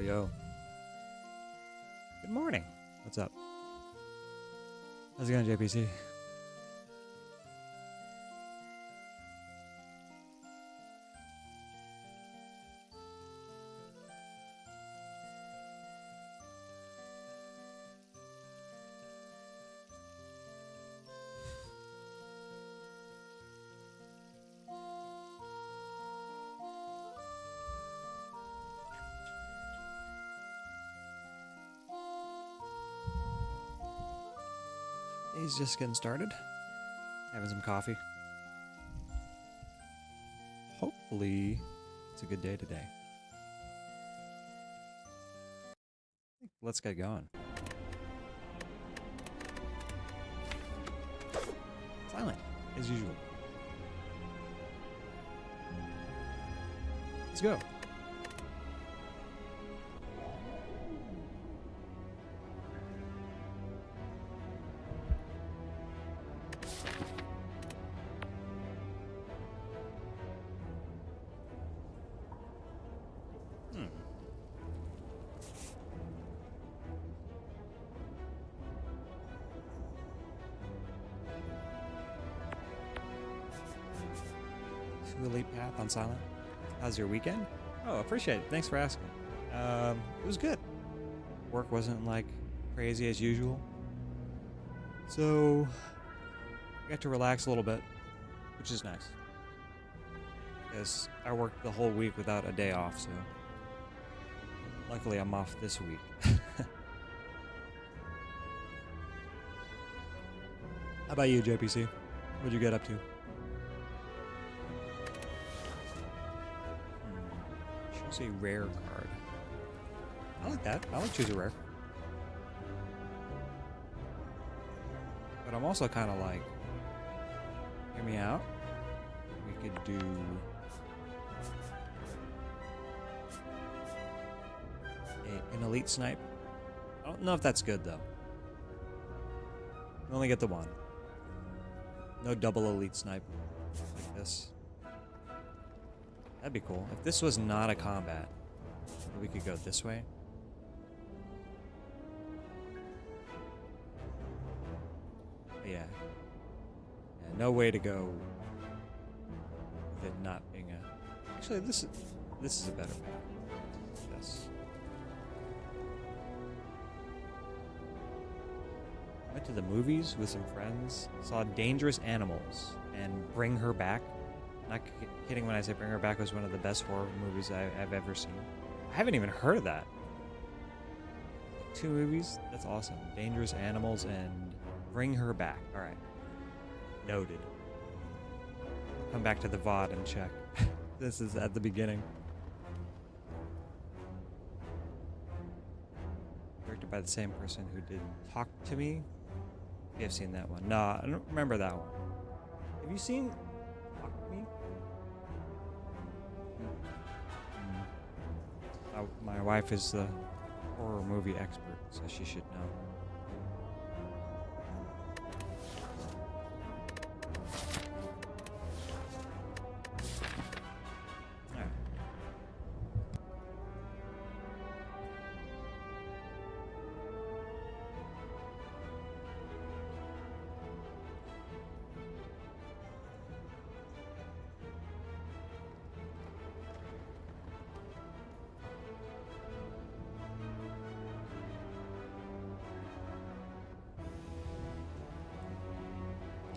Yo. Good morning. What's up? How's it going, JPC? He's just getting started. Having some coffee. Hopefully, it's a good day today. Let's get going. Silent, as usual. Let's go. Elite Path on Silent. How's your weekend? Oh, appreciate it. Thanks for asking. It was good. Work wasn't like crazy as usual. So, I got to relax a little bit, which is nice. Because I worked the whole week without a day off, so luckily I'm off this week. How about you, JPC? What'd you get up to? Choose a rare card. I like that. I like choose a rare. But I'm also kind of like, hear me out. We could do an elite snipe. I don't know if that's good though. You only get the one. No double elite snipe like this. That'd be cool. If this was not a combat, we could go this way. But yeah. No way to go with it not being a... Actually, this is a better path. Yes. Went to the movies with some friends. Saw Dangerous Animals and Bring Her Back. Not kidding when I say Bring Her Back was one of the best horror movies I've ever seen. I haven't even heard of that. 2 movies? That's awesome. Dangerous Animals and Bring Her Back. Alright. Noted. Come back to the VOD and check. This is at the beginning. Directed by the same person who did Talk to Me. You have seen that one. No, I don't remember that one. Have you seen Talk to Me? My wife is the horror movie expert, so she should know. Alright.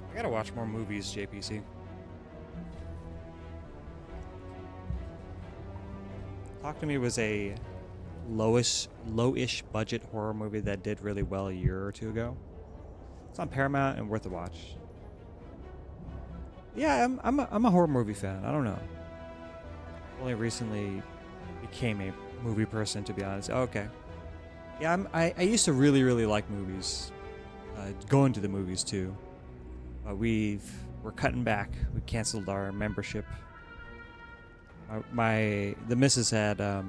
I gotta watch more movies, JPC. Talk to Me was a lowish budget horror movie that did really well a year or 2 ago. It's on Paramount and worth a watch. Yeah, I'm a horror movie fan. I don't know. Only recently became a movie person, to be honest. Oh, okay. Yeah, I used to really like movies. Going to the movies too. We're cutting back. We canceled our membership. The missus had the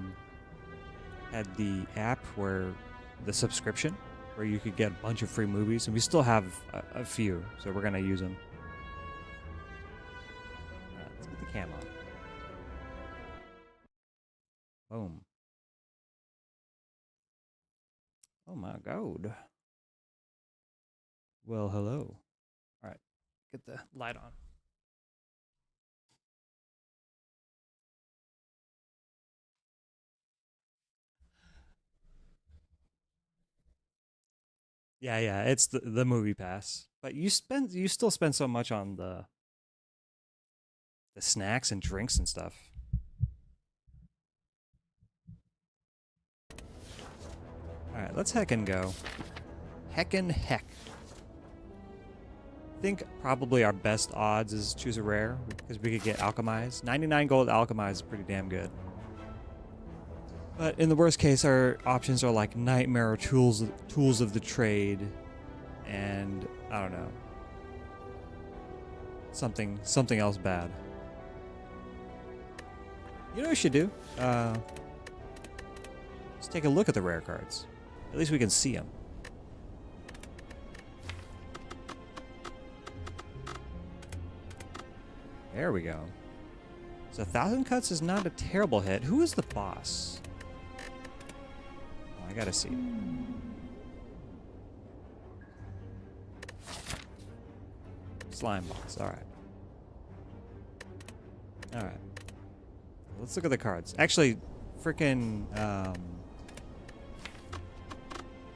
app where the subscription where you could get a bunch of free movies, and we still have a few, so we're gonna use them. Let's get the cam on. Boom. my god. Well, hello. All right, get the light on. Yeah, it's the movie pass. But you still spend so much on the snacks and drinks and stuff. All right, let's heckin' go. Heckin' heck. I think probably our best odds is choose a rare because we could get alchemized. 99 gold alchemized is pretty damn good. But in the worst case, our options are like nightmare or tools of the trade, and I don't know, something else bad. You know what we should do? Let's take a look at the rare cards. At least we can see them. There we go. So 1,000 cuts is not a terrible hit. Who is the boss? Oh, I gotta see. Slime boss. All right. All right. Let's look at the cards. Actually, freaking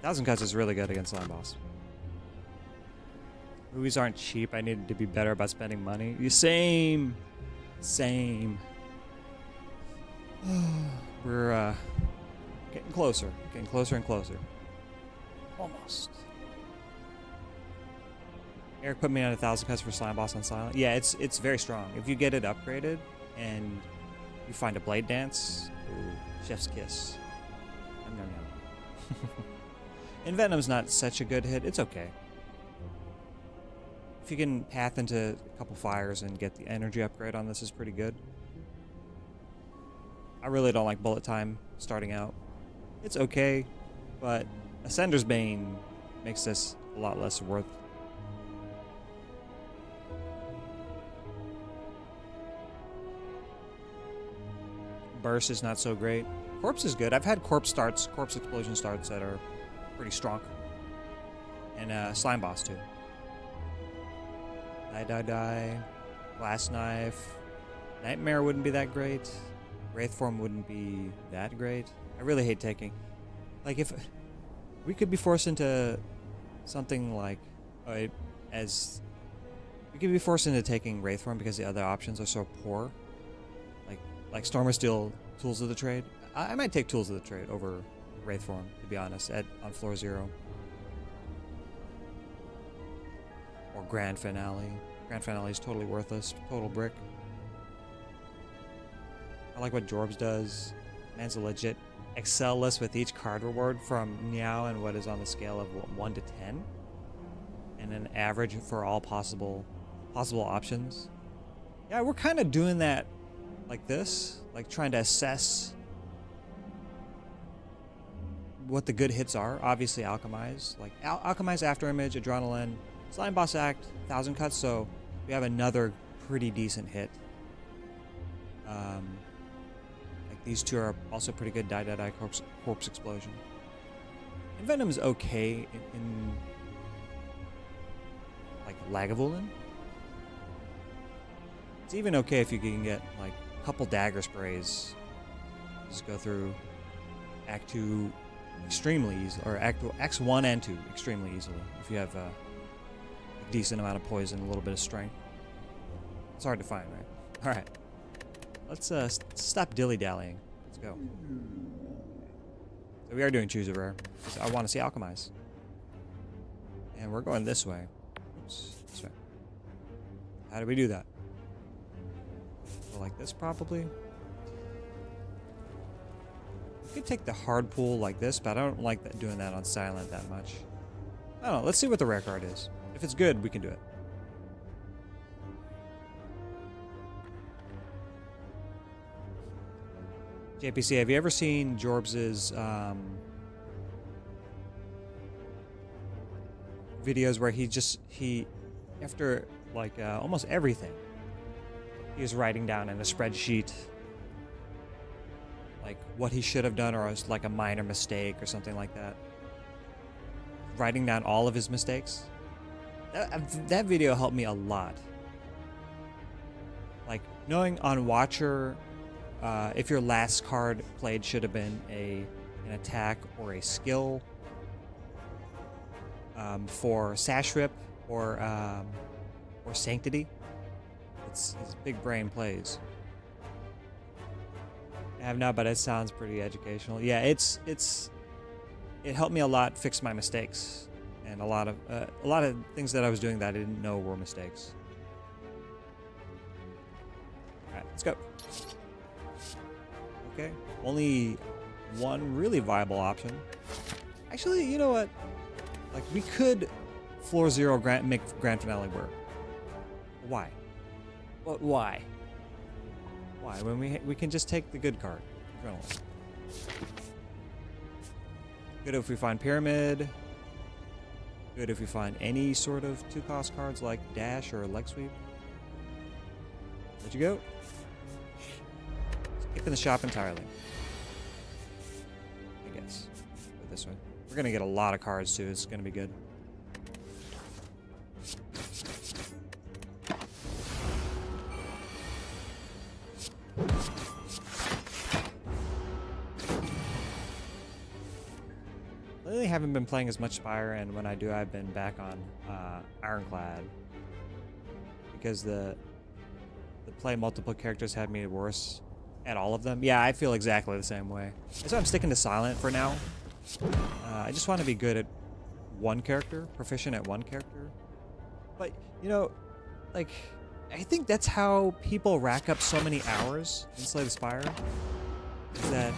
1,000 cuts is really good against slime boss. Movies aren't cheap. I needed to be better about spending money. Same. We're getting closer and closer. Almost. Eric put me on 1,000 cuts for slime boss on silent. Yeah, it's very strong. If you get it upgraded and you find a blade dance, ooh, chef's kiss. Yum, yum, yum. And Venom's not such a good hit. It's okay. If you can path into a couple fires and get the energy upgrade on this is pretty good. I really don't like bullet time starting out. It's okay, but Ascender's Bane makes this a lot less worth. Burst is not so great. Corpse is good. I've had corpse explosion starts that are pretty strong. And slime boss too. Die. Glass knife. Nightmare wouldn't be that great. Wraith form wouldn't be that great. I really hate taking. Like if we could be forced into something like as we could be forced into taking Wraith form because the other options are so poor. Like Stormer Steel, Tools of the Trade. I might take Tools of the Trade over Wraith form, to be honest, on floor 0. Or Grand Finale. Grand Finale is totally worthless. Total brick. I like what Jorbs does. Man's a legit Excel list with each card reward from Meow and what is on the scale of 1 to 10. And an average for all possible options. Yeah, we're kind of doing that like this. Like trying to assess what the good hits are. Obviously Alchemize. Like Alchemize, After Image, Adrenaline, Slime Boss Act, 1,000 cuts, so we have another pretty decent hit. Like these two are also pretty good. Die, Corpse Explosion. And Venom's okay in like Lagavulin. It's even okay if you can get like a couple dagger sprays. Just go through Act 2 extremely easily, or Acts 1 and 2 extremely easily if you have a decent amount of poison, a little bit of strength. It's hard to find, right? All right, let's stop dilly-dallying. Let's go. So we are doing choose a rare. I want to see Alchemize, and we're going this way. Oops, this way. How do we do that? Like this, probably. We could take the hard pull like this, but I don't like doing that on silent that much. I don't know. Let's see what the rare card is. If it's good, we can do it. JPC, have you ever seen Jorbs's videos where he after like almost everything, he was writing down in a spreadsheet like what he should have done, or was like a minor mistake or something like that. writing down all of his mistakes. That video helped me a lot. Like knowing on Watcher if your last card played should have been an attack or a skill for Sash Rip or Sanctity. It's big brain plays. I have not, but it sounds pretty educational. Yeah, it helped me a lot fix my mistakes and a lot of things that I was doing that I didn't know were mistakes. All right, let's go. Okay, only one really viable option. Actually, you know what? Like we could floor 0 make grand finale work. Why? But why? Why? When we can just take the good card. Adrenaline. Good if we find Pyramid. Good if we find any sort of 2-cost cards like Dash or Leg Sweep. Where'd you go? Skipping the shop entirely. I guess. Go this way. We're gonna get a lot of cards too. It's gonna be good. Lately, I haven't been playing as much Spire, and when I do, I've been back on Ironclad because the play multiple characters had me worse at all of them. Yeah, I feel exactly the same way. That's why I'm sticking to Silent for now. I just want to be good at one character, proficient at one character. But you know, like I think that's how people rack up so many hours in Slay the Spire. Is that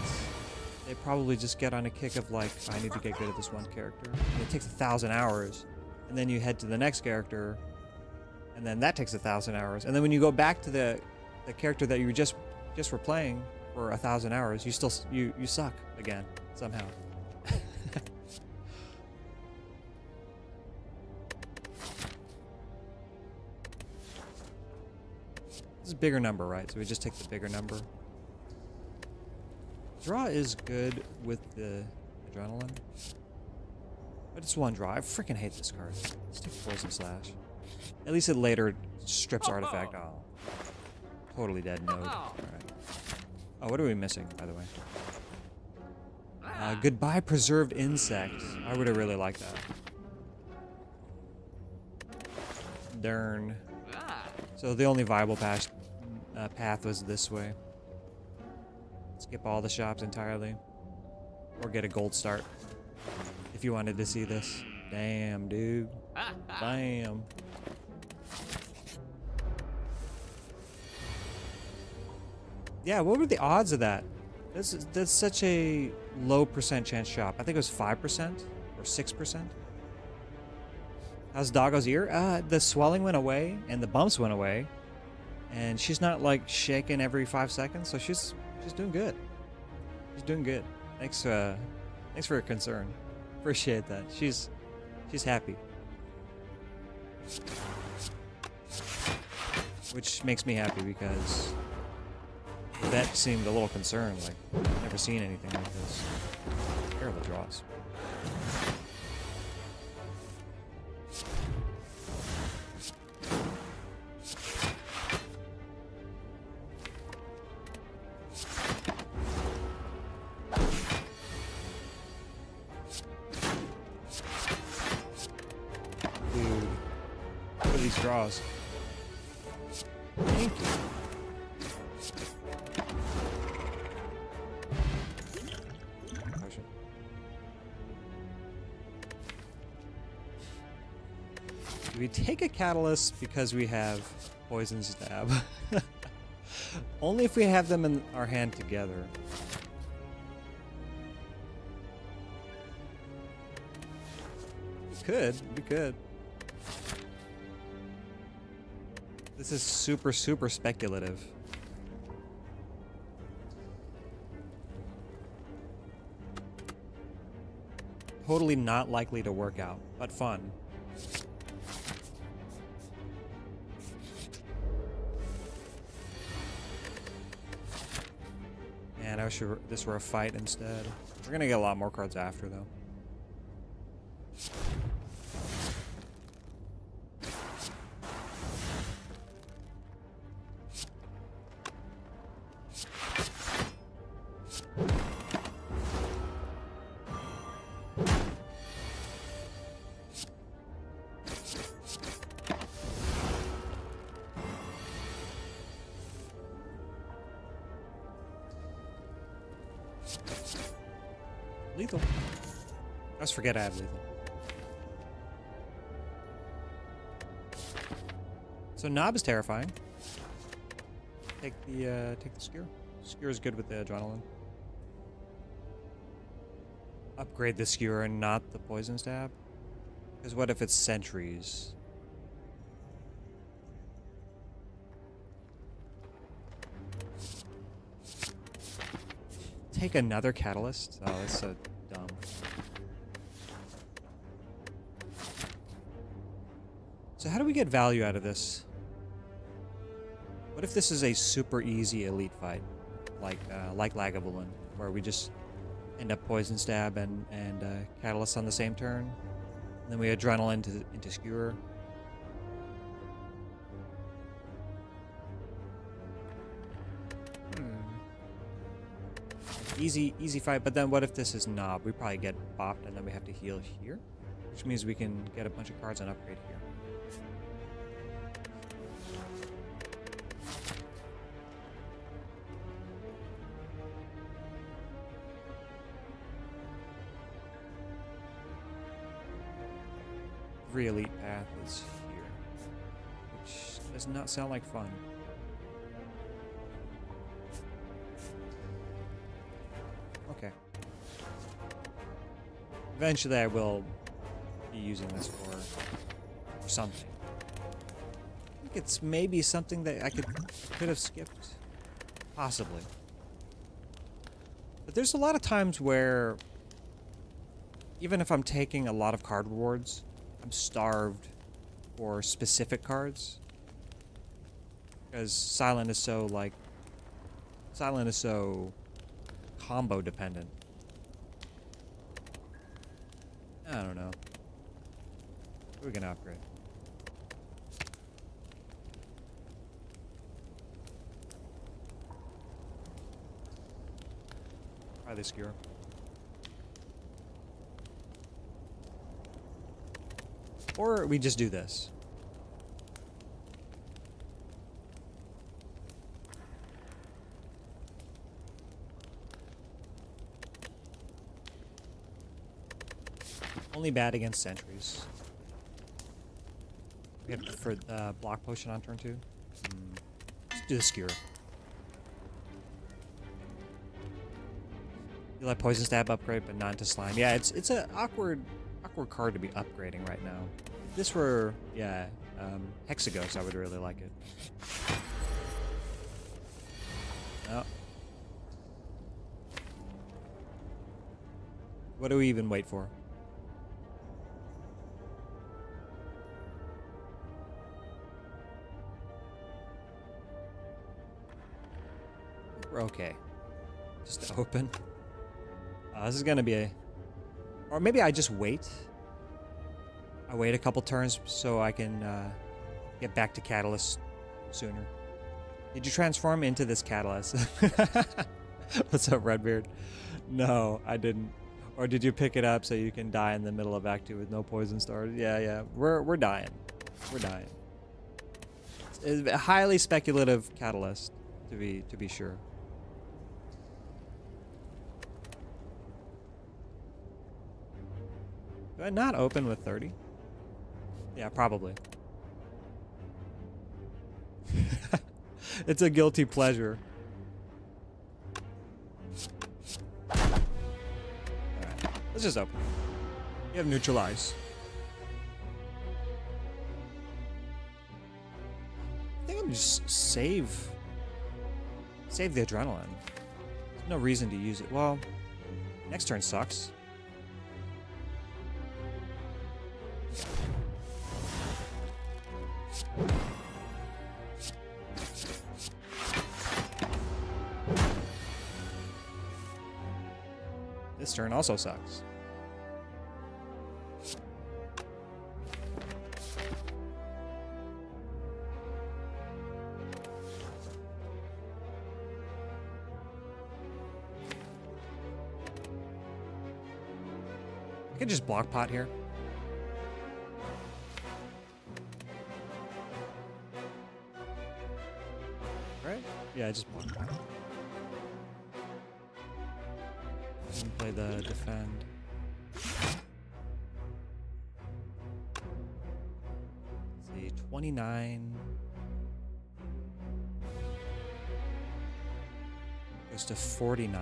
they probably just get on a kick of like, I need to get good at this one character. And it takes 1,000 hours, and then you head to the next character, and then that takes 1,000 hours, and then when you go back to the character that you just were playing for 1,000 hours, you still you suck again somehow. This is a bigger number, right? So we just take the bigger number. Draw is good with the adrenaline. But it's one draw. I freaking hate this card. Let's take Poison Slash. At least it later strips artifact. Oh. Totally dead node. Alright. Oh, what are we missing, by the way? Goodbye Preserved Insect. I would have really liked that. Darn. So the only viable path was this way. Skip all the shops entirely. Or get a gold start. If you wanted to see this. Damn, dude. Damn. Yeah, what were the odds of that? That's such a low percent chance shop. I think it was 5% or 6%. How's Doggo's ear? The swelling went away and the bumps went away. And she's not like shaking every 5 seconds, so she's doing good. She's doing good. Thanks for your concern. Appreciate that. She's happy. Which makes me happy because the vet seemed a little concerned, like I've never seen anything like this. Terrible draws. Dude, look at these draws. Thank you. We take a catalyst because we have poison stab. Only if we have them in our hand together. We could. This is super speculative. Totally not likely to work out, but fun. Man, I wish this were a fight instead. We're gonna get a lot more cards after, though. Lethal. I always forget I have lethal. So Knob is terrifying. Take the skewer. Skewer is good with the adrenaline. Upgrade the skewer and not the poison stab. Because what if it's sentries? Take another catalyst? Oh, that's so dumb. So how do we get value out of this? What if this is a super easy elite fight? Like Lagavulin, where we just end up poison stab and catalyst on the same turn. And then we adrenaline into skewer. Easy fight, but then what if this is Knob? We probably get bopped and then we have to heal here, which means we can get a bunch of cards and upgrade here. Every elite path is here, which does not sound like fun. Okay. Eventually I will be using this for something. I think it's maybe something that I could have skipped. Possibly. But there's a lot of times where even if I'm taking a lot of card rewards, I'm starved for specific cards. Because Silent is so combo dependent. I don't know. We're gonna upgrade. Try this skewer. Or we just do this. Only bad against sentries. We have for block potion on turn 2. Let's do the skewer. You let poison stab upgrade, but not to slime. Yeah, it's an awkward card to be upgrading right now. If this were Hexagos, I would really like it. Oh. What do we even wait for? We're okay. Just open. This is gonna be a... Or maybe I just wait. I wait a couple turns so I can get back to Catalyst sooner. Did you transform into this Catalyst? What's up, Redbeard? No, I didn't. Or did you pick it up so you can die in the middle of Act 2 with no poison stars? Yeah. We're dying. We're dying. It's a highly speculative Catalyst, to be sure. Do I not open with 30? Yeah, probably. It's a guilty pleasure. Alright, let's just open. You have neutralize. I think I'm just save the adrenaline. There's no reason to use it. Well, next turn sucks. This turn also sucks. I could just block pot here. Right? Yeah, just block pot. play the defend. Let's see, 29 goes to 49.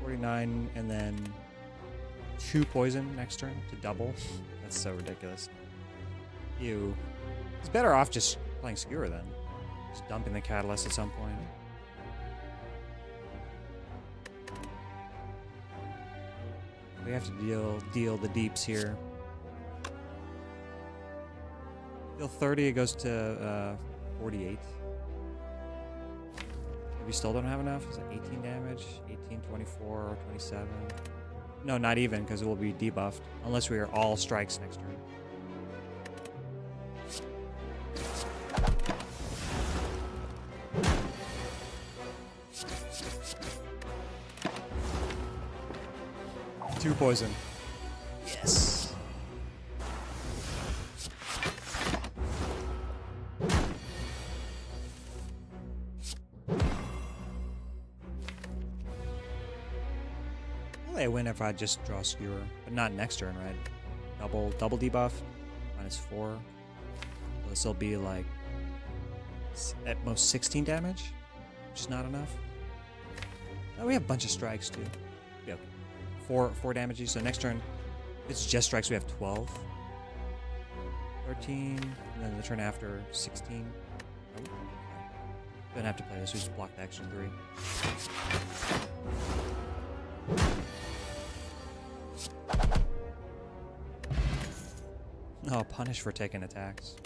49 and then 2 poison next turn to double. That's so ridiculous. Ew. He's better off just playing Skewer then. Just dumping the Catalyst at some point. We have to deal the deeps here. Deal 30, it goes to 48. We still don't have enough. Is it 18 damage? 18, 24, or 27? No, not even, because it will be debuffed. Unless we are all strikes next turn. Two poison. Yes. I win if I just draw Skewer, but not next turn, right? Double debuff, -4. So this will be like at most 16 damage, which is not enough. Oh, we have a bunch of strikes too. Yeah, okay. Four damage each. So next turn, it's just strikes. We have 12, 13, and then the turn after 16. Oh, okay. Don't have to play this. We just block the extra 3. Oh, punish for taking attacks.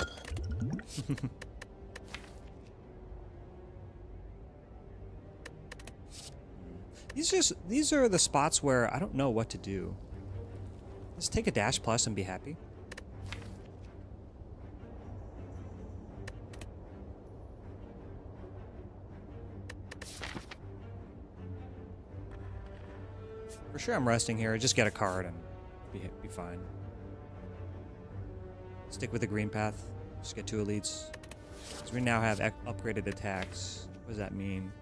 These are the spots where I don't know what to do. Just take a dash plus and be happy. For sure I'm resting here. Just get a card and be fine. Stick with the green path. Just get 2 elites. So we now have upgraded attacks. What does that mean?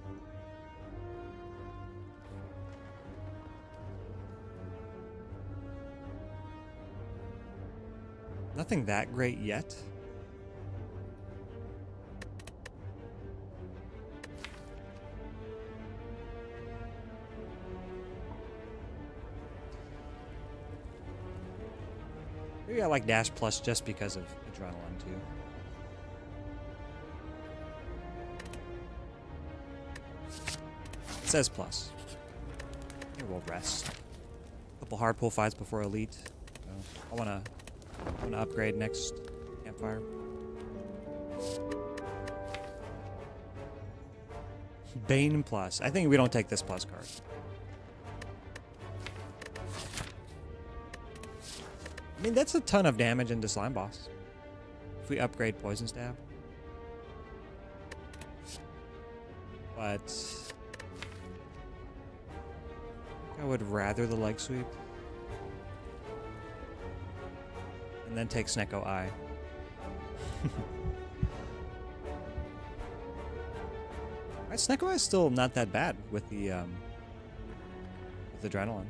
Nothing that great yet. Maybe I like Dash Plus just because of Adrenaline, too. It says plus. Maybe we'll rest. Couple hard pull fights before Elite. So I wanna upgrade next campfire. Bane Plus. I think we don't take this plus card. I mean, that's a ton of damage into Slime Boss. If we upgrade Poison Stab. But I would rather the Leg Sweep. And then take Snecko Eye. Alright, Snecko Eye is still not that bad with the Adrenaline.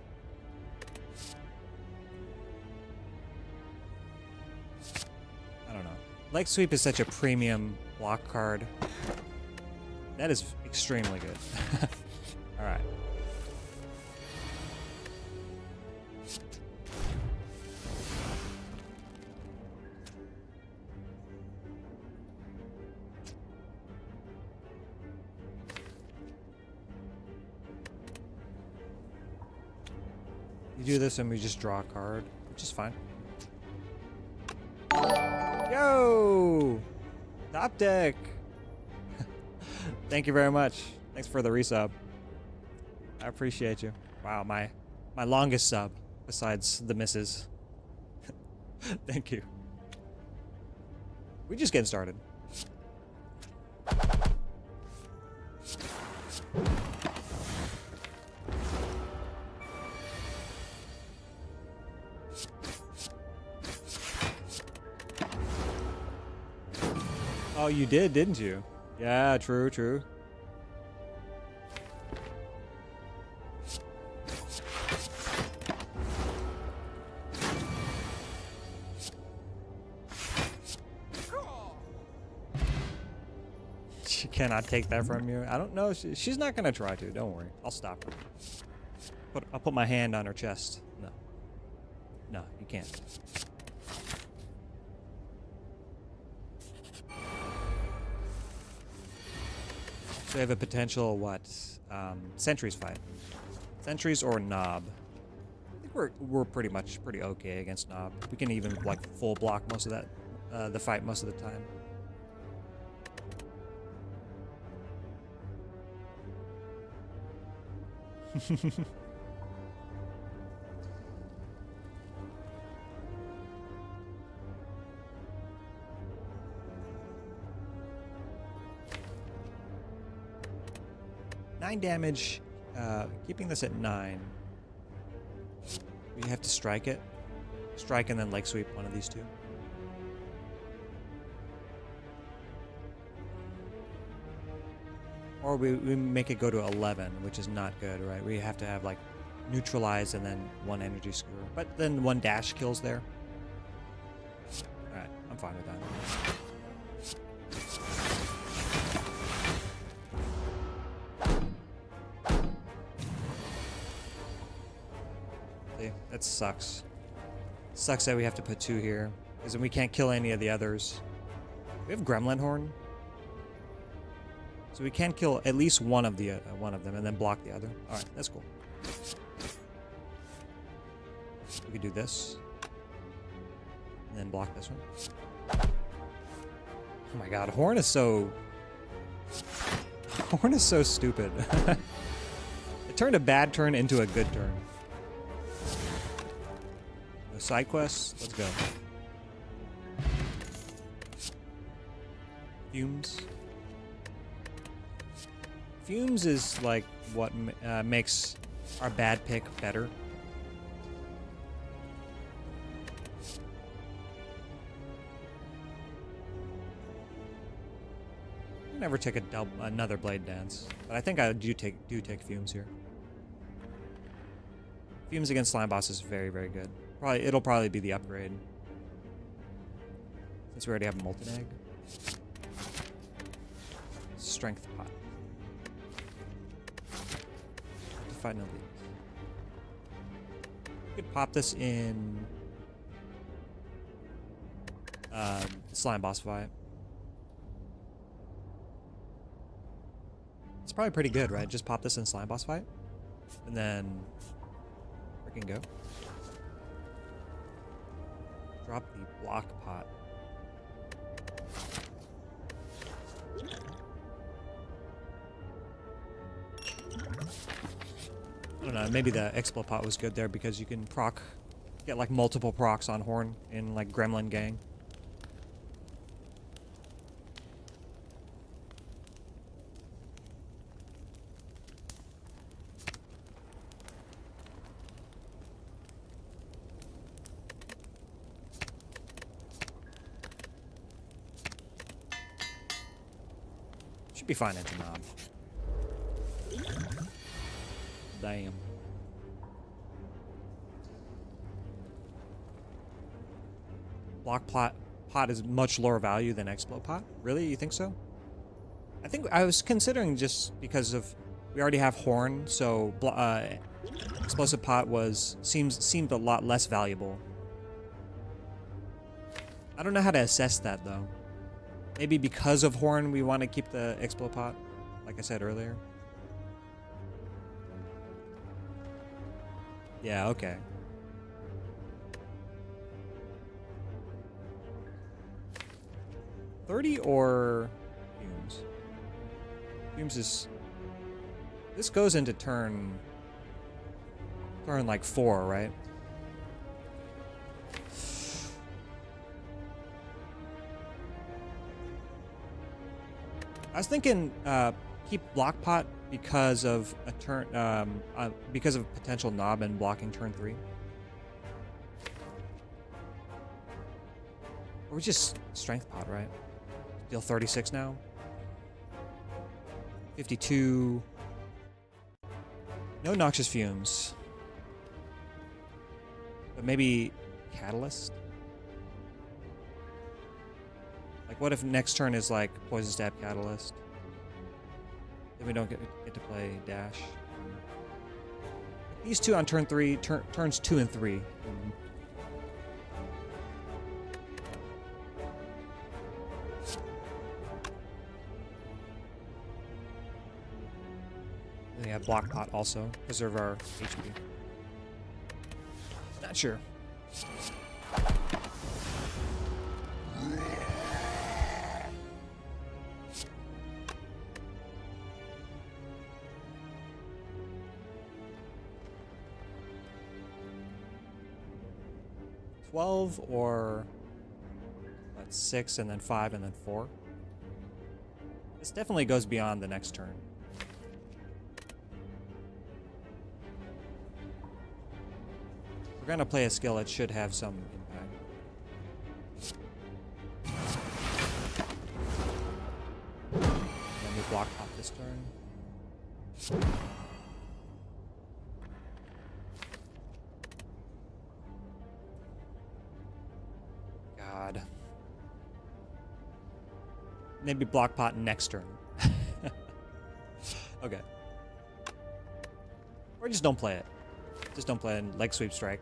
I don't know. Leg Sweep is such a premium block card. That is extremely good. Alright. You do this and we just draw a card, which is fine. Yo! Top deck! Thank you very much. Thanks for the resub. I appreciate you. Wow, my longest sub, besides the misses. Thank you. We just getting started. Oh, Oh, you did, didn't you? Yeah, true, true. She cannot take that from you. I don't know. She's not gonna try to. Don't worry. I'll stop her. I'll put my hand on her chest. No. No, you can't. So we have a potential, what? Sentries fight. Sentries or Knob. I think we're pretty okay against Knob. We can even like full block most of that, the fight most of the time. Nine damage. Keeping this at 9. We have to strike it. Strike and then leg sweep one of these two. Or we make it go to 11, which is not good, right? We have to have like neutralize and then 1 energy skewer. But then 1 dash kills there. Alright, I'm fine with that. See, that sucks. Sucks that we have to put 2 here. Because then we can't kill any of the others. We have Gremlin Horn. So we can kill at least one of them and then block the other. Alright, that's cool. We could do this. And then block this one. Oh my god, Horn is so... Horn is so stupid. It turned a bad turn into a good turn. No side quests, let's go. Fumes. Fumes is like what makes our bad pick better. I never take another blade dance, but I think I do take fumes here. Fumes against slime boss is very, very good. It'll probably be the upgrade since we already have molten egg. Strength pot. Fight an elite. We could pop this in slime boss fight. It's probably pretty good, right? Just pop this in slime boss fight, and then freaking go. Drop the block pot. I don't know, maybe the Explode Pot was good there because you can get like multiple procs on Horn in like Gremlin Gang. Should be fine into Knob. Damn. Block pot is much lower value than Explode Pot. Really? You think so? I think I was considering just because of we already have Horn, so Explosive Pot seemed a lot less valuable. I don't know how to assess that though. Maybe because of Horn we want to keep the Explode Pot, like I said earlier. Yeah, okay. $30 or Fumes? Fumes is... This goes into turn like 4, right? I was thinking keep Block Pot because of a turn, because of potential Knob and blocking turn 3. Or just Strength Pot, right? Deal 36 now. 52. No noxious fumes. But maybe catalyst? Like, what if next turn is like poison stab catalyst? Then we don't get to play dash. These two on turn 3, turns 2 and 3. Then we have block pot also. Preserve our HP. Not sure. Or what, 6 and then 5 and then 4. This definitely goes beyond the next turn. We're gonna play a skill that should have some impact. Then we block pop this turn. Maybe block pot next turn. Okay. Or just don't play it. Just don't play it and leg sweep strike.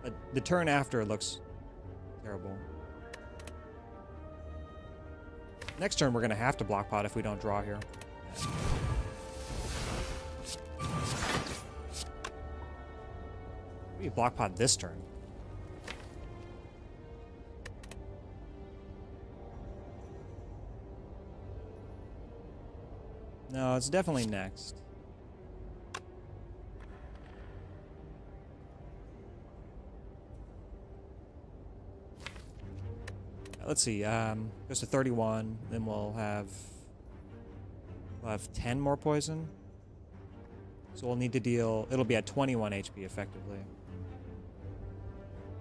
But the turn after looks terrible. Next turn we're gonna have to block pot if we don't draw here. Maybe block pot this turn. No, it's definitely next. Let's see. Goes to 31. Then we'll have 10 more poison. So we'll need to deal. It'll be at 21 HP effectively.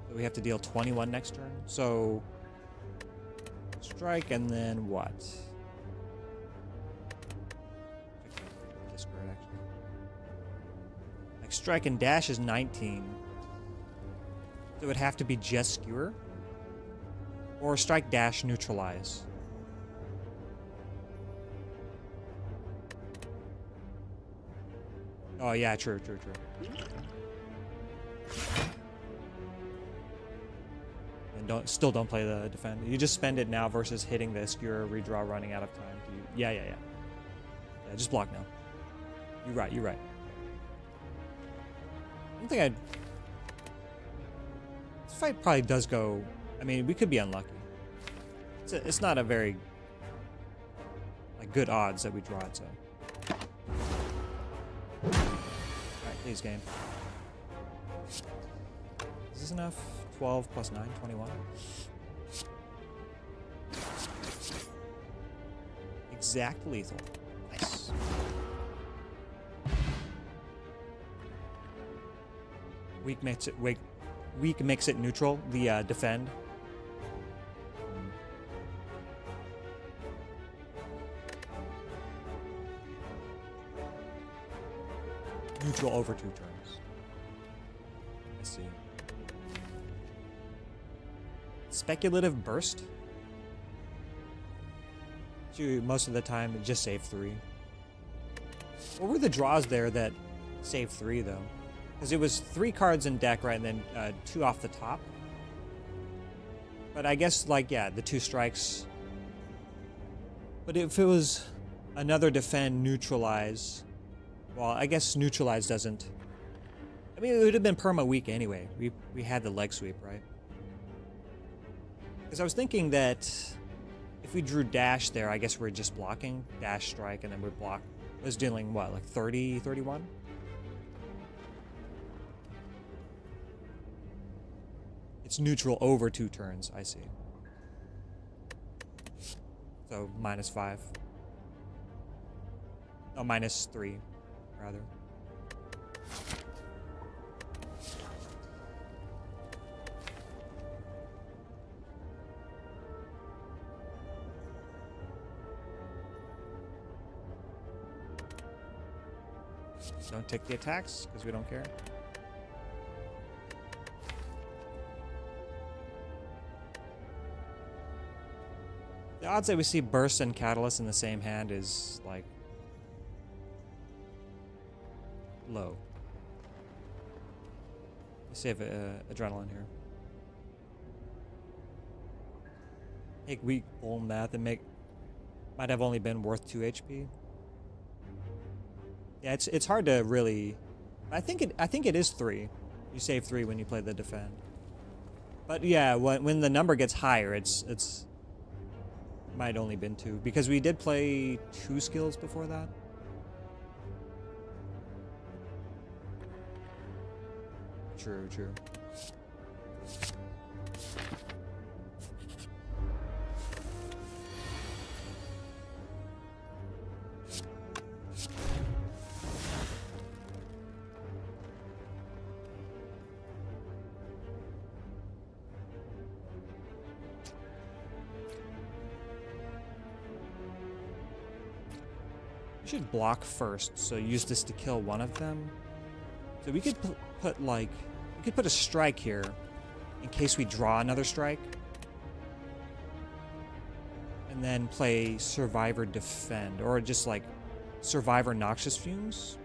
So we have to deal 21 next turn. So strike and then what? Like strike and dash is 19. So it would have to be just skewer. Or strike dash neutralize. Oh yeah, true. And still don't play the defend. You just spend it now versus hitting the skewer redraw running out of time. Yeah, just block now. You're right. I don't think I'd... This fight probably does go... I mean, we could be unlucky. It's not a very... like, good odds that we draw it, so... Alright, please, game. Is this enough? 12 plus 9, 21. Exact lethal. Nice. Weak makes it neutral. The defend. Neutral over 2 turns. I see. Speculative burst. Most of the time, just save 3. What were the draws there that saved 3 though? Because it was 3 cards in deck, right, and then 2 off the top. But I guess, like, yeah, the 2 strikes. But if it was another defend, neutralize, well, I guess neutralize doesn't. I mean, it would have been perma weak anyway. We had the leg sweep, right? Because I was thinking that if we drew dash there, I guess we're just blocking dash strike, and then we'd block. It was dealing what, like 30, 31? It's neutral over 2 turns, I see. So, -5. Oh, -3, rather. Don't take the attacks, because we don't care. The odds that we see Burst and Catalyst in the same hand is, like, low. Let's save Adrenaline here. Take weak full math and might have only been worth 2 HP. Yeah, it's hard to really. I think it is 3. You save 3 when you play the defend. But yeah, when the number gets higher, it's might only been 2 because we did play 2 skills before that. True. We should block first, so use this to kill one of them. So we could put like, we could put a strike here in case we draw another strike. And then play Survivor Defend, or just like Survivor Noxious Fumes.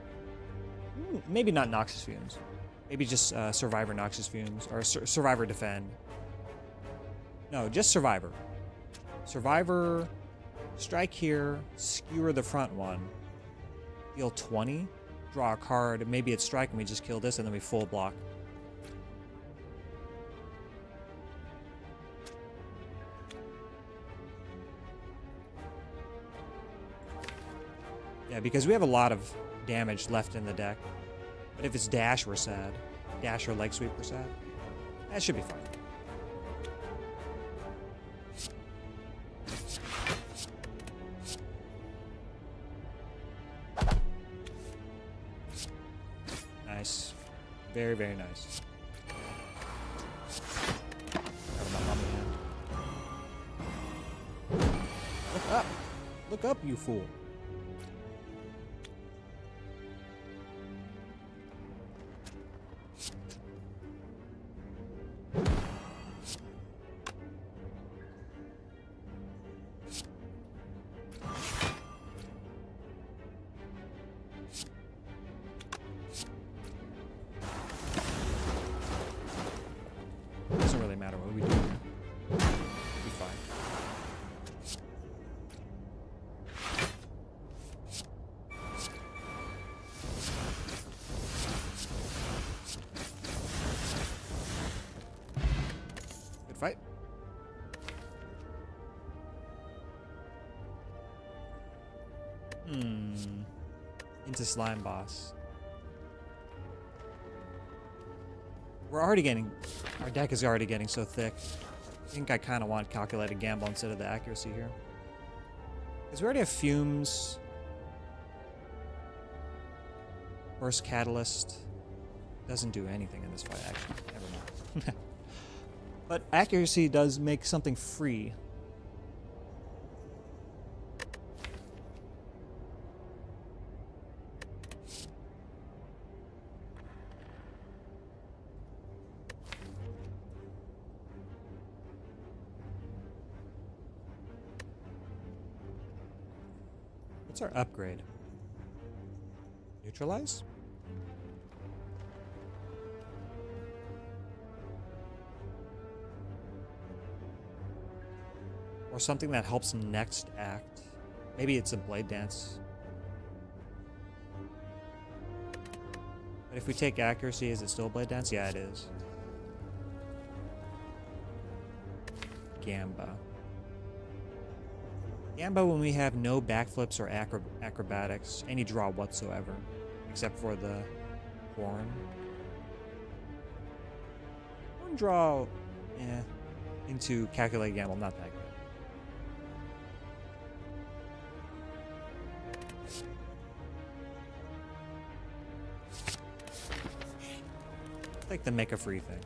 Maybe not Noxious Fumes. Maybe just Survivor Noxious Fumes, or Survivor Defend. No, just Survivor. Survivor, strike here, skewer the front one. Deal 20, draw a card, maybe it's strike and we just kill this and then we full block. Yeah, because we have a lot of damage left in the deck. But if it's dash, we're sad. Dash or leg sweep, we're sad. That should be fine. Nice. Very, very nice. Look up! Look up, you fool! Doesn't really matter what we do here. We'll be fine. Good fight. Into Slime Boss. We're already getting... Our deck is already getting so thick. I think I kind of want Calculated Gamble instead of the accuracy here. Because we already have Fumes. Burst Catalyst. Doesn't do anything in this fight, actually. Never mind. But accuracy does make something free. What's our upgrade? Neutralize? Or something that helps next act. Maybe it's a Blade Dance. But if we take accuracy, is it still a Blade Dance? Yeah, it is. Gamba. Gamba when we have no backflips or acrobatics, any draw whatsoever, except for the horn. Horn draw, into Calculated Gamble, not that good. Like the make a free thing.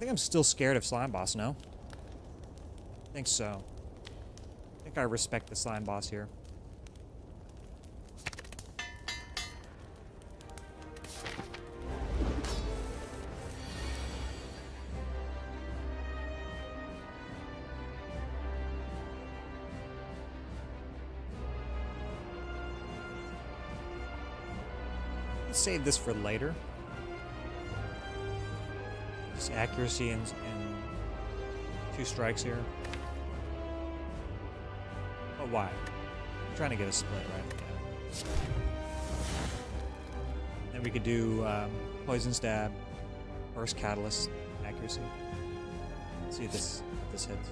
think I'm still scared of slime boss, no? I think so. I think I respect the slime boss here. Let's save this for later. Just accuracy and 2 strikes here. But why? I'm trying to get a split, right? Yeah. Then we could do poison stab, burst catalyst, accuracy. Let's see if this hits.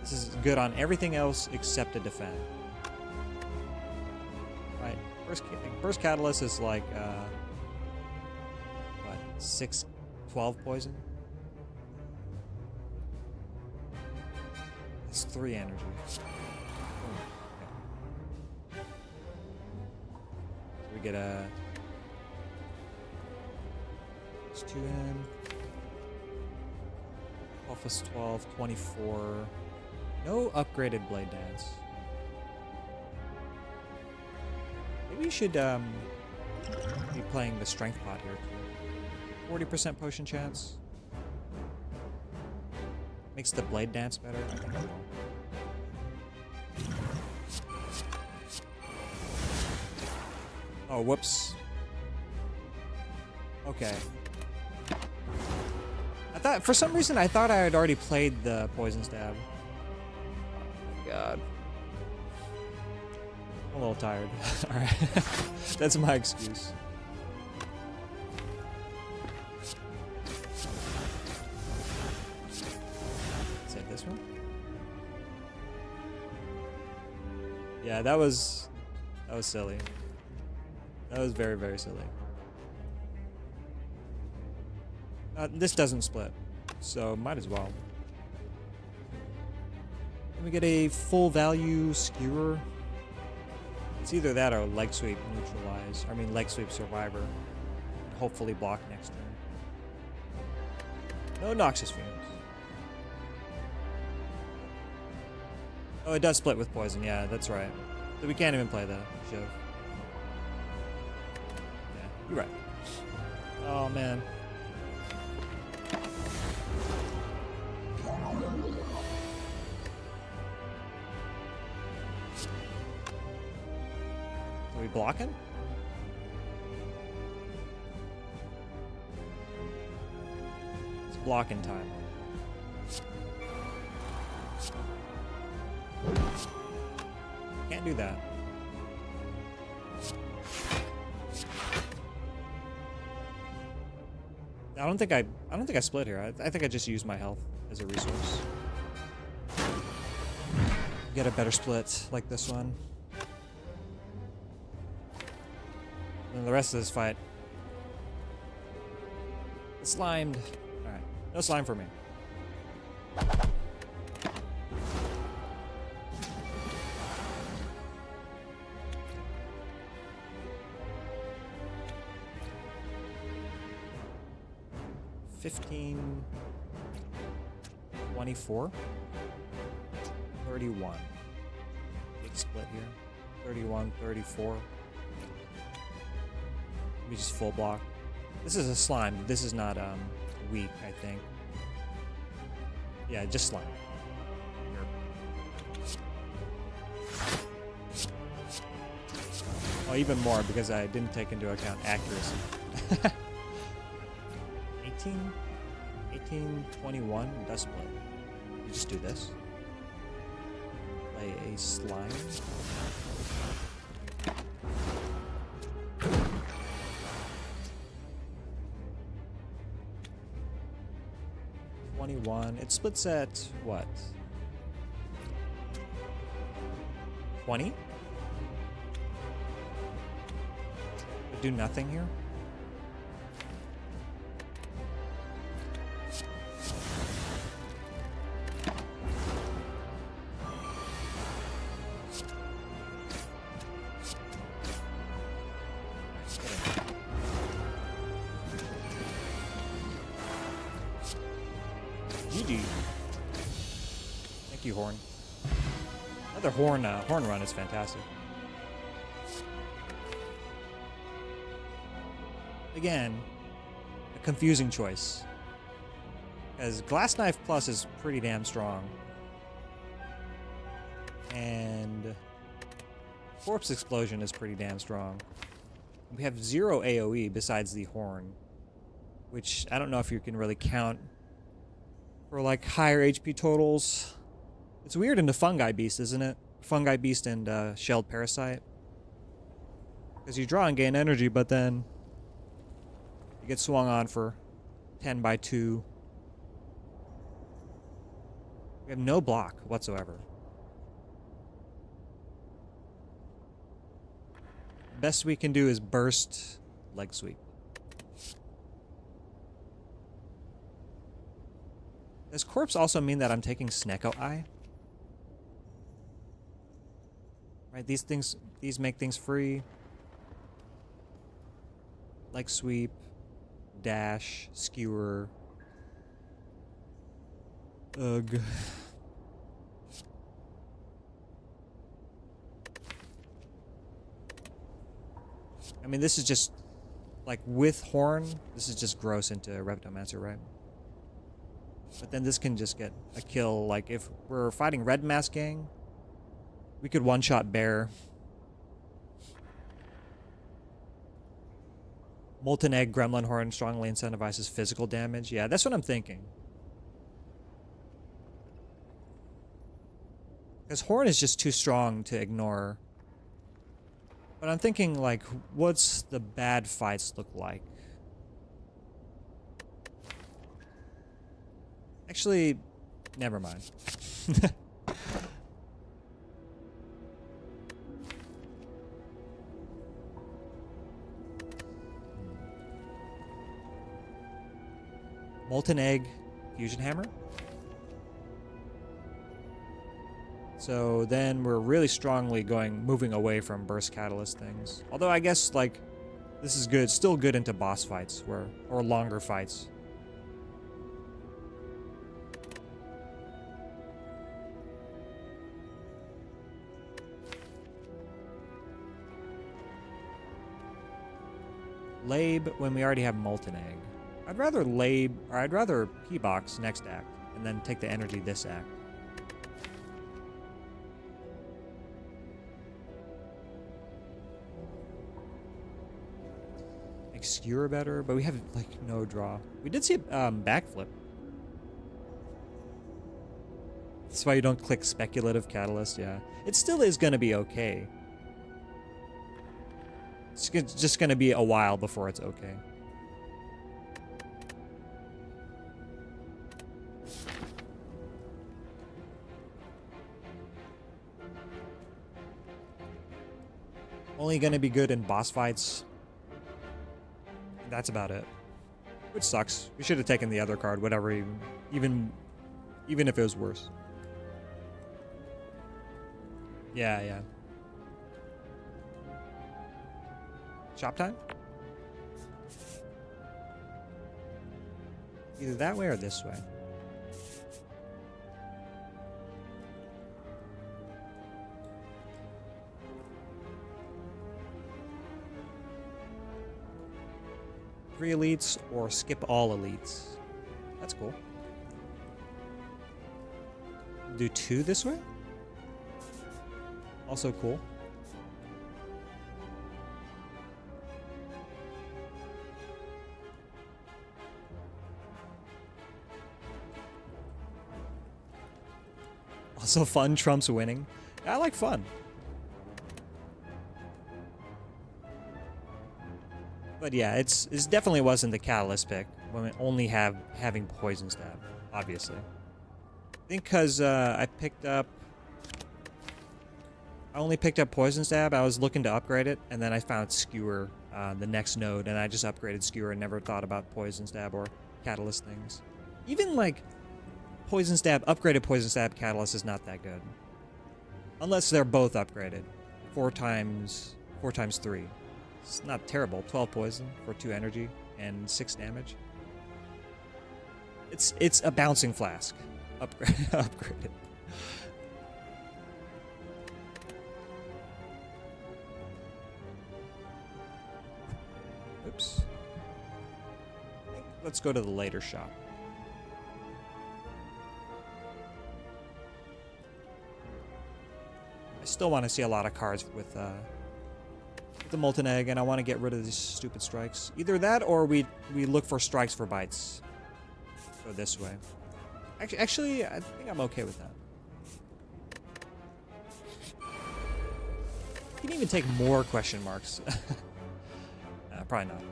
This is good on everything else except to defend. Right. Burst catalyst is like what, 6, 12 poison? It's 3 energy. Okay. So we get a... It's 2 in. 12 plus 12, 24. No upgraded blade dance. Maybe you should be playing the strength pot here too. 40% potion chance. Makes the blade dance better. I think I will. Oh, whoops. Okay. I thought, for some reason, I thought I had already played the poison stab. Oh my god. I'm a little tired. Alright. That's my excuse. Save this one. Yeah, that was silly. That was very, very silly. This doesn't split, so might as well. Then we get a full value skewer. It's either that or leg sweep neutralize. I mean leg sweep survivor. And hopefully block next turn. No noxious fumes. Oh, it does split with poison. Yeah, that's right. So we can't even play that. Shove. Yeah, you're right. Oh man. Are we blocking? It's blocking time. Can't do that. I don't think I split here. I think I just used my health as a resource. Get a better split like this one. And the rest of this fight, it's slimed. All right, no slime for me. $15, 24, 31. Big split here. 31, 34. We just full block. This is a slime. This is not weak, I think. Yeah, just slime. Here. Oh, even more because I didn't take into account accuracy. 18, 21, does split. You just do this. Play a slime. It splits at what? 20? Do nothing here? Fuck you, Horn. Another Horn run is fantastic. Again, a confusing choice. Because Glass Knife Plus is pretty damn strong. And Corpse Explosion is pretty damn strong. We have 0 AoE besides the Horn, which I don't know if you can really count for like higher HP totals. It's weird in the Fungi Beast, isn't it? Fungi Beast and Shelled Parasite. Because you draw and gain energy, but then you get swung on for 10 by 2. We have no block whatsoever. The best we can do is burst leg sweep. Does Corpse also mean that I'm taking Snecko Eye? Right, these make things free. Leg sweep, dash, skewer. Ugh. I mean, this is just, like, with Horn, this is just gross into Reptomancer, right? But then this can just get a kill. Like, if we're fighting Red Mask Gang, we could one-shot Bear. Molten Egg Gremlin Horn strongly incentivizes physical damage. Yeah, that's what I'm thinking. Because Horn is just too strong to ignore. But I'm thinking, like, what's the bad fights look like? Actually, never mind. Molten Egg, Fusion Hammer. So then we're really strongly moving away from Burst Catalyst things. Although I guess, like, this is good, still good into boss fights or longer fights. Labe when we already have Molten Egg. I'd rather Labe, or I'd rather P-Box next act, and then take the energy this act. Make Skewer better, but we have, like, no draw. We did see a backflip. That's why you don't click Speculative Catalyst, yeah. It still is gonna be okay. It's just gonna be a while before it's okay. Only gonna be good in boss fights. That's about it. Which sucks. We should have taken the other card, whatever, even if it was worse. Yeah. Shop time? Either that way or this way. Three elites or skip all elites. That's cool. Do 2 this way? Also cool. Also fun trumps winning. I like fun. But yeah, it definitely wasn't the Catalyst pick when we only having Poison Stab, obviously. I think because I only picked up Poison Stab. I was looking to upgrade it, and then I found Skewer, the next node, and I just upgraded Skewer and never thought about Poison Stab or Catalyst things. Even like Poison Stab, upgraded Poison Stab Catalyst is not that good. Unless they're both upgraded. 4 times 3. It's not terrible. 12 poison for 2 energy and 6 damage. It's a bouncing flask. Upgraded. Oops. Let's go to the later shop. I still want to see a lot of cards with the molten egg, and I want to get rid of these stupid strikes. Either that, or we look for strikes for bites. Go this way. Actually, I think I'm okay with that. You can even take more question marks. Probably not.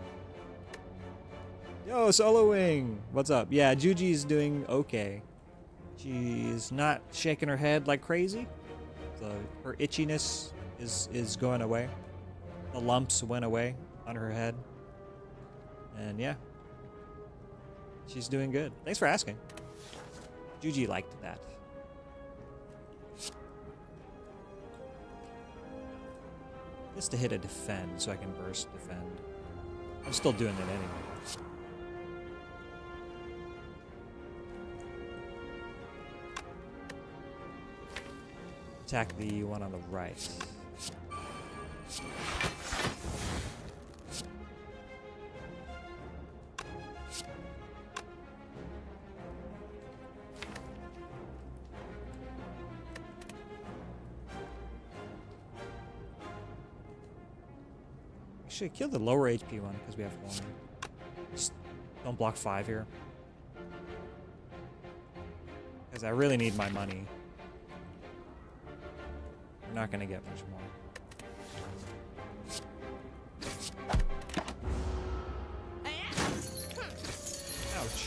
Yo, Soloing! What's up? Yeah, Juji's doing okay. She's not shaking her head like crazy. So her itchiness is going away. The lumps went away on her head. And yeah. She's doing good. Thanks for asking. Juji liked that. Just to hit a defend so I can burst defend. I'm still doing it anyway. Attack the one on the right. Actually, kill the lower HP one because we have one. Just don't block 5 here. Because I really need my money. We're not going to get much more. Ouch.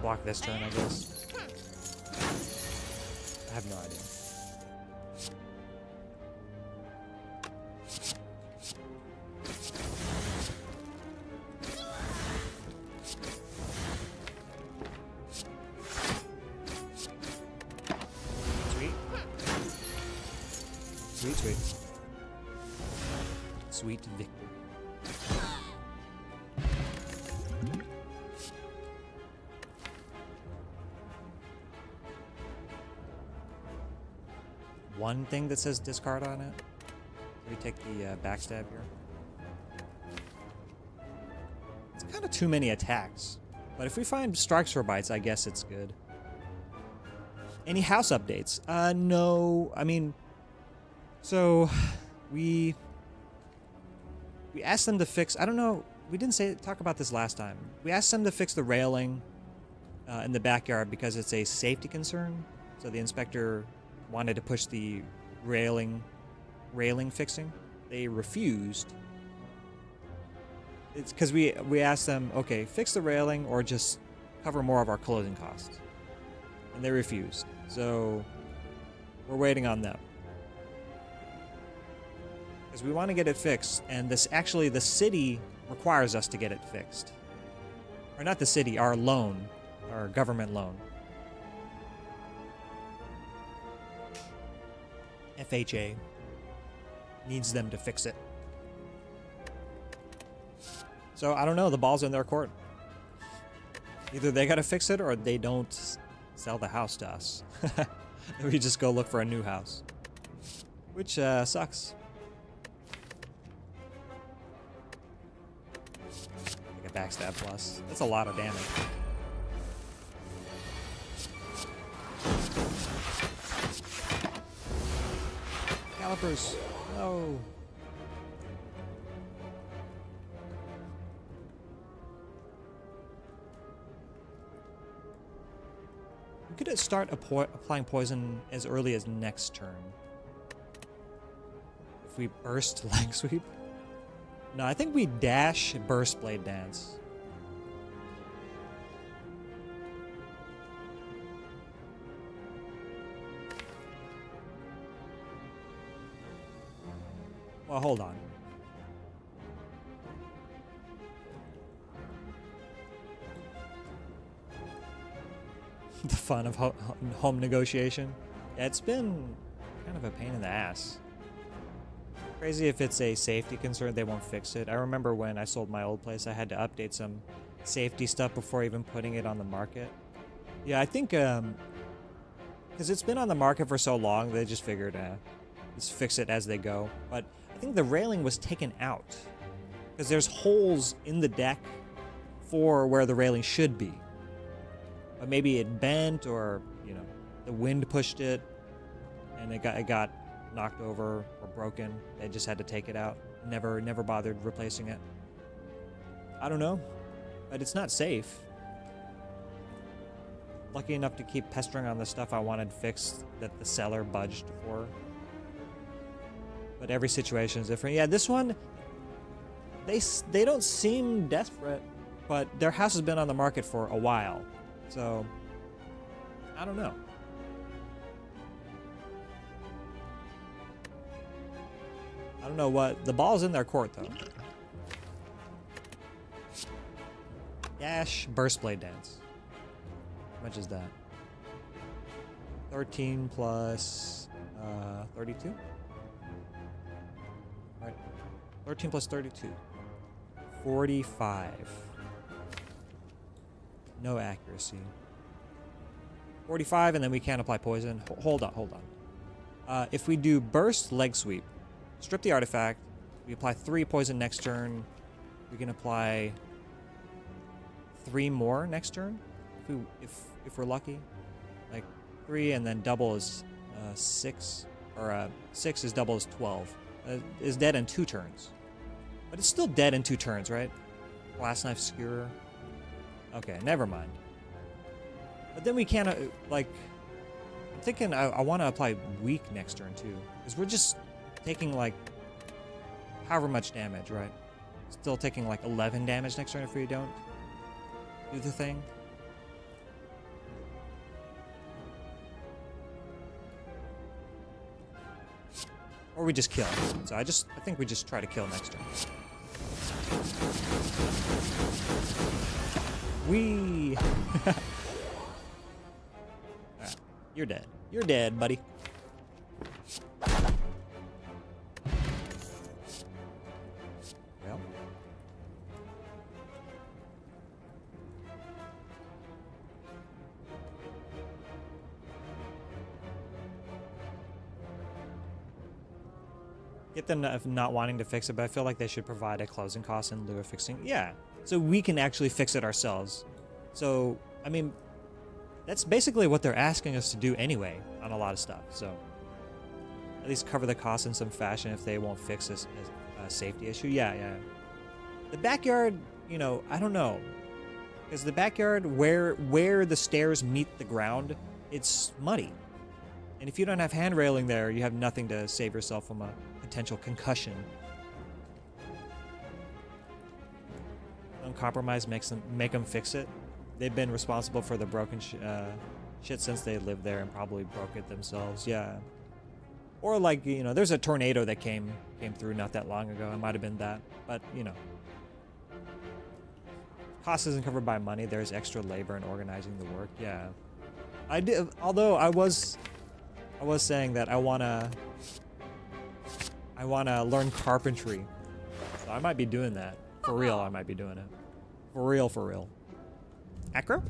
Block this turn, I guess. I have no idea. Sweet. Sweet. Sweet victory. One thing that says discard on it. We take the backstab here. It's kind of too many attacks. But if we find strikes for bites, I guess it's good. Any house updates? No. I mean, so we asked them to fix. I don't know. We didn't talk about this last time. We asked them to fix the railing in the backyard because it's a safety concern. So the inspector wanted to push the railing fixing. They refused. It's because we asked them, okay, fix the railing or just cover more of our closing costs. And they refused. So we're waiting on them. Because we want to get it fixed, and the city requires us to get it fixed. Or not the city, our loan, our government loan. FHA needs them to fix it. So I don't know, the ball's in their court. Either they gotta fix it or they don't sell the house to us. We just go look for a new house. Which sucks. Like a backstab plus. That's a lot of damage. Calipers. No. We could start applying poison as early as next turn. If we burst leg sweep. No, I think we dash burst blade dance. Well, hold on. The fun of home negotiation. Yeah, it's been kind of a pain in the ass. Crazy if it's a safety concern, they won't fix it. I remember when I sold my old place, I had to update some safety stuff before even putting it on the market. Yeah, I think, because it's been on the market for so long, they just figured, just fix it as they go. But I think the railing was taken out, because there's holes in the deck for where the railing should be. But maybe it bent, or, you know, the wind pushed it, and it got knocked over or broken. They just had to take it out. Never bothered replacing it. I don't know, but it's not safe. Lucky enough to keep pestering on the stuff I wanted fixed that the seller budged for. But every situation is different. Yeah, this one, they don't seem desperate, but their house has been on the market for a while. So, I don't know. I don't know what... The ball's in their court, though. Dash, burst blade dance. How much is that? 13 plus 32? Right. 13 plus 32. 45. No accuracy. 45, and then we can't apply poison. Hold on. If we do burst leg sweep, strip the artifact, we apply 3 poison next turn, we can apply 3 more next turn if we're lucky. Like 3, and then double is 6, or 6 is double is 12. Is dead in 2 turns. But it's still dead in 2 turns, right? Glass knife skewer. Okay, never mind. But then we can't, like... I'm thinking I want to apply weak next turn, too. Because we're just taking, like, however much damage, right? Still taking, like, 11 damage next turn if we don't do the thing. Or we just kill. So I think we just try to kill next turn. Wee! Alright, you're dead. You're dead, buddy. Well. Get them not wanting to fix it, but I feel like they should provide a closing cost in lieu of fixing. Yeah. So we can actually fix it ourselves. So, I mean, that's basically what they're asking us to do anyway on a lot of stuff. So, at least cover the cost in some fashion if they won't fix this as a safety issue. Yeah. The backyard, you know, I don't know. Because the backyard, where the stairs meet the ground, it's muddy. And if you don't have hand railing there, you have nothing to save yourself from a potential concussion. Compromise make them fix it. They've been responsible for the broken shit since they lived there and probably broke it themselves. Yeah. Or like, you know, there's a tornado that came through not that long ago. It might have been that, but you know, cost isn't covered by money. There's extra labor in organizing the work. Yeah, I did. Although I was saying that I wanna learn carpentry, so I might be doing that. For real, I might be doing it. For real. Acro?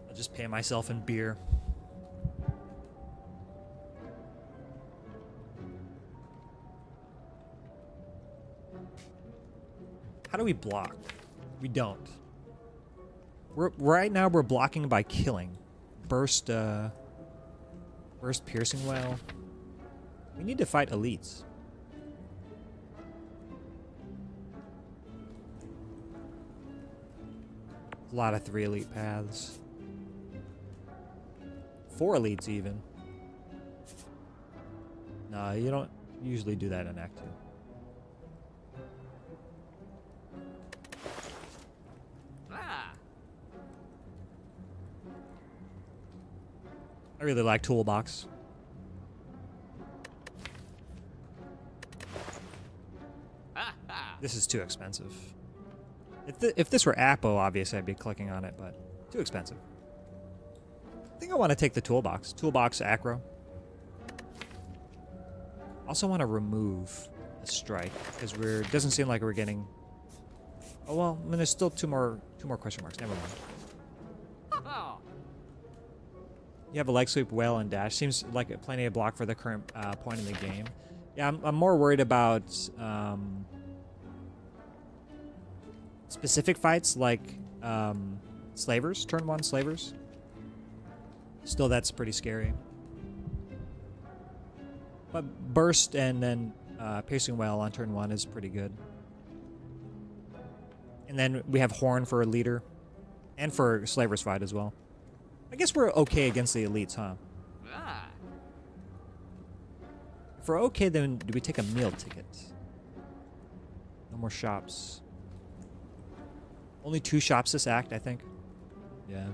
I'll just pay myself in beer. How do we block? We don't. Right now we're blocking by killing. Burst piercing well. We need to fight elites. A lot of 3 elite paths. 4 elites even. Nah, you don't usually do that in Act 2. I really like Toolbox. This is too expensive. If this were Appo, obviously I'd be clicking on it, but too expensive. I think I want to take the toolbox. Toolbox acro. Also want to remove a strike because it doesn't seem like we're getting. Oh well, I mean, there's still two more question marks. Never mind. You have a leg sweep, whale, and dash. Seems like plenty of block for the current point in the game. Yeah, I'm more worried about specific fights like slavers, turn 1 slavers. Still, that's pretty scary. But burst and then piercing whale on turn 1 is pretty good. And then we have horn for a leader and for slavers fight as well. I guess we're okay against the elites, huh? If we're okay, then do we take a meal ticket? No more shops. Only 2 shops this act, I think. Yeah.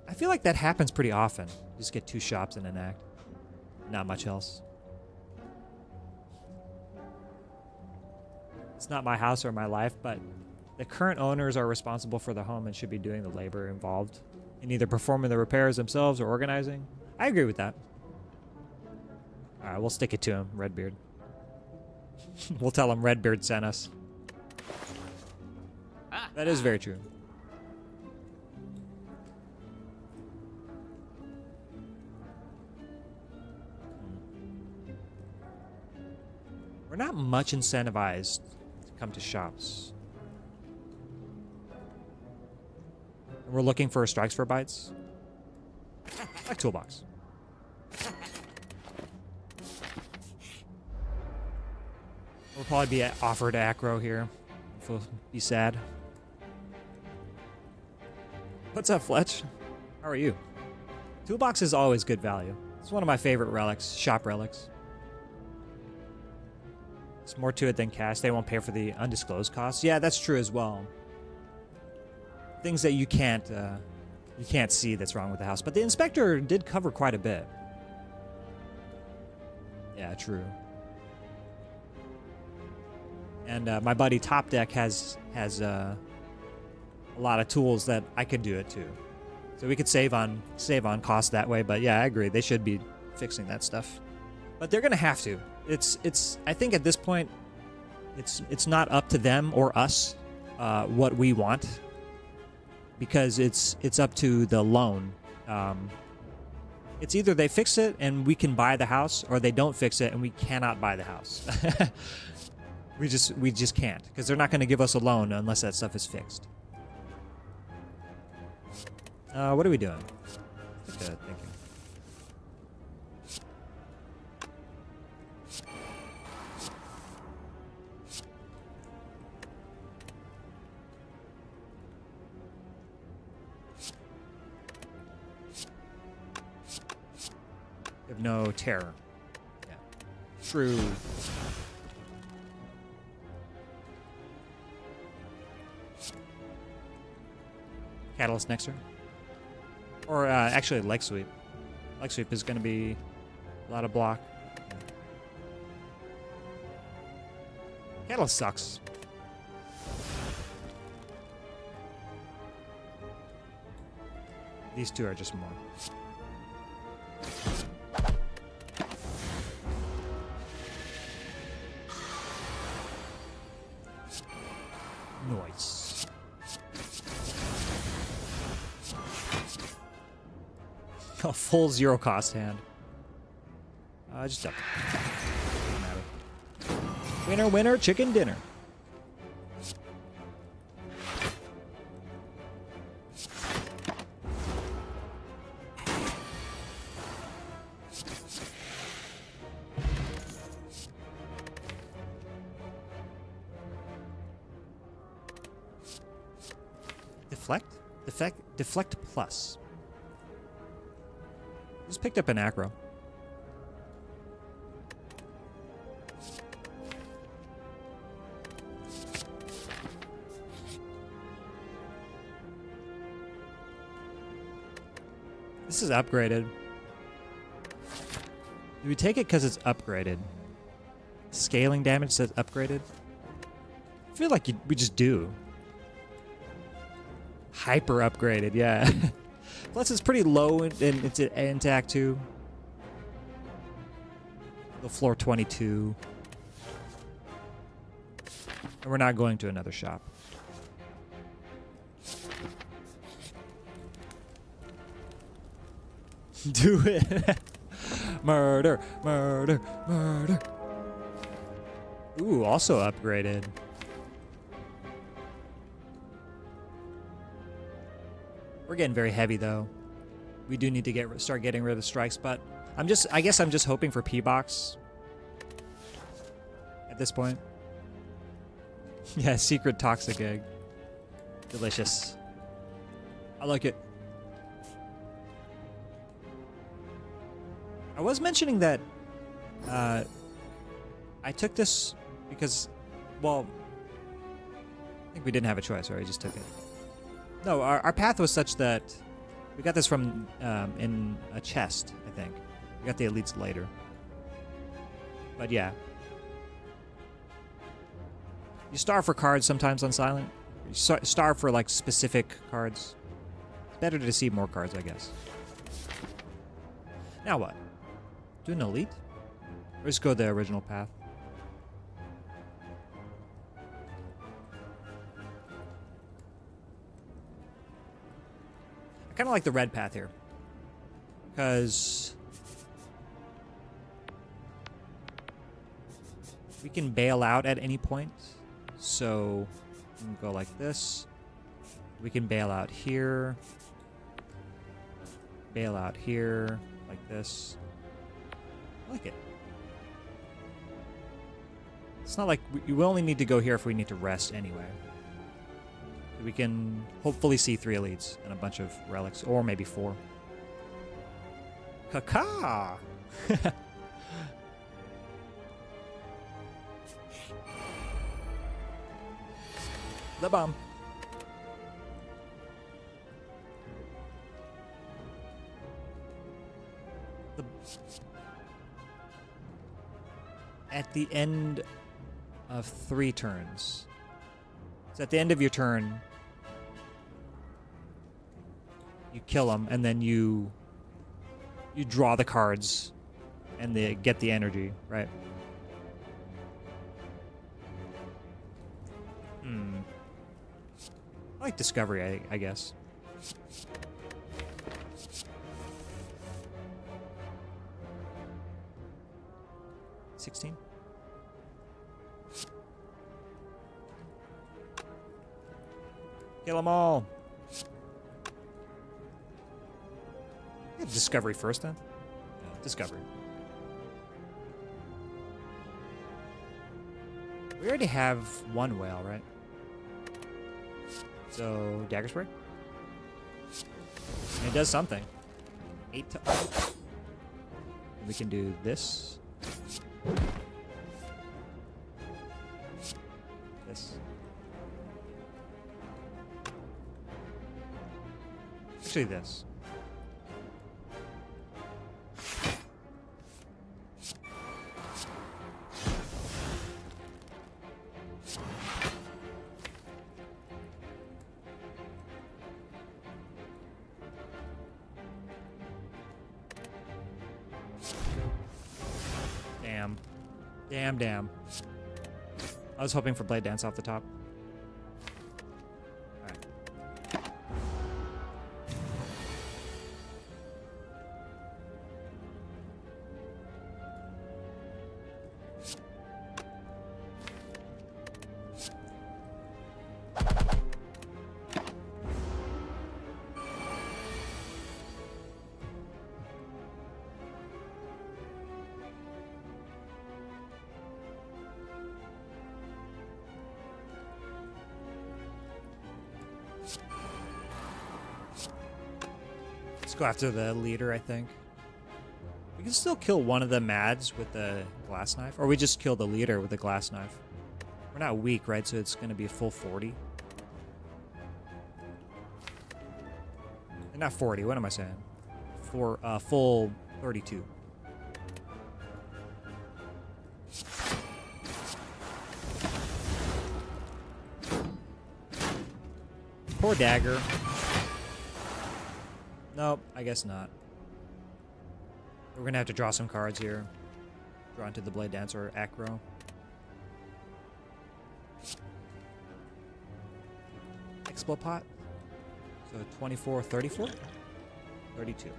I feel like that happens pretty often. You just get 2 shops in an act. Not much else. It's not my house or my life, but the current owners are responsible for the home and should be doing the labor involved in either performing the repairs themselves or organizing. I agree with that. All right, we'll stick it to him, Redbeard. We'll tell him Redbeard sent us. That is very true. We're not much incentivized to come to shops. And we're looking for strikes for bites. Like toolbox. We'll probably be offered acro here. We'll be sad. What's up, Fletch? How are you? Toolbox is always good value. It's one of my favorite relics, shop relics. There's more to it than cash. They won't pay for the undisclosed costs. Yeah, that's true as well. Things that you can't see that's wrong with the house. But the inspector did cover quite a bit. Yeah, true. And my buddy Top Deck has a lot of tools that I could do it too. So we could save on cost that way. But yeah, I agree. They should be fixing that stuff. But they're gonna have to. It's I think at this point it's not up to them or us what we want, because it's up to the loan. It's either they fix it and we can buy the house, or they don't fix it and we cannot buy the house. we just can't, because they're not going to give us a loan unless that stuff is fixed. What are we doing? Thinking. You have no terror. Yeah. True. Catalyst next turn. Or actually leg sweep. Leg sweep is going to be a lot of block. Catalyst sucks. These two are just more. Nice. A full 0 cost hand. Just up. Doesn't matter. Winner, winner, chicken dinner. Deflect plus. Just picked up an acro. This is upgraded. Do we take it because it's upgraded? Scaling damage that's upgraded. I feel like we just do. Hyper upgraded, yeah. Plus it's pretty low into Act 2. The floor 22. And we're not going to another shop. Do it. Murder, murder, murder. Ooh, also upgraded. We're getting very heavy though. We do need to start getting rid of strikes, but I guess I'm just hoping for P-Box at this point. Yeah, secret toxic egg. Delicious. I like it. I was mentioning that I took this because, well, I think we didn't have a choice, right? We just took it. No, our path was such that we got this from in a chest, I think. We got the elites later. But yeah. You starve for cards sometimes on Silent. You starve for like specific cards. It's better to see more cards, I guess. Now what? Do an elite? Or just go the original path? I kind of like the red path here. Because we can bail out at any point. So we can go like this. We can bail out here. Bail out here. Like this. I like it. It's not like we only need to go here if we need to rest anyway. We can hopefully see 3 elites and a bunch of relics, or maybe 4. Kaka! The bomb. At the end of 3 turns. So at the end of your turn, you kill them, and then you draw the cards, and they get the energy, right? I like Discovery, I guess. $16. Kill them all. Yeah, Discovery first, then. Yeah, Discovery. We already have 1 whale, right? So, Dagger Spray? And it does something. 8 to... We can do this. This. Actually, this. Damn. I was hoping for Blade Dance off the top. Alright. Let's go after the leader, I think. We can still kill one of the Mads with the glass knife. Or we just kill the leader with the glass knife. We're not weak, right? So it's going to be a full 40. Not 40, what am I saying? Full 32. Poor dagger. Nope, I guess not. We're gonna have to draw some cards here. Draw into the Blade Dancer Acro. Explopot. So 24, 34? 32.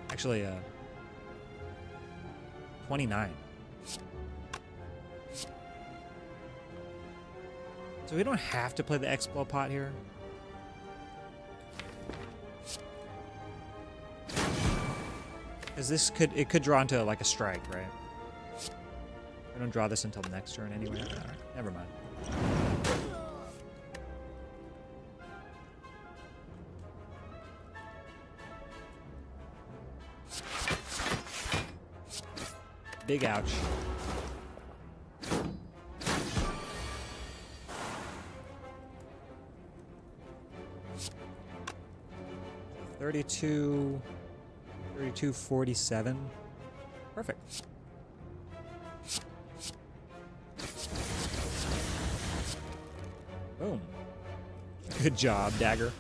Actually, 29. So we don't have to play the Explopot here. Because this could draw into like a strike, right? We don't draw this until the next turn anyway. Never mind. Big ouch. $32, $47. Perfect. Boom. Good job, Dagger.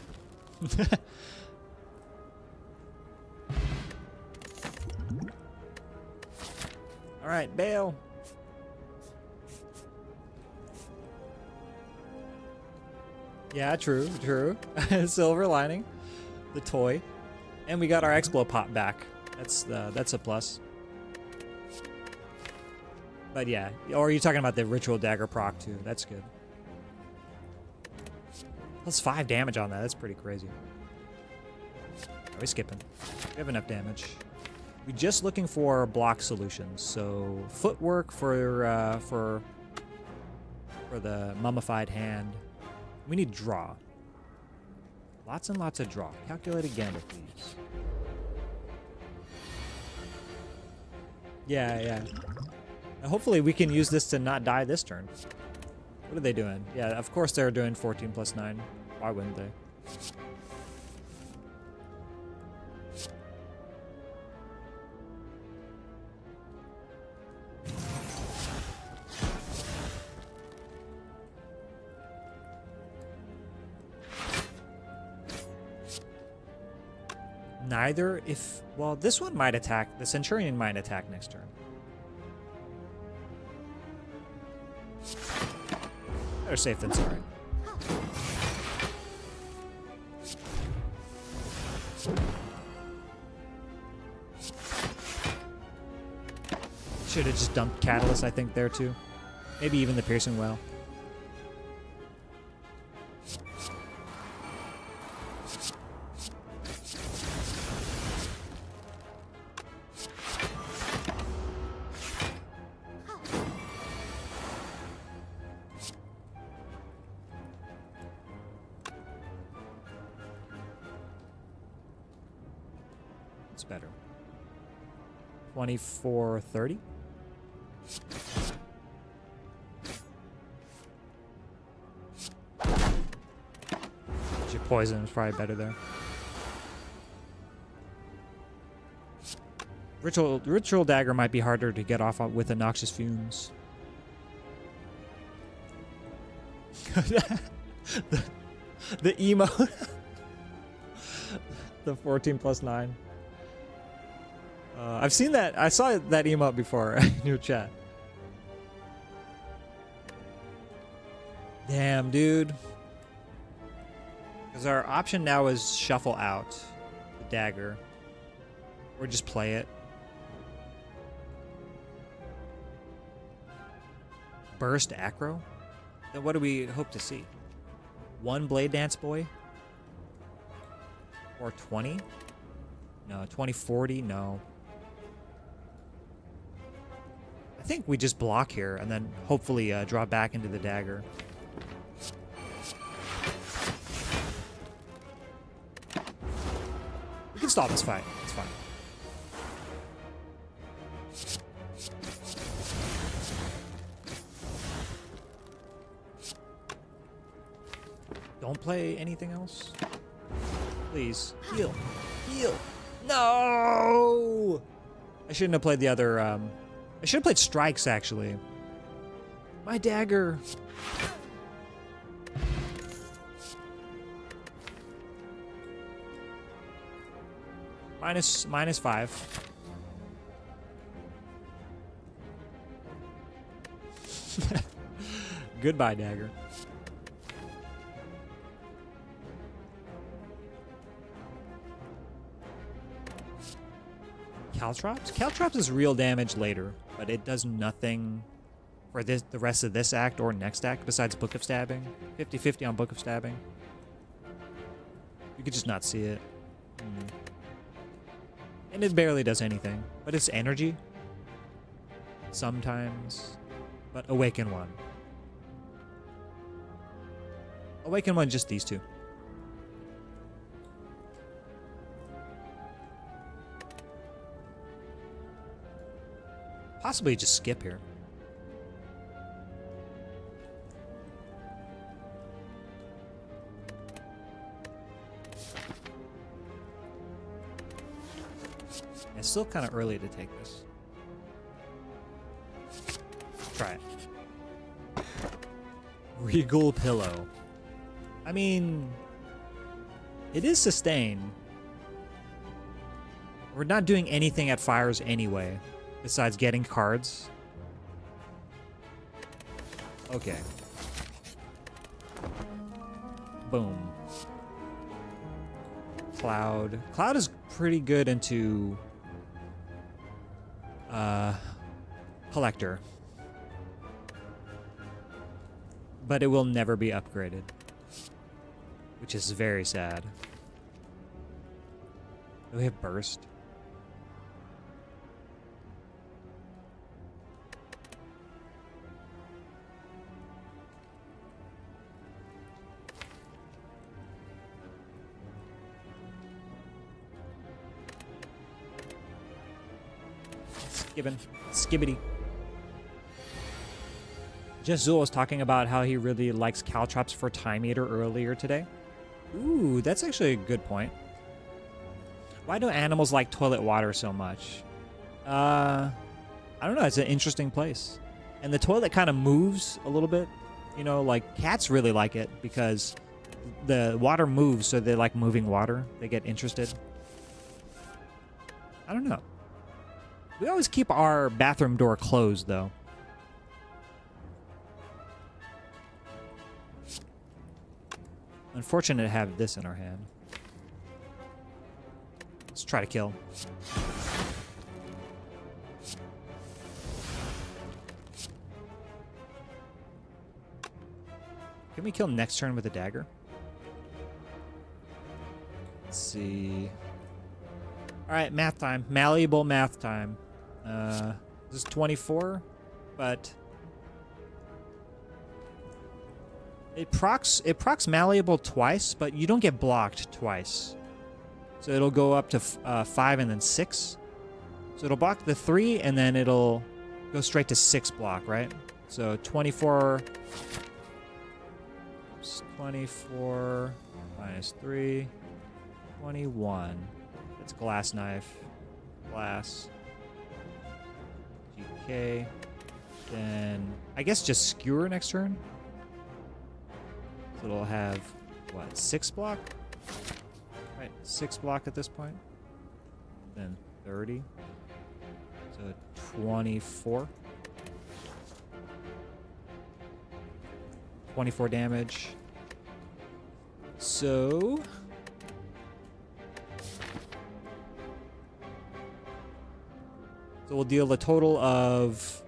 All right, bail. Yeah, true. Silver lining. The toy. And we got our Explopot back. That's a plus. But yeah, or are you talking about the Ritual Dagger proc too? That's good. Plus 5 damage on that. That's pretty crazy. Are we skipping? We have enough damage. We're just looking for block solutions. So footwork for the mummified hand. We need draw. Lots and lots of draw. Calculated gamble, please. Yeah. Hopefully we can use this to not die this turn. What are they doing? Yeah, of course they're doing 14 plus 9. Why wouldn't they? Neither if... Well, this one might attack. The Centurion might attack next turn. Better safe than sorry. Should have just dumped Catalyst, I think, there too. Maybe even the Piercing Well. It's better. 24-30. Your poison is probably better there. Ritual Dagger might be harder to get off with the Noxious Fumes. the emo. The 14 plus 9. I've seen that. I saw that emote before in your chat. Damn, dude. Because our option now is shuffle out the dagger. Or just play it. Burst Acro? Then what do we hope to see? 1 Blade Dance Boy? Or 20? No, 2040? No. I think we just block here and then hopefully draw back into the dagger. We can stop this fight. It's fine. Don't play anything else. Please. Heal. Heal. No! I shouldn't have played the other... I should have played Strikes, actually. My dagger. Minus 5. Goodbye, dagger. Caltrops? Caltrops is real damage later, but it does nothing for the rest of this act or next act besides Book of Stabbing. 50-50 on Book of Stabbing. You could just not see it. And it barely does anything, but it's energy. Sometimes. But Awaken 1. Awaken 1, just these two. Possibly just skip here. It's still kind of early to take this. Try it. Regal Pillow. I mean, it is sustain. We're not doing anything at fires anyway, besides getting cards. Okay. Boom. Cloud. Cloud is pretty good into collector, but it will never be upgraded, which is very sad. Do we have burst? Skibbity. Just Zul was talking about how he really likes caltrops for Time Eater earlier today. Ooh, that's actually a good point. Why do animals like toilet water so much? I don't know. It's an interesting place. And the toilet kind of moves a little bit. You know, like cats really like it because the water moves, so they like moving water. They get interested. I don't know. We always keep our bathroom door closed, though. Unfortunate to have this in our hand. Let's try to kill. Can we kill next turn with a dagger? Let's see. All right, math time. Malleable math time. This is 24, but it procs malleable twice, but you don't get blocked twice. So it'll go up to 5 and then 6. So it'll block the 3 and then it'll go straight to 6 block, right? So 24. 24 minus 3. 21. It's glass knife. Glass. GK. Then I guess just skewer next turn. So it'll have what, 6 block? Right, 6 block at this point. Then 30. So 24. 24 damage. So we'll deal a total of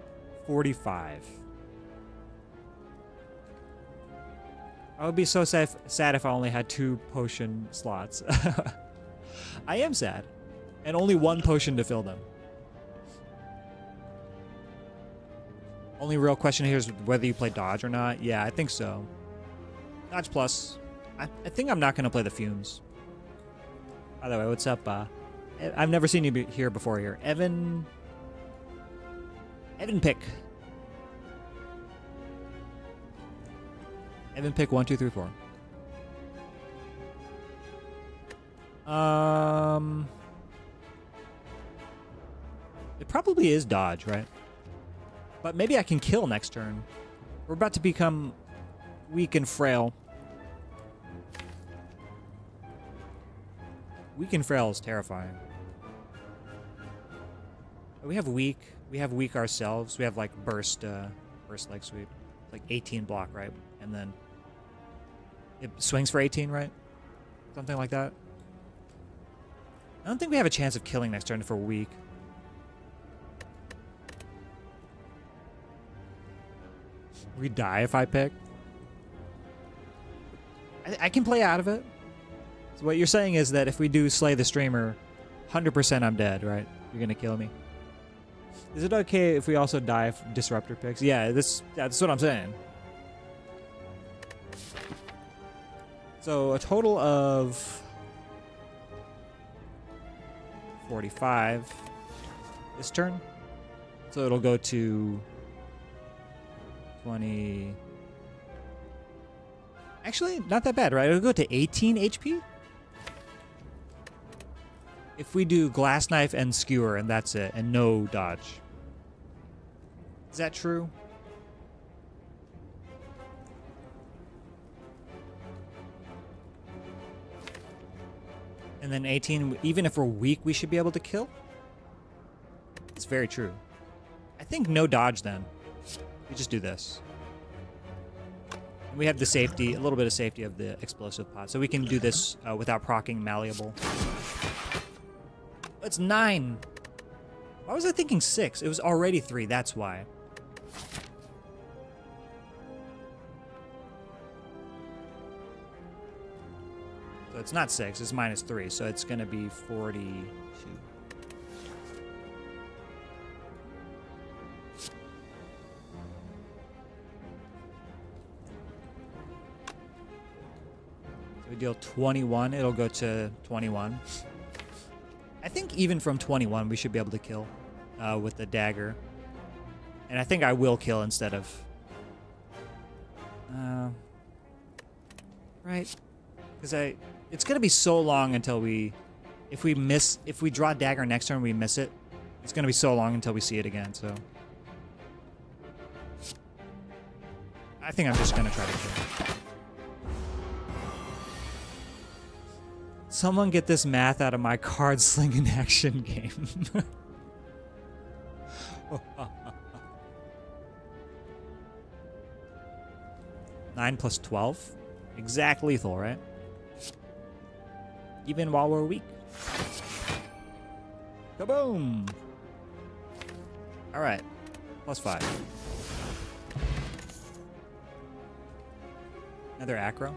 45. I would be so sad if I only had 2 potion slots. I am sad. And only 1 potion to fill them. Only real question here is whether you play dodge or not. Yeah, I think so. Dodge plus. I think I'm not going to play the fumes. By the way, what's up? I've never seen you here before here. Evan Pick. Evan Pick 1, 2, 3, 4. It probably is dodge, right? But maybe I can kill next turn. We're about to become weak and frail. Weak and frail is terrifying. We have weak. We have weak ourselves. We have like burst leg sweep, like 18 block, right? And then it swings for 18, right? Something like that. I don't think we have a chance of killing next turn for weak. We die if I pick. I can play out of it. So what you're saying is that if we do slay the streamer, 100% I'm dead, right? You're gonna kill me. Is it okay if we also die if disruptor picks? Yeah, that's what I'm saying. So a total of 45 this turn. So it'll go to 20. Actually, not that bad, right? It'll go to 18 HP. If we do glass knife and skewer and that's it, and no dodge. Is that true? And then 18, even if we're weak, we should be able to kill? It's very true. I think no dodge then. We just do this. And we have the safety, a little bit of safety of the explosive pod. So we can do this without proccing malleable. It's 9. Why was I thinking 6? It was already 3, that's why. So it's not 6, it's -3, so it's going to be 42. So we deal 21, it'll go to 21. I think even from 21 we should be able to kill with the dagger. And I think I will kill instead of... right? Because it's going to be so long until we... If we draw dagger next turn and we miss it, it's going to be so long until we see it again, so... I think I'm just going to try to kill. Someone get this math out of my card slinging action game. 9 plus 12? Exact lethal, right? Even while we're weak. Kaboom! Alright. Plus 5. Another acro?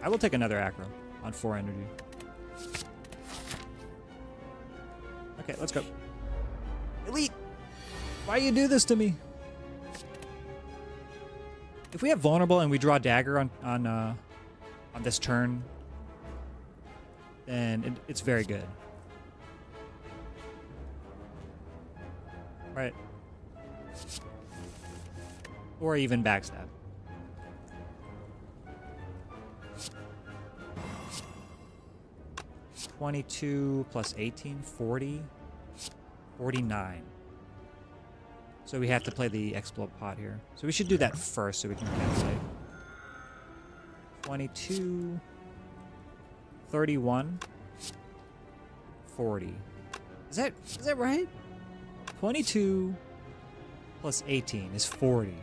I will take another acro on 4 energy. Okay, let's go. Elite! Why you do this to me? If we have vulnerable and we draw dagger on this turn, then it's very good. Right. Or even backstab. $22 plus 18, 40, 49. So we have to play the explode pot here. So we should do that first so we can calculate. 22, 31, 40. Is that right? 22 plus 18 is 40.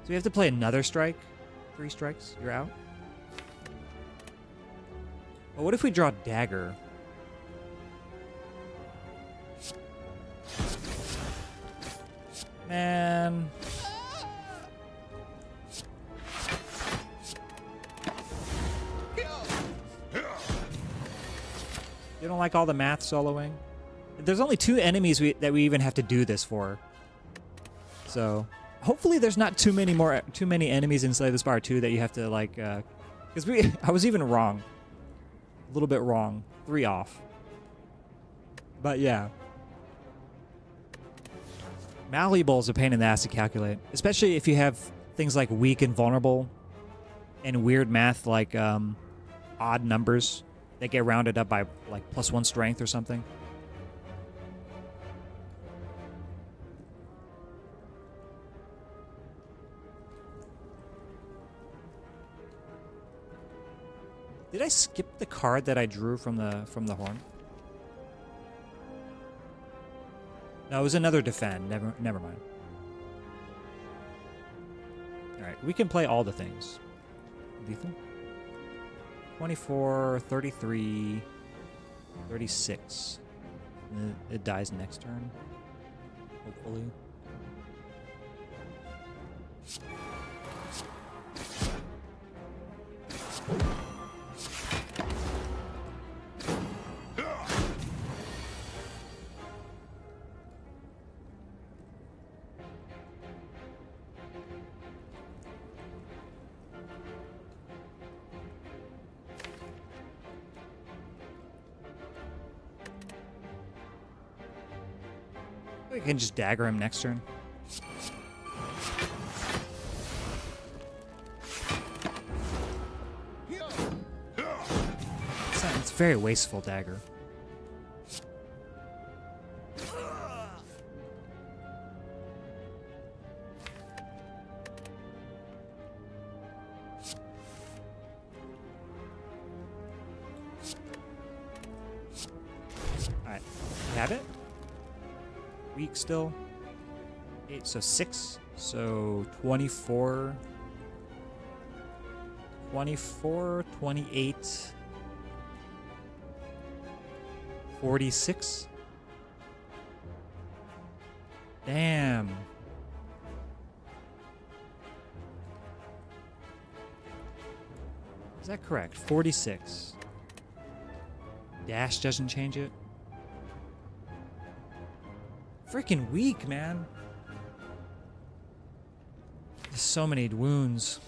So we have to play another strike. 3 strikes, you're out. But what if we draw dagger? Man. You don't like all the math soloing? There's only 2 enemies that we even have to do this for. So, hopefully there's not too many enemies in Slay the Spire 2 that you have to like cuz I was even wrong. A little bit wrong. 3 off. But yeah. Malleable is a pain in the ass to calculate. Especially if you have things like weak and vulnerable and weird math like odd numbers that get rounded up by like +1 strength or something. Did I skip the card that I drew from the horn? No, it was another defend. Never mind. Alright, we can play all the things. Lethal? 24, 33, 36. It dies next turn. Hopefully. We can just dagger him next turn. It's very wasteful dagger. Alright, we have it. Weak still. 8, so 6. So 24. 24, 28. 46. Damn. Is that correct? 46. Dash doesn't change it. Freaking weak, man. There's so many wounds.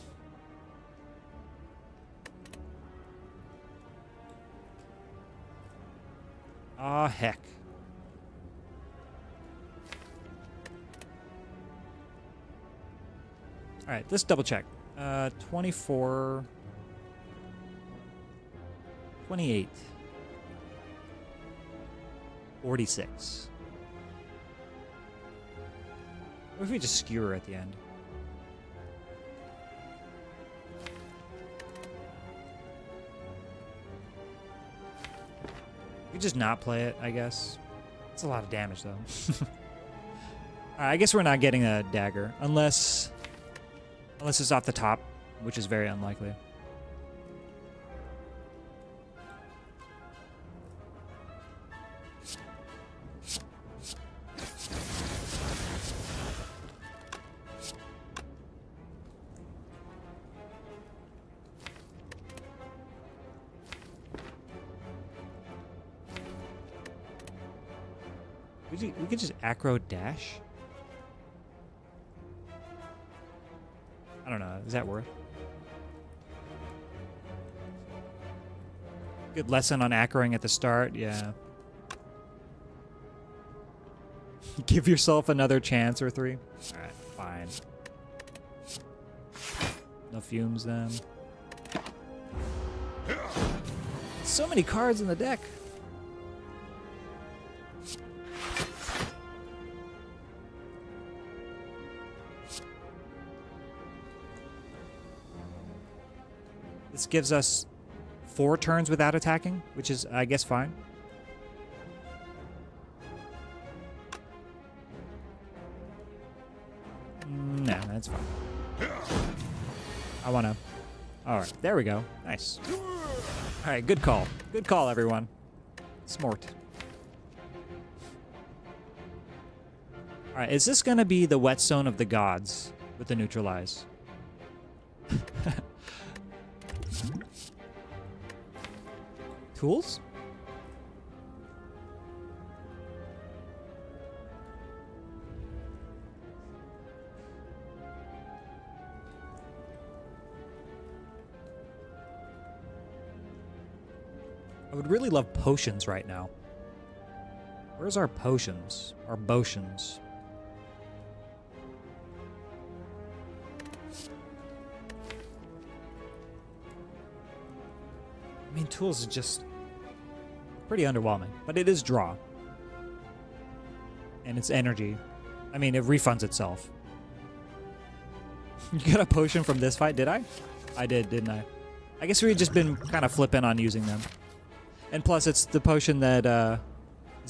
Aw, heck. Alright, let's double check. 24... 28. 46. What if we just skewer at the end? We just not play it, I guess. It's a lot of damage, though. I guess we're not getting a dagger. Unless it's off the top, which is very unlikely. We could just acro dash. I don't know. Is that worth? Good lesson on acroing at the start. Yeah. Give yourself another chance or 3. All right, fine. No fumes then. So many cards in the deck. This gives us 4 turns without attacking, which is, I guess, fine. No, that's fine. I want to... Alright, there we go. Nice. Alright, good call. Good call, everyone. Smart. Alright, is this going to be the whetstone of the gods with the neutralize? Tools? I would really love potions right now. Where's our potions? Our potions. I mean, tools is just pretty underwhelming, but it is draw. And it's energy. I mean, it refunds itself. You got a potion from this fight, did I? I did, didn't I? I guess we've just been kind of flipping on using them. And plus, it's the potion that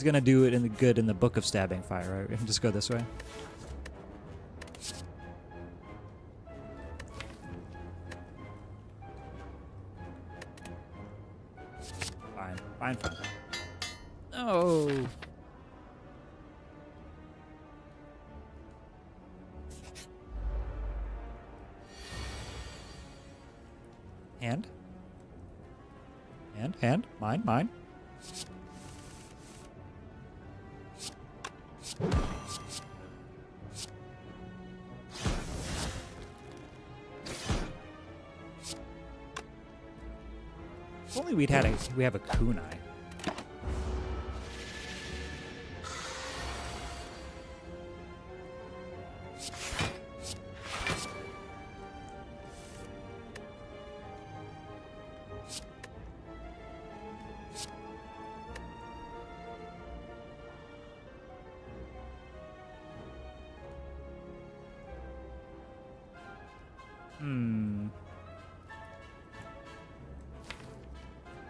He's gonna do it in the good in the Book of Stabbing Fire, right? Just go this way. Fine. No. Hand. Mine. If only we have a kunai.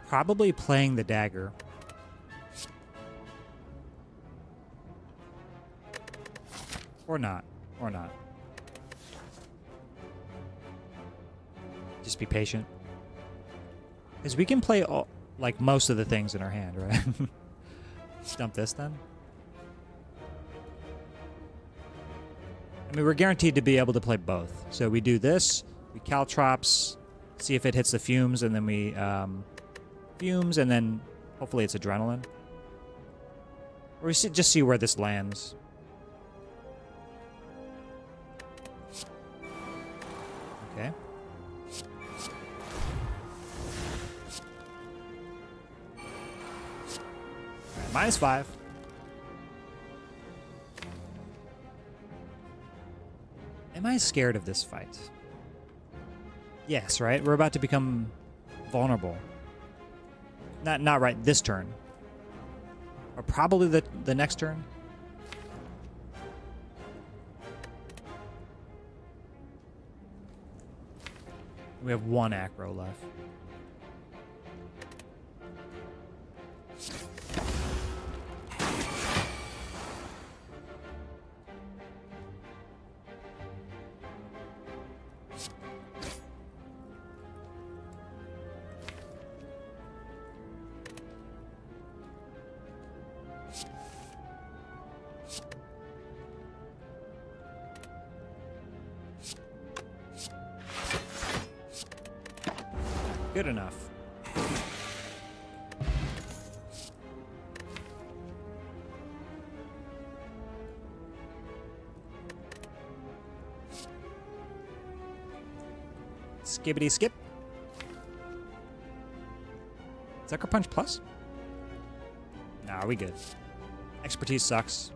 Probably playing the dagger. Or not. Just be patient. Because we can play all, like most of the things in our hand, right? Dump this then. I mean, we're guaranteed to be able to play both. So we do this, we caltrops, see if it hits the fumes, and then we fumes, and then hopefully it's adrenaline. Or we just see where this lands. Okay. Right, -5. Am I scared of this fight? Yes, right? We're about to become vulnerable. Not right this turn. Or probably the next turn. We have 1 acro left. Good enough. Skibbity skip. Sucker Punch Plus? Nah, we good. Expertise sucks.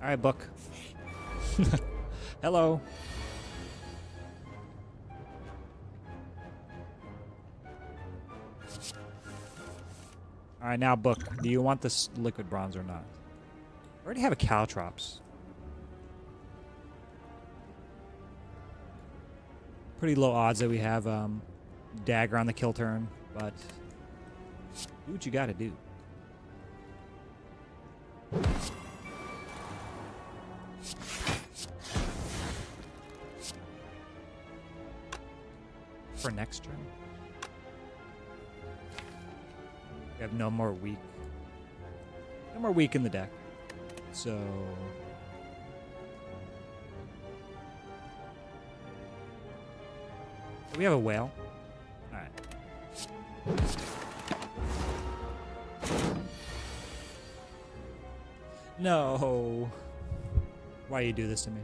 All right, book. Hello. All right, now book. Do you want this liquid bronze or not? I already have a caltrops. Pretty low odds that we have dagger on the kill turn, but do what you got to do. For next turn. We have no more weak. No more weak in the deck. So we have a whale. Alright. No. Why you do this to me?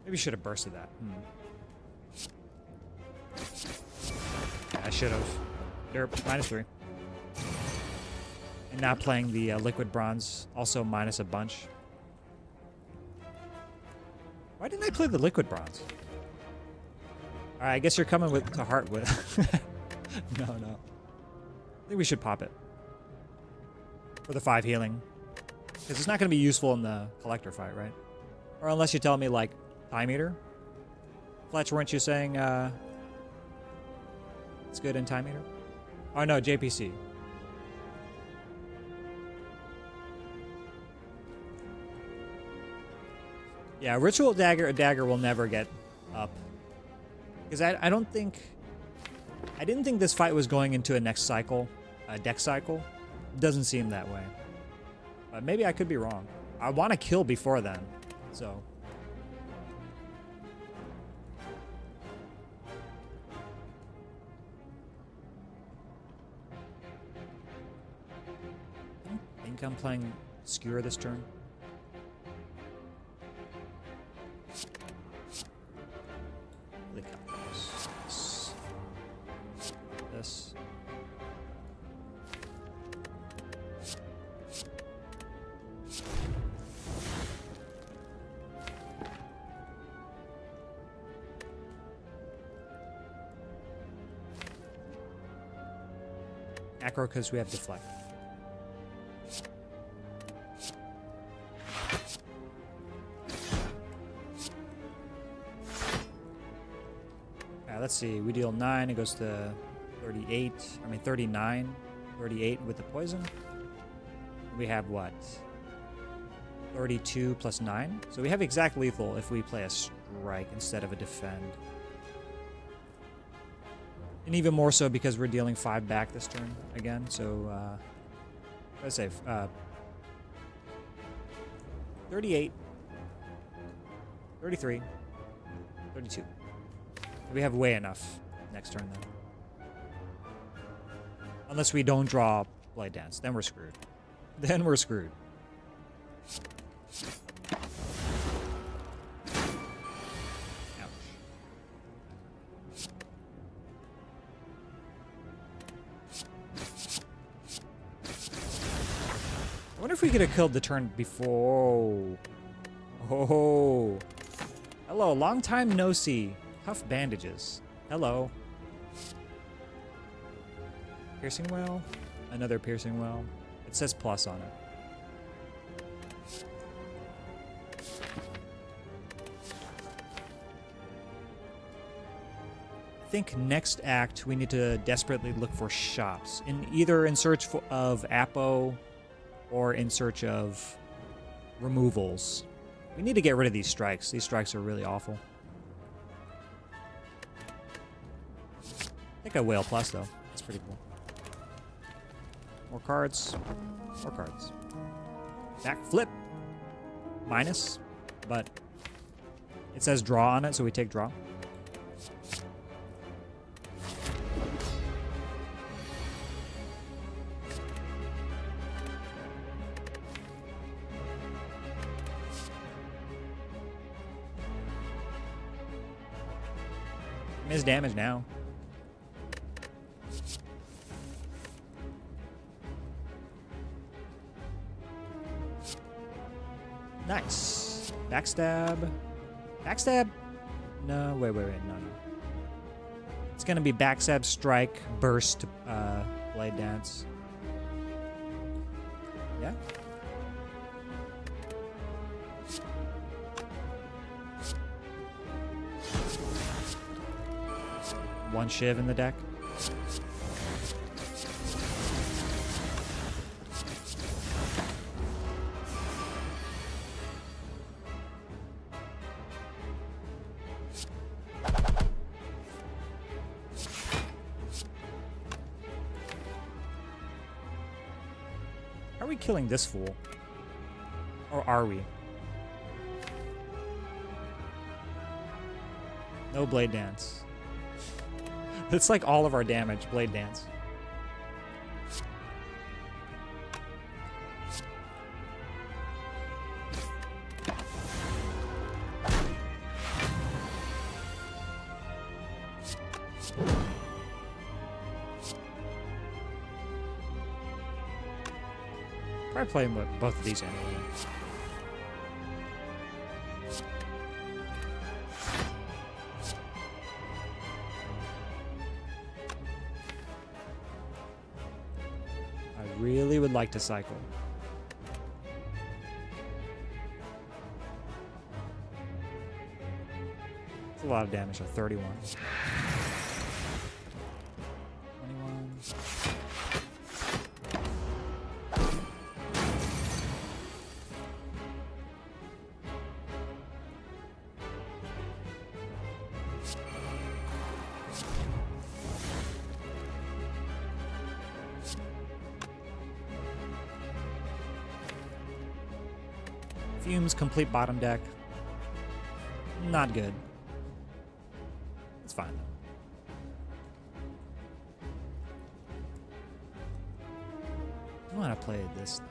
Maybe you should have bursted that. Yeah, I should have. Derp, -3. And not playing the liquid bronze, also minus a bunch. Why didn't I play the liquid bronze? All right, I guess you're coming with to heart with. No. I think we should pop it for the 5 healing, because it's not going to be useful in the collector fight, right? Or unless you tell me like time eater. Fletch, weren't you saying it's good in time eater? Oh no, JPC. Yeah, ritual dagger will never get up. Because I don't think... I didn't think this fight was going into a next cycle, a deck cycle. It doesn't seem that way. But maybe I could be wrong. I want to kill before then, so... I think I'm playing Skewer this turn. This. Acro because we have deflect. Let's see, we deal 9, it goes to 38, I mean 39, 38 with the poison. We have what? 32 plus 9. So we have exact lethal if we play a strike instead of a defend. And even more so because we're dealing 5 back this turn again, so let's say 38, 33, 32. We have way enough next turn then. Unless we don't draw Blade Dance, then we're screwed. Then we're screwed. Ouch. I wonder if we could have killed the turn before. Oh. Hello, long time no see. Tough bandages. Hello. Piercing well. Another piercing well. It says plus on it. I think next act we need to desperately look for shops. Either in search of Apo or in search of removals. We need to get rid of these strikes. These strikes are really awful. I think a whale plus though. That's pretty cool. More cards. More cards. Back flip. Minus. But it says draw on it, so we take draw. Miss damage now. Nice. Backstab. Backstab? No, wait, no. It's gonna be backstab, strike, burst, blade dance. Yeah? One shiv in the deck. Are we killing this fool? Or are we? No blade dance. It's like all of our damage, blade dance. Probably playing with both of these anyway. really would like to cycle. It's a lot of damage, so 31. 21. Fumes complete bottom deck. Not good. It's fine though. I want to play this though.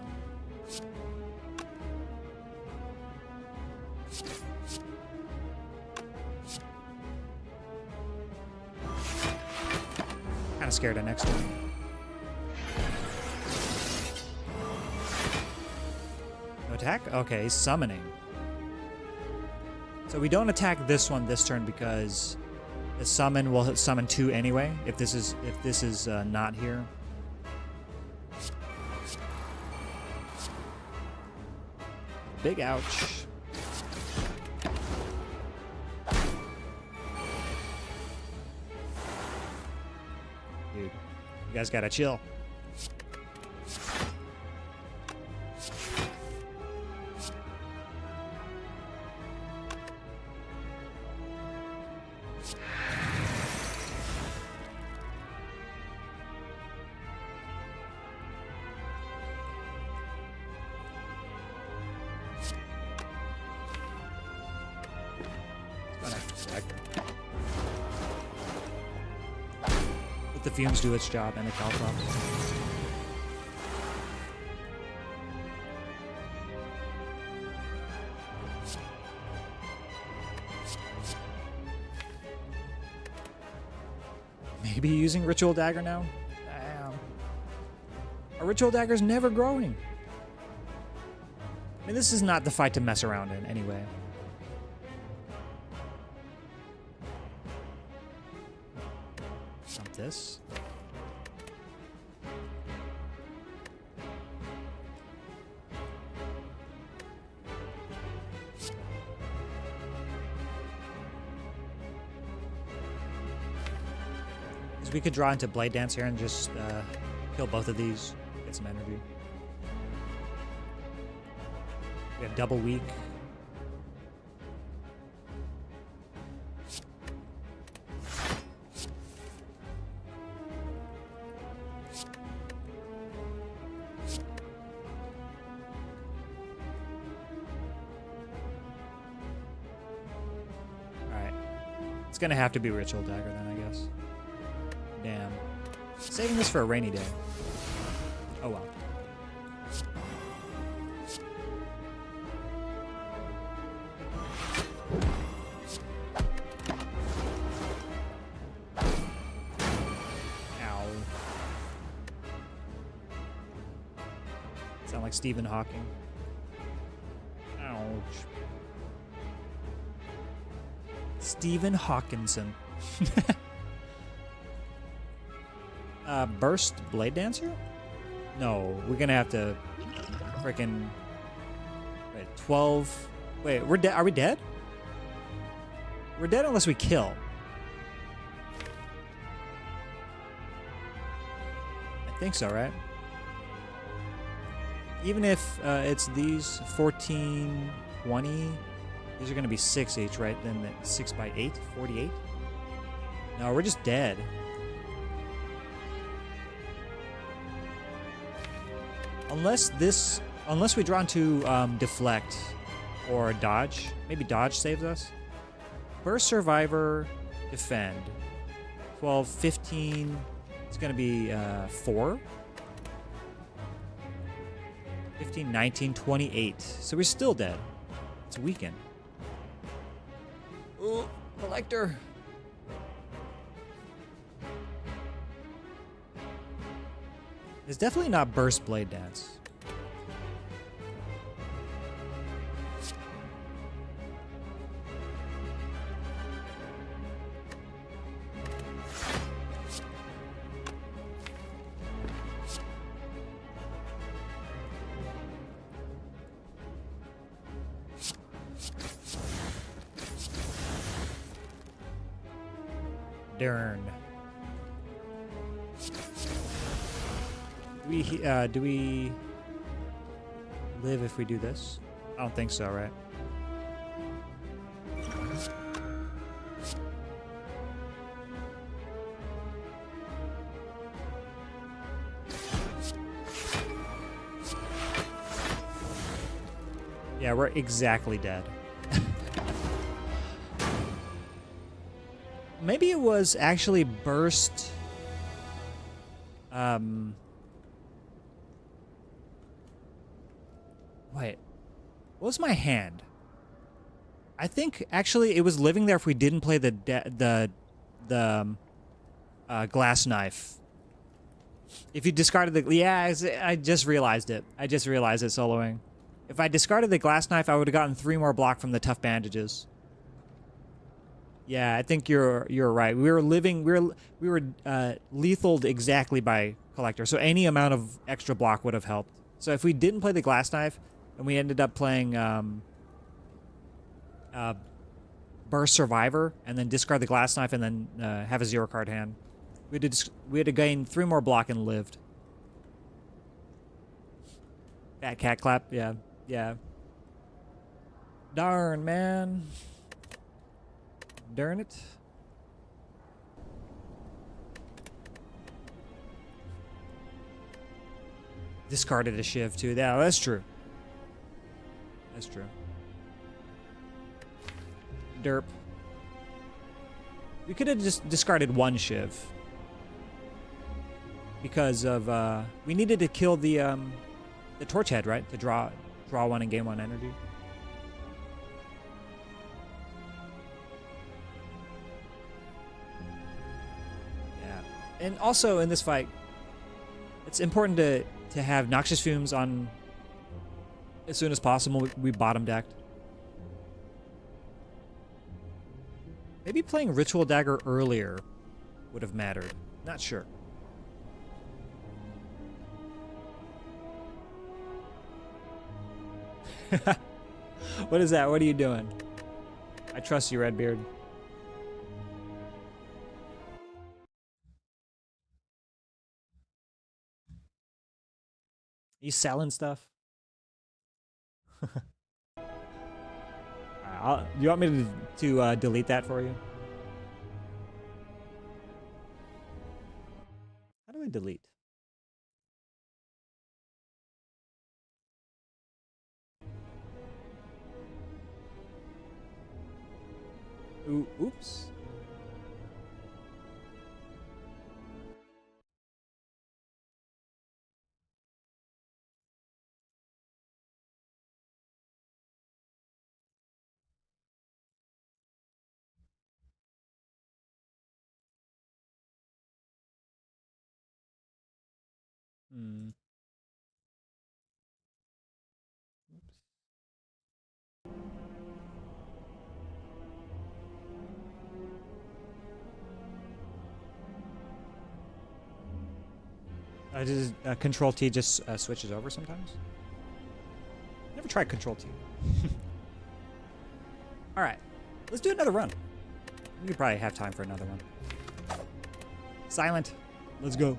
Kind of scared of next one. Attack? Okay, he's summoning. So we don't attack this one this turn because the summon will summon 2 anyway. If this is not here. Big ouch. Dude, you guys gotta chill. Let the fumes do its job and the Caltrops. Maybe using Ritual Dagger now? Damn. Our Ritual Dagger's never growing. I mean, this is not the fight to mess around in anyway. Not this. Because we could draw into Blade Dance here and just kill both of these, get some energy. We have double weak. Alright. It's gonna have to be Ritual Dagger then, I guess. Damn. Saving this for a rainy day. Oh well. Ow. Sound like Stephen Hawking. Ouch. Stephen Hawkinson. Burst Blade Dancer? No, we're gonna have to freaking wait 12. Wait, we're dead. Are we dead? We're dead unless we kill. I think so, right? Even if it's these 14, 20, these are gonna be 6 each, right? Then that's 6 by 8, 48. No, we're just dead. Unless we draw into deflect or dodge. Maybe dodge saves us. Burst, survivor, defend. 12, 15. It's going to be 4. 15, 19, 28. So we're still dead. It's weakened. Ooh, collector. It's definitely not Burst Blade Dance. Darn. Do we live if we do this? I don't think so, right? Yeah, we're exactly dead. Maybe it was actually burst. Wait. What was my hand? I think actually it was living there if we didn't play the glass knife. If you discarded the... Yeah, I just realized it. I just realized it soloing. If I discarded the glass knife, I would have gotten 3 more block from the tough bandages. Yeah, I think you're right. We were lethaled exactly by collector, so any amount of extra block would have helped. So if we didn't play the glass knife and we ended up playing burst survivor and then discard the glass knife and then have a 0 card hand, we had to gain 3 more block and lived. Fat cat clap, yeah. Yeah. Darn, man. Darn it. Discarded a shiv too. Yeah, that's true. That's true. Derp. We could have just discarded 1 shiv. Because of we needed to kill the torch head, right? To draw 1 and gain 1 energy. Yeah. And also in this fight, it's important to have noxious fumes on as soon as possible. We bottom decked. Maybe playing Ritual Dagger earlier would have mattered. Not sure. What is that? What are you doing? I trust you, Redbeard. You selling stuff? You want me to delete that for you? How do I delete? Oops. Hmm. Does Control T just switches over sometimes? Never tried Control T. All right, let's do another run. We could probably have time for another one. Silent. Let's go.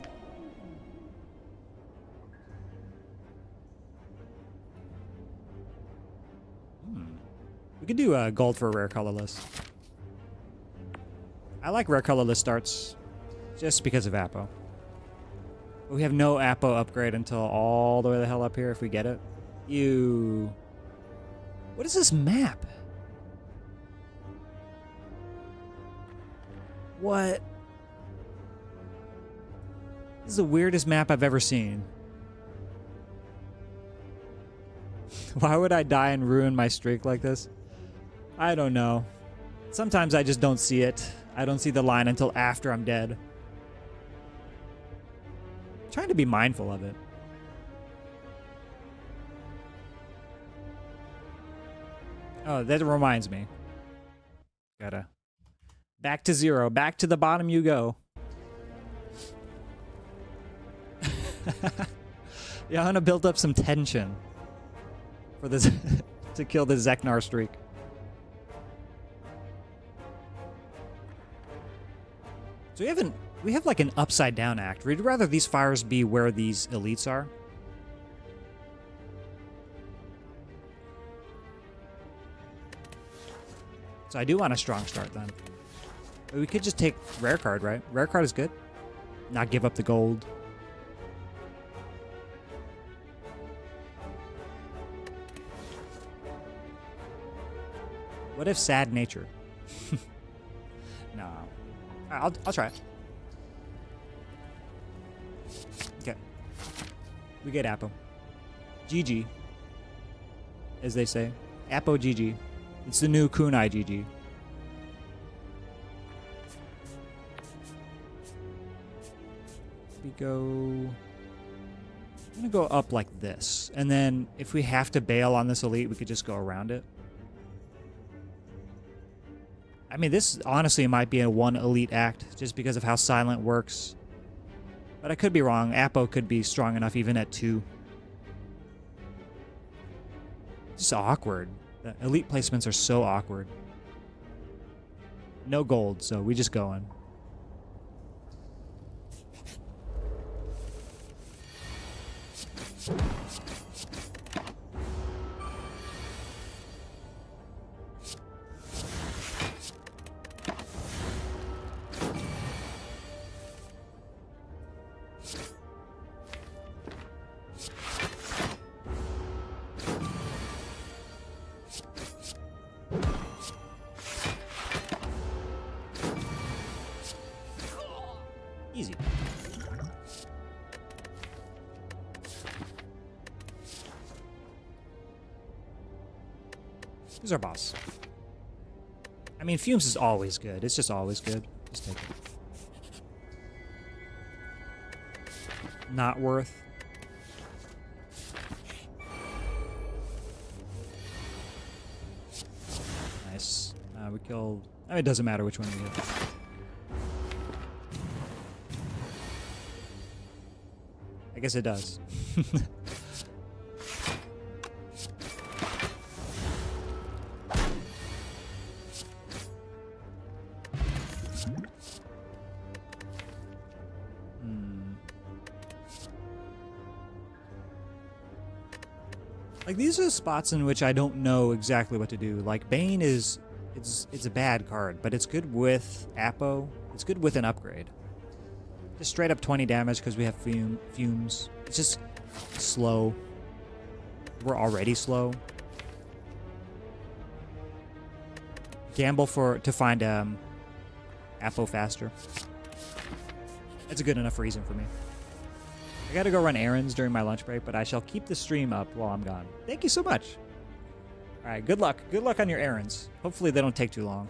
We could do gold for a rare colorless. I like rare colorless starts just because of Apo. But we have no Apo upgrade until all the way the hell up here if we get it. What is this map? What? This is the weirdest map I've ever seen. Why would I die and ruin my streak like this? I don't know. Sometimes I just don't see it. I don't see the line until after I'm dead. I'm trying to be mindful of it. Oh, that reminds me. Gotta... Back to 0. Back to the bottom you go. Yeah, I'm gonna build up some tension for this to kill the Zeknar streak. So we have like an upside down act. We'd rather these fires be where these elites are. So I do want a strong start then. But we could just take rare card, right? Rare card is good. Not give up the gold. What if sad nature? No. I'll try it. Okay. We get Apo. GG. As they say. Apo GG. It's the new Kunai GG. We go... I'm gonna go up like this. And then if we have to bail on this elite, we could just go around it. I mean, this honestly might be a one elite act just because of how silent works. But I could be wrong. Apo could be strong enough even at 2. Just awkward. The elite placements are so awkward. No gold, so we just go in. Easy. Who's our boss? I mean, Fumes is always good. It's just always good. Just take it. Not worth. Nice. We killed... I mean, it doesn't matter which one we hit. I guess it does. Like, these are spots in which I don't know exactly what to do. Like, Bane is... It's a bad card, but it's good with Apo. It's good with an upgrade. Just straight up 20 damage because we have Fumes. It's just slow. We're already slow. Gamble to find Apo faster. That's a good enough reason for me. I gotta go run errands during my lunch break, but I shall keep the stream up while I'm gone. Thank you so much. All right, good luck. Good luck on your errands. Hopefully they don't take too long.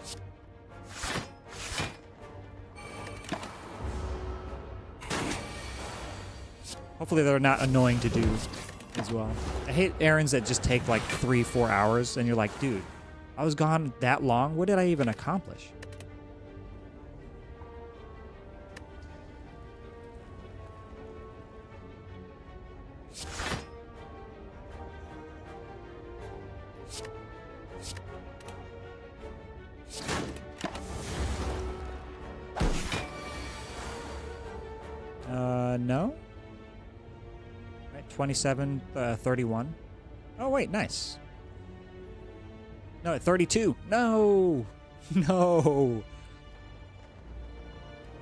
Hopefully they're not annoying to do as well. I hate errands that just take like 3-4 hours and you're like, dude, I was gone that long? What did I even accomplish? No? 27, 31. Oh, wait, nice. No, at 32. No! No!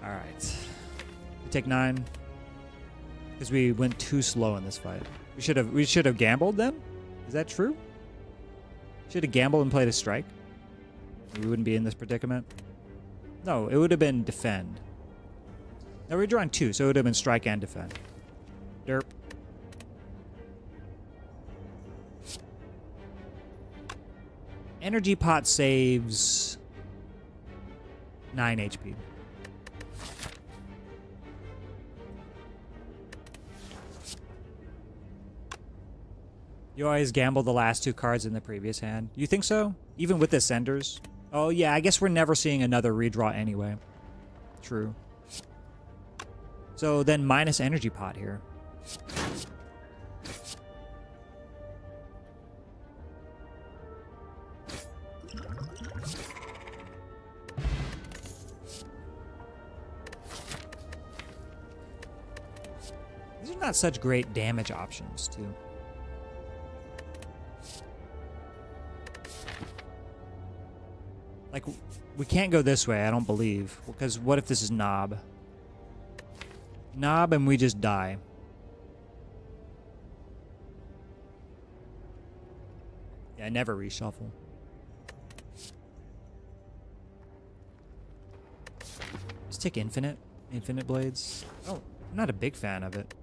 Alright. We take 9. Because we went too slow in this fight. We should have gambled then? Is that true? Should have gambled and played a strike? We wouldn't be in this predicament? No, it would have been defend. No, we're drawing 2, so it would have been strike and defend. Derp. Energy pot saves 9 HP. You always gamble the last 2 cards in the previous hand. You think so? Even with the Ascenders? Oh yeah, I guess we're never seeing another redraw anyway. True. So then minus energy pot here. These are not such great damage options, too. Like, we can't go this way, I don't believe. Because what if this is Knob? Knob and we just die. Yeah, never reshuffle. Let's take Infinite. Infinite Blades. Oh, I'm not a big fan of it.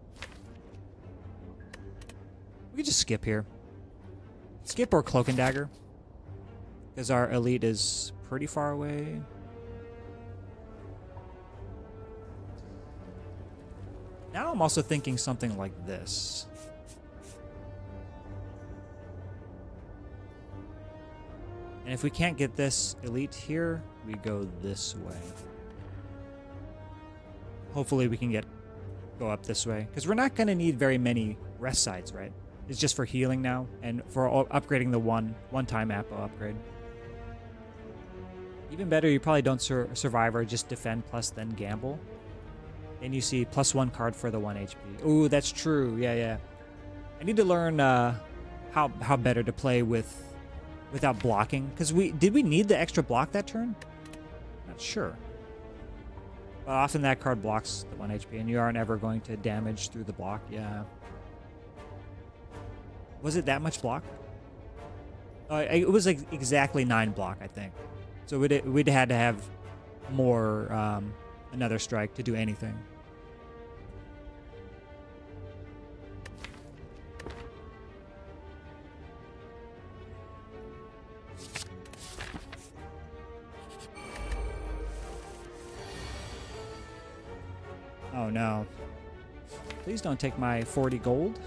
We could just skip here. Skip or Cloak and Dagger. Because our elite is pretty far away. Now I'm also thinking something like this. And if we can't get this elite here, we go this way. Hopefully we can go up this way. Because we're not going to need very many rest sites, right? It's just for healing now. And for upgrading the one-time Apo upgrade. Even better, you probably don't survive or just defend plus then gamble. And you see +1 card for the 1 HP. Ooh, that's true. Yeah, yeah. I need to learn how better to play without blocking. Because did we need the extra block that turn? Not sure. But often that card blocks the 1 HP, and you aren't ever going to damage through the block. Yeah. Was it that much block? It was like exactly 9 block, I think. So we'd had to have more another strike to do anything. Oh no. Please don't take my 40 gold.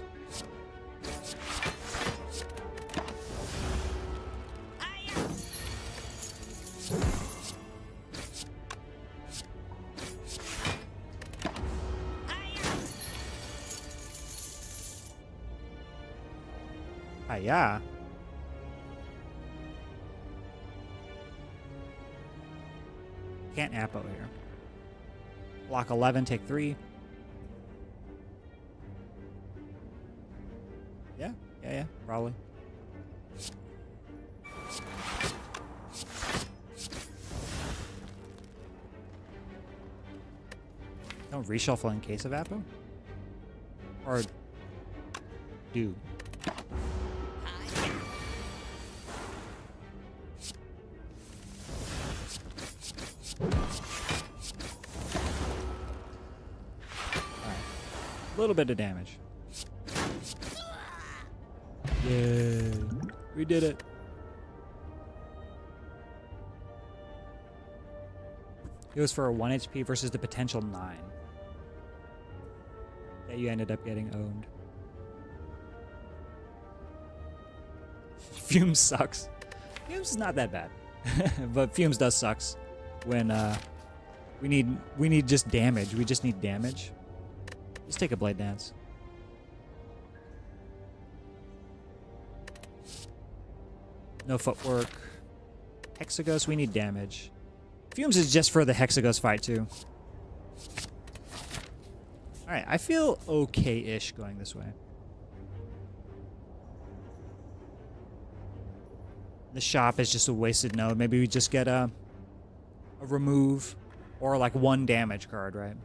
Yeah. Can't Apo here. Block 11, take 3. Yeah, probably. Don't reshuffle in case of Apo? Or do? A little bit of damage. Yay. We did it. It was for a 1 HP versus the potential 9. That you ended up getting owned. Fumes sucks. Fumes is not that bad. But Fumes does sucks when we need just damage. We just need damage. Let's take a Blade Dance. No footwork. Hexagos, we need damage. Fumes is just for the Hexagos fight too. Alright, I feel okay-ish going this way. The shop is just a wasted node. Maybe we just get a remove or like 1 damage card, right?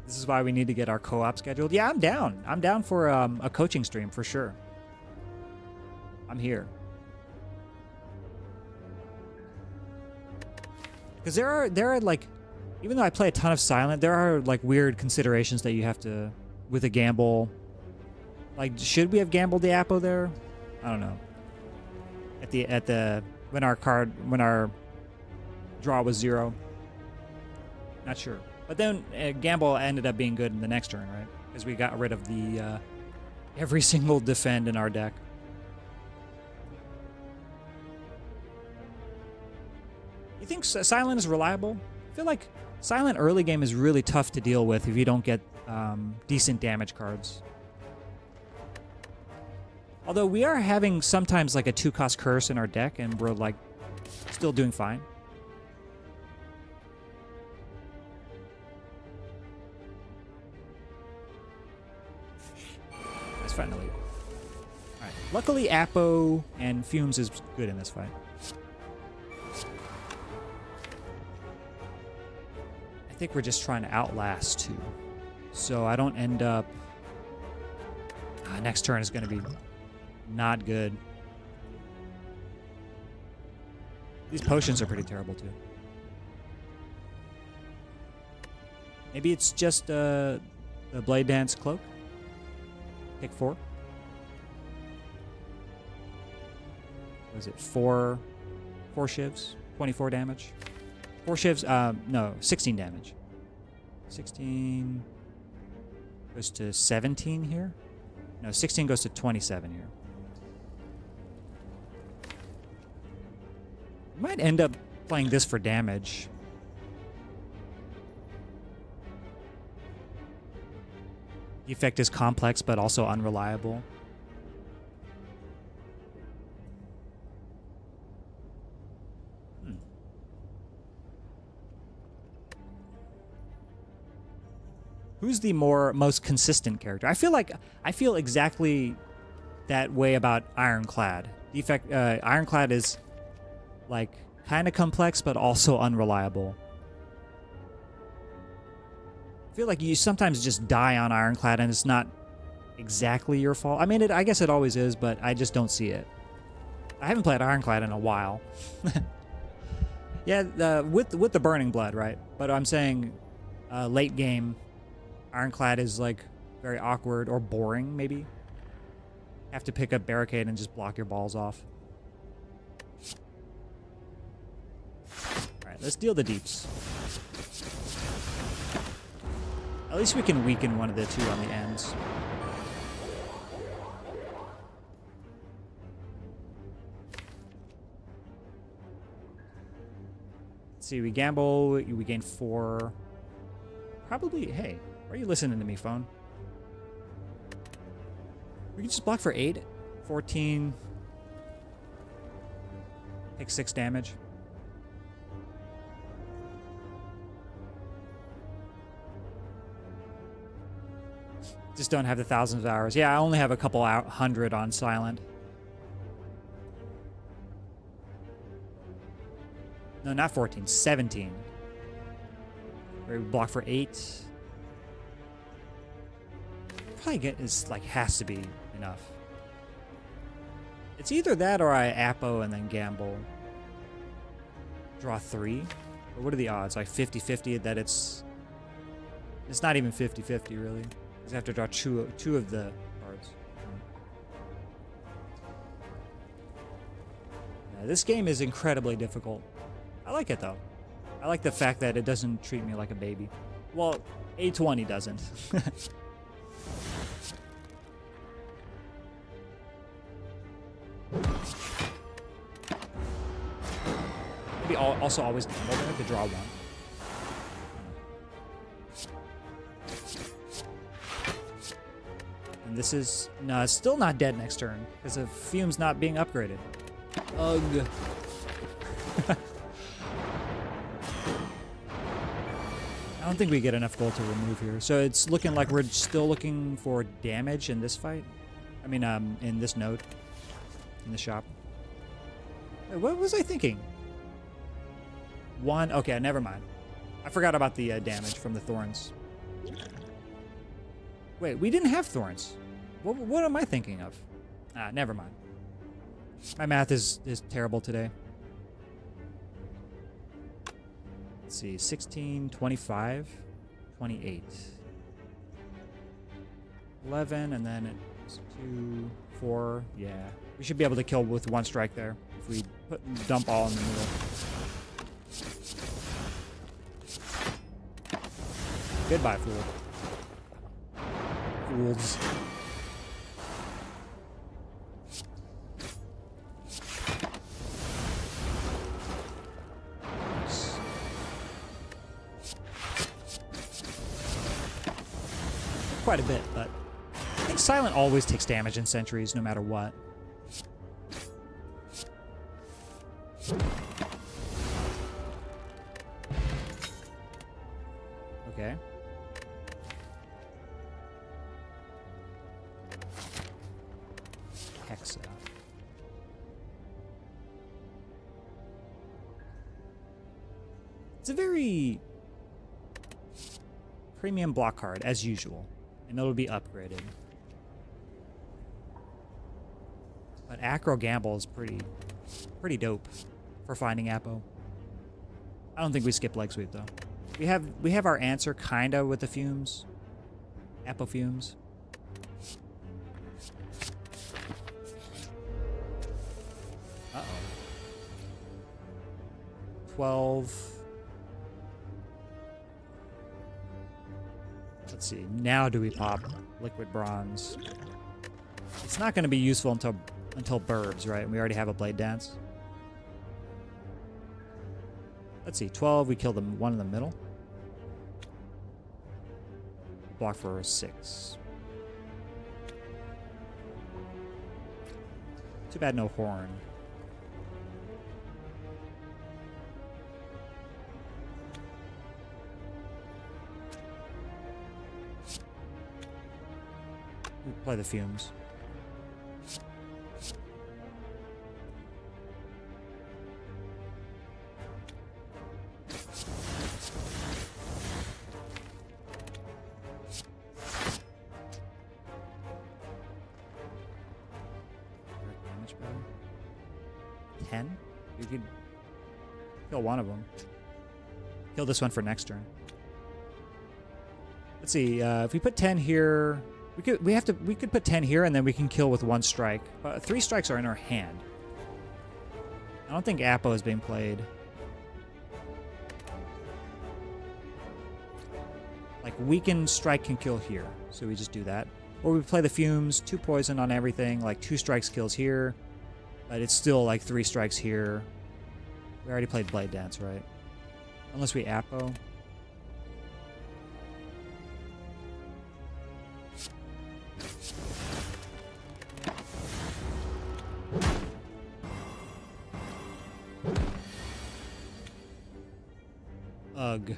This is why we need to get our co-op scheduled. Yeah, I'm down. I'm down for a coaching stream for sure. I'm here. Because there are like, even though I play a ton of Silent, there are like weird considerations that you have to with a gamble. Like, should we have gambled the Apo there? I don't know. At the when our draw was 0. Not sure. But then gamble ended up being good in the next turn, right? Because we got rid of the every single defend in our deck. You think Silent is reliable? I feel like Silent early game is really tough to deal with if you don't get decent damage cards. Although we are having sometimes like a 2-cost curse in our deck, and we're like still doing fine. Let's finally. All right. Luckily, Apo and Fumes is good in this fight. I think we're just trying to outlast too, so I don't end up. Next turn is going to be not good. These potions are pretty terrible too. Maybe it's just the Blade Dance Cloak. Take 4. Was it 4 shivs? 24 damage. 4 shivs. No, 16 damage. 16 goes to 17 here. No, 16 goes to 27 here. Might end up playing this for damage. The effect is complex, but also unreliable. Who's the most consistent character? I feel exactly that way about Ironclad. The effect Ironclad is like kind of complex, but also unreliable. I feel like you sometimes just die on Ironclad, and it's not exactly your fault. I mean, I guess it always is, but I just don't see it. I haven't played Ironclad in a while. Yeah, with the Burning Blood, right? But I'm saying late game, Ironclad is like very awkward or boring, maybe. Have to pick up Barricade and just block your balls off. Alright, let's deal the deeps. At least we can weaken one of the two on the ends. Let's see, we gamble, we gain 4. Probably, hey, why are you listening to me, phone? We can just block for 8, 14. Take 6 damage. Just don't have the thousands of hours. Yeah, I only have a couple 100 on silent. No, not 14, 17. Where we block for 8. Probably get is like has to be enough. It's either that or I Apo and then gamble. Draw 3. But what are the odds? Like 50-50 that it's not even 50-50 really. Because I have to draw two of the cards. Yeah, this game is incredibly difficult. I like it though. I like the fact that it doesn't treat me like a baby. Well, A20 doesn't. Maybe also always gamble there to draw 1. And this is... No, it's still not dead next turn because of Fumes not being upgraded. Ugh. I don't think we get enough gold to remove here. So it's looking like we're still looking for damage in this fight. I mean, in this node. In the shop. Wait, what was I thinking? 1. Okay, never mind. I forgot about the damage from the thorns. Wait, we didn't have thorns. What am I thinking of? Never mind. My math is terrible today. Let's see, 16, 25, 28. 11, and then it's 2, 4, yeah. We should be able to kill with 1 strike there if we dump all in the middle. Goodbye, fool. Fools. Quite a bit, but I think silent always takes damage in sentries, no matter what. Okay. Hexa. It's a very premium block card, as usual, and it'll be upgraded. But Acro Gamble is pretty dope for finding Apo. I don't think we skip leg sweep though. We have our answer kinda with the fumes. Apo fumes. Uh-oh. 12. Let's see. Now do we pop liquid bronze? It's not going to be useful until burbs, right? We already have a blade dance. Let's see. 12. We kill the one in the middle. Block for 6. Too bad no horn. We play the fumes. Damage better. 10? We could kill one of them. Kill this one for next turn. Let's see. If we put 10 here. We could put 10 here and then we can kill with 1 strike. 3 strikes are in our hand. I don't think Apo is being played. Like weakened strike can kill here. So we just do that. Or we play the fumes, 2 poison on everything, like 2 strikes kills here. But it's still like 3 strikes here. We already played Blade Dance, right? Unless we Apo. Ugh.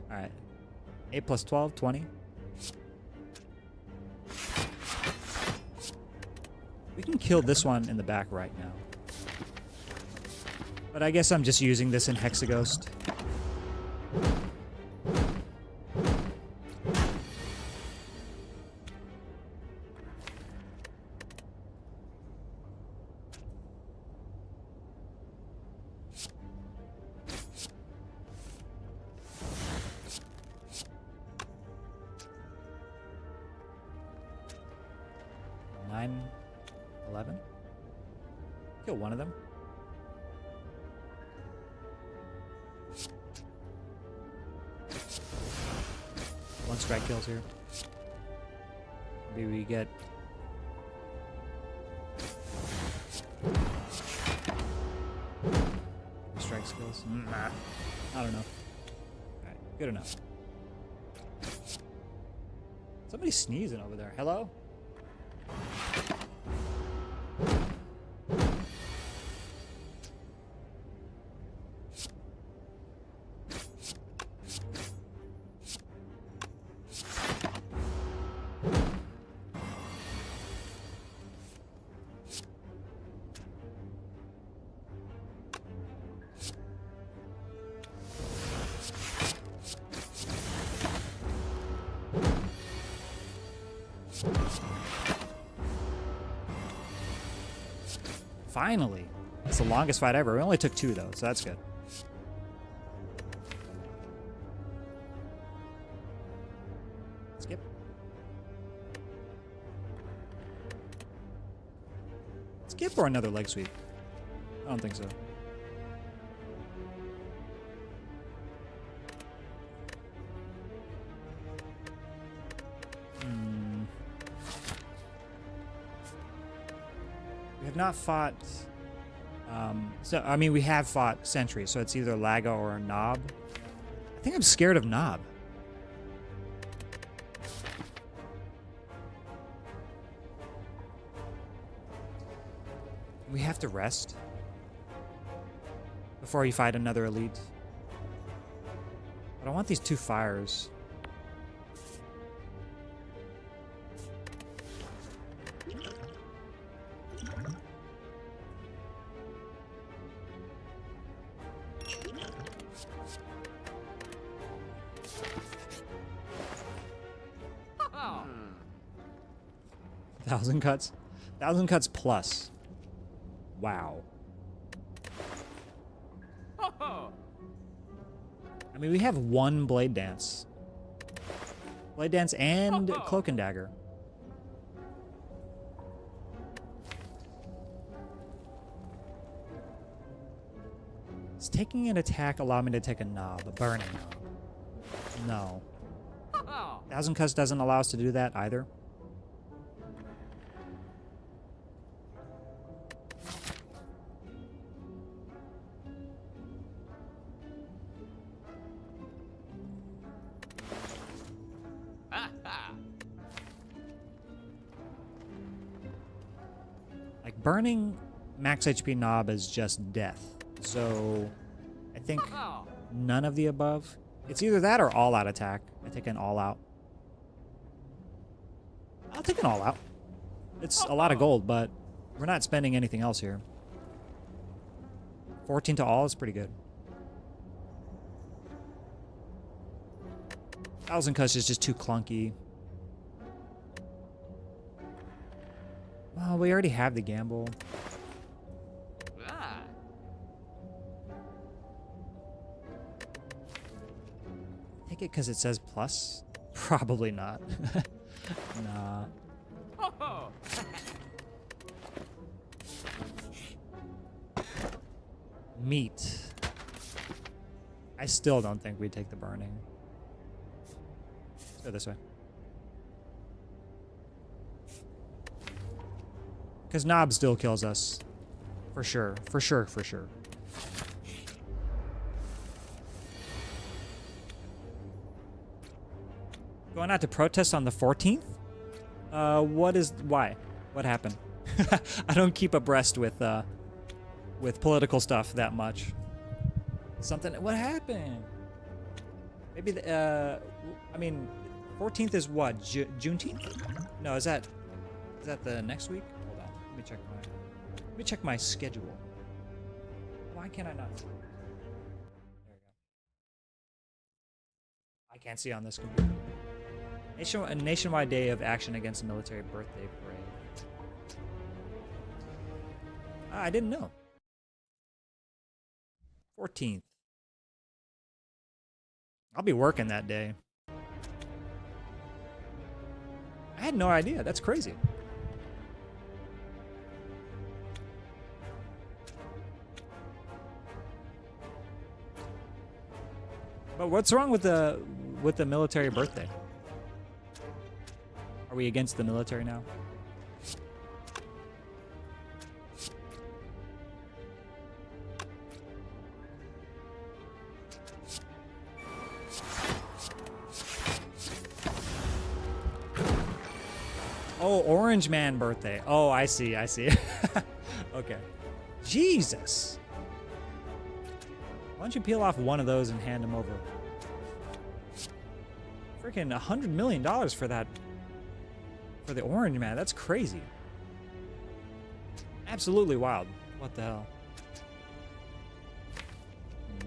Alright. 8 plus 12, 20. We can kill this one in the back right now. But I guess I'm just using this in Hexaghost. Nine, 11. Kill one of them. One strike kills here. Maybe we get... strike skills? Nah. I don't know. Alright, good enough. Somebody's sneezing over there. Hello? Finally. It's the longest fight ever. We only took 2 though, so that's good. Skip. Skip or another leg sweep? I don't think so. We have not fought... so, I mean, we have fought Sentry, so it's either Laga or Knob. I think I'm scared of Knob. We have to rest before you fight another elite. But I want these 2 fires. Thousand cuts? 1,000 cuts plus. Wow. I mean, we have 1 Blade Dance. Blade Dance and Cloak and Dagger. Does taking an attack allow me to take a knob? A burning knob? No. 1,000 cuts doesn't allow us to do that either. Like, burning max HP knob is just death. So, I think none of the above. It's either that or all-out attack. I take an all-out. I'll take an all-out. It's a lot of gold, but we're not spending anything else here. 14 to all is pretty good. 1,000 cuts is just too clunky. Well, we already have the gamble. Take it because it says plus? Probably not. Nah. Meat. I still don't think we take the burning. Let's go this way. Because Knob still kills us. For sure. For sure, for sure. Going out to protest on the 14th? Why? What happened? I don't keep abreast with political stuff that much. What happened? Maybe I mean, 14th is what? Juneteenth? No, is that the next week? Hold on. Let me check my schedule. Why can't I not see? There we go. I can't see on this computer. A nationwide day of action against the military birthday parade. I didn't know. 14th. I'll be working that day. I had no idea. That's crazy. But what's wrong with the military birthday? Are we against the military now? Oh, Orange Man birthday. Oh, I see. Okay. Jesus. Why don't you peel off one of those and hand them over? Freaking $100 million for that. For the Orange Man. That's crazy. Absolutely wild. What the hell?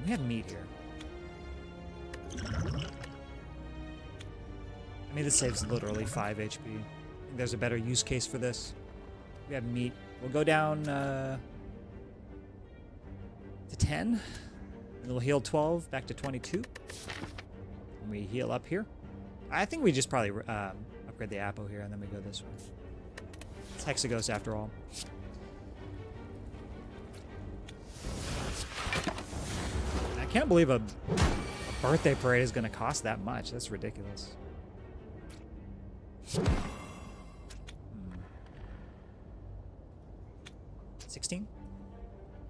We have meat here. I mean, this saves literally 5 HP. I think there's a better use case for this. We have meat. We'll go down to 10. And we'll heal 12 back to 22. And we heal up here. I think we just probably upgrade the Apo here and then we go this way. It's Hexaghost after all. I can't believe a birthday parade is going to cost that much. That's ridiculous. 16?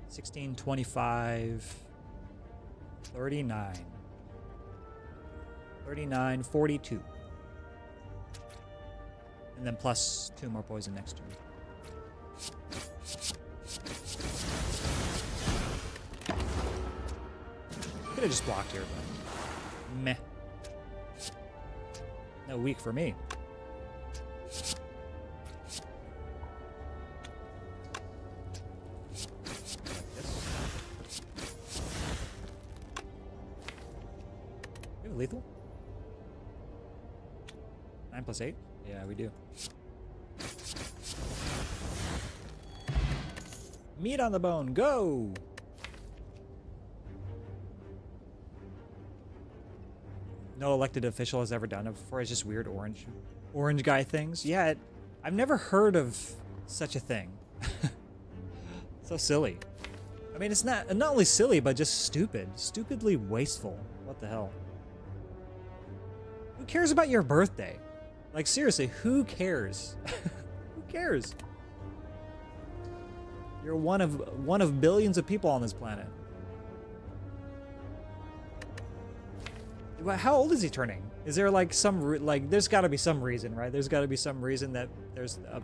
16, 25, 39. 39, 42. And then plus 2 more poison next turn. Could have just blocked here, but meh. No weak for me. We have lethal? 9 + 8? Yeah, we do. Meat on the bone, go! No elected official has ever done it before. It's just weird orange guy things. Yeah, I've never heard of such a thing. So silly. I mean, it's not only silly, but just stupid. Stupidly wasteful. What the hell? Who cares about your birthday? Like, seriously, who cares? Who cares? You're one of billions of people on this planet. How old is he turning? Is there like there's got to be some reason, right? There's got to be some reason that there's a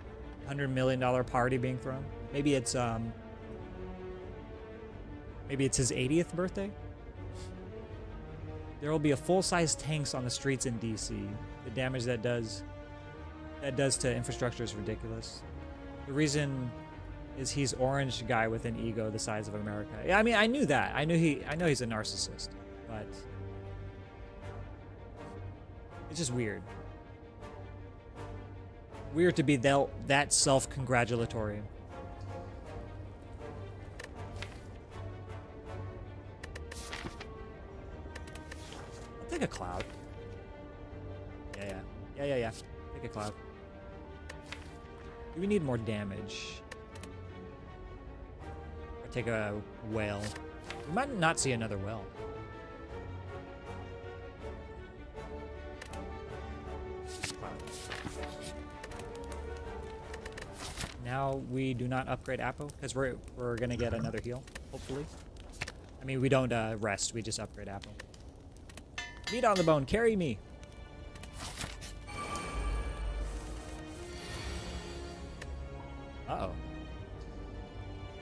$100 million party being thrown. Maybe it's his 80th birthday. There will be a full-size tanks on the streets in DC. The damage that does to infrastructure is ridiculous. The reason is he's orange guy with an ego the size of America. Yeah, I mean, I knew that. I know he's a narcissist, but it's just weird. Weird to be that self-congratulatory. I'll take a cloud. Yeah. Take a cloud. Do we need more damage? Or take a whale? We might not see another whale. Now we do not upgrade Apo because we're gonna get another heal, hopefully. I mean, we don't rest; we just upgrade Apo. Meat on the bone, carry me. Uh-oh.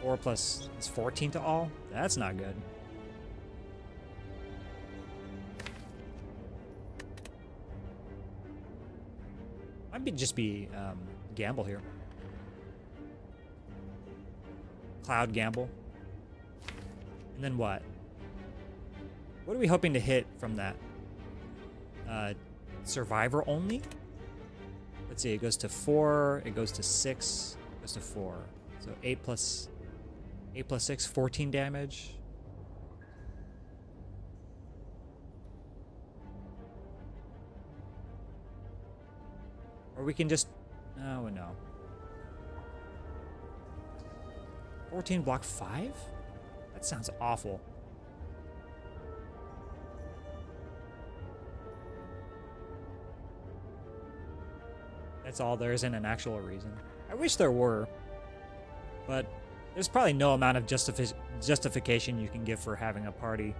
4 plus is 14 to all. That's not good. Might just be gamble here. Cloud gamble. And then what? What are we hoping to hit from that? Survivor only? Let's see, it goes to 4, it goes to 6, it goes to 4. So 8 plus 6, 14 damage. Or we can just, oh no. 14 block 5? That sounds awful. That's all. There isn't an actual reason. I wish there were. But there's probably no amount of justification you can give for having a party.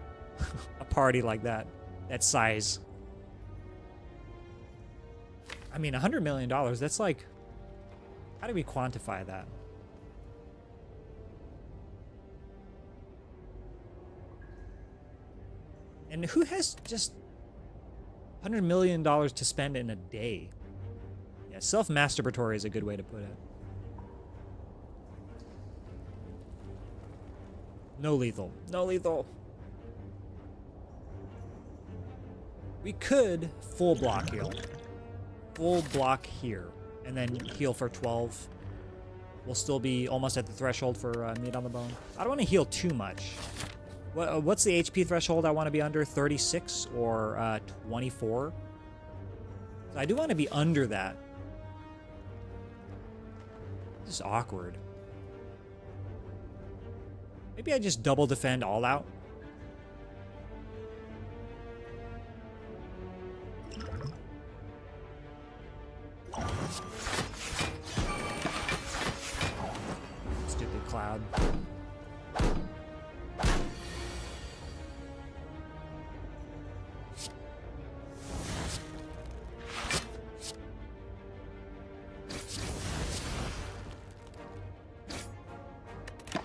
A party like that. That size. I mean, $100 million, that's like... How do we quantify that? And who has just $100 million to spend in a day? Yeah, self-masturbatory is a good way to put it. No lethal. No lethal. We could full block heal. Full block here. And then heal for 12. We'll still be almost at the threshold for meat on the bone. I don't want to heal too much. What's the HP threshold I want to be under? 36 or 24? So I do want to be under that. This is awkward. Maybe I just double defend all out. Stupid cloud.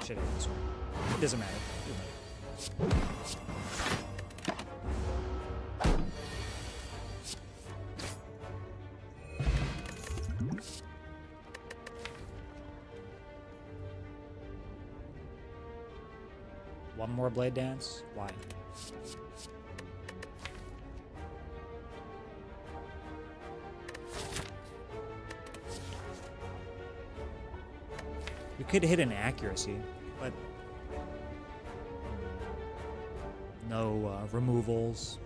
Shit, I hit this one. It doesn't matter. One more blade dance? Why? You could hit an accuracy, but no removals.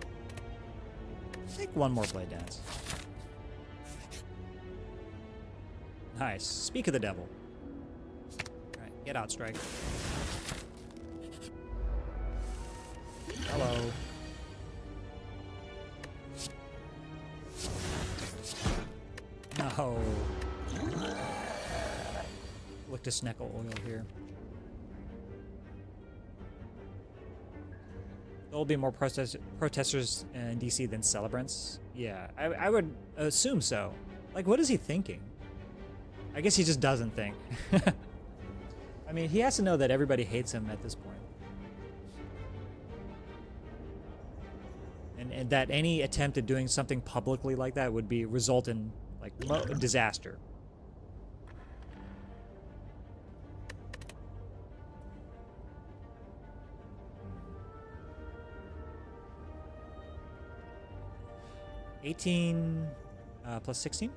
Take one more blade dance. Nice. Speak of the devil. Alright, get out, Strike. Hello. No. Look to Sneckle oil here. There'll be more protesters in DC than celebrants. Yeah, I would assume so. Like, what is he thinking? I guess he just doesn't think. I mean, he has to know that everybody hates him at this point. And that any attempt at doing something publicly like that would result in, like, disaster. $18 plus 16?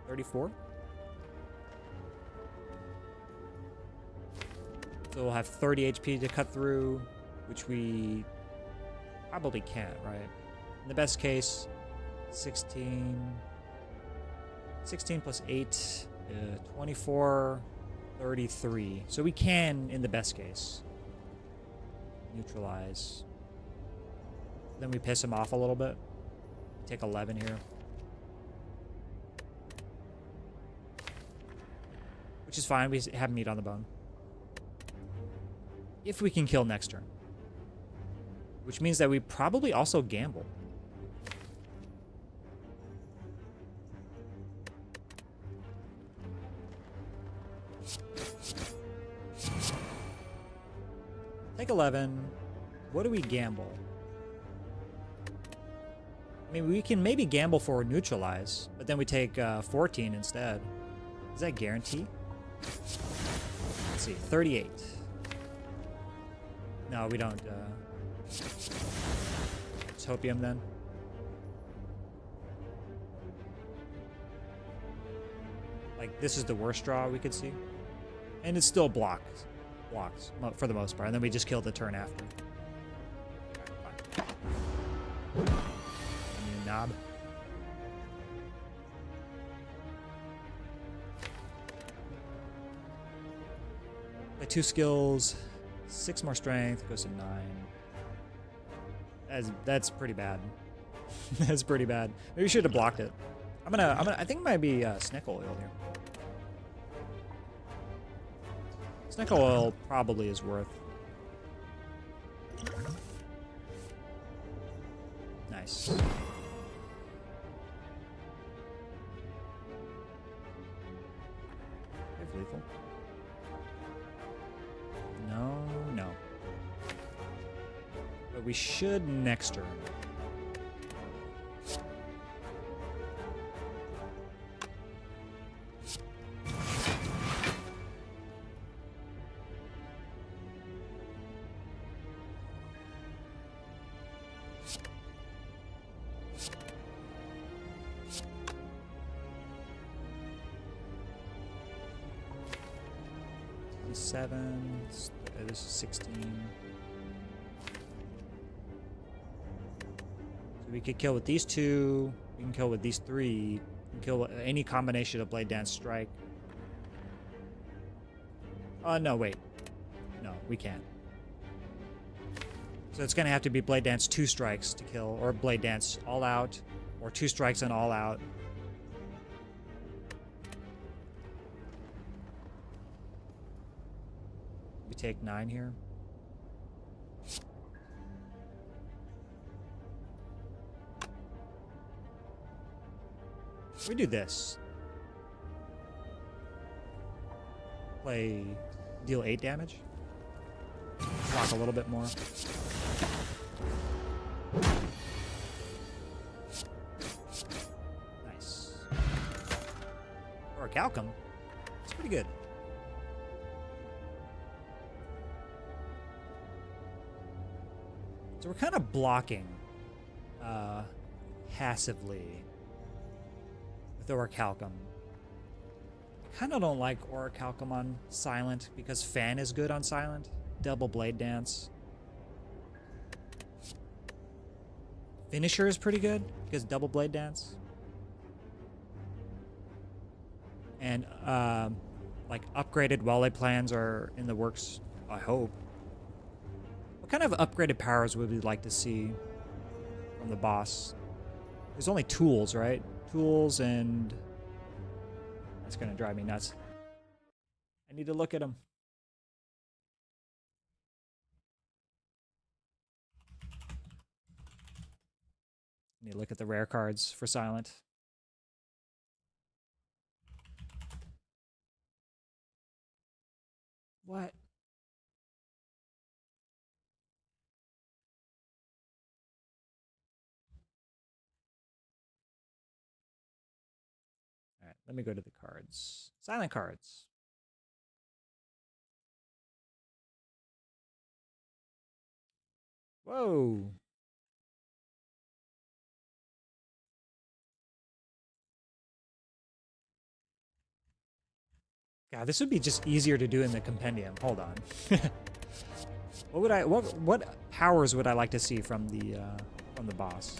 34? So we'll have 30 HP to cut through, which we probably can't, right? In the best case, 16 plus 8, 24, 33. So we can, in the best case, neutralize. Then we piss him off a little bit. Take 11 here. Which is fine, we have meat on the bone. If we can kill next turn. Which means that we probably also gamble. Take 11. What do we gamble? I mean, we can maybe gamble for neutralize, but then we take 14 instead. Is that guarantee? Let's see, 38. No, we don't. Topium then. Like, this is the worst draw we could see. And it's still blocks for the most part. And then we just kill the turn after. Fine. You knob. Play 2 skills, 6 more strength, goes to 9. That's pretty bad. That's pretty bad. Maybe we should have blocked it. I think it might be Sneckle oil here. Sneckle oil probably is worth. Nice. If lethal. No. But we should next turn. This is 16. So we could kill with these 2. We can kill with these 3. We can kill with any combination of Blade Dance Strike. No, wait. No, we can't. So it's going to have to be Blade Dance 2 strikes to kill, or Blade Dance All Out, or 2 strikes and All Out. We take 9 here. We do this. Deal 8 damage. Block a little bit more. Nice. Or a Calcum. It's pretty good. So we're kind of blocking passively with Orichalcum. I kind of don't like Orichalcum on Silent because Fan is good on Silent. Double Blade Dance. Finisher is pretty good because Double Blade Dance. And like upgraded walleye plans are in the works, I hope. What kind of upgraded powers would we like to see from the boss? There's only tools, right? Tools and... That's gonna drive me nuts. I need to look at them. I need to look at the rare cards for Silent. What? All right, let me go to the cards. Silent cards. Whoa. God, this would be just easier to do in the compendium. Hold on. What powers would I like to see from the boss?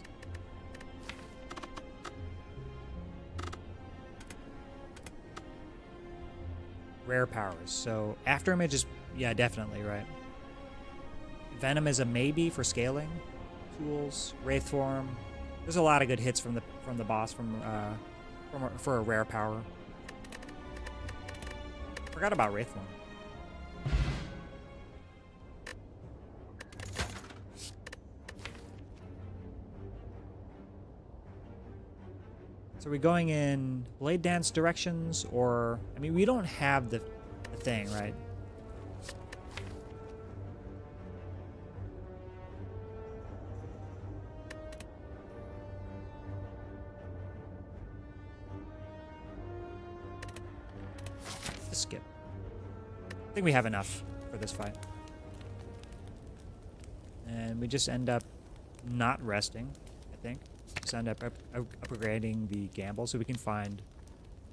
Rare powers. So after image is, yeah, definitely, right. Venom is a maybe for scaling. Tools, Wraith Form. There's a lot of good hits from the boss for a rare power. Forgot about Wraith Form. So are we going in Blade Dance directions, or... I mean, we don't have the thing, right? Just skip. I think we have enough for this fight. And we just end up not resting, I think. Just end up upgrading the gamble so we can find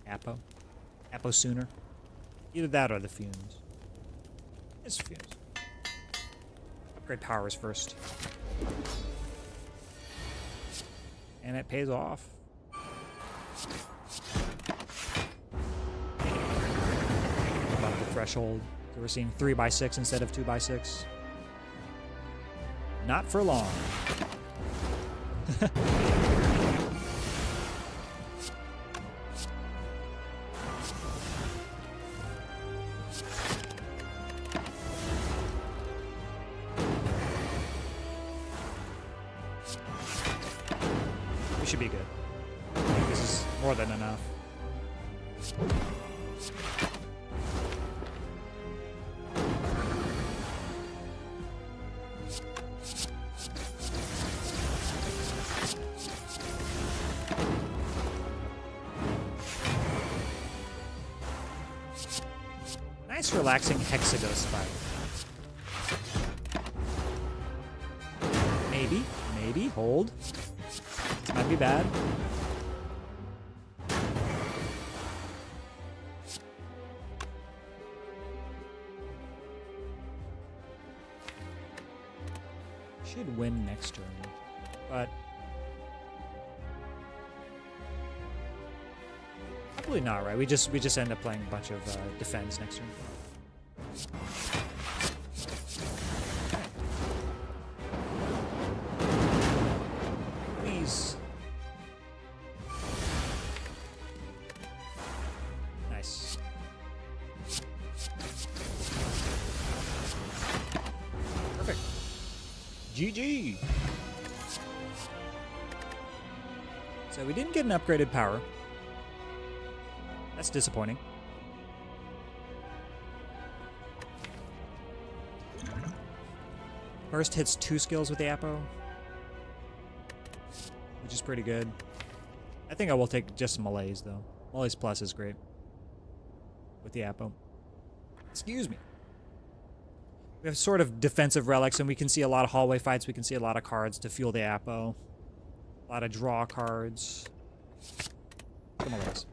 Apo sooner. Either that or the fumes. It's fumes. Upgrade powers first. And it pays off. Above the threshold. So we're seeing 3x6 instead of 2x6. Not for long. We should be good. This is more than enough. Nice relaxing Hexagos fight. Maybe, hold. This might be bad. Should win next turn, but probably not, right? We just end up playing a bunch of defense next turn. Please. Nice. Perfect. GG. So we didn't get an upgraded power. That's disappointing. Burst hits 2 skills with the Apo, which is pretty good. I think I will take just Malaise, though. Malaise Plus is great with the Apo. Excuse me. We have sort of defensive relics, and we can see a lot of hallway fights. We can see a lot of cards to fuel the Apo. A lot of draw cards. Come on, guys.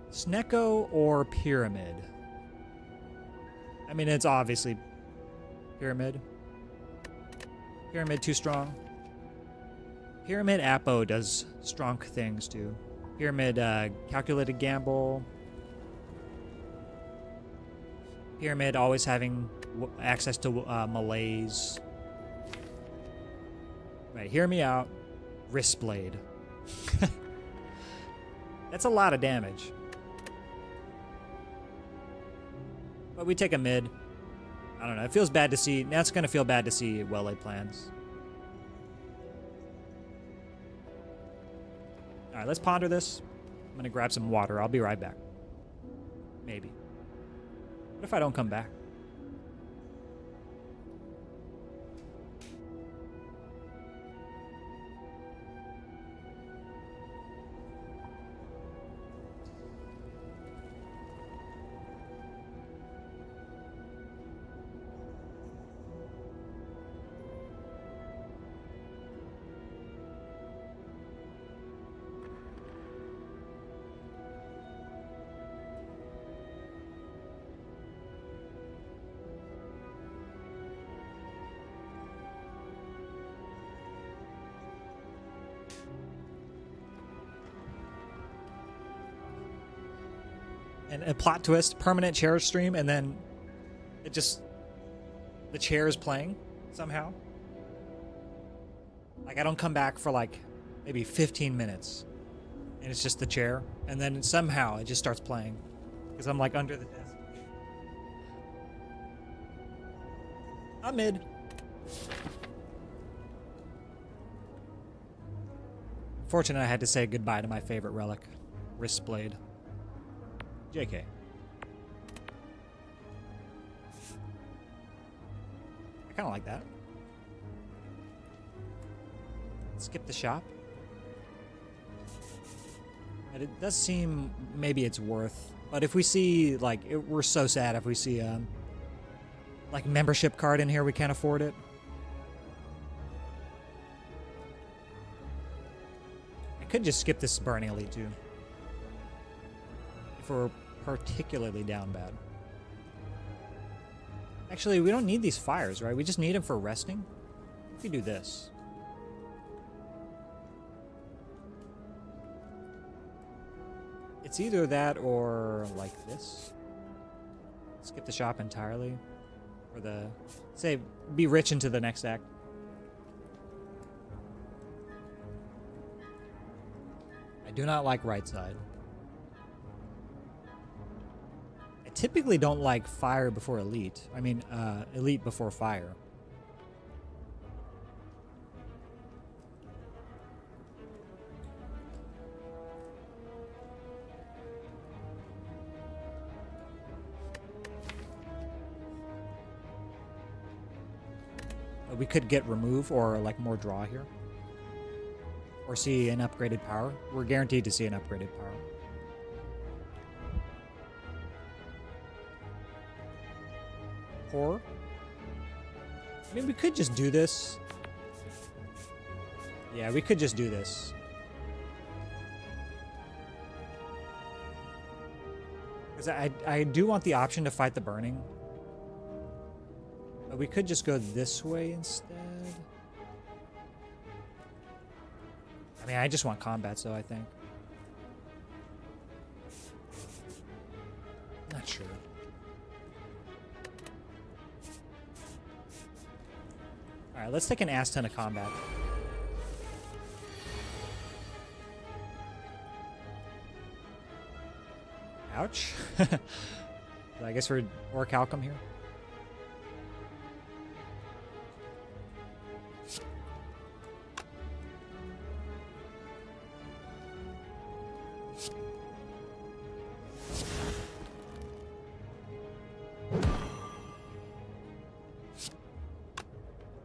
Snecko or Pyramid? I mean, it's obviously Pyramid. Pyramid too strong. Pyramid Apo does strong things too. Pyramid calculated gamble. Pyramid always having access to malaise. Right, hear me out. Wrist blade. That's a lot of damage. But we take a mid. I don't know. It feels bad to see. Now it's going to feel bad to see well-laid plans. All right, let's ponder this. I'm going to grab some water. I'll be right back. Maybe. What if I don't come back? And a plot twist, permanent chair stream, and then it just, the chair is playing somehow. Like, I don't come back for like maybe 15 minutes, and it's just the chair, and then somehow it just starts playing because I'm like under the desk. I'm mid. Fortunate I had to say goodbye to my favorite relic, Wrist Blade. JK. I kind of like that. Skip the shop. And it does seem maybe it's worth. But if we see, like, we're so sad if we see, like, membership card in here, we can't afford it. I could just skip this Burning Elite, too. If we're particularly down bad. Actually, we don't need these fires, right? We just need them for resting. If we do this. It's either that or like this. Skip the shop entirely. Or the... Say, be rich into the next act. I do not like right side. I typically don't like fire before elite. I mean, elite before fire. We could get remove or like more draw here. Or see an upgraded power. We're guaranteed to see an upgraded power. Horror. I mean, we could just do this. Yeah, we could just do this. Because I do want the option to fight the burning. But we could just go this way instead. I mean, I just want combat, so I think. Not sure. Alright, let's take an ass ton of combat. Ouch. I guess we're Orichalcum here.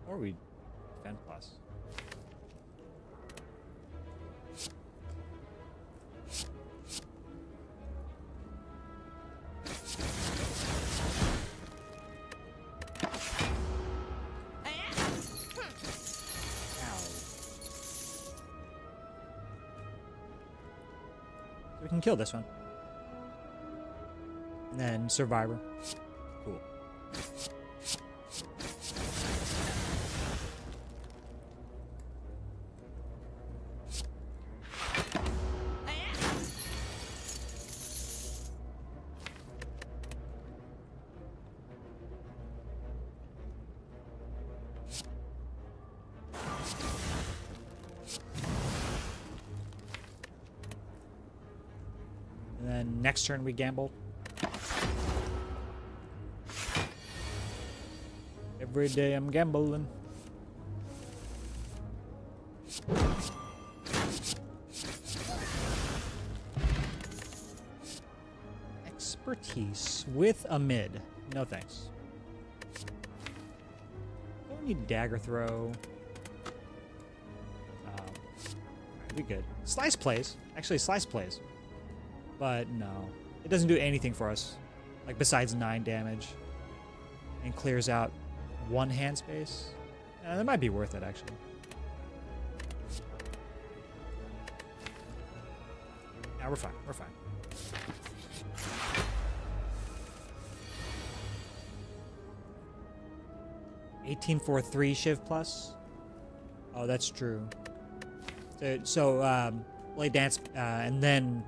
Or we defend plus. We can kill this one. And then Survivor. Cool. And then next turn we gamble. Every day I'm gambling. Expertise with a mid. No thanks. Don't need dagger throw. We good. Slice plays. Actually, Slice plays. But no. It doesn't do anything for us. Like, besides 9 damage. And clears out 1 hand space. That might be worth it, actually. Nah, we're fine. We're fine. $18.43 Shiv plus. Oh, that's true. So Blade Dance, and then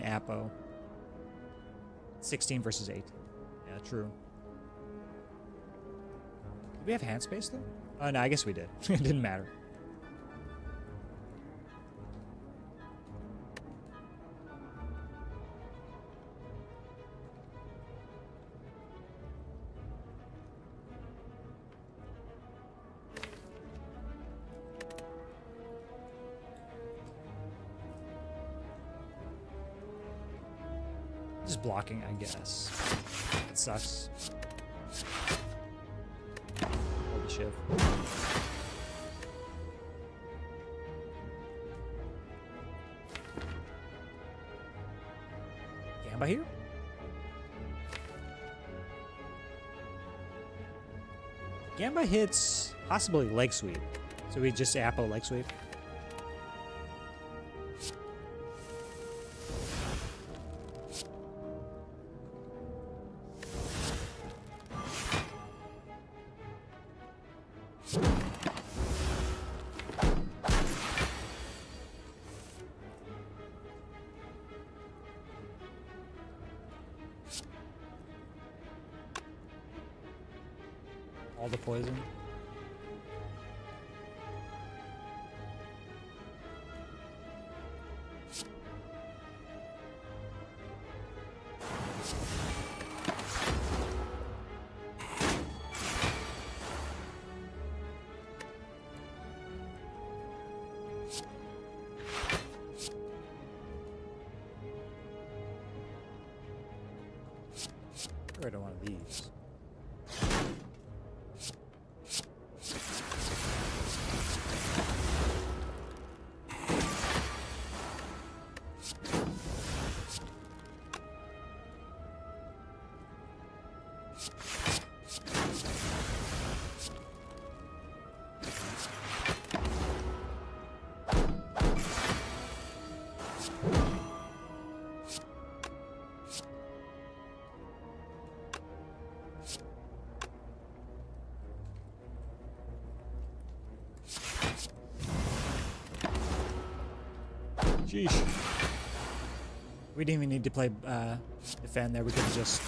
Apo. 16 versus 18. Yeah, true. Did we have hand space though? Oh no, I guess we did. It didn't matter. Just blocking, I guess. It sucks. Hold the shiv. Gamba here? Gamba hits possibly leg sweep. So we just Apo leg sweep. All the poison. Get rid of one of these. Jeez. We didn't even need to play defend there. We could have just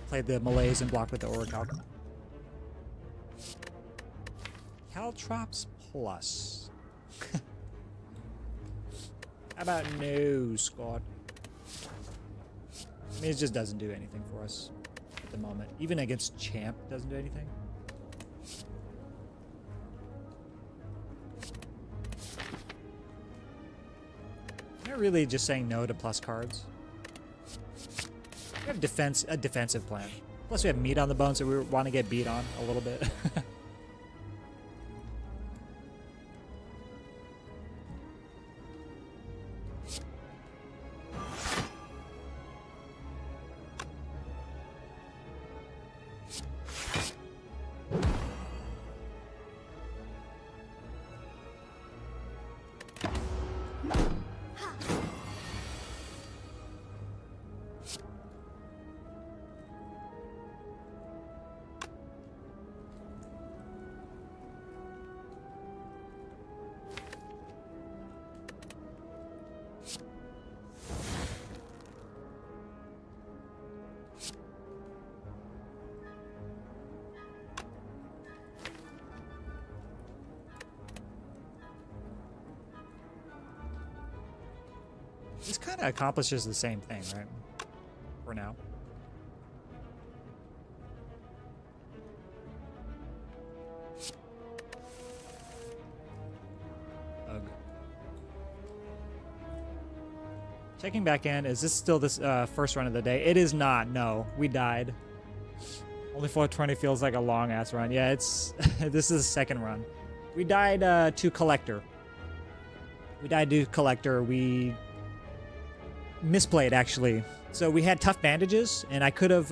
played the Malays and blocked with the Oracle. Caltrops plus. How about no, Scott? I mean, it just doesn't do anything for us at the moment. Even against Champ, it doesn't do anything. Really just saying no to plus cards. We have a defensive plan. Plus we have meat on the bones that we want to get beat on a little bit. This kind of accomplishes the same thing, right? For now. Ugh. Checking back in. Is this still this first run of the day? It is not. No, we died. Only 420 feels like a long ass run. Yeah, it's this is the second run. We died to Collector. We misplayed actually. So we had tough bandages, and I could have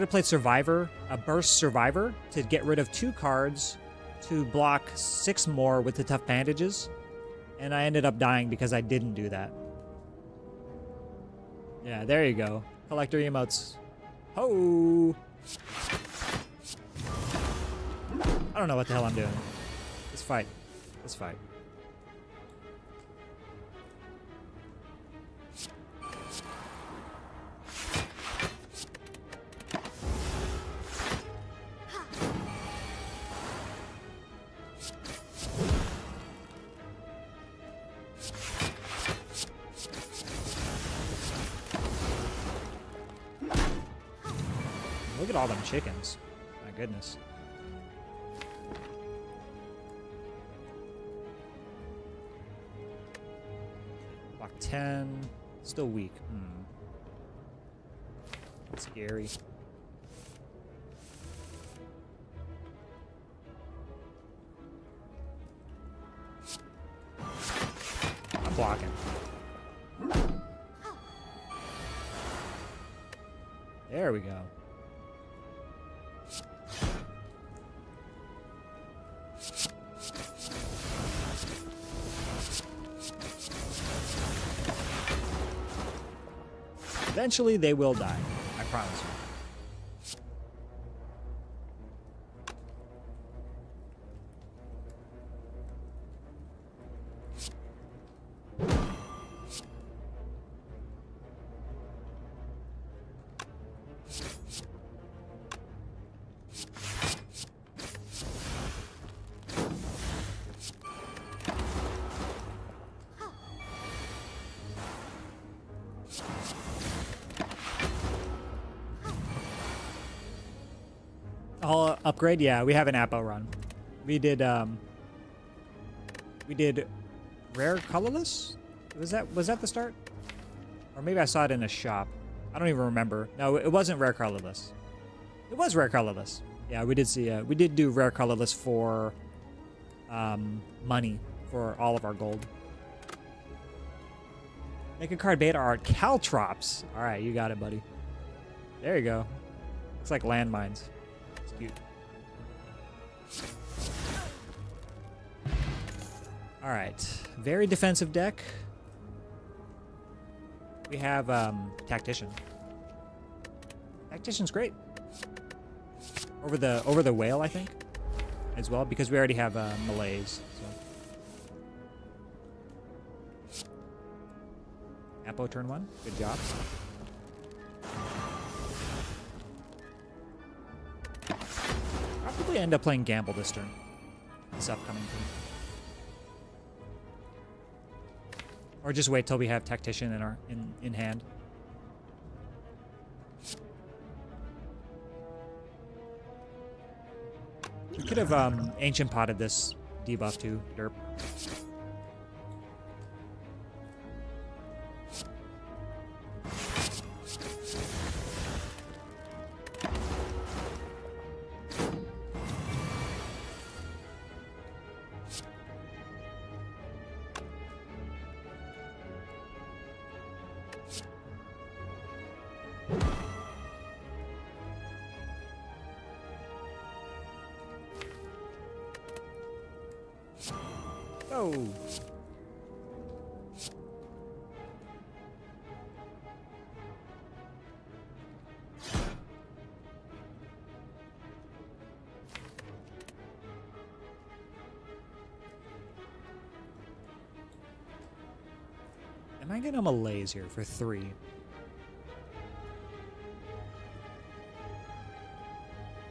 played Survivor, a burst Survivor, to get rid of 2 cards to block 6 more with the tough bandages, and I ended up dying because I didn't do that. Yeah, there you go. Collector emotes. Ho! I don't know what the hell I'm doing. Let's fight. Let's fight. Look at all them chickens. My goodness. Block 10. Still weak. Scary. I'm blocking. There we go. Eventually, they will die. I promise you. All upgrade? Yeah, we have an Apo run. We did rare colorless? Was that the start? Or maybe I saw it in a shop. I don't even remember. No, it wasn't rare colorless. It was rare colorless. Yeah, we did see we did do rare colorless for money for all of our gold. Make a card beta art Caltrops. All right, you got it, buddy. There you go. Looks like landmines. It's cute. All right, very defensive deck. We have Tactician. Tactician's great. Over the whale, I think, as well, because we already have Malaise. So. Apo turn 1. Good job. Probably end up playing Gamble this turn. This upcoming turn. Or just wait till we have Tactician in hand. We could have Ancient Potted this debuff too, derp. Oh. Am I gonna Malaise here for 3?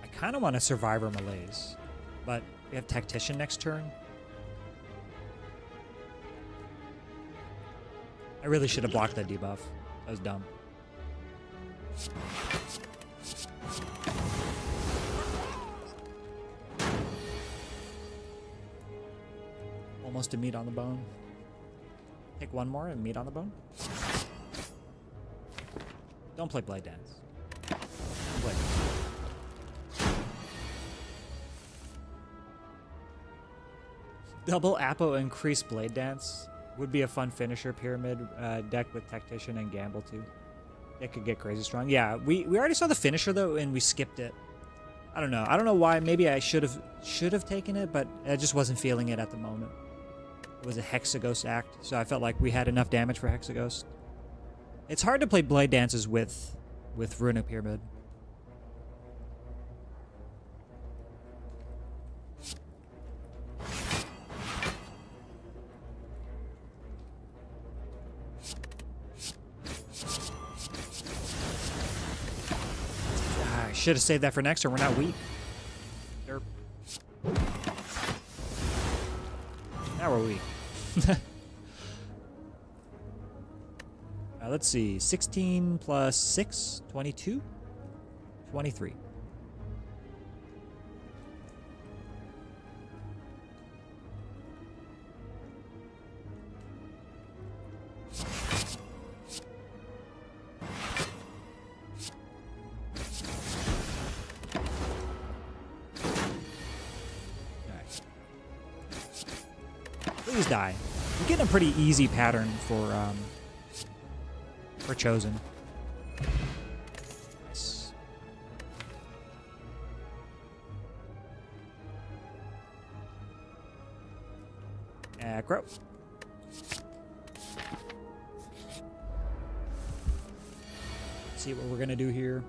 I kind of want to Survivor Malaise, but we have Tactician next turn. I really should have blocked that debuff. That was dumb. Almost a meat on the bone. Take one more and meat on the bone. Don't play Blade Dance. Don't play. Double Apo increase Blade Dance would be a fun finisher pyramid deck with Tactician and Gamble too. It could get crazy strong. Yeah, we already saw the finisher though, and we skipped it. I don't know. I don't know why. Maybe I should have taken it, but I just wasn't feeling it at the moment. It was a Hexaghost act, so I felt like we had enough damage for Hexaghost. It's hard to play Blade Dances with Runic Pyramid. I should have saved that for next turn. We're not weak. Derp. Now we're weak. Let's see. 16 plus 6, 22, 23. Please die. You're getting a pretty easy pattern for Chosen. Nice. Acro. Let's see what we're gonna do here.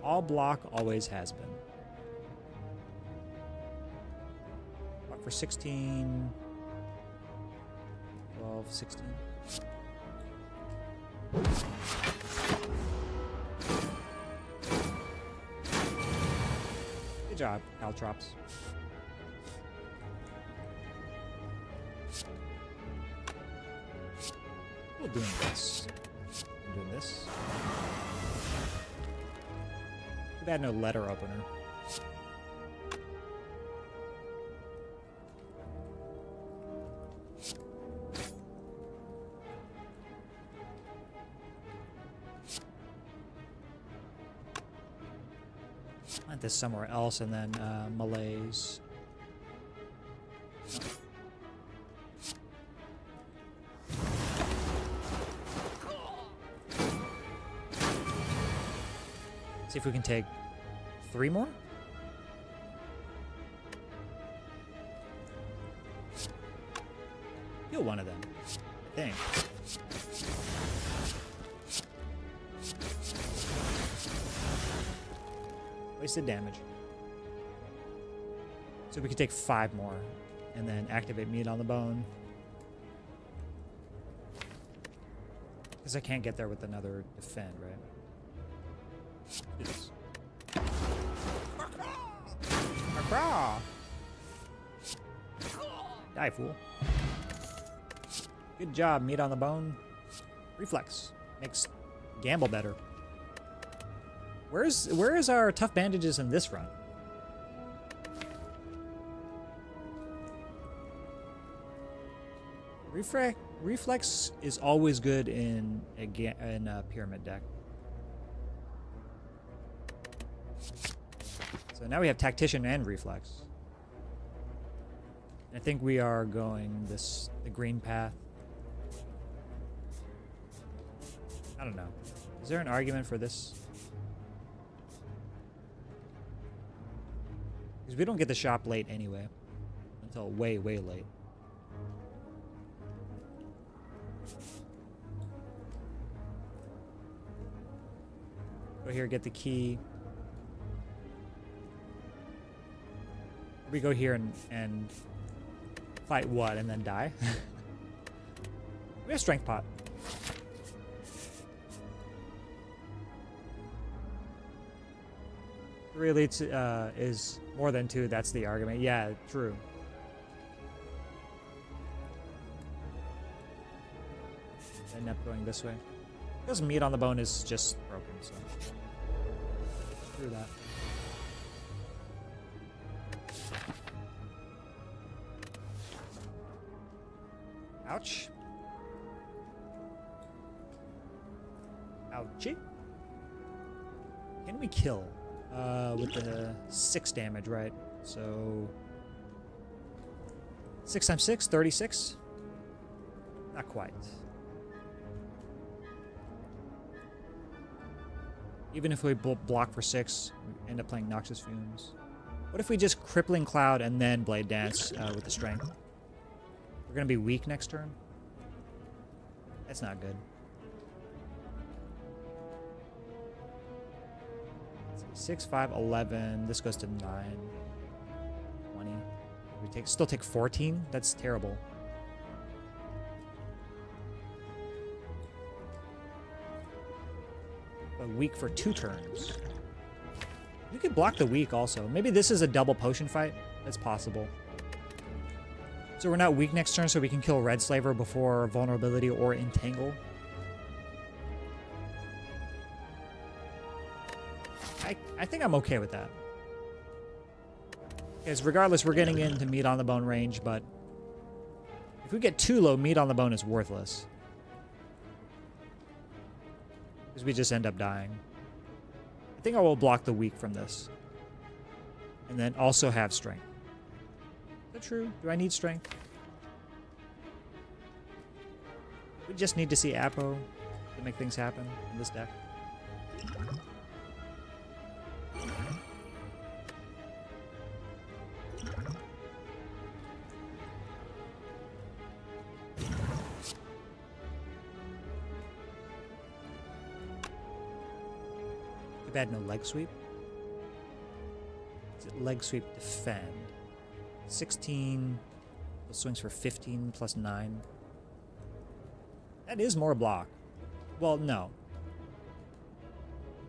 All block always has been. Block for 16, 12, 16. Good job, Caltrops. We're doing this. We're doing this. Too bad no letter opener. Plant this somewhere else and then Malaise. See if we can take 3 more. Kill one of them, I think. Wasted damage. So we could take 5 more and then activate Meat on the Bone. Because I can't get there with another defend, right? Yes. Die, fool. Good job, Meat on the Bone. Reflex. Makes Gamble better. Where is our tough bandages in this run? Reflex is always good in a pyramid deck. So now we have Tactician and Reflex. I think we are going the green path. I don't know. Is there an argument for this? Because we don't get the shop late anyway. Until way, way late. Go here, get the key. We go here and fight what, and then die? We have strength pot. Three elites is more than two. That's the argument. Yeah, true. End up going this way. Because meat on the bone is just broken, so screw that. Ouch. Ouchie. Can we kill? With the 6 damage, right? So 6 times 6, 36? Not quite. Even if we block for 6, we end up playing Noxious Fumes. What if we just Crippling Cloud and then Blade Dance with the Strength? We're going to be weak next turn? That's not good. 6, 5, 11. This goes to 9. 20. We still take 14? That's terrible. A weak for 2 turns. You could block the weak also. Maybe this is a double potion fight. That's possible. So we're not weak next turn, so we can kill Red Slaver before Vulnerability or Entangle. I think I'm okay with that. Because regardless, we're getting into meat on the bone range, but if we get too low, meat on the bone is worthless. Because we just end up dying. I think I will block the weak from this. And then also have strength. Is that true? Do I need strength? We just need to see Apo to make things happen in this deck. Bad, no leg sweep. Is it leg sweep defend? 16 swings for 15 plus 9. That is more block. Well, no.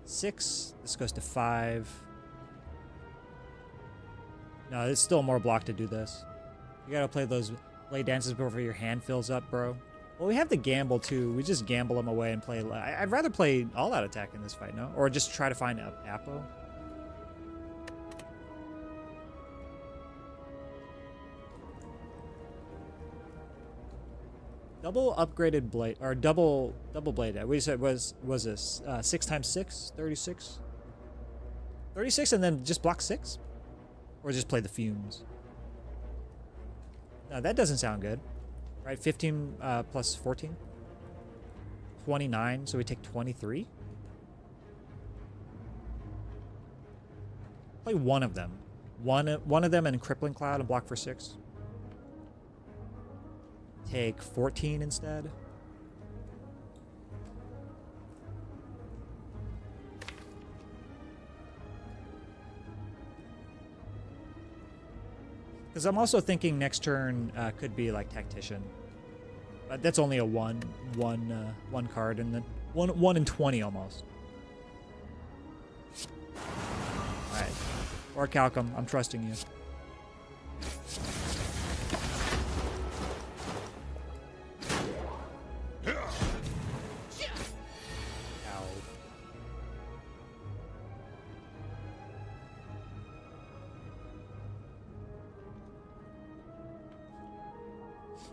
6. This goes to 5. No, it's still more block to do this. You gotta play those Blade Dances before your hand fills up, bro. Well, we have to gamble, too. We just gamble them away and play... I'd rather play all-out attack in this fight, no? Or just try to find Apo. Double upgraded blade... Or double blade. We said was this 6 times 6? 36? 36 and then just block 6? Or just play the fumes? No, that doesn't sound good. Right, 15 plus 14. 29, so we take 23. Play one of them. One of them in Crippling Cloud and block for 6. Take 14 instead. Because I'm also thinking next turn could be like Tactician. But that's only a one card, and then 1 in 20 almost. Alright. Or Calcum, I'm trusting you.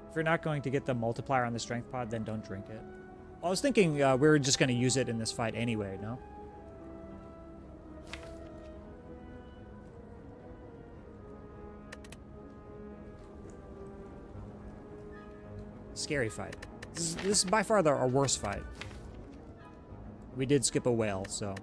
If you're not going to get the multiplier on the strength pod, then don't drink it. Well, I was thinking we were just going to use it in this fight anyway, no? Scary fight. This is by far our worst fight. We did skip a whale, so...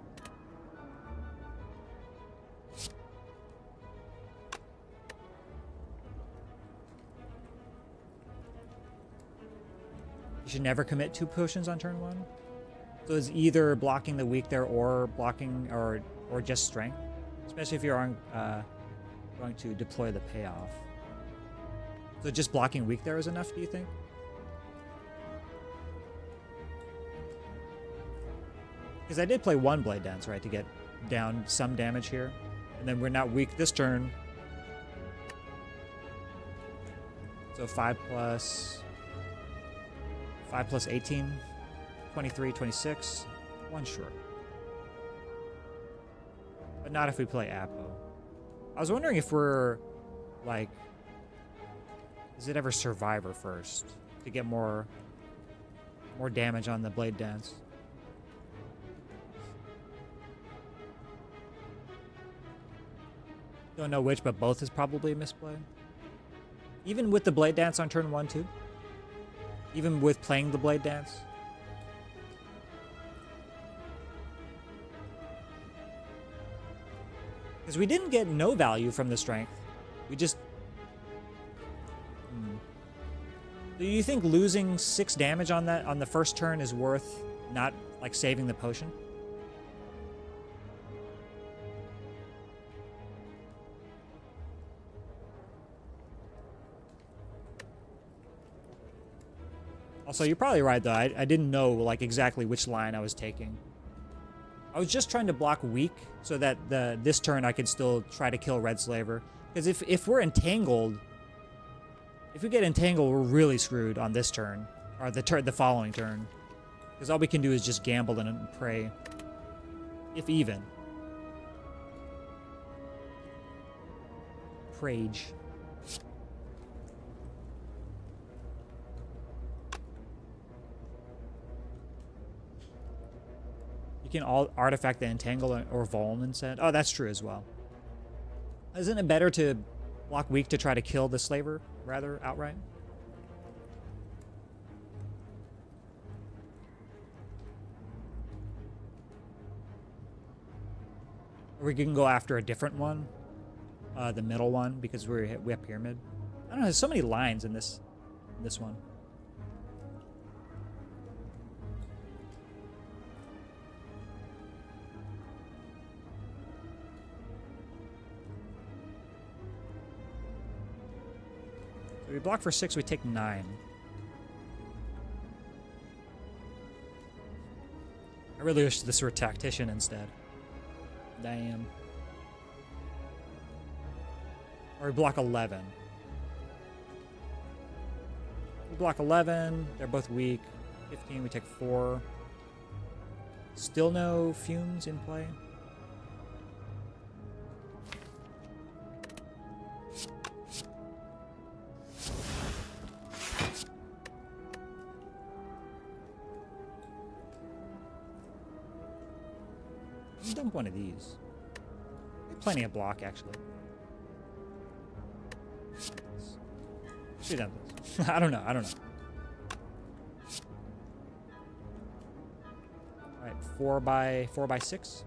You should never commit 2 potions on turn 1. So it's either blocking the weak there or blocking or just strength, especially if you're on, going to deploy the payoff. So just blocking weak there is enough, do you think? Because I did play one Blade Dance, right, to get down some damage here. And then we're not weak this turn. So 5 plus 18, 23, 26, one short. But not if we play Apo. I was wondering if we're, like, is it ever Survivor first to get more damage on the Blade Dance? Don't know which, but both is probably a misplay. Even with the Blade Dance on turn 1, too? Even with playing the Blade Dance? Because we didn't get no value from the strength. We just... Do you think losing 6 damage on that on the first turn is worth not, like, saving the potion? Also, you're probably right, though. I didn't know, like, exactly which line I was taking. I was just trying to block weak so that this turn I could still try to kill Red Slaver. Because if we're entangled... If we get entangled, we're really screwed on this turn. Or the following turn. Because all we can do is just gamble and pray. If even. Prage. You can artifact the Entangle or Vuln instead. Oh, that's true as well. Isn't it better to block weak to try to kill the Slaver, rather, outright? Or we can go after a different one. The middle one, because we have Pyramid. I don't know, there's so many lines in this one. So we block for 6, we take 9. I really wish this were Tactician instead. Damn. Or we block 11. We block 11. They're both weak. 15, we take 4. Still no fumes in play. Dump one of these. Plenty of block, actually. Should have this. I don't know. Alright, 4 by 6.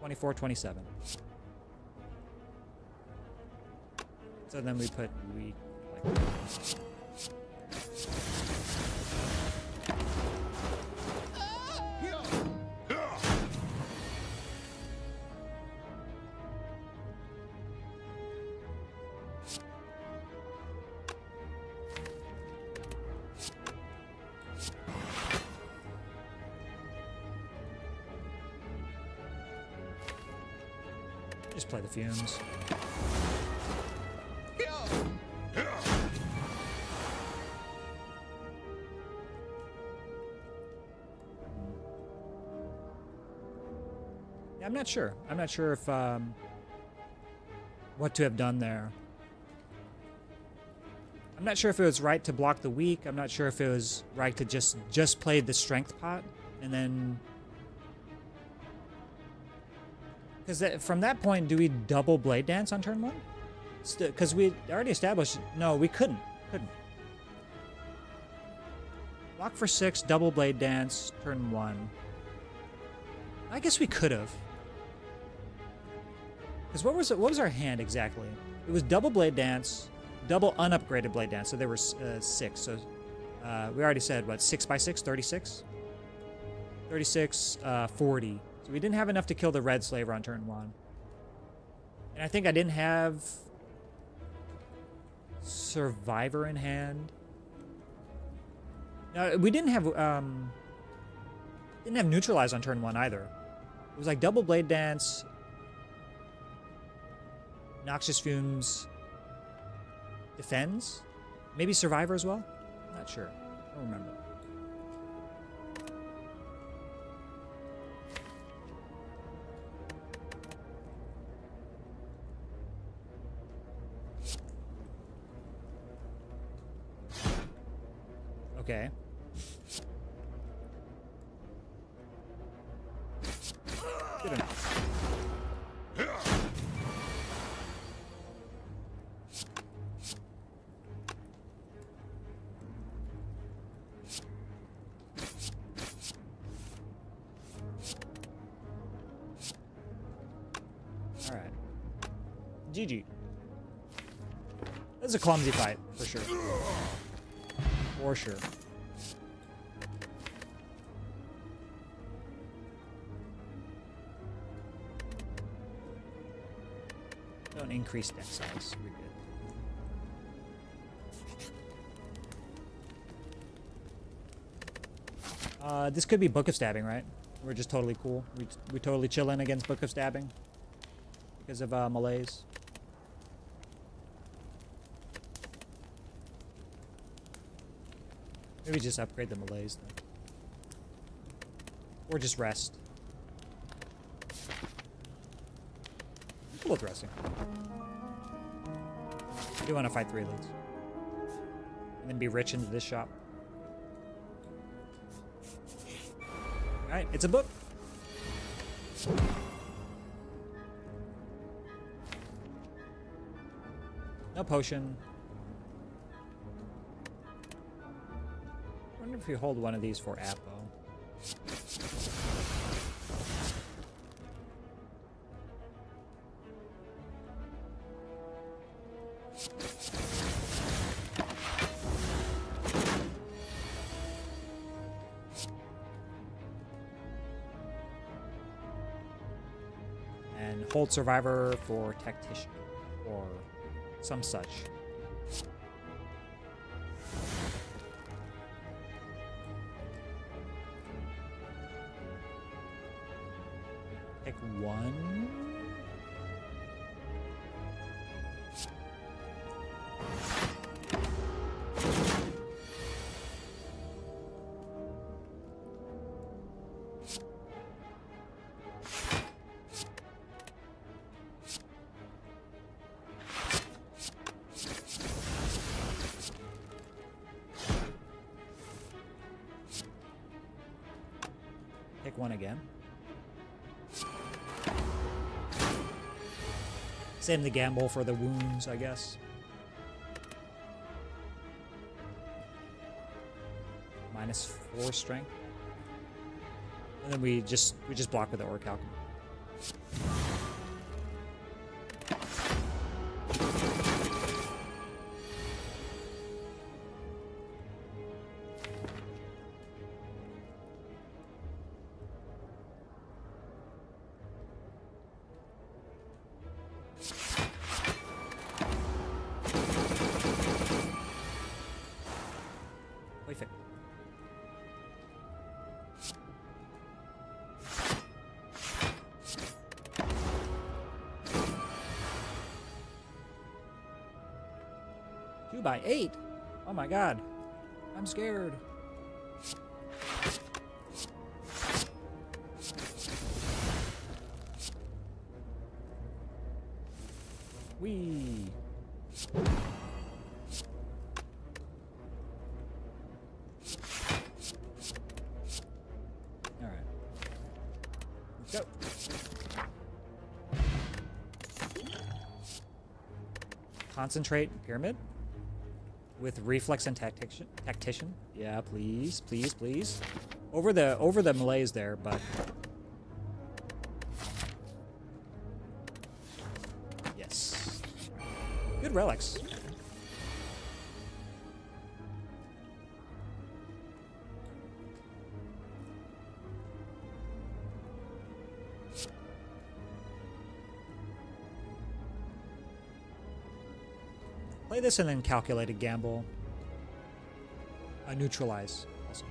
24, 27. So then we put weak like this. Just play the fumes. Yeah, I'm not sure. I'm not sure if what to have done there. I'm not sure if it was right to block the weak. I'm not sure if it was right to just play the strength pot and then. Because from that point, do we double Blade Dance on turn 1? Because we already established... No, we couldn't. Block for 6, double Blade Dance, turn 1. I guess we could have. Because what was our hand exactly? It was double Blade Dance, double unupgraded Blade Dance, so there were 6. So We already said, what, 6x6? 36? 36, 40. So we didn't have enough to kill the red slaver on turn 1. And I think I didn't have Survivor in hand. No, we didn't have Neutralize on turn 1 either. It was like double Blade Dance, Noxious Fumes, Defends, maybe Survivor as well? Not sure. I don't remember. Okay. Good enough. All right. GG. This is a clumsy fight, for sure. For sure. Don't increase deck size. We're good. This could be Book of Stabbing, right? We're just totally cool. We totally chillin' against Book of Stabbing because of malaise. Maybe just upgrade the malaise then. Or just rest. Cool with resting. I do want to fight 3 leads. And then be rich into this shop. Alright, it's a book. No potion. I wonder if we hold one of these for Apo. And hold Survivor for Tactician or some such. Pick one. Pick one again. Save the gamble for the wounds, I guess. -4 strength. And then we just block with the Orichalcum. Perfect. Two by 8. Oh my god. I'm scared. Wee. Alright. Let's go. Concentrate Pyramid with Reflex and Tactician. Yeah, please, please, please. Over the malaise there, but yes. Good relics. Play this and then calculated gamble. Neutralize also.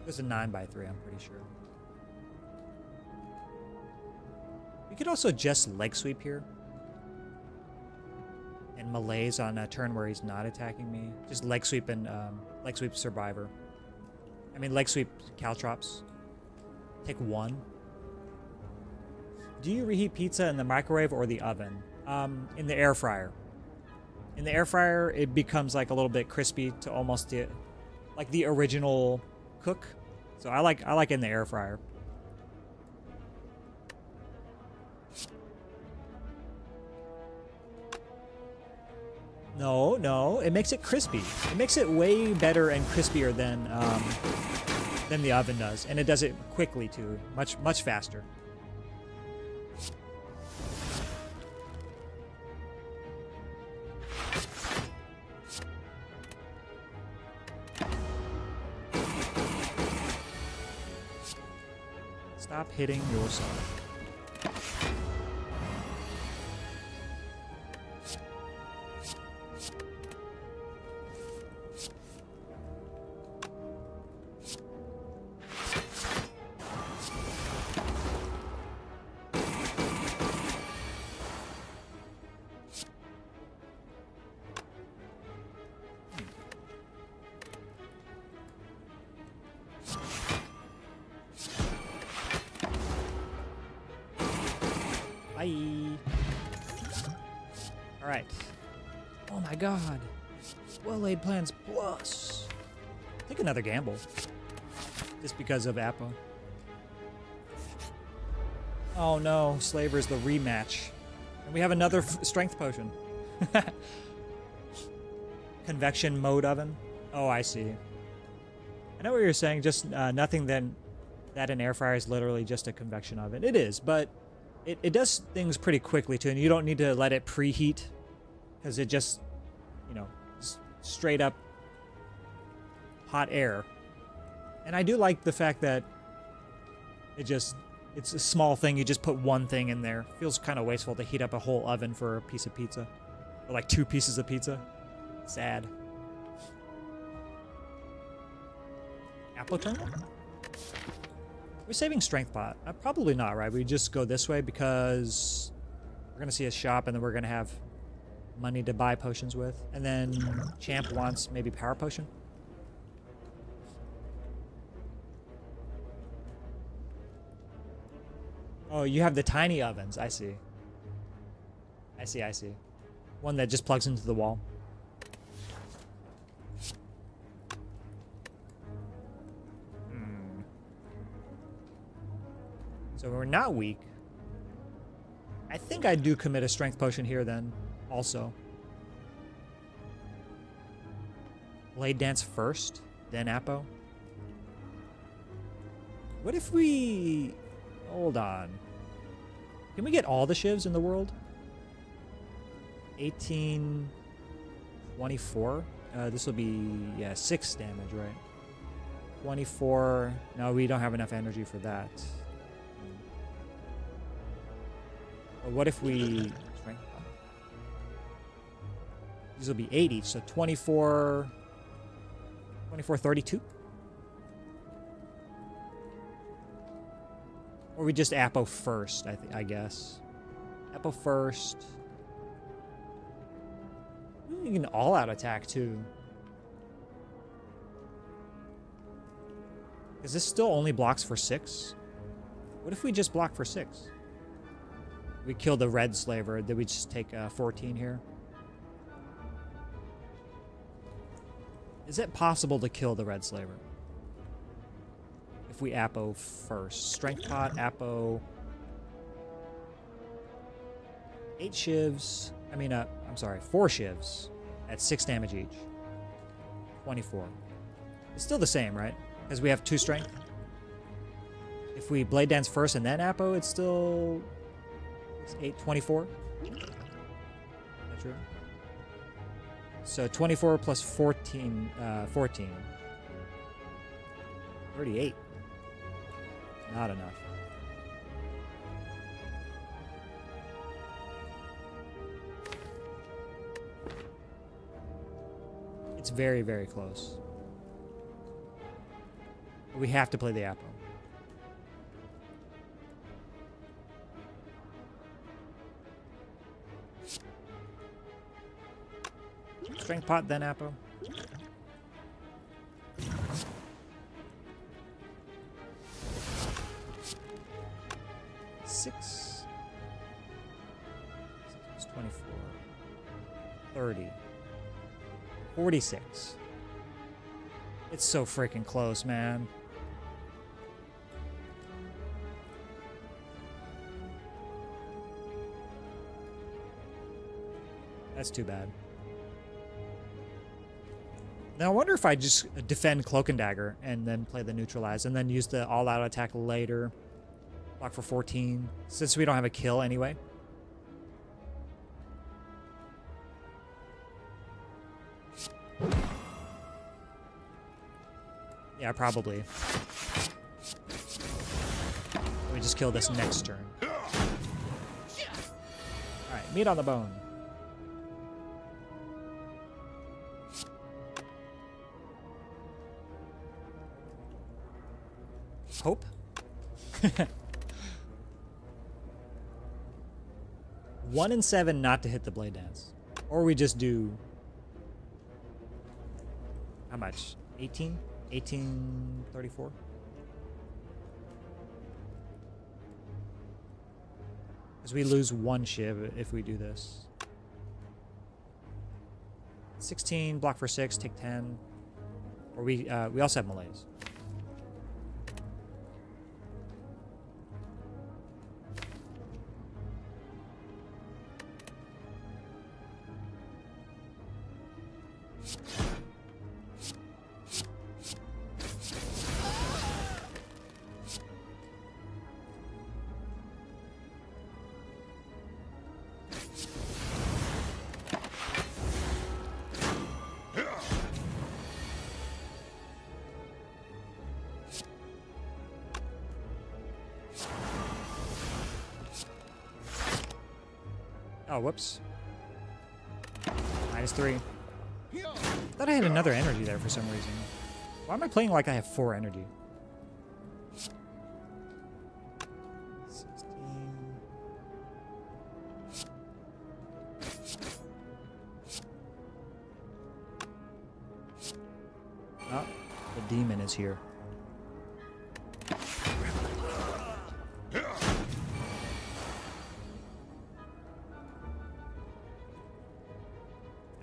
There's a 9/3, I'm pretty sure. We could also just leg sweep here. And malaise on a turn where he's not attacking me. Just leg sweep and leg sweep survivor. I mean leg sweep caltrops. Take 1. Do you reheat pizza in the microwave or the oven? In the air fryer. In the air fryer, it becomes like a little bit crispy to almost like the original cook. So I like in the air fryer. No, it makes it crispy. It makes it way better and crispier than the oven does, and it does it quickly too, much faster. Stop hitting yourself. Bye. All right. Oh my God. Well-laid plans plus. Take another gamble. Just because of Appa. Oh no, Slaver's the rematch. And we have another strength potion. Convection mode oven. Oh, I see. I know what you're saying. Just nothing then that an air fryer is literally just a convection oven. It is, but it does things pretty quickly too, and you don't need to let it preheat because it just, you know, straight up hot air. And I do like the fact that it's a small thing. You just put one thing in there. Feels kind of wasteful to heat up a whole oven for a piece of pizza, or like 2 pieces of pizza. Sad. Apple turn? We're saving strength pot. Probably not, right? We just go this way because we're going to see a shop and then we're going to have money to buy potions with. And then Champ wants maybe power potion. Oh, you have the tiny ovens. I see. I see. One that just plugs into the wall. So we're not weak. I think I do commit a strength potion here then, also. Blade Dance first, then Apo. What if we... Hold on. Can we get all the shivs in the world? 18... 24? This will be, yeah, 6 damage, right? 24... No, we don't have enough energy for that. But what if we... These will be 8 each, so 24... 24, 32? Or we just Apo first, I guess. Apo first. You can all-out attack, too. Because this still only blocks for 6? What if we just block for 6? We kill the red slaver. Did we just take 14 here? Is it possible to kill the red slaver? If we Apo first. Strength pot, Apo. 8 shivs. I mean, I'm sorry, 4 shivs at 6 damage each. 24. It's still the same, right? Because we have 2 strength. If we blade dance first and then Apo, it's still... 8, 24. Is that true? So 24 plus 14, 14. 38. Not enough. It's very, very close. We have to play the Apo. Strength pot, then Apo. Six. 24. 30. 46. It's so freaking close, man. That's too bad. Now I wonder if I just defend Cloak and Dagger and then play the Neutralize and then use the all-out attack later. Block for 14, since we don't have a kill anyway. Yeah, probably. We just kill this next turn. Alright, meat on the bone. Hope? 1 and 7 not to hit the Blade Dance. Or we just do... How much? 18? 1834? Because we lose 1 shiv if we do this. 16, block for 6, take 10. Or we also have melees. Oh, whoops. -3. Thought I had another energy there for some reason. Why am I playing like I have 4 energy? 16. Oh, the demon is here.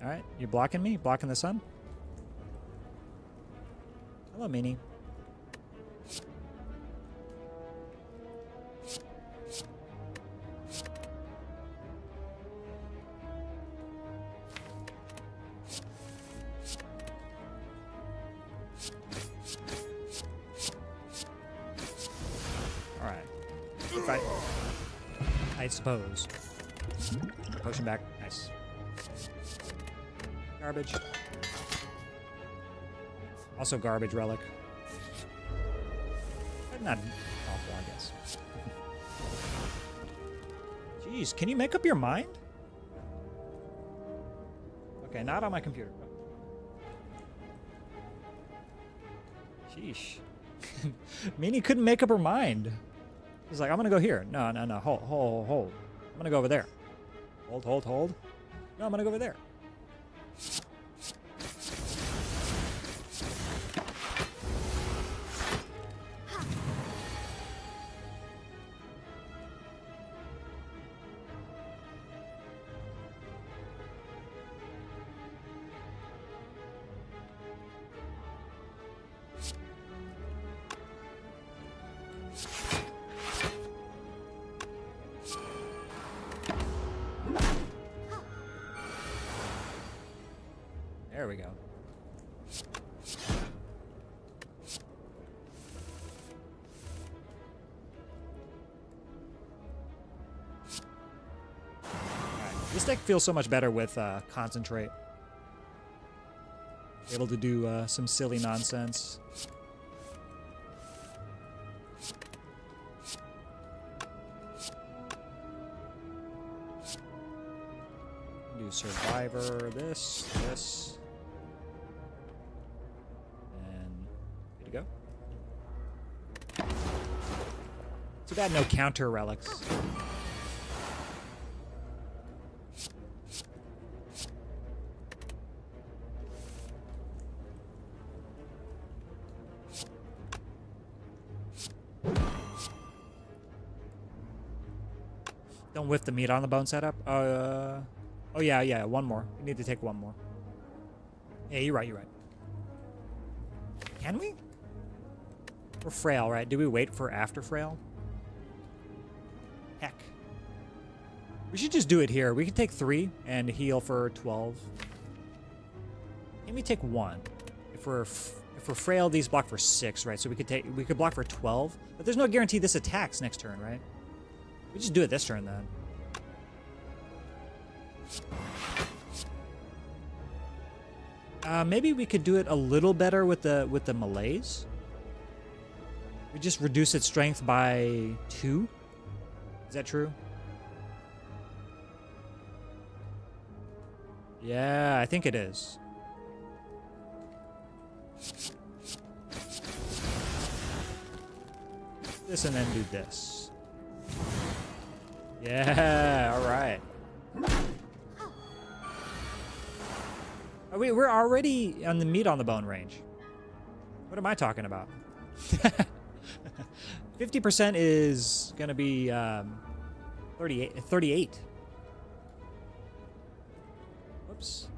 Alright, you're blocking me? Blocking the sun? Hello, Meanie. Alright. I suppose. Potion back. Nice. Garbage. Also garbage relic. But not awful, I guess. Jeez, can you make up your mind? Okay, not on my computer. Sheesh. Meanie couldn't make up her mind. He's like, I'm gonna go here. No, no, no. Hold. I'm gonna go over there. Hold. No, I'm gonna go over there. There we go. Alright, this deck feels so much better with Concentrate. able to do some silly nonsense. Do Survivor, this, and good to go. Too bad no counter relics. Don't whiff the meat on the bone setup. Oh yeah, one more. We need to take one more. Yeah, you're right. Can we? We're frail, right? Do we wait for after frail? Heck. We should just do it here. We could take 3 and heal for 12. Maybe take 1. If we're frail, these block for 6, right? So we could block for 12. But there's no guarantee this attacks next turn, right? We just do it this turn then. Maybe we could do it a little better with the melees. We just reduce its strength by 2. Is that true? Yeah, I think it is. This and then do this. Yeah, all right. We're already on the meat on the bone range. What am I talking about? 50% is gonna be 38. Whoops.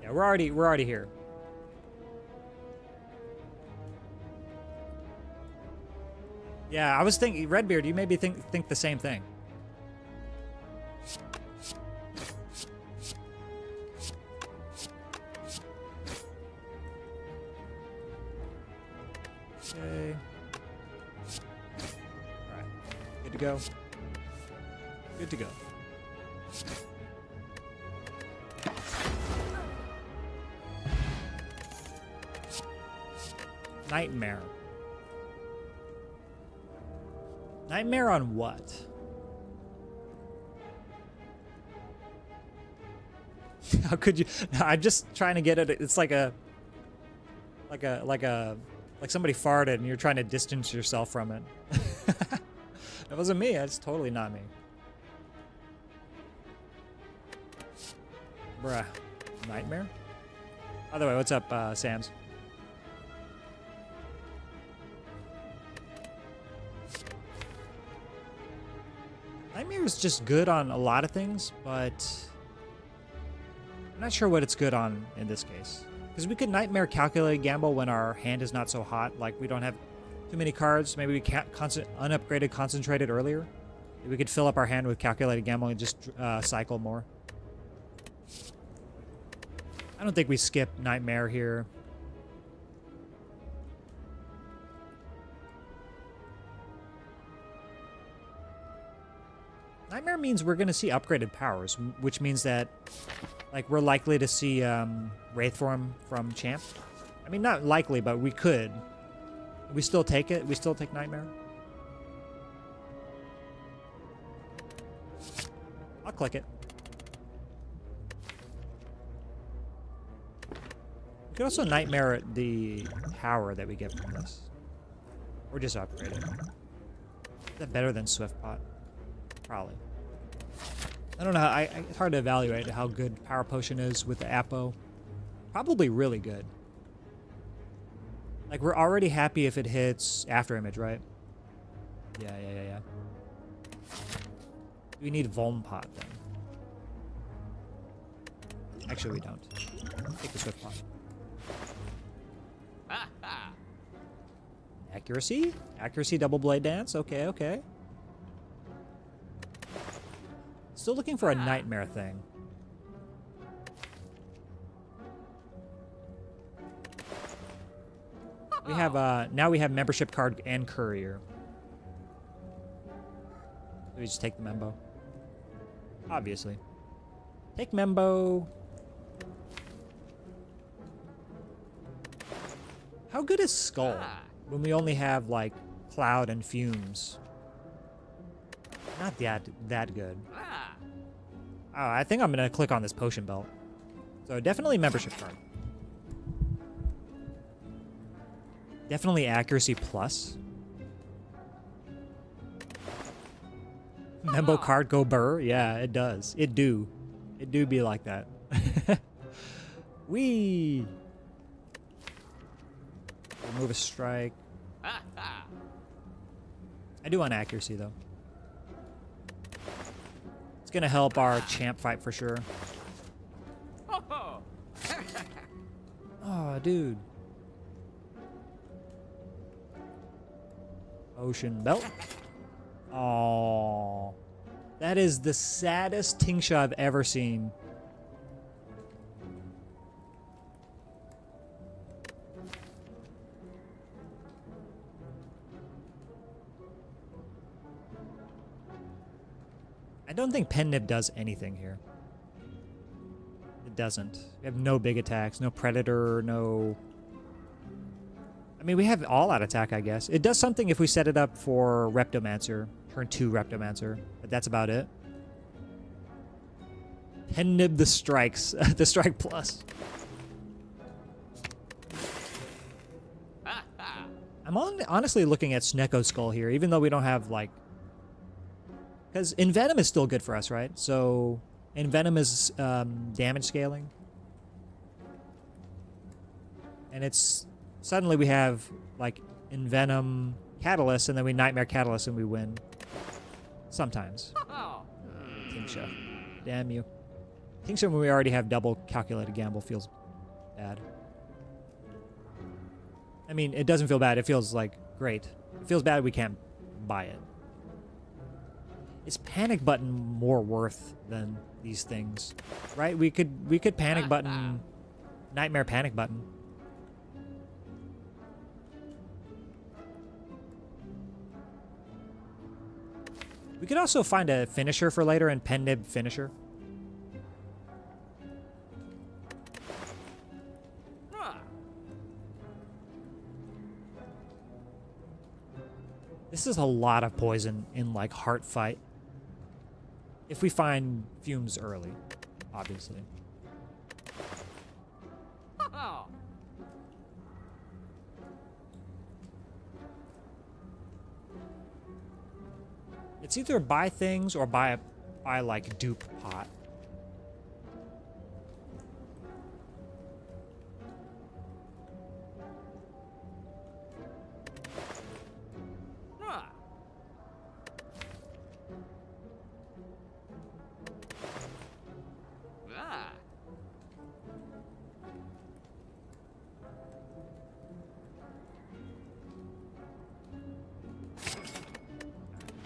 Yeah, we're already here. Yeah, I was thinking, Redbeard, you maybe think the same thing. Okay. Alright. Good to go. Good to go. Nightmare. Nightmare on what? How could you? I'm just trying to get it. It's like somebody farted and you're trying to distance yourself from it. That wasn't me. That's totally not me. Bruh. Nightmare? By the way, what's up, Sam's? Nightmare is just good on a lot of things, but I'm not sure what it's good on in this case. Because we could Nightmare Calculated Gamble when our hand is not so hot, like we don't have too many cards. Maybe we can't unupgraded Concentrated earlier. We could fill up our hand with Calculated Gamble and just cycle more. I don't think we skip Nightmare here. Nightmare means we're going to see upgraded powers, which means that, like, we're likely to see Wraith Form from Champ. I mean, not likely, but we could. We still take it? We still take Nightmare? I'll click it. We could also Nightmare the power that we get from this. Or just upgrade it. Is that better than Swift Pot? Probably. I don't know. It's hard to evaluate how good Power Potion is with the Apo. Probably really good. Like, we're already happy if it hits After Image, right? Yeah. We need Vuln Pot, then. Actually, we don't. Take the Swift Pot. Accuracy? Accuracy Double Blade Dance? Okay. Still looking for a Nightmare thing. We have, now we have Membership Card and Courier. So we just take the Membo. Obviously. Take Membo. How good is Skull when we only have, like, Cloud and Fumes? Not that good. Oh, I think I'm going to click on this potion belt. So definitely membership card. Definitely accuracy plus. Membo card go burr? Yeah, it does. It do. It do be like that. Wee! Remove a strike. I do want accuracy, though. It's gonna help our champ fight for sure. Oh, dude. Ocean belt. Oh, that is the saddest Tingsha I've ever seen. I don't think Pen Nib does anything here. It doesn't. We have no big attacks, no Predator, no... I mean, we have all-out attack, I guess. It does something if we set it up for Reptomancer. Turn 2 Reptomancer. But that's about it. Pen Nib the strikes. The strike plus. I'm honestly looking at Sneko's Skull here, even though we don't have, like... Because Envenom is still good for us, right? So, Envenom is damage scaling. And it's... Suddenly we have, like, Envenom Catalyst, and then we Nightmare Catalyst, and we win. Sometimes. Tingsha. Damn you. Tingsha, when we already have double calculated gamble, feels bad. I mean, it doesn't feel bad. It feels, like, great. It feels bad we can't buy it. Is Panic Button more worth than these things? Right? We could Panic Button... Nightmare Panic Button. We could also find a finisher for later and Pen Nib finisher. This is a lot of poison in, like, Heart Fight. If we find Fumes early, obviously. It's either buy things or buy like dupe pot.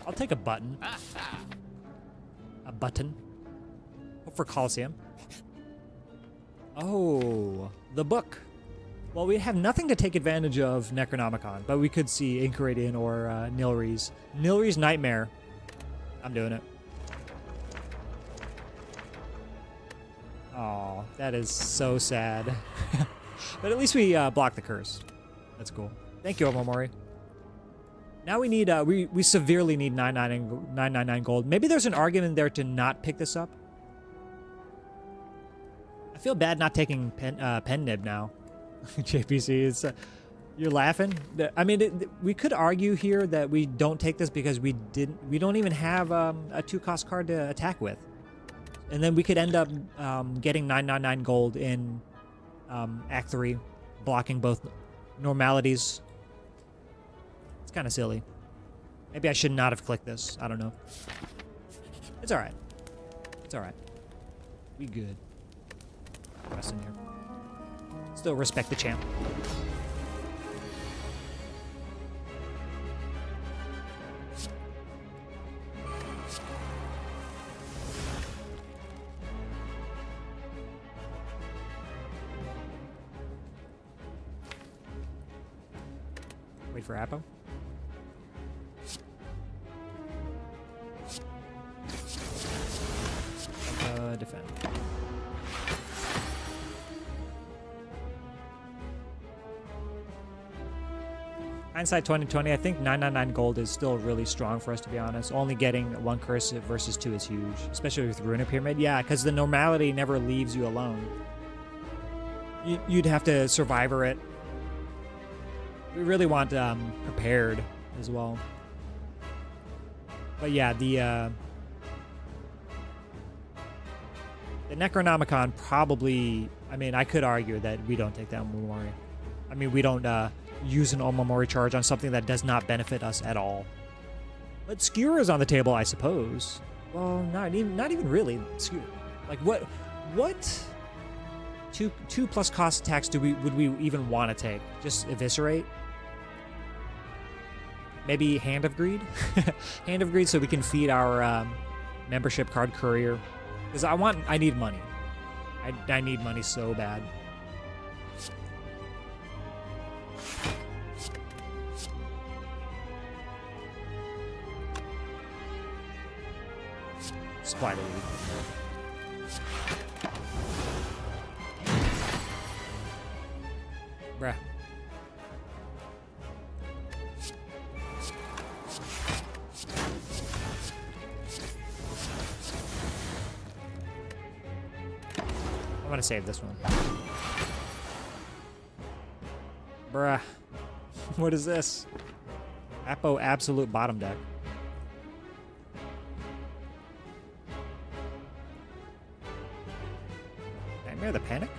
I'll take a button. A button. Hope for Coliseum. Oh, the book. Well, we have nothing to take advantage of Necronomicon, but we could see Inkaridian or Nilry's. Nilry's Nightmare. I'm doing it. Oh, that is so sad. But at least we blocked the curse. That's cool. Thank you, Omomori. Now we need, we severely need 999 gold. Maybe there's an argument there to not pick this up. I feel bad not taking Pen Nib now. JPC, is you're laughing? I mean, we could argue here that we don't take this because we don't even have a 2-cost card to attack with. And then we could end up getting 999 gold in Act 3, blocking both normalities. It's kind of silly. Maybe I should not have clicked this. I don't know. It's alright. It's alright. We good. Rest in here. Still respect the champ. Wait for Appo. gonna defend. Hindsight 2020, I think 999 gold is still really strong for us, to be honest. Only getting 1 curse versus 2 is huge, especially with Ruiner Pyramid. Yeah, because the normality never leaves you alone. You'd have to survivor it. We really want prepared as well. But yeah, the Necronomicon probably... I mean, I could argue that we don't take that Omamori. I mean, we don't use an Omamori charge on something that does not benefit us at all. But Skewer is on the table, I suppose. Well, not even really. Skewer. Like, what 2 plus cost attacks would we even want to take? Just Eviscerate? Maybe Hand of Greed? Hand of Greed so we can feed our membership card courier. Because I need money. I need money so bad. Supply the lead. Bruh. I'm gonna save this one. Bruh. What is this? Apo Absolute Bottom Deck. Nightmare the Panic?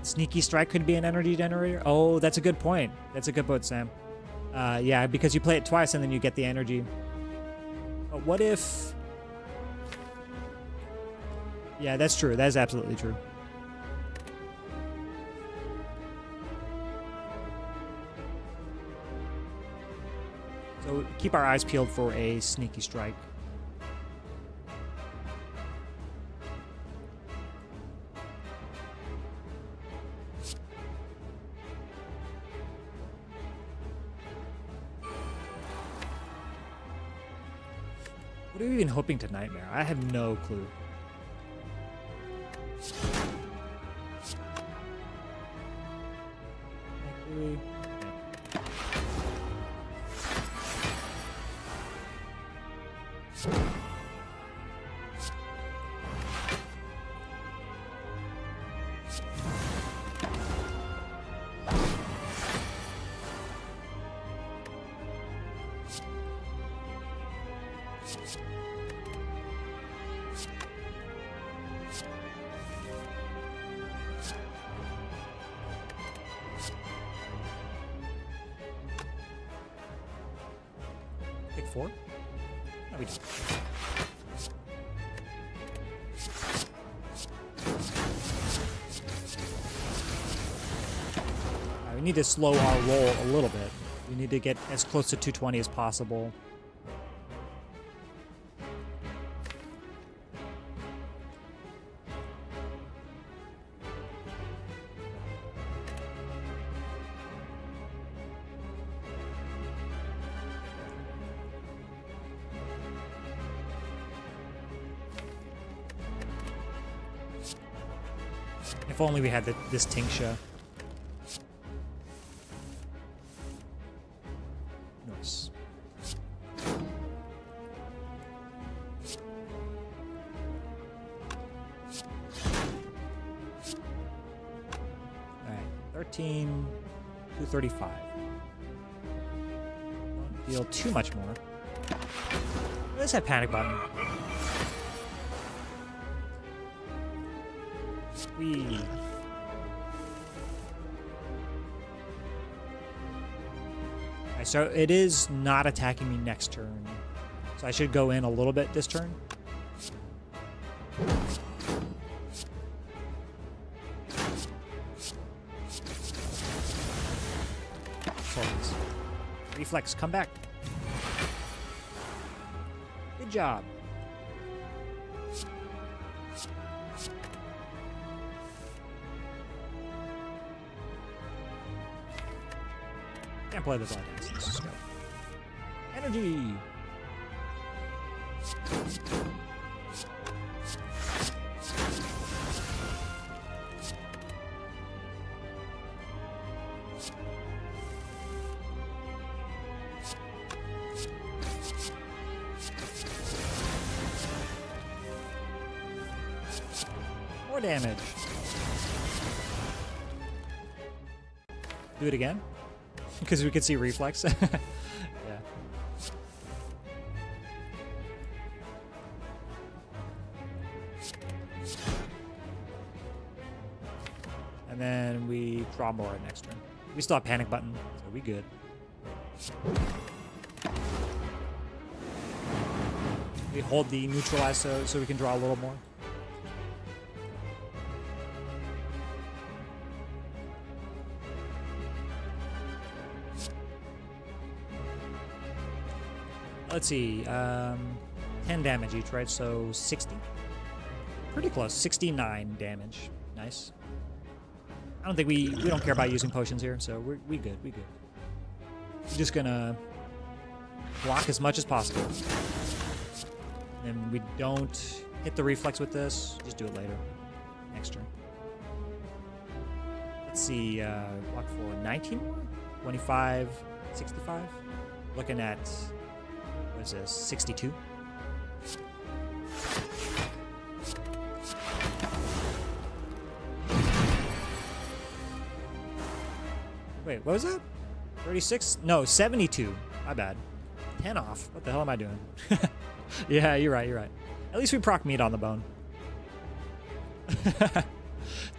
Sneaky Strike could be an energy generator. Oh, that's a good point. That's a good point, Sam. Yeah, because you play it twice and then you get the energy. But what if... Yeah, that's true. That is absolutely true. So keep our eyes peeled for a Sneaky Strike. What are we even hoping to Nightmare? I have no clue. Pick 4? No, we don't. We need to slow our roll a little bit. We need to get as close to 220 as possible. If only we had this Tingsha. Nice. Alright, 13, 235. Don't deal too much more. Let's have Panic Button. Whee. Alright, so it is not attacking me next turn. So I should go in a little bit this turn. Reflex, come back. Good job. Can't play the Blood Dance. Let's just go. Energy! More damage. Do it again? Because we could see reflex. Yeah. And then we draw more next turn. We still have panic button, so we good. We hold the neutralize so we can draw a little more. Let's see, 10 damage each, right? So 60? Pretty close, 69 damage. Nice. I don't think we don't care about using potions here, so we good, we good. We're just gonna block as much as possible. And we don't hit the reflex with this, just do it later, next turn. Let's see, block for 19 more? 25, 65? Looking at... what is this? 62? Wait, what was that? 36? No, 72. My bad. 10 off. What the hell am I doing? Yeah, you're right, you're right. At least we proc meat on the bone.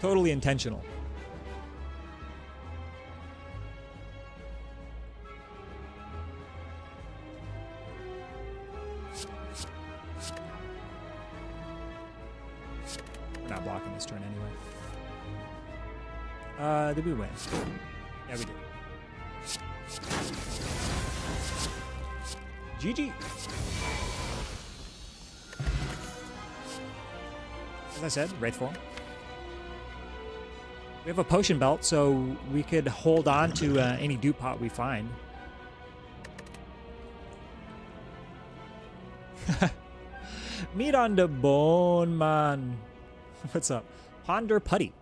Totally intentional. Not blocking this turn anyway. Did we win? Yeah, we did. GG. As I said, Wraith form. We have a potion belt, so we could hold on to any dupe pot we find. Meat on the bone, man. What's up? Ponder Putty.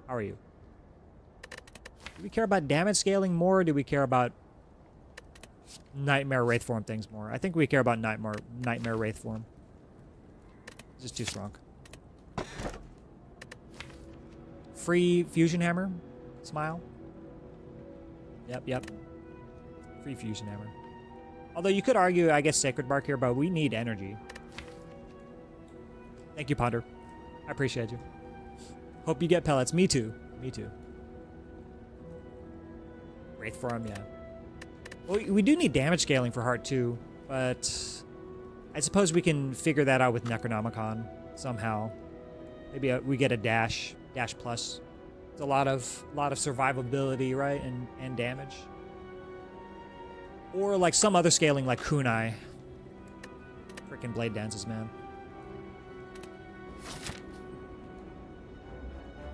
How are you? Do we care about damage scaling more, or do we care about Nightmare Wraith form things more? I think we care about Nightmare Wraith form. It's just too strong. Free Fusion Hammer. Smile. Yep. Free Fusion Hammer. Although you could argue, I guess, Sacred Bark here, but we need energy. Thank you, Ponder. I appreciate you. Hope you get pellets. Me too. Me too. Wraith form, yeah. Well, we do need damage scaling for Heart 2, but I suppose we can figure that out with Necronomicon somehow. Maybe we get a dash plus. It's a lot of survivability, right, and damage. Or like some other scaling, like Kunai. Freaking blade dances, man.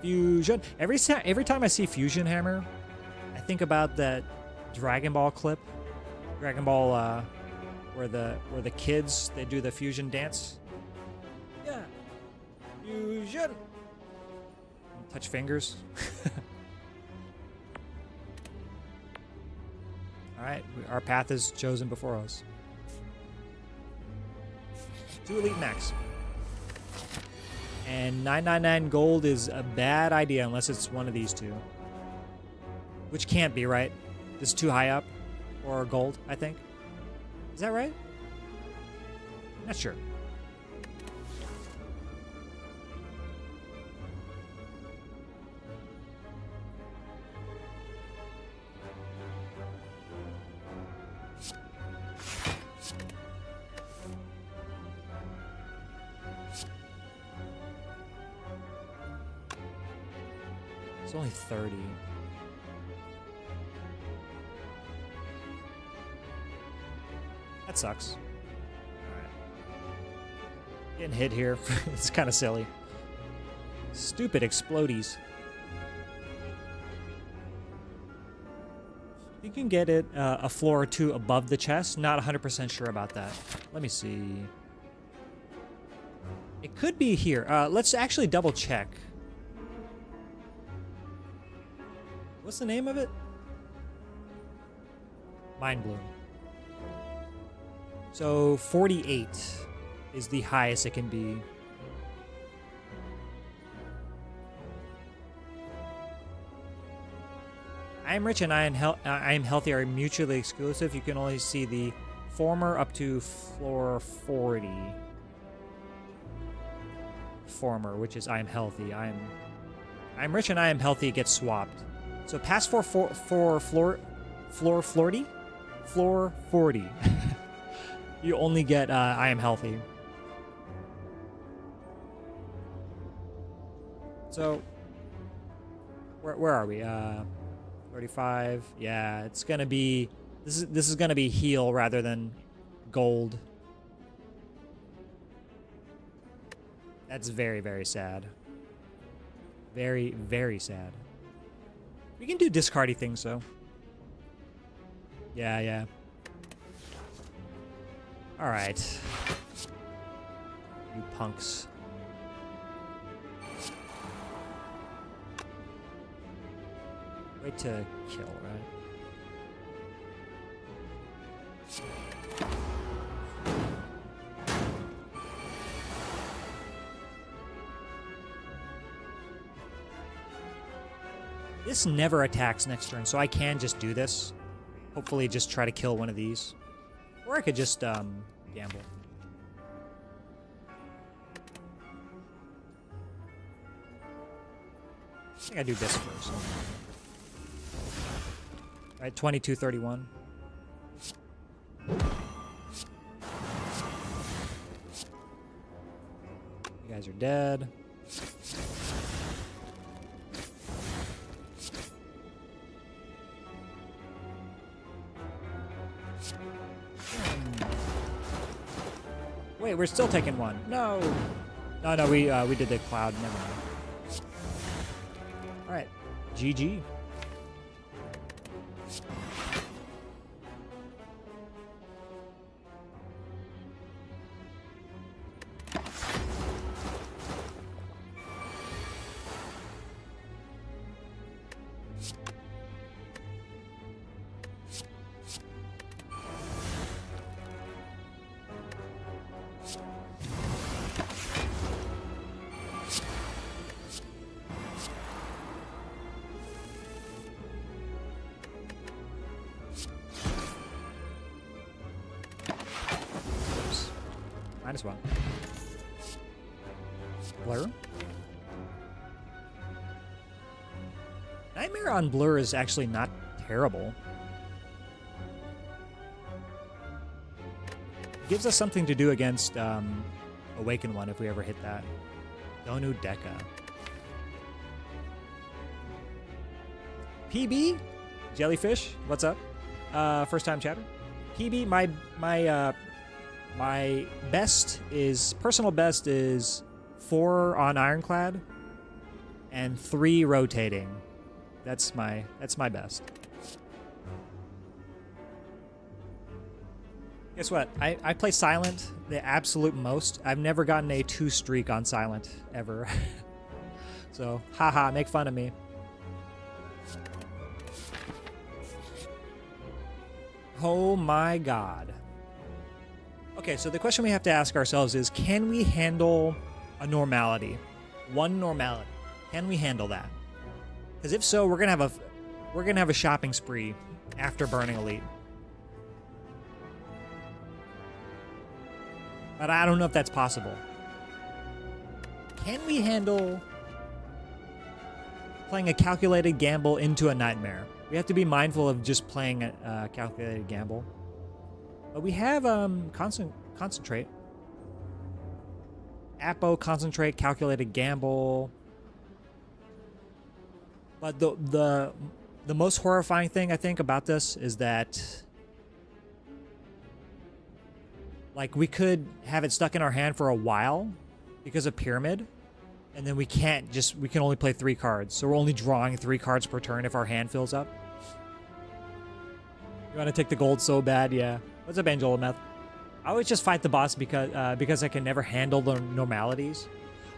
Fusion. Every time I see Fusion Hammer, I think about that Dragon Ball clip. Dragon Ball, where the kids, they do the fusion dance. Yeah. Fusion. Touch fingers. All right, our path is chosen before us. 2 Elite Max. And 999 gold is a bad idea unless it's one of these two. Which can't be, right? This is too high up. Or gold, I think. Is that right? Not sure. It's only 30. That sucks. Alright. Getting hit here. It's kind of silly. Stupid explodies. You can get it a floor or two above the chest. Not 100% sure about that. Let me see. It could be here. Let's actually double check. What's the name of it? Mind Bloom. So 48 is the highest it can be. I am rich and I am healthy are mutually exclusive. You can only see the former up to floor 40. Former, which is I am healthy. I'm rich and I am healthy gets swapped. So past floor 40? Floor 40. You only get I am healthy. So where are we? 35. Yeah, it's gonna be this is gonna be heal rather than gold. That's very, very sad. Very, very sad. We can do discardy things though. Yeah. Alright. You punks. Wait to kill, right? This never attacks next turn, so I can just do this. Hopefully just try to kill one of these. Or I could just, gamble. I think I do this first. Alright, 22-31. You guys are dead. Wait, we're still taking one. No. No, we did the cloud. Never mind. All right, GG. -1. Blur. Nightmare on Blur is actually not terrible. It gives us something to do against Awaken One if we ever hit that. Donu Deka. PB? Jellyfish? What's up? First time chatter? PB, my best is, personal best is 4 on Ironclad and 3 rotating. That's my best. Guess what? I play Silent the absolute most. I've never gotten a 2 streak on Silent ever. So, haha, make fun of me. Oh my god. Okay, so the question we have to ask ourselves is, can we handle a normality? One normality. Can we handle that? Because if so, we're gonna have a shopping spree after burning Elite. But I don't know if that's possible. Can we handle playing a calculated gamble into a nightmare? We have to be mindful of just playing a calculated gamble. But we have concentrate. Apo, concentrate, calculated gamble. But the most horrifying thing I think about this is that Like, we could have it stuck in our hand for a while because of Pyramid, and then we can only play 3 cards. So we're only drawing 3 cards per turn if our hand fills up. You want to take the gold so bad? Yeah. What's up, Angel Meth? I always just fight the boss because I can never handle the normalities.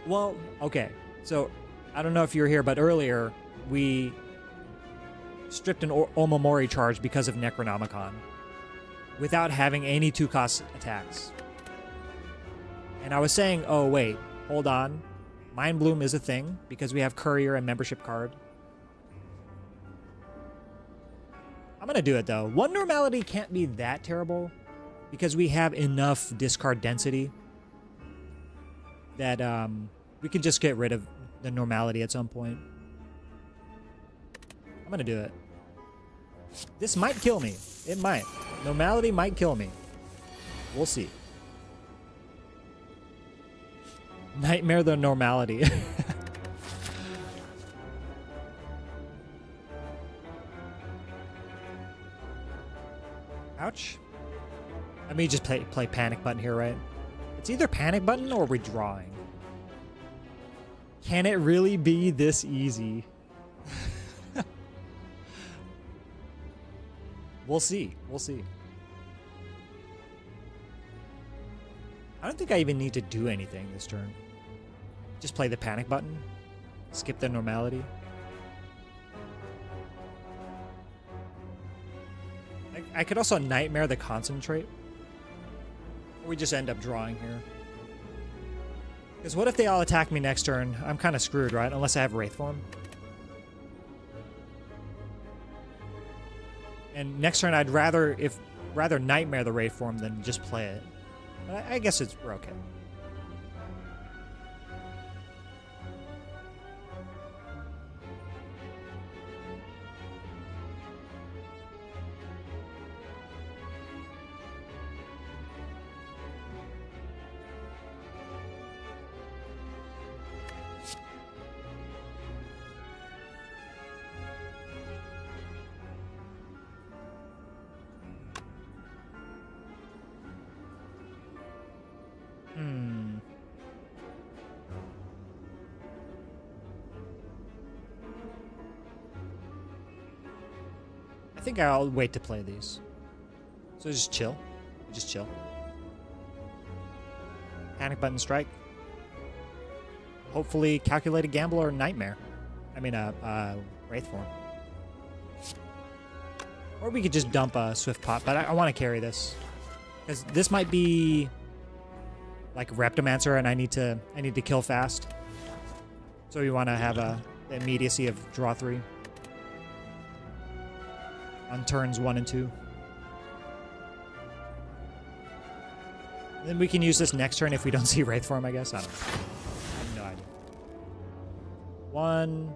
Well, okay. So, I don't know if you were here, but earlier we stripped an Omamori charge because of Necronomicon without having any 2-cost attacks. And I was saying, oh wait, hold on. Mind Bloom is a thing because we have Courier and Membership card. I'm going to do it though. 1 normality can't be that terrible because we have enough discard density that we can just get rid of the normality at some point. I'm going to do it. This might kill me. It might. Normality might kill me. We'll see. Nightmare the normality. Ouch. I mean, just play panic button here, right? It's either panic button or withdrawing. Can it really be this easy? We'll see. We'll see. I don't think I even need to do anything this turn. Just play the panic button. Skip the normality. I could also nightmare the concentrate. Or we just end up drawing here. Because what if they all attack me next turn? I'm kind of screwed, right? Unless I have Wraith form. And next turn, I'd rather nightmare the Wraith form than just play it. But I guess we're okay. I think I'll wait to play these. So just chill. Just chill. Panic button strike. Hopefully calculated gamble or nightmare. I mean, Wraith form. Or we could just dump a Swift Pot, but I want to carry this. Because this might be like Reptomancer and I need to kill fast. So we want to have the immediacy of draw 3. On turns 1 and 2. Then we can use this next turn if we don't see Wraith form, I guess. I don't know. I have no idea. 1,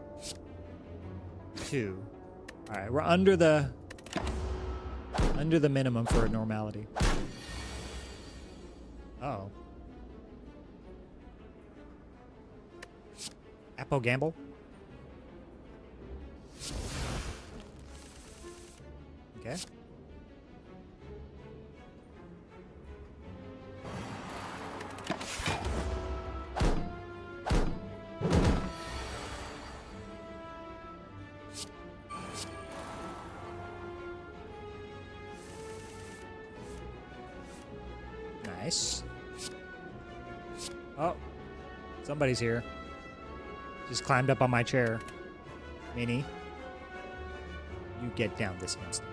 2. Alright, we're under the minimum for a normality. Uh-oh. Apo gamble? Okay. Nice. Oh, somebody's here. Just climbed up on my chair. Minnie, you get down this instant.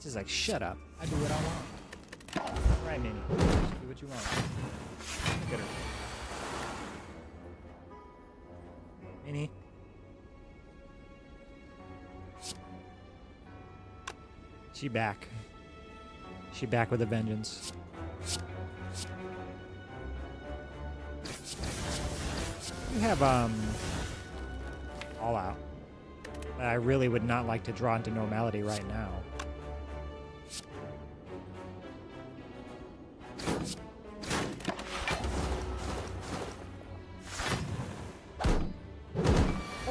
She's like, shut up. I do what I want. Right, Minnie. Do what you want. Look at her. Minnie. She back. She back with a vengeance. You have, all out. But I really would not like to draw into normality right now.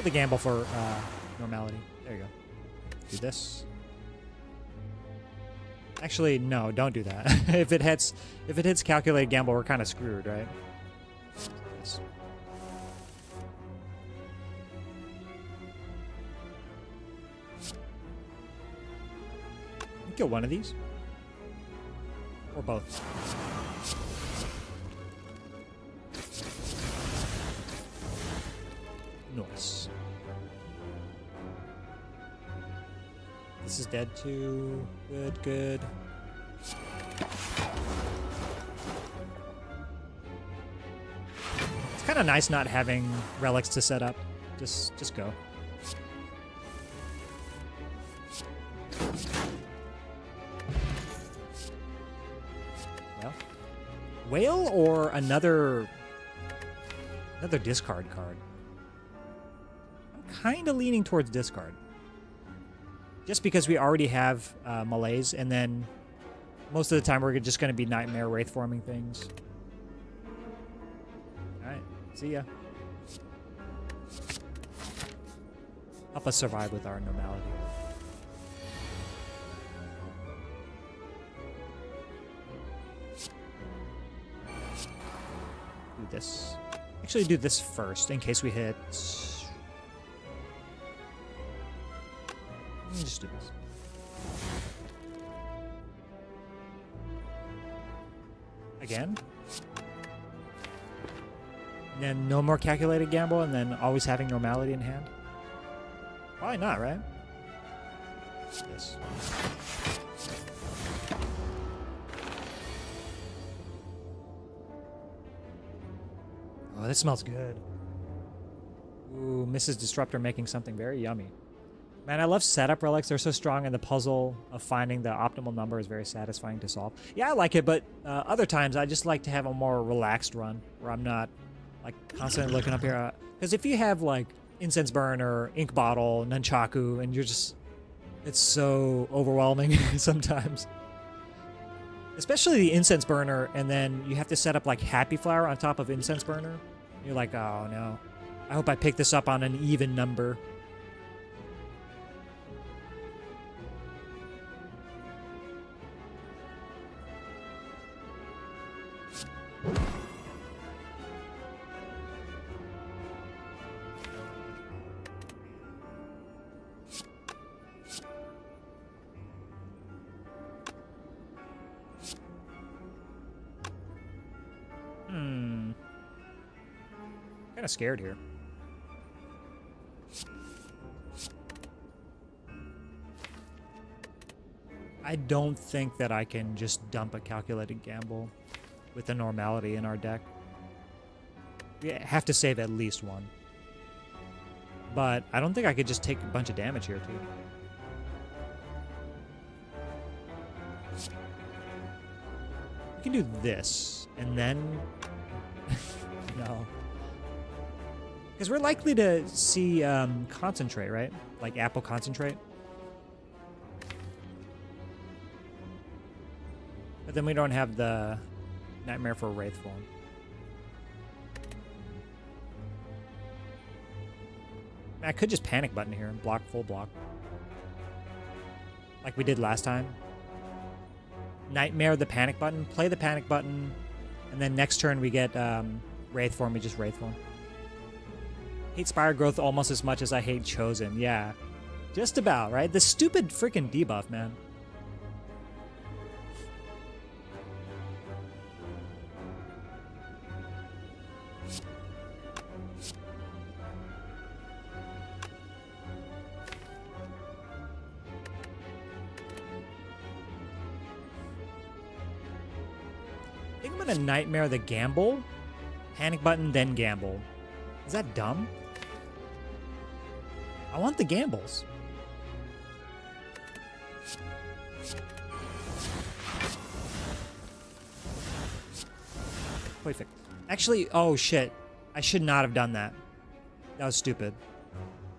Hold the gamble for normality. There you go. Do this. Actually, no, don't do that. if it hits calculated gamble, we're kind of screwed, right? Yes. Kill one of these. Or both. Nice. This is dead too. Good, good. It's kind of nice not having relics to set up. Just go. Well, whale or another discard card. I'm kind of leaning towards discard. Just because we already have Malaise, and then most of the time we're just going to be Nightmare Wraith forming things. Alright, see ya. Help us survive with our normality. Do this. Actually do this first in case we hit... Let me just do this. Again. And then no more calculated gamble, and then always having normality in hand. Probably not, right? This. Oh, this smells good. Ooh, Mrs. Disruptor making something very yummy. Man, I love setup relics. They're so strong, and the puzzle of finding the optimal number is very satisfying to solve. Yeah, I like it, but other times I just like to have a more relaxed run where I'm not like constantly looking up here. Because if you have like Incense Burner, Ink Bottle, Nunchaku, and you're just... It's so overwhelming sometimes. Especially the Incense Burner, and then you have to set up like Happy Flower on top of Incense Burner. You're like, oh no. I hope I pick this up on an even number. Kind of scared here. I don't think that I can just dump a calculated gamble with the normality in our deck. We have to save at least one. But I don't think I could just take a bunch of damage here, too. We can do this, and then... No. Because we're likely to see concentrate, right? Like apple concentrate. But then we don't have the Nightmare for Wraith form. I could just panic button here and block full block. Like we did last time. Nightmare the panic button, play the panic button, and then next turn we get Wraith form, we just Wraith form. Hate Spire Growth almost as much as I hate Chosen. Yeah. Just about, right? The stupid freaking debuff, man. I think I'm gonna Nightmare the gamble. Panic button, then gamble. Is that dumb? I want the gambles. Perfect. Actually, oh shit. I should not have done that. That was stupid.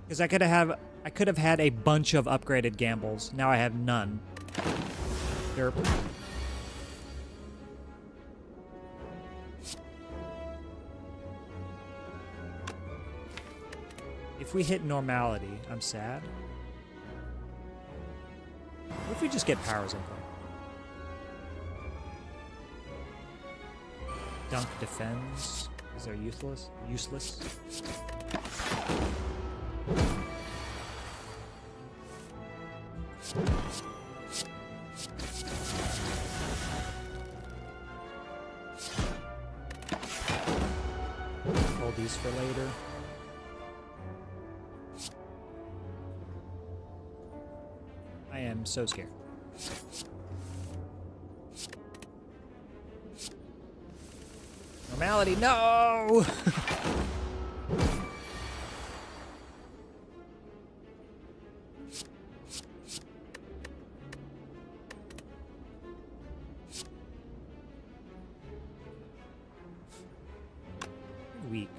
Because I could have had a bunch of upgraded gambles. Now I have none. Derp. If we hit normality, I'm sad. What if we just get powers info? Dunk defends. Is there useless? Useless. Hold these for later. I am so scared. Normality, no! Weak.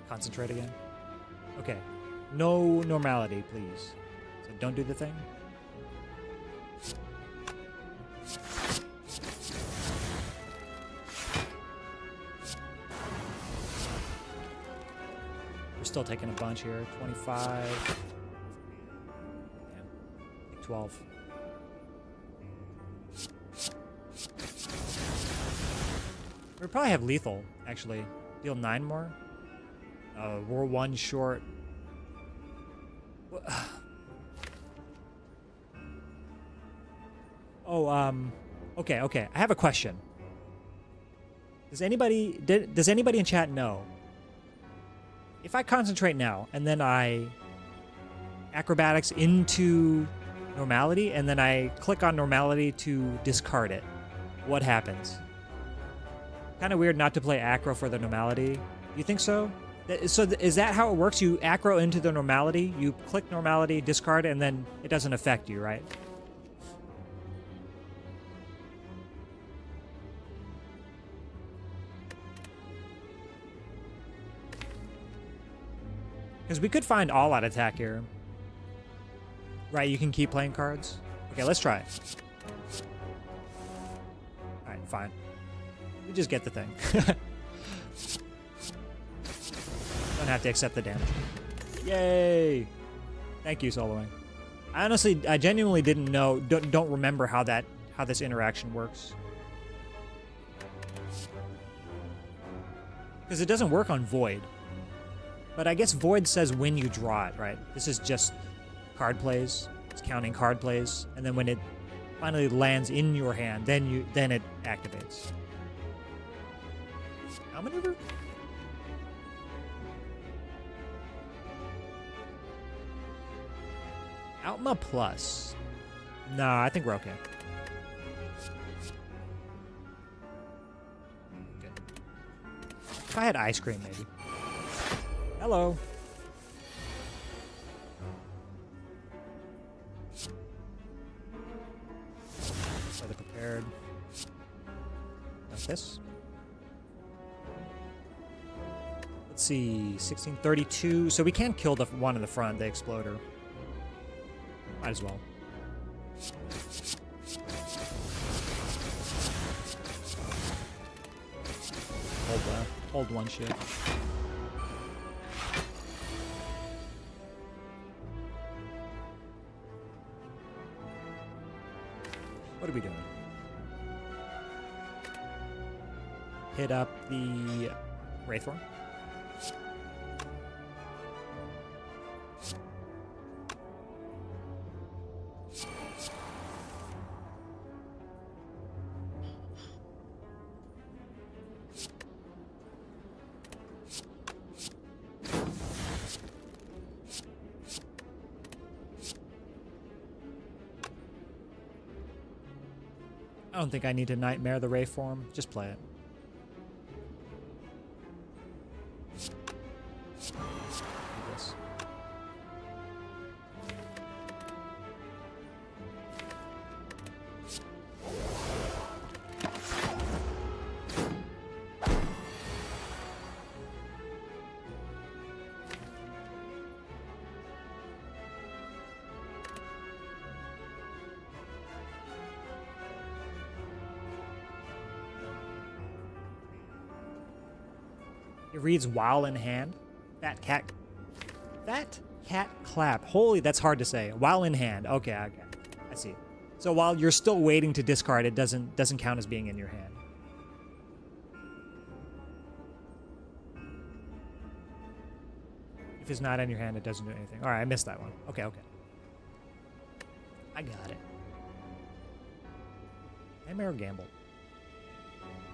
Concentrate again. Okay. No normality, please. So don't do the thing. We're still taking a bunch here. 25. Damn. 12. We probably have lethal, actually. Deal 9 more. We're 1 short. Oh, okay. I have a question. Does anybody in chat know? If I concentrate now, and then I acrobatics into normality, and then I click on normality to discard it, what happens? Kind of weird not to play acro for the normality. You think so? So is that how it works? You acro into the normality, you click normality, discard it, and then it doesn't affect you, right? Because we could find all-out attack here. Right, you can keep playing cards. Okay, let's try it. Alright, fine. We just get the thing. Don't have to accept the damage. Yay! Thank you, soloing. I genuinely didn't know, don't remember how this interaction works. Because it doesn't work on Void. But I guess Void says when you draw it, right? This is just card plays. It's counting card plays, and then when it finally lands in your hand, then it activates. Outmaneuver? Outma plus. Nah, I think we're okay. Good. If I had ice cream, maybe. Hello. Weather prepared. Like this. Let's see, 1632. So we can't kill the one in the front, the exploder. Might as well. Hold one shit. What are we doing? Hit up the Wraithworm. I don't think I need to Nightmare the Wraithform. Just play it. It reads while in hand. Fat cat clap. Holy, that's hard to say. While in hand. Okay. I see. So while you're still waiting to discard, it doesn't count as being in your hand. If it's not in your hand, it doesn't do anything. All right, I missed that one. Okay. I got it. Nightmare or gamble?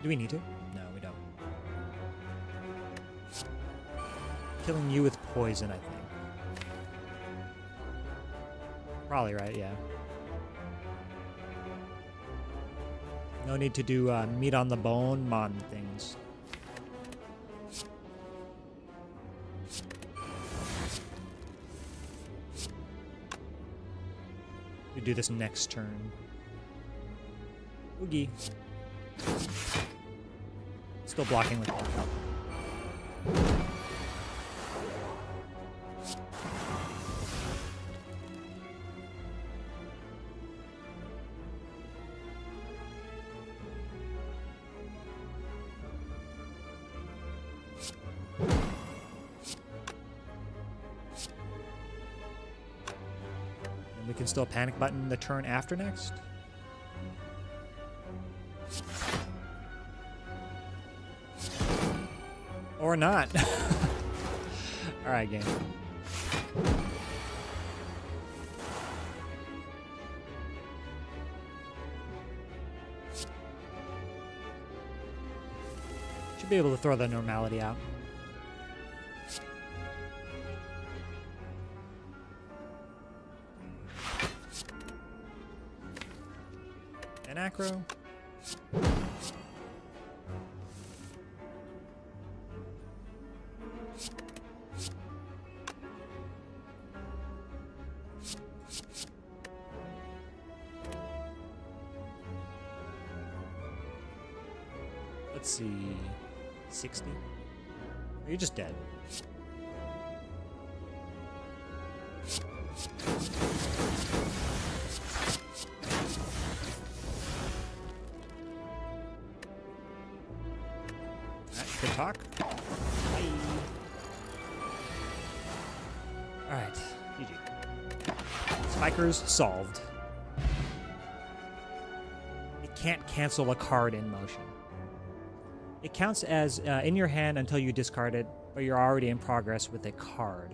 Do we need to? No, we don't. Killing you with poison, I think. Probably right, yeah. No need to do meat on the bone mon things. We do this next turn. Oogie. Still blocking with that. And we can still panic button the turn after next. Or not. Alright, game. Should be able to throw the normality out. And acro. Let's see. 60? Or you're just dead. Alright, good talk. Bye. Alright, GG. Spikers solved. It can't cancel a card in motion. It counts as in your hand until you discard it, but you're already in progress with a card.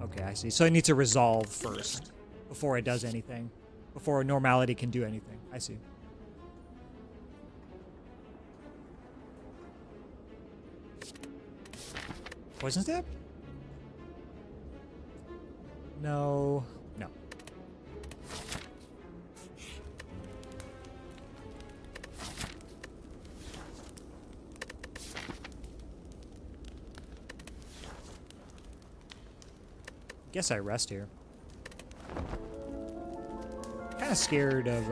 Okay, I see. So it needs to resolve first before it does anything. Before normality can do anything. I see. Poison stab? No. No. Guess I rest here. Kind of scared of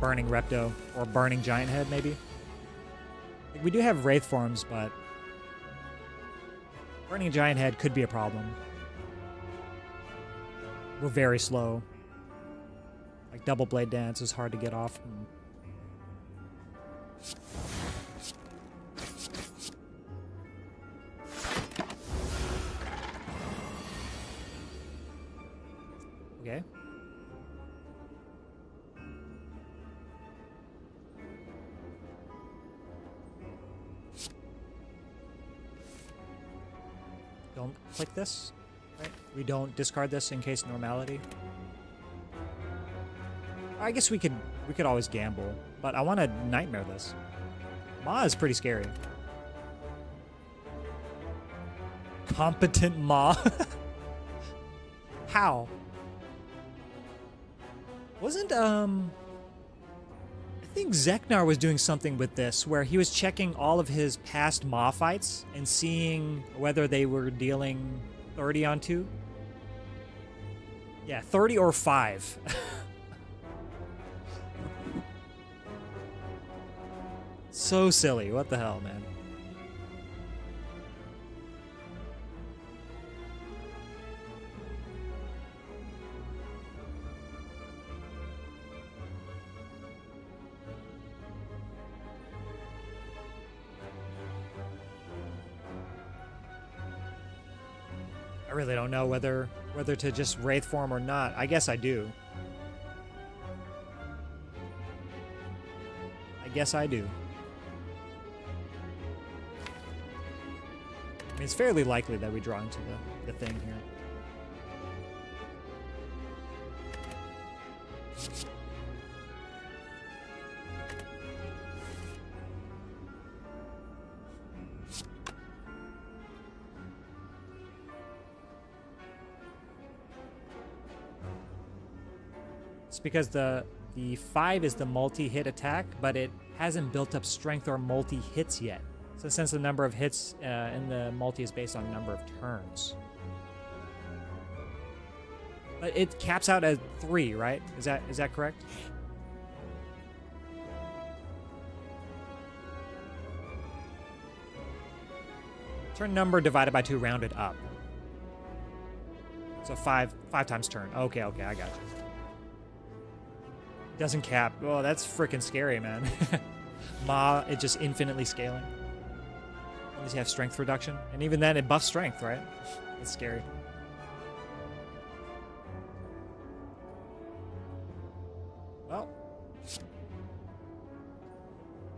burning Repto or burning Giant Head, maybe. Like, we do have Wraith forms, but burning Giant Head could be a problem. We're very slow. Like Double Blade Dance is hard to get off. Okay. Don't click this, right? We don't discard this in case normality. I guess we could always gamble, but I want to nightmare this. Ma is pretty scary. Competent Ma. How? Wasn't, I think Zeknar was doing something with this, where he was checking all of his past Ma fights and seeing whether they were dealing 30 on 2. Yeah, 30 or 5. So silly. What the hell, man? really don't know whether to just Wraith form or not. I guess I do. I guess I do. I mean, it's fairly likely that we draw into the thing here. It's because the 5 is the multi-hit attack, but it hasn't built up strength or multi-hits yet. So since the number of hits in the multi is based on number of turns. But it caps out at 3, right? Is that correct? Turn number divided by 2 rounded up. So 5 times turn. Okay, I got you. Doesn't cap. Oh, that's freaking scary, man. Ma, it just infinitely scaling. Unless you have strength reduction. And even then, it buffs strength, right? It's scary. Well.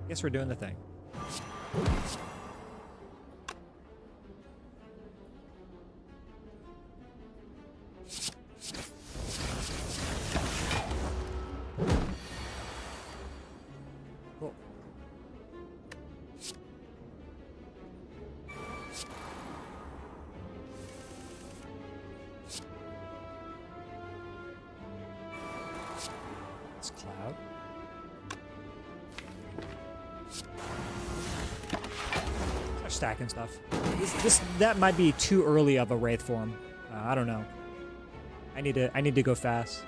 I guess we're doing the thing. Cool. It's Cloud. Start stacking stuff. That might be too early of a Wraith form. I don't know. I need to go fast.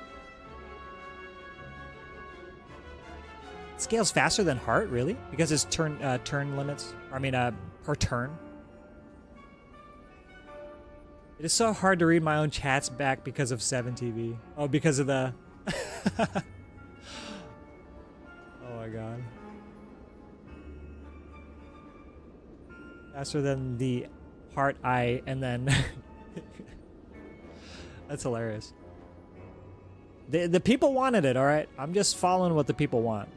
It scales faster than Heart, really? Because it's turn limits. I mean, per turn. It is so hard to read my own chats back because of 7TV. Oh, because of the... Oh my god. Faster than the Heart Eye, and then... That's hilarious. The people wanted it, alright? I'm just following what the people want.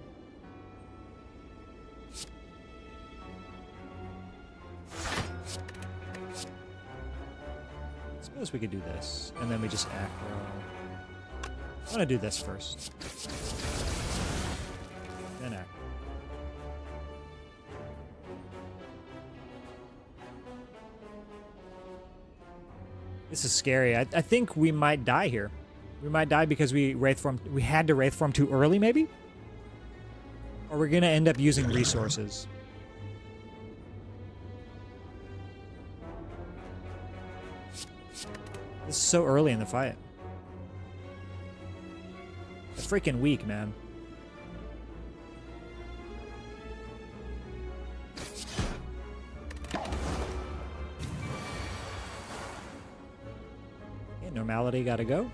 Suppose we could do this, and then we just aggro. I want to do this first. Then aggro. This is scary. I think we might die here. We might die because we had to Wraith form too early, maybe? Or we're gonna end up using resources. This is so early in the fight. It's freaking weak, man. Okay, normality gotta go.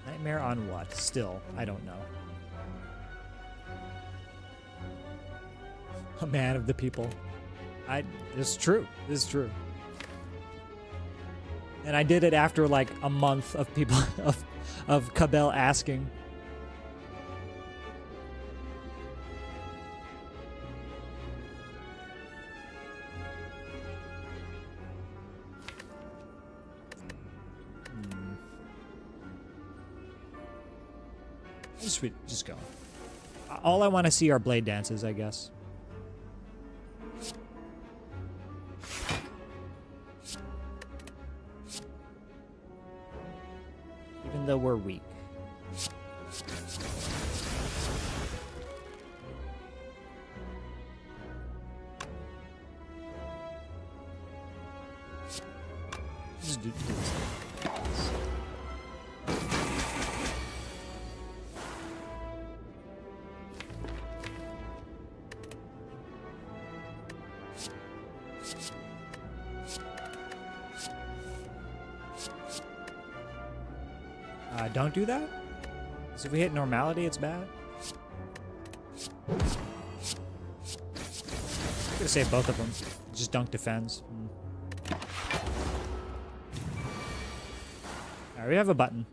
Nightmare on what? Still, I don't know. A man of the people. It's true. This is true. And I did it after like a month of people of Cabell asking. Just go. All I want to see are blade dances, I guess. Even though we're weak. Just do this. Don't do that? Because if we hit normality, it's bad. I'm gonna save both of them. Just dunk defends. Alright, we have a button.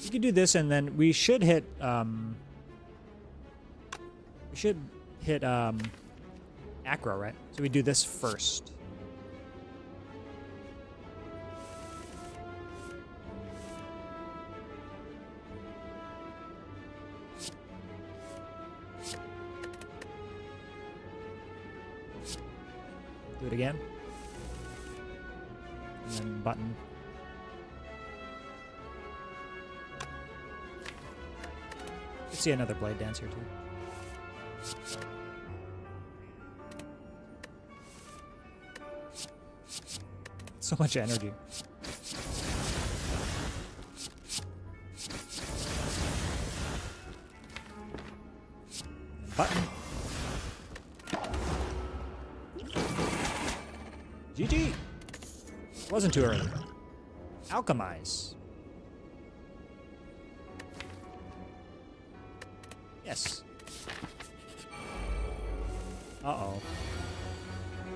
We can do this, and then we should hit. We should hit acro, right? So we do this first. Do it again. And then button. Let's see another blade dance here too. So much energy. Button. GG. Wasn't too early. Alchemize. Yes. Uh-oh.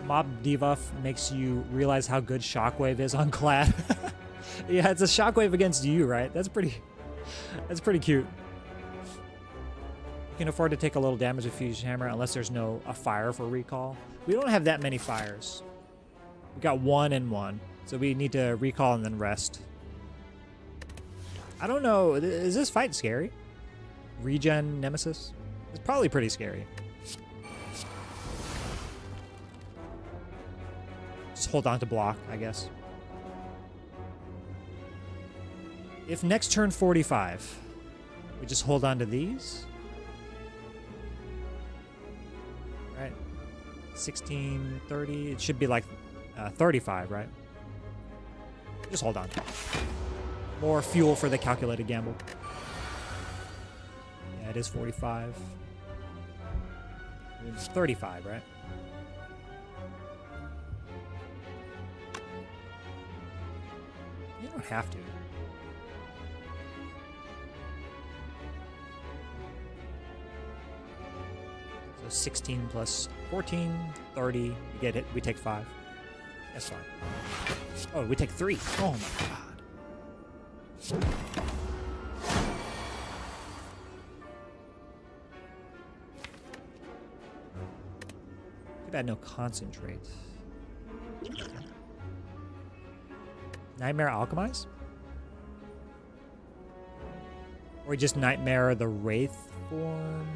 Mob debuff makes you realize how good Shockwave is on Clad. Yeah, it's a Shockwave against you, right? That's pretty cute. You can afford to take a little damage with Fusion Hammer unless there's a fire for recall. We don't have that many fires. We got 1 and 1. So we need to recall and then rest. I don't know. Is this fight scary? Regen Nemesis? It's probably pretty scary. Just hold on to block, I guess. If next turn 45, we just hold on to these. Right. 16, 30. It should be like 35, right? Just hold on. More fuel for the calculated gamble. Yeah, it is 45. It's 35, right? You don't have to. So 16 plus 14, 30. We get it. We take 5. That's fine. Oh, we take 3. Oh my god. Too bad no concentrate. Nightmare Alchemize? Or just Nightmare the Wraith form?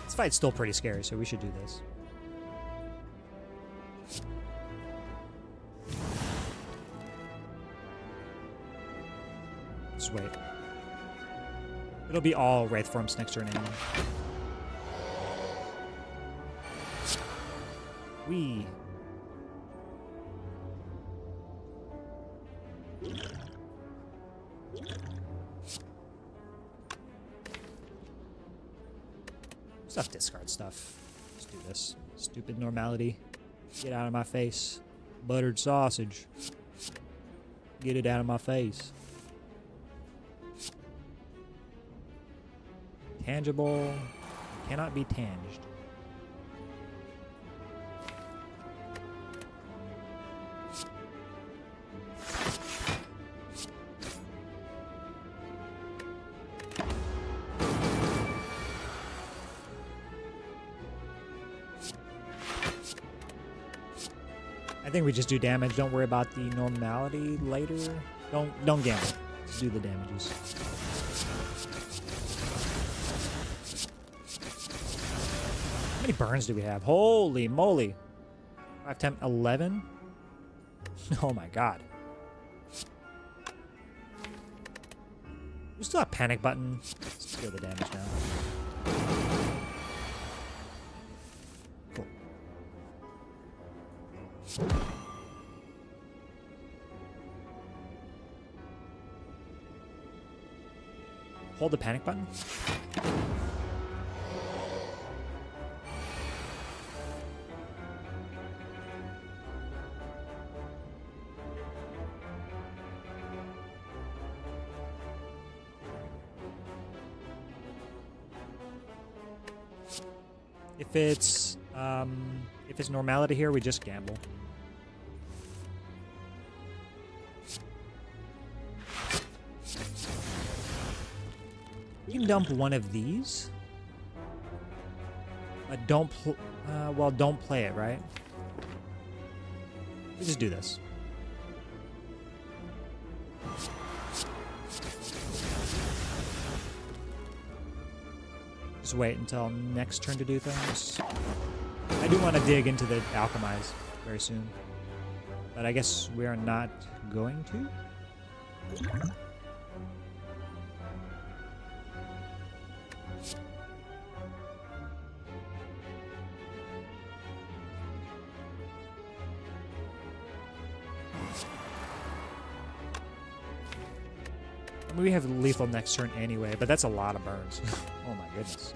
This fight's still pretty scary, so we should do this. Just wait. It'll be all Wraith forms next turn anyway. Wee. Stuff discard stuff. Let's do this. Stupid normality. Get out of my face. Buttered sausage. Get it out of my face. Tangible. Cannot be tanged. I think we just do damage. Don't worry about the normality later. Don't gamble. Just do the damages. How many burns do we have? Holy moly. 5, 10, 11? Oh my god. We still have panic button. Let's deal the damage now. Cool. Hold the panic button. If it's normality here, we just gamble. You can dump one of these, but don't play it, right? We just do this. Just wait until next turn to do things. I do want to dig into the alchemize very soon, but I guess we are not going to. I mean, we have lethal next turn anyway, but that's a lot of burns. Oh my goodness.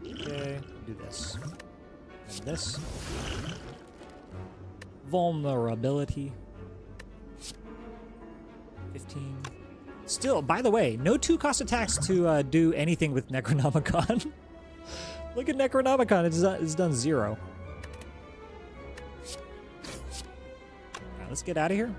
Okay, do this. And this. Vulnerability. 15. Still, by the way, no 2-cost attacks to do anything with Necronomicon. Look at Necronomicon, it's done 0. Alright, let's get out of here.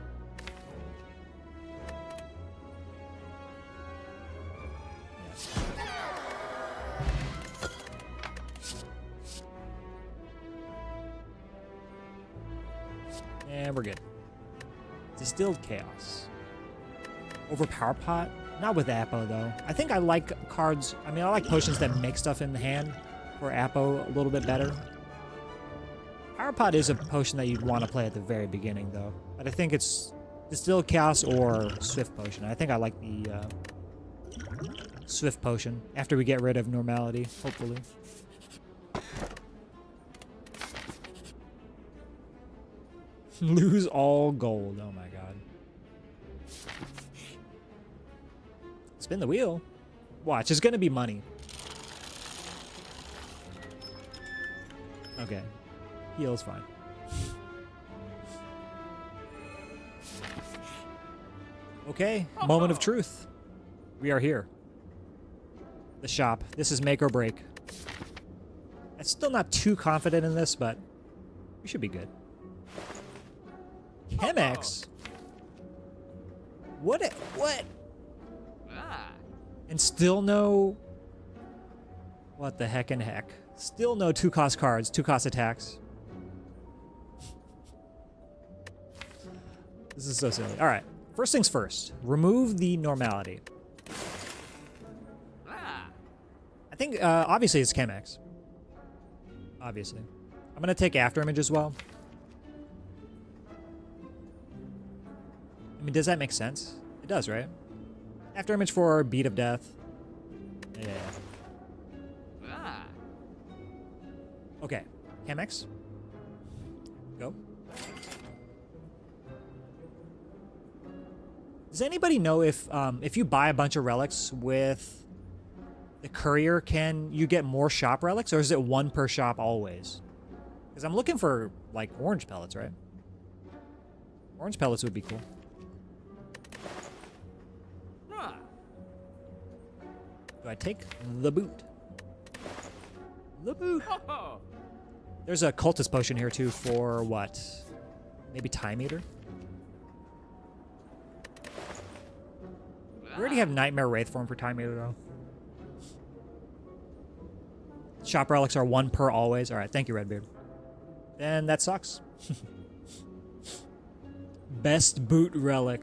And we're good. Distilled Chaos. Over Power Pot? Not with Apo, though. I think I like cards... I mean, I like potions that make stuff in the hand for Apo a little bit better. Power Pot is a potion that you'd want to play at the very beginning, though. But I think it's Distilled Chaos or Swift Potion. I think I like the Swift Potion after we get rid of Normality, hopefully. Lose all gold. Oh my god. Spin the wheel. Watch, it's gonna be money. Okay. Heal is fine. Okay, moment of truth. We are here. The shop. This is make or break. I'm still not too confident in this, but we should be good. Chemex? What? What? And still no... What the heck and heck? Still no 2-cost cards, 2-cost attacks. This is so silly. Alright, first things first. Remove the Normality. I think, obviously it's Chemex. Obviously. I'm gonna take Afterimage as well. I mean, does that make sense? It does, right? Afterimage for Beat of Death. Yeah. Okay. Chemex. Go. Does anybody know if you buy a bunch of relics with the courier, can you get more shop relics, or is it 1 per shop always? Because I'm looking for, like, orange pellets, right? Orange pellets would be cool. Do I take the boot? The boot. There's a cultist potion here too for what? Maybe Time Eater? We already have Nightmare Wraith form for Time Eater though. Shop relics are 1 per always. Alright, thank you, Redbeard. Then that sucks. Best boot relic.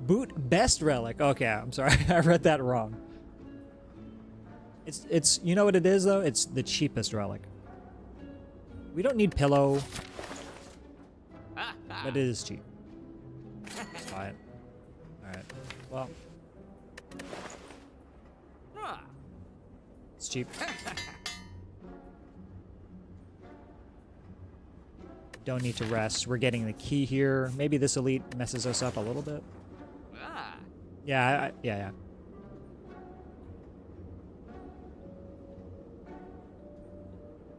Boot best relic. Okay, I'm sorry. I read that wrong. It's you know what it is though? It's the cheapest relic. We don't need pillow, but it is cheap. Let's buy it. Alright. Well. It's cheap. Don't need to rest. We're getting the key here. Maybe this elite messes us up a little bit. Yeah, yeah.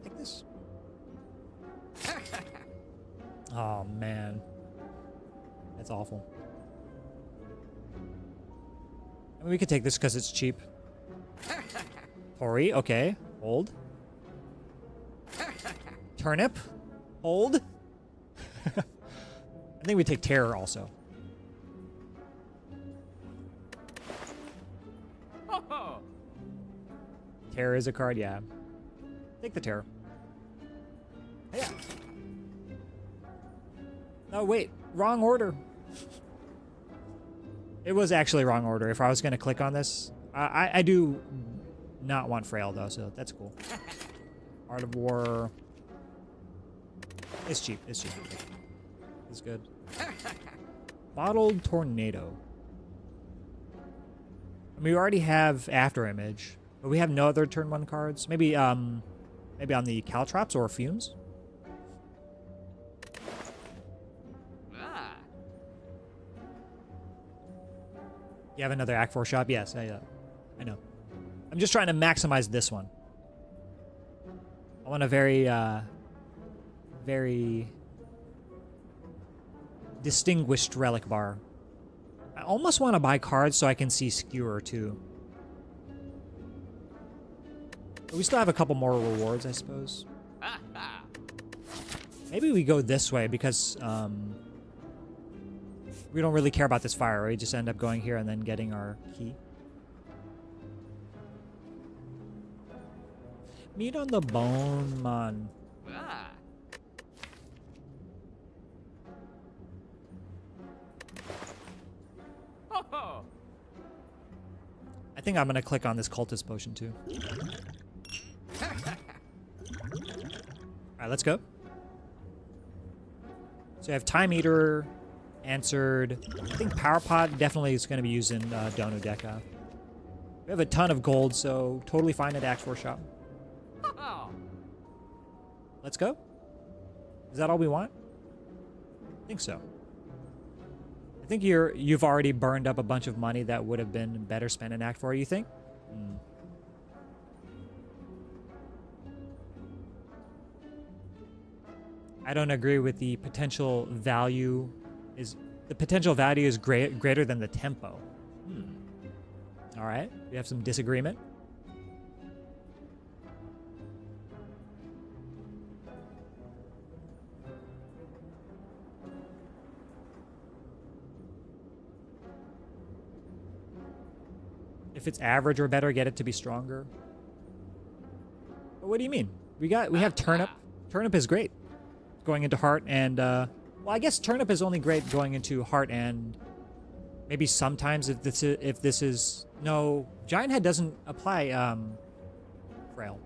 Take this. Oh, man. That's awful. I mean, we could take this because it's cheap. Tori, okay. Hold. Turnip. Hold. I think we take Terror also. Terror is a card, yeah. Take the Terror. Yeah. Oh, wait. Wrong order. It was actually wrong order. If I was going to click on this, I do not want Frail, though, so that's cool. Art of War. It's cheap. It's cheap. It's good. Bottled Tornado. I mean, we already have After Image, but we have no other turn 1 cards. Maybe on the Caltrops or Fumes. You have another Act 4 shop? Yes, I know. I'm just trying to maximize this one. I want a very distinguished relic bar. I almost want to buy cards so I can see Skewer too. But we still have a couple more rewards, I suppose. Maybe we go this way because we don't really care about this fire. We just end up going here and then getting our key. Meat on the bone, man. I think I'm going to click on this cultist potion too. Alright, let's go. So you have Time Eater, Answered. I think Power Pod definitely is going to be used in Donodeka. We have a ton of gold, so totally fine at Act 4 shop. Let's go. Is that all we want? I think so. I think you've already burned up a bunch of money that would have been better spent in Act 4, you think? I don't agree with the potential value is greater than the tempo. All right, we have some disagreement. If it's average or better, get it to be stronger. But what do you mean? We have Turnip. Turnip is great going into Heart and well, I guess Turnip is only great going into Heart and maybe sometimes if this is no, Giant Head doesn't apply Frail.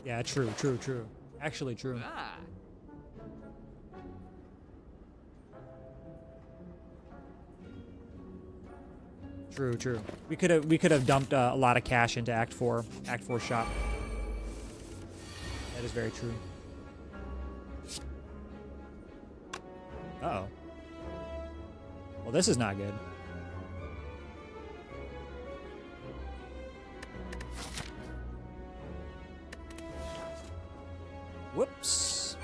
Yeah, true. Actually true. True. We could have dumped a lot of cash into Act 4 shop. That is very true. Uh-oh. Well, this is not good. Whoops.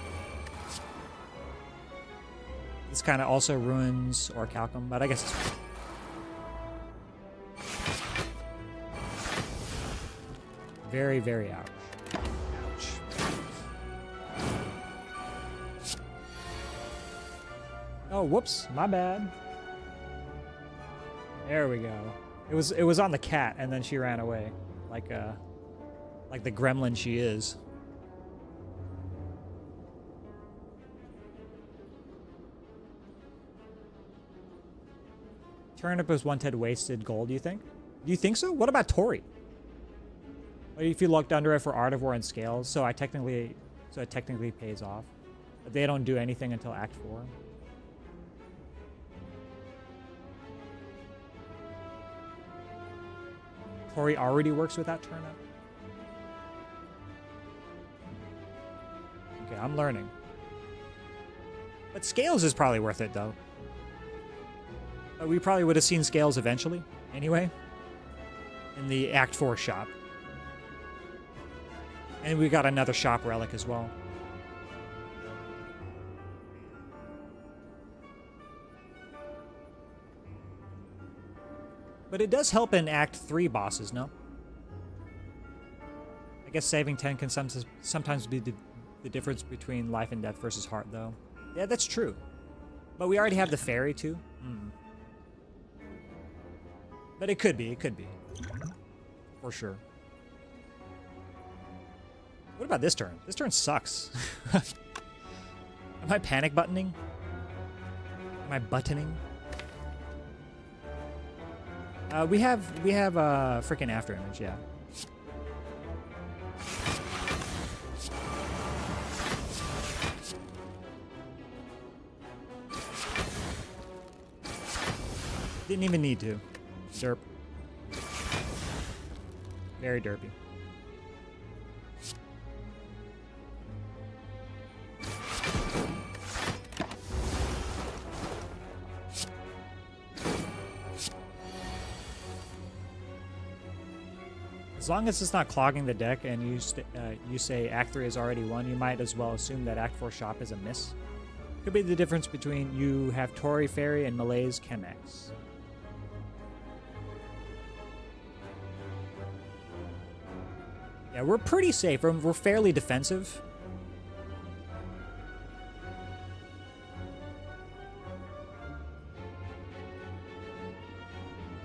This kind of also ruins Orichalcum, but I guess it's fine. Very, very ouch. Ouch. Oh, whoops. My bad. There we go. It was on the cat, and then she ran away. Like the gremlin she is. Turnip is one-ted wasted gold, do you think? Do you think so? What about Tori? What if you looked under it for Art of War and Scales? So it technically pays off. But they don't do anything until Act 4. Tori already works with that Turnip. Okay, I'm learning. But Scales is probably worth it, though. But we probably would have seen Scales eventually, anyway. In the Act 4 shop. And we got another shop relic as well. But it does help in Act 3 bosses, no? I guess saving 10 can sometimes be the difference between life and death versus heart, though. Yeah, that's true. But we already have the fairy, too. But it could be. For sure. What about this turn? This turn sucks. Am I panic buttoning? Am I buttoning? We have freaking after image, yeah. Didn't even need to. Derp. Very derpy. As long as it's not clogging the deck and you say Act 3 is already won, you might as well assume that Act 4 shop is a miss. Could be the difference between you have Tory Fairy and Malaise Chemex. Yeah, we're pretty safe. We're fairly defensive.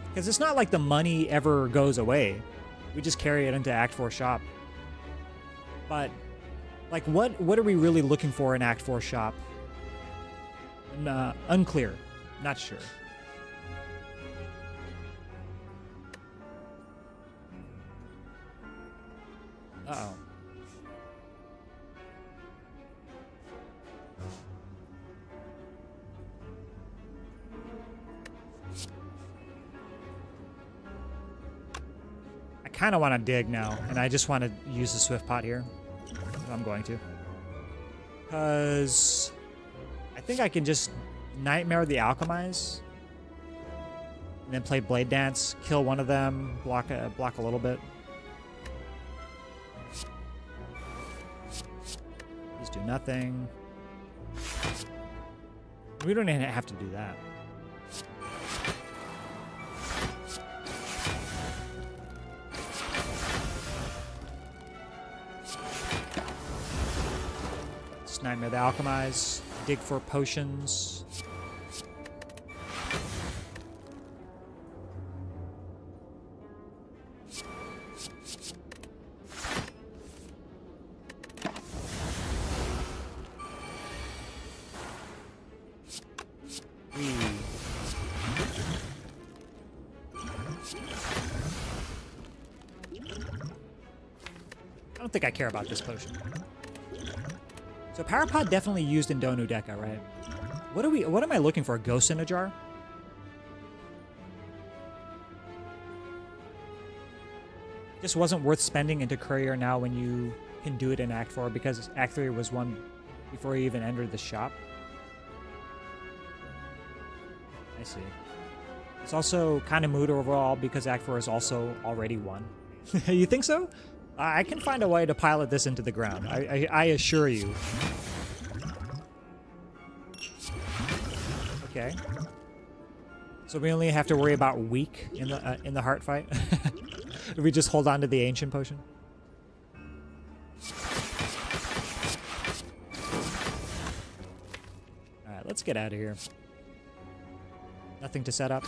Because it's not like the money ever goes away. We just carry it into Act 4 shop. But, like, what are we really looking for in Act 4 shop? Unclear. Not sure. Uh-oh. I kind of want to dig now, and I just want to use the Swift Pot here. I'm going to. Because I think I can just Nightmare the Alchemize. And then play Blade Dance, kill one of them, block a little bit. These do nothing. We don't even have to do that. Just Nightmare the Alchemize, dig for potions. I don't think I care about this potion. So Power Pod definitely used in Donu Deka, right? What am I looking for? A ghost in a jar? Just wasn't worth spending into Courier now when you can do it in Act 4 because Act 3 was one before you even entered the shop. I see. It's also kind of moot overall because Act 4 is also already won. You think so? I can find a way to pilot this into the ground. I assure you. Okay. So we only have to worry about weak in the heart fight. If we just hold on to the ancient potion. All right, let's get out of here. Nothing to set up.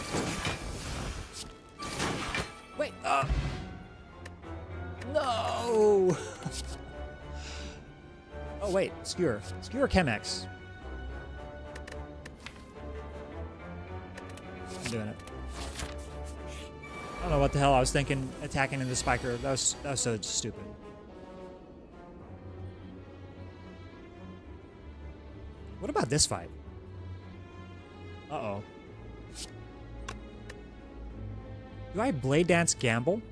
Wait. No! Oh, wait. Skewer. Skewer Chemex. I'm doing it. I don't know what the hell I was thinking attacking into Spiker. That was so stupid. What about this fight? Uh-oh. Do I Blade Dance Gamble?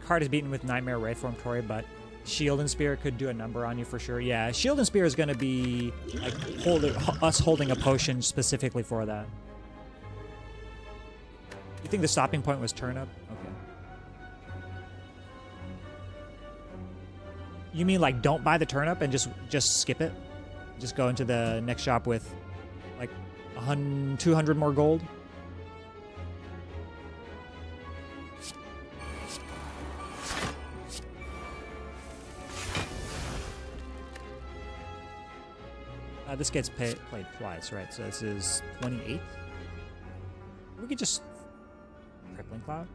Card is beaten with Nightmare Wraithform Tori, but Shield and Spear could do a number on you for sure. Yeah, Shield and Spear is going to be like us holding a potion specifically for that. You think the stopping point was turnip? Okay. You mean like don't buy the turnip and just skip it? Just go into the next shop with like 200 more gold? This gets played twice, right? So this is 28. We could just Crippling Cloud.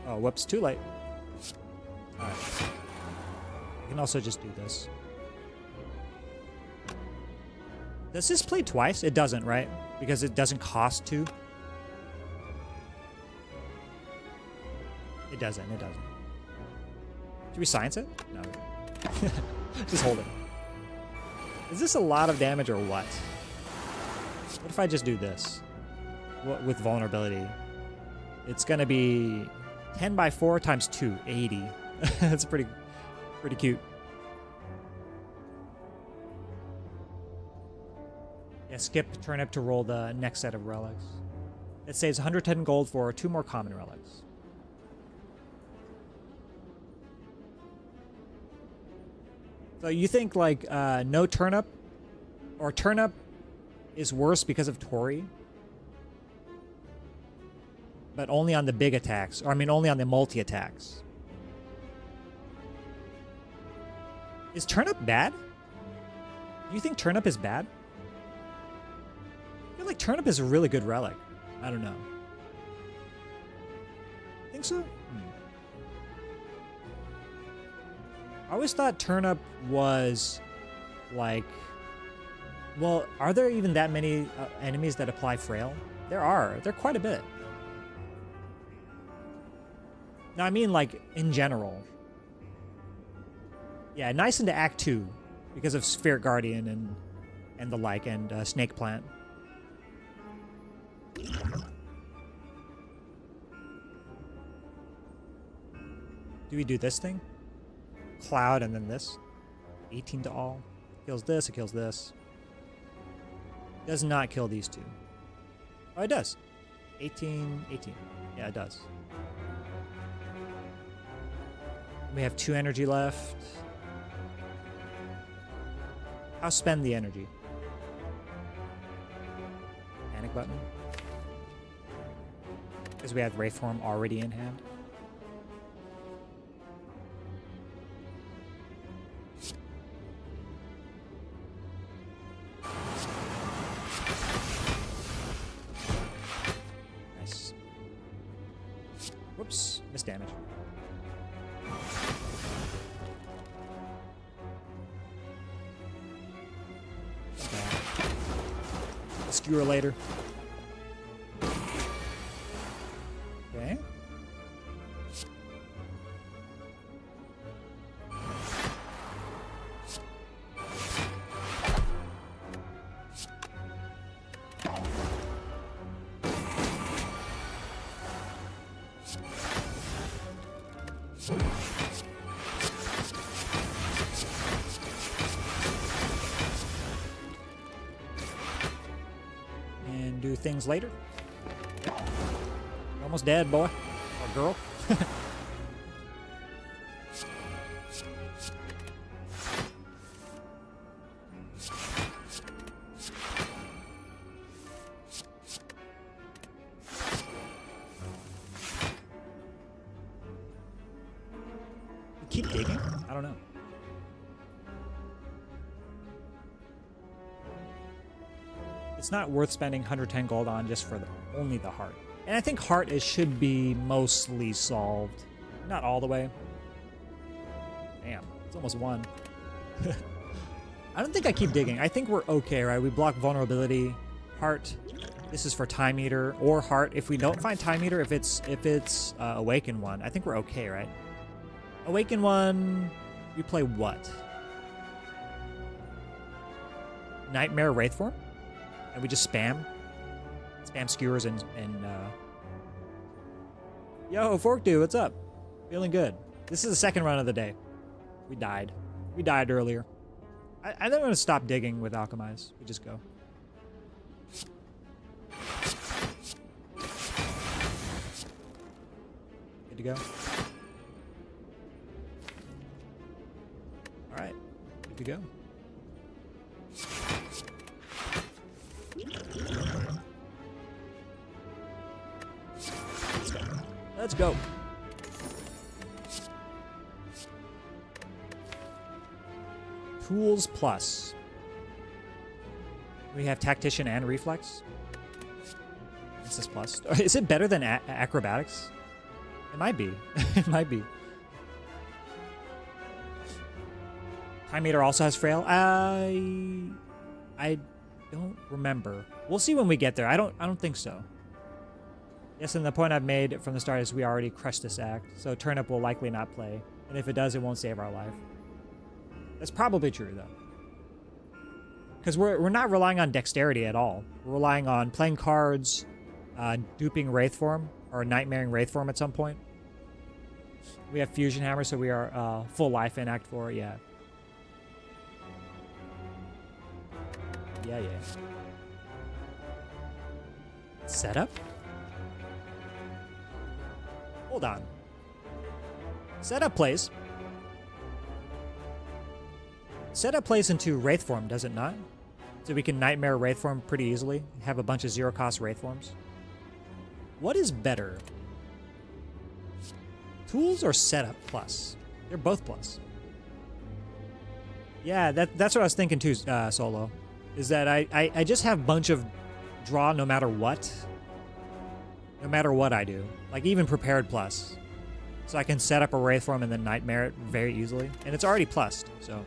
Oh, whoops, too late. Alright. We can also just do this. Does this play twice? It doesn't, right? Because it doesn't cost 2. It doesn't. Should we science it? No. Just hold it. Is this a lot of damage or what? What if I just do this? With vulnerability. It's gonna be 10 by 4 times 2, 80. That's pretty cute. Yeah, skip turnip to roll the next set of relics. It saves 110 gold for 2 more common relics. So you think like no turnip or turnip is worse because of Tori? But only on the big attacks, or I mean only on the multi-attacks. Is turnip bad? Do you think turnip is bad? I feel like turnip is a really good relic. I don't know. Think so? I always thought turnip was like... Well, are there even that many enemies that apply frail? There are. There are quite a bit. No, I mean like in general. Yeah, nice into Act 2 because of Spirit Guardian and the like, and Snake Plant. Do we do this thing? Cloud and then this. 18 to all. Kills this, it kills this. Does not kill these two. Oh, it does. 18, 18. Yeah, it does. We have 2 energy left. I'll spend the energy. Panic button. Because we have Wraith Form already in hand. Nice. Whoops, missed damage. Skewer later. Okay. Do things later. Almost dead, boy. Or girl. Keep digging? I don't know. It's not worth spending 110 gold on just for only the heart. And I think heart should be mostly solved. Not all the way. Damn, it's almost 1. I don't think I keep digging. I think we're okay, right? We block vulnerability. Heart. This is for Time Eater or heart. If we don't find Time Eater, if it's Awaken 1, I think we're okay, right? Awaken 1, We play what? Nightmare Wraithform? And we just spam skewers and Yo, Fork Dude, what's up? Feeling good. This is the second run of the day. We died. We died earlier. I think I'm gonna stop digging with Alchemize. We just go. Good to go. Alright. Good to go. Let's go. Tools plus. We have Tactician and Reflex. What's this plus? Is it better than Acrobatics? It might be. It might be. Time Meter also has Frail. I don't remember. We'll see when we get there. I don't think so. Yes, and the point I've made from the start is we already crushed this act, so Turnip will likely not play. And if it does, it won't save our life. That's probably true, though. Because we're not relying on dexterity at all. We're relying on playing cards, duping Wraithform, or nightmaring Wraithform at some point. We have Fusion Hammer, so we are full life in Act 4, yeah. Yeah. Setup? Hold on. Setup plays. Setup plays into Wraithform, does it not? So we can Nightmare Wraithform pretty easily. Have a bunch of zero-cost Wraithforms. What is better? Tools or Setup plus? They're both plus. Yeah, that's what I was thinking too, Solo. Is that I just have a bunch of draw no matter what. No matter what I do. Like even Prepared plus. So I can set up a Wraithform and then Nightmare it very easily. And it's already plussed, so...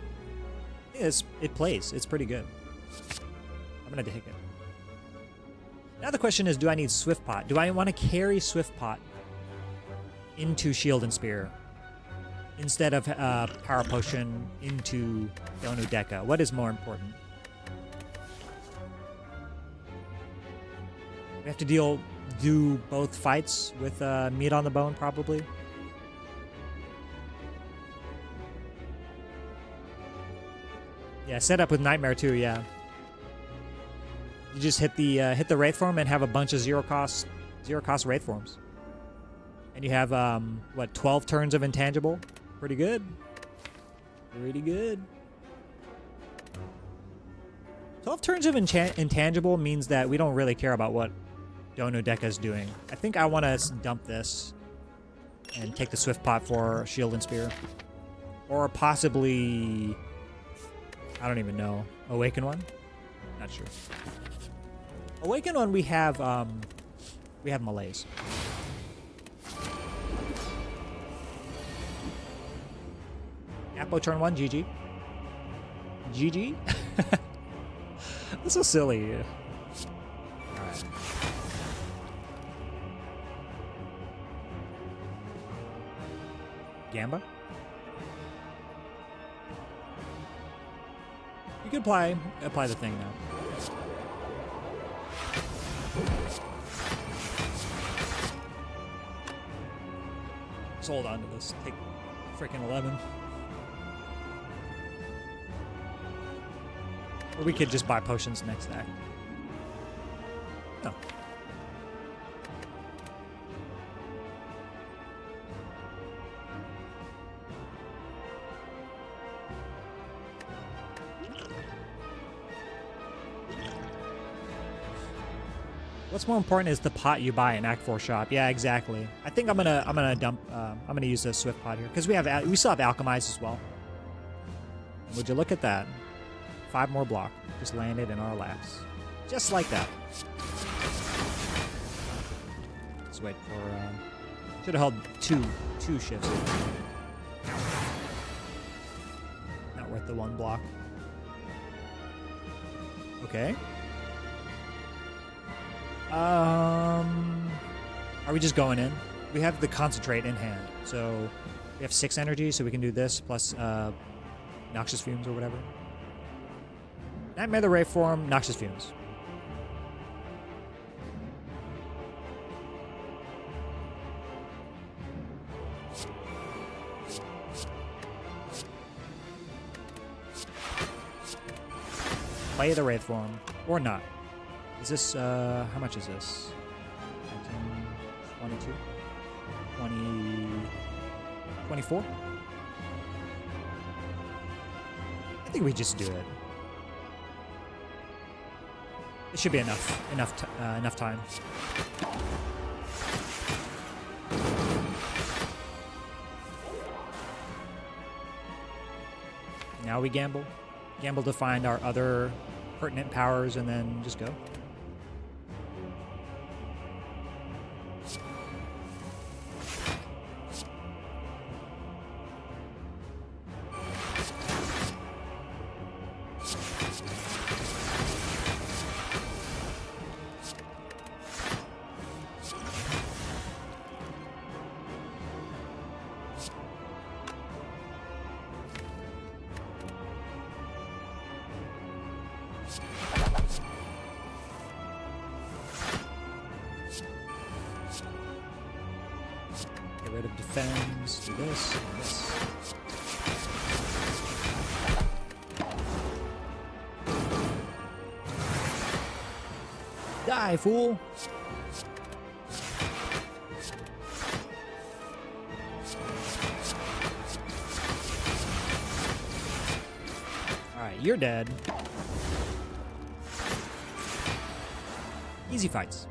yeah, it plays. It's pretty good. I'm gonna take it. Now the question is, do I need Swift Pot? Do I want to carry Swift Pot into Shield and Spear instead of Power Potion into Donu Deca? What is more important? We have to do both fights with meat on the bone, probably. Yeah, set up with Nightmare too. Yeah, you just hit the Wraithform and have a bunch of zero cost Wraithforms, and you have what 12 turns of Intangible. Pretty good. Pretty good. 12 turns of Intangible means that we don't really care about what Donu Deca is doing. I think I want to dump this and take the Swift Pot for Shield and Spear, or possibly. I don't even know. Awaken one? Not sure. Awaken one we have Malaise. Apo turn 1, GG. GG? That's so silly. Alright. Gamba? You can apply the thing now. Just hold on to this. Take freaking 11. Or we could just buy potions next act. No. What's more important is the pot you buy in Act 4 shop. Yeah, exactly. I think I'm gonna dump. I'm gonna use the Swift pot here because we still have Alchemize as well. And would you look at that? 5 more block just landed in our laps, just like that. Let's wait for. Should have held two shifts. Not worth the 1 block. Okay. Are we just going in? We have the Concentrate in hand, so We have 6 energy, so we can do this plus Noxious Fumes or whatever. Nightmare the Ray form, Noxious Fumes. Play the Wraith form. Or not. Is this, how much is this? 19, 22? 20... 24? I think we just do it. It should be enough time. Now we gamble. Gamble to find our other pertinent powers and then just go. Get rid of defense, do this, and this. Die, fool! Alright, you're dead. Easy fights.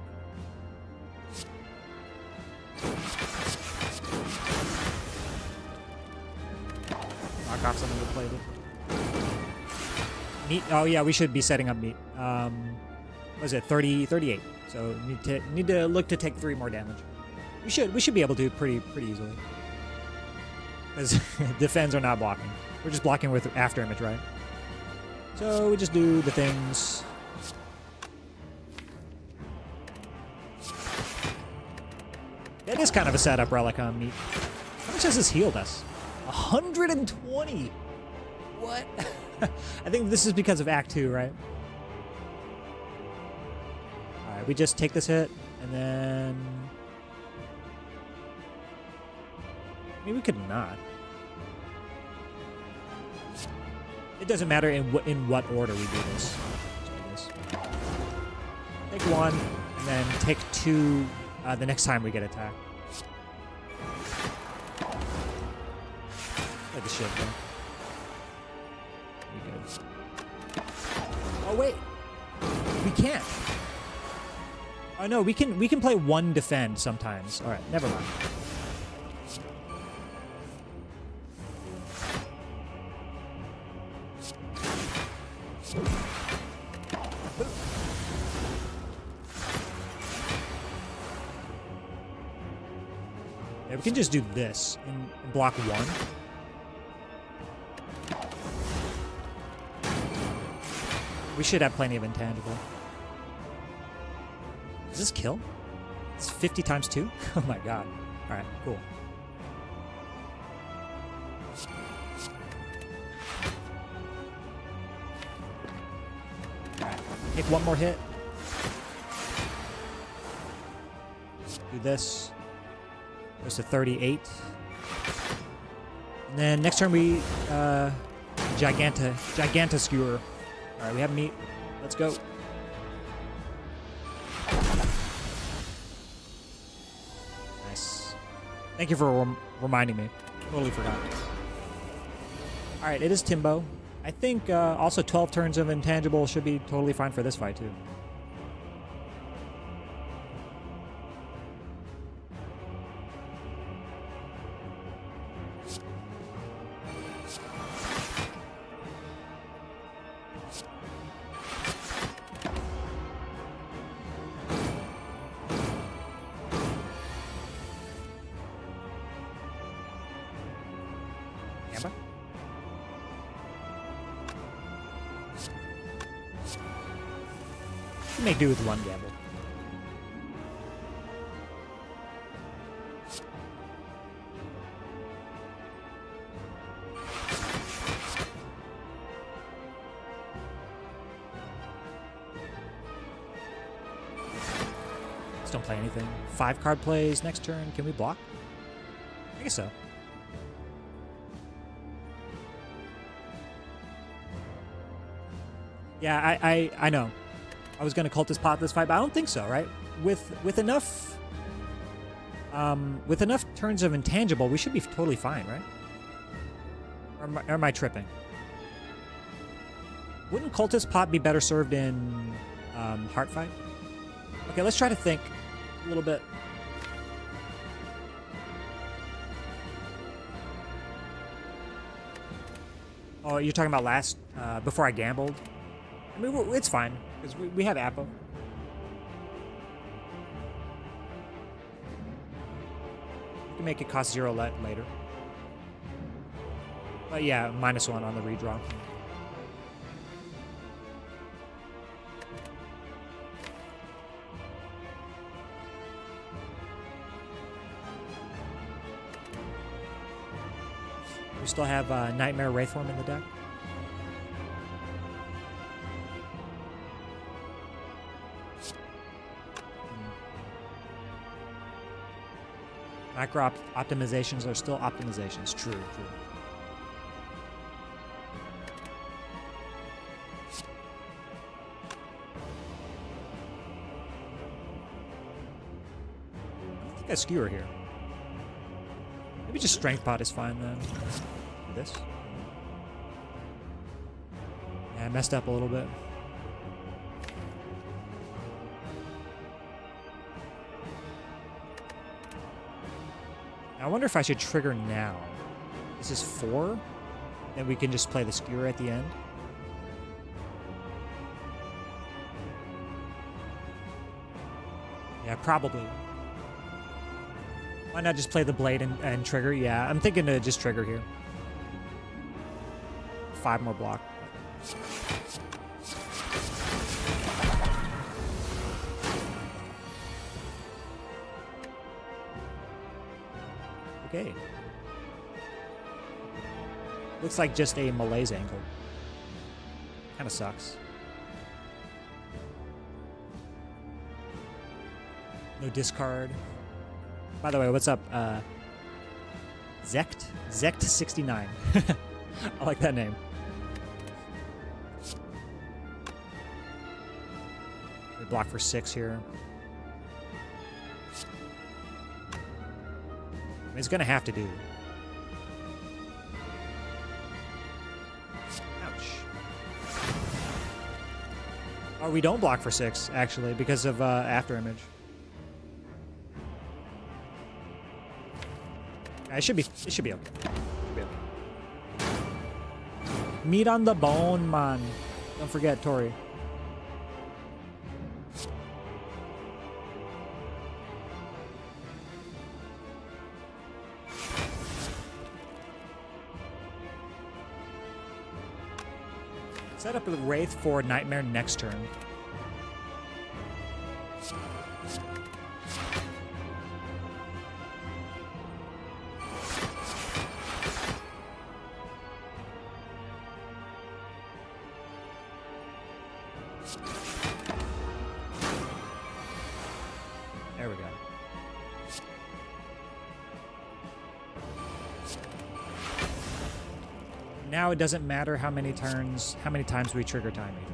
Knock off something that played it. Meat. Oh yeah, we should be setting up meat. What was it 38? So need to look to take 3 more damage. We should be able to pretty easily. Because defends are not blocking. We're just blocking with after image, right? So we just do the things. That is kind of a setup relic on meat. How much has this healed us? 120! What? I think this is because of Act 2, right? Alright, we just take this hit, and then... I mean, we could not. It doesn't matter in what order we do this. Let's do this. Take 1, and then take 2 the next time we get attacked. Like the shit, though. We good. Oh wait, we can't. Oh no, we can play 1 defend sometimes. All right, never mind. Yeah, we can just do this and block 1. We should have plenty of intangible. Does this kill? It's 50 times 2? Oh my god. Alright, cool. Alright, take 1 more hit. Do this. Goes to 38. And then next turn we Giganta Skewer. Alright, we have meat. Let's go. Nice. Thank you for reminding me. Totally forgot. Alright, it is Timbo. I think also 12 turns of intangible should be totally fine for this fight too. Make do with 1 gamble. don't play anything. 5 card plays next turn. Can we block? I guess so. Yeah, I know. I was gonna cultist pot this fight, but I don't think so, right? With enough turns of intangible, we should be totally fine, right? Or am I tripping? Wouldn't cultist pot be better served in heart fight? Okay, let's try to think a little bit. Oh, you're talking about last before I gambled? I mean, it's fine because we have Appo. We can make it cost 0 later. But yeah, -1 on the redraw. We still have Nightmare Wraithform in the deck. Macro optimizations are still optimizations. True. I think I skewer here. Maybe just strength pot is fine then. This. Yeah, I messed up a little bit. I wonder if I should trigger now. This is 4. Then we can just play the skewer at the end. Yeah, probably. Why not just play the blade and trigger? Yeah, I'm thinking to just trigger here. 5 more block. Okay. Looks like just a malaise ankle. Kind of sucks. No discard. By the way, what's up? Zect? Zect69. I like that name. We block for 6 here. I mean, it's gonna have to do. Ouch. Oh, we don't block for 6, actually, because of After Image. It should be okay. Should be okay. Meat on the bone, man. Don't forget, Tori. Set up a Wraith for Nightmare next turn. There we go. Now it doesn't matter how many turns, how many times we trigger timing.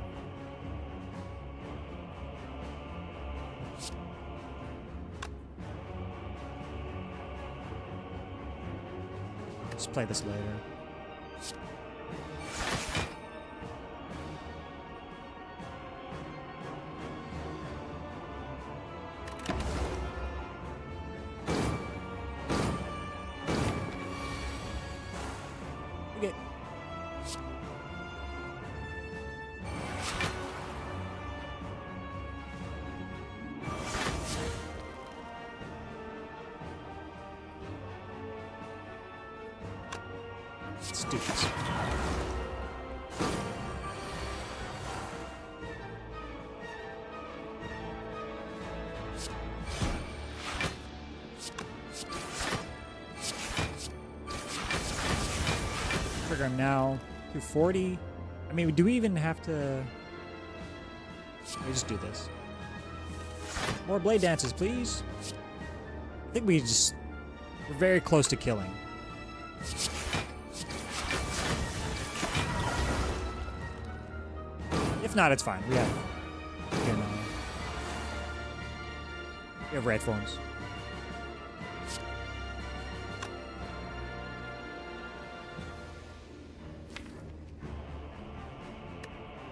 Let's play this later. Okay. Let's do this. Trigger him now. 240. I mean, do we even have to... Let me just do this. More blade dances, please. I think we're very close to killing. If not, it's fine. We have red forms.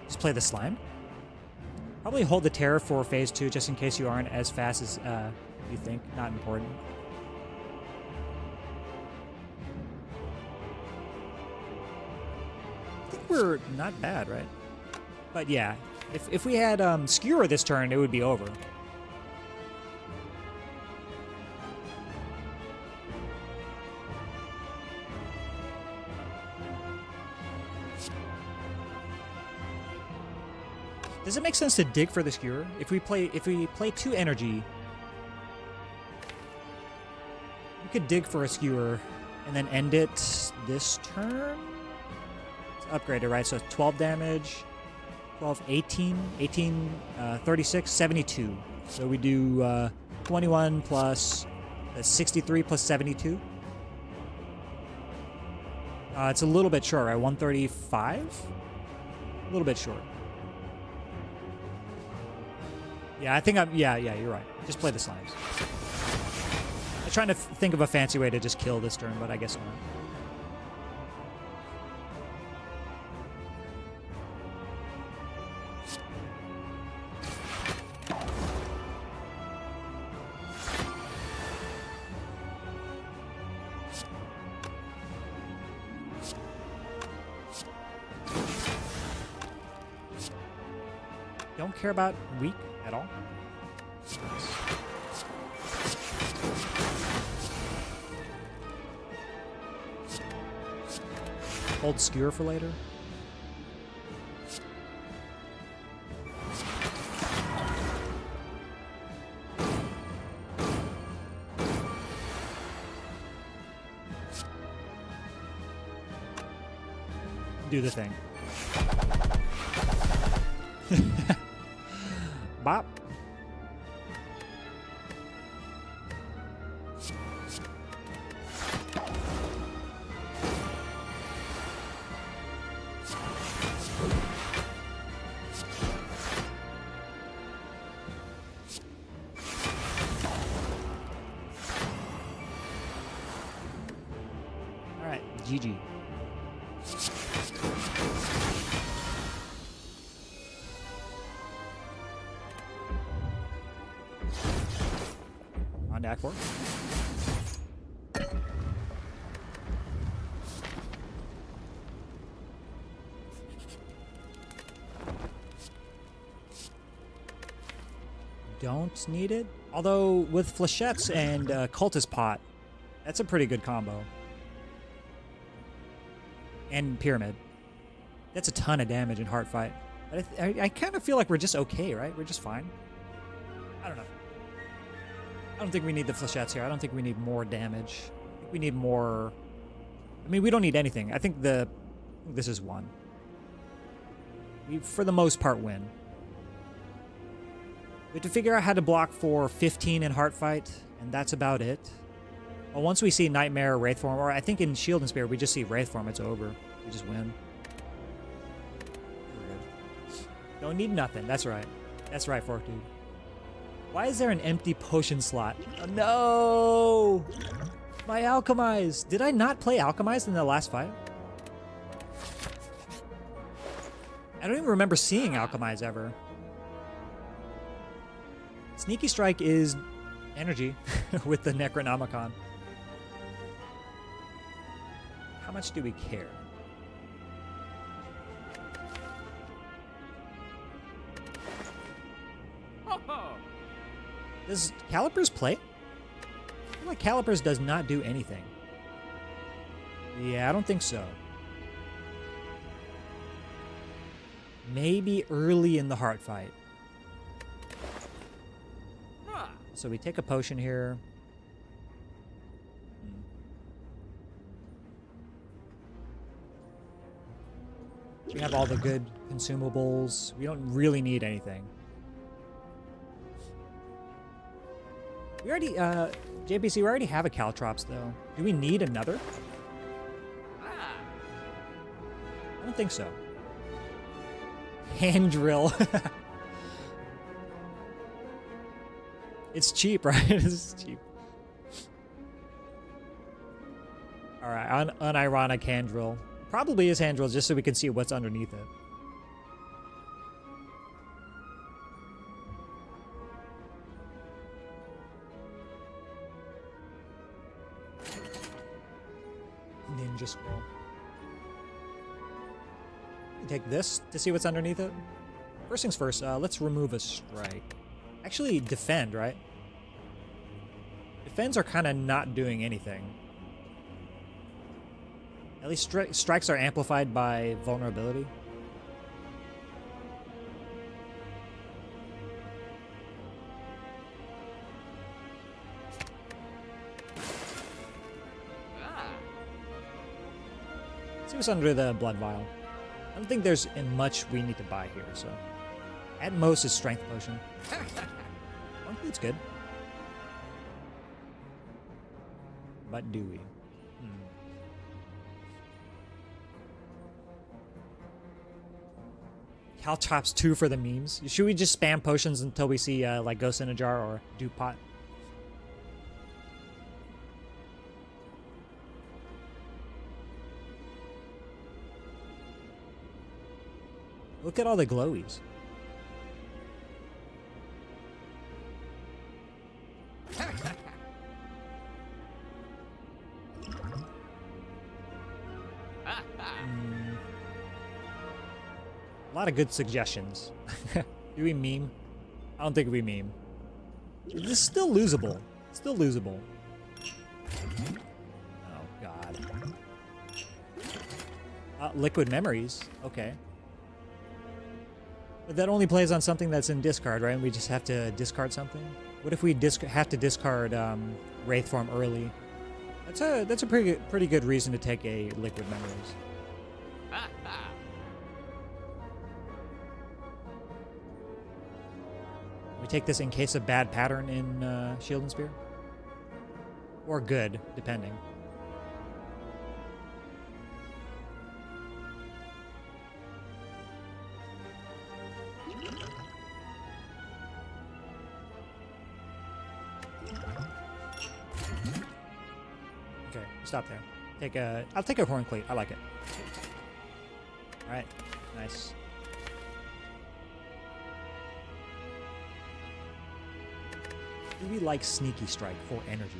Just play the slime. Probably hold the terror for phase 2 just in case you aren't as fast as you think. Not important. I think we're not bad, right? But yeah, if we had Skewer this turn, it would be over. Does it make sense to dig for the Skewer? If we play 2 energy, we could dig for a Skewer and then end it this turn. It's upgraded, right? So 12 damage, 12, 18, 36, 72. So we do 21 plus 63 plus 72. It's a little bit short, right? 135? A little bit short. Yeah, I think yeah, you're right. Just play the slimes. I'm trying to think of a fancy way to just kill this turn, but I guess not. Don't care about weak at all. Hold Skewer for later. Do the thing. Bop. All right, GG. On to Act 4. Don't need it. Although with Flechettes and Cultist Pot, that's a pretty good combo. And Pyramid. That's a ton of damage in Heart Fight. But I kind of feel like we're just okay, right? We're just fine. I don't know. I don't think we need the Flechettes here. I don't think we need more damage. I think we need more... I mean, we don't need anything. I think this is one. We, for the most part, win. We have to figure out how to block for 15 in Heart Fight, and that's about it. Well, once we see Nightmare or Wraith Form, or I think in Shield and Spear, we just see Wraith Form, it's over. We just win. Don't need nothing. That's right. That's right, Fork Dude. Why is there an empty potion slot? Oh, no! My Alchemize! Did I not play Alchemize in the last fight? I don't even remember seeing Alchemize ever. Sneaky Strike is energy with the Necronomicon. How much do we care? Does Calipers play? I feel like Calipers does not do anything. Yeah, I don't think so. Maybe early in the Heart Fight. So we take a potion here. We have all the good consumables. We don't really need anything. We already, JPC, we already have a Caltrops, though. Do we need another? I don't think so. Hand drill. It's cheap, right? It's cheap. Alright, unironic hand drill. Probably is hand drill just so we can see what's underneath it. Ninja scroll. Take this to see what's underneath it. First things first, let's remove a strike. Actually, defend, right? Defends are kind of not doing anything. At least strikes are amplified by vulnerability. See what's under the blood vial. I don't think there's much we need to buy here, so... At most, is strength potion. Well, it's good. But do we? Caltrops 2 for the memes. Should we just spam potions until we see, like, Ghost in a Jar or Dupot? Look at all the glowies. A lot of good suggestions. Do we meme? I don't think we meme. This is still losable. Still losable. Oh, God. Liquid memories. Okay. But that only plays on something that's in discard, right? And we just have to discard something? What if we have to discard Wraith form early? That's a pretty good reason to take a liquid memories. We take this in case of bad pattern in Shield and Spear? Or good, depending. Okay, stop there. I'll take a Horn Cleat. I like it. Alright, nice. Do we like Sneaky Strike for energy?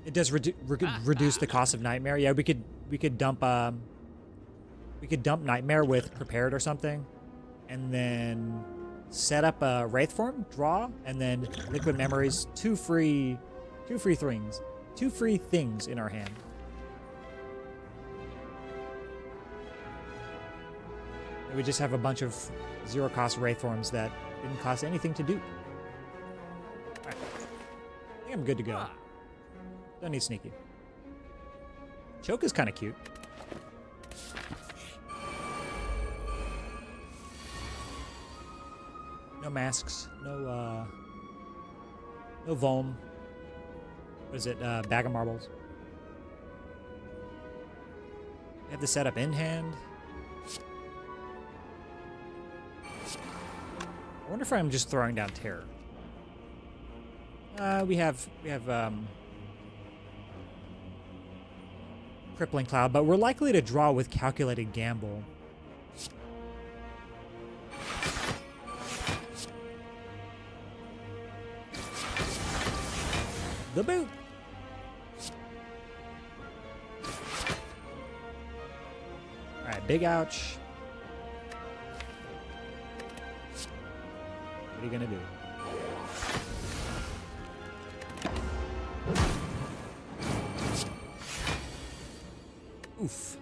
It does reduce the cost of Nightmare. Yeah, we could dump Nightmare with Prepared or something, and then set up a Wraith form, draw, and then Liquid Memories. Two free things in our hand. We just have a bunch of zero-cost Wraith forms that didn't cost anything to dupe. Alright. I think I'm good to go. Don't need Sneaky. Choke is kind of cute. No masks. No Vuln. What is it? Bag of Marbles. I have the setup in hand. I wonder if I'm just throwing down Terror. We have Crippling Cloud, but we're likely to draw with Calculated Gamble. The boot. All right, big ouch. What are you gonna do? Oof.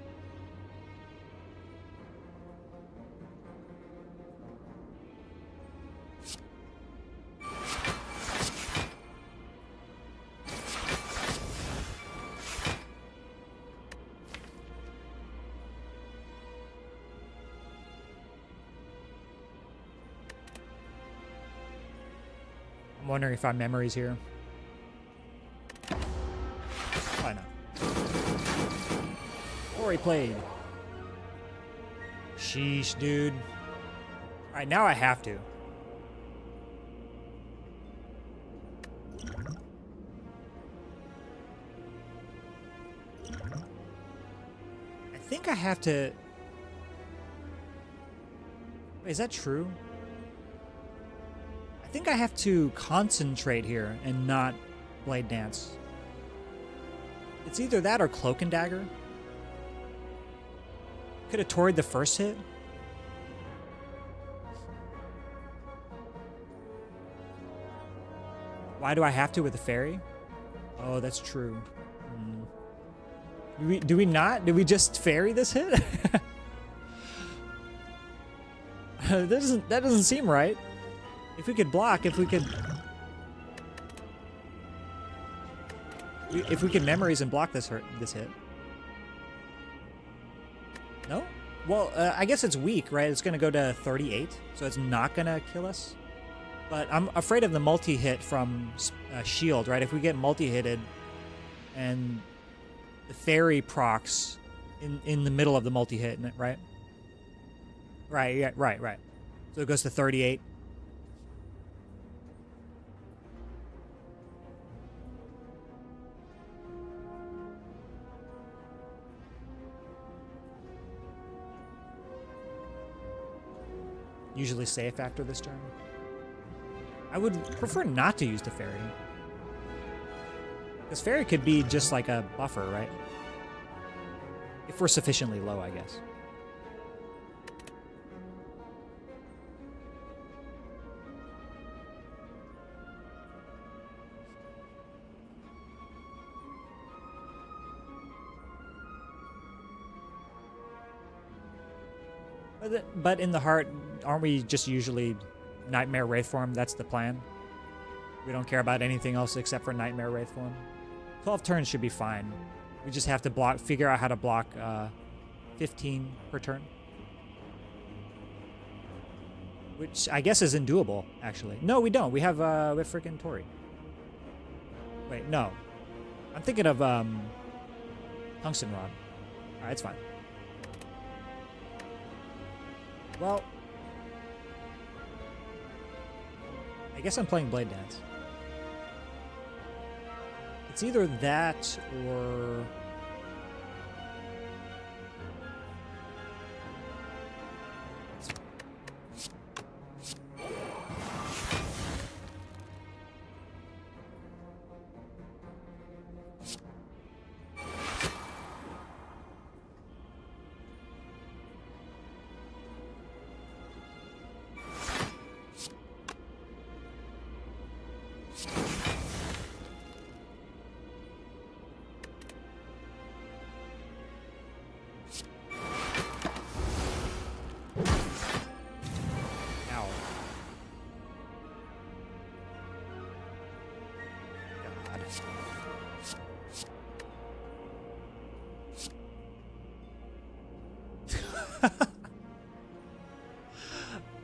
I'm wondering if our memory's here. Why not? Already played. Sheesh, dude. Alright, now I have to. I think I have to... Wait, is that true? I think I have to concentrate here and not Blade Dance. It's either that or Cloak and Dagger. Could have toried the first hit. Why do I have to with the fairy? Oh, that's true. Do we not? Did we just fairy this hit? that doesn't seem right. If we could block, if we could memories and block this hit. No? Well, I guess it's weak, right? It's gonna go to 38, so it's not gonna kill us. But I'm afraid of the multi-hit from shield, right? If we get multi-hitted and the fairy procs in the middle of the multi-hit, right? Right, yeah, right. So it goes to 38. Usually safe after this turn. I would prefer not to use the fairy. Because fairy could be just like a buffer, right? If we're sufficiently low, I guess. But in the heart, aren't we just usually Nightmare Wraith form? That's the plan. We don't care about anything else except for Nightmare Wraith form. 12 turns should be fine. We just have to figure out how to block 15 per turn. Which I guess is undoable, actually. No, we don't. We have freaking Tori. Wait, no. I'm thinking of Tungsten Rod. Alright, it's fine. Well, I guess I'm playing Blade Dance. It's either that or...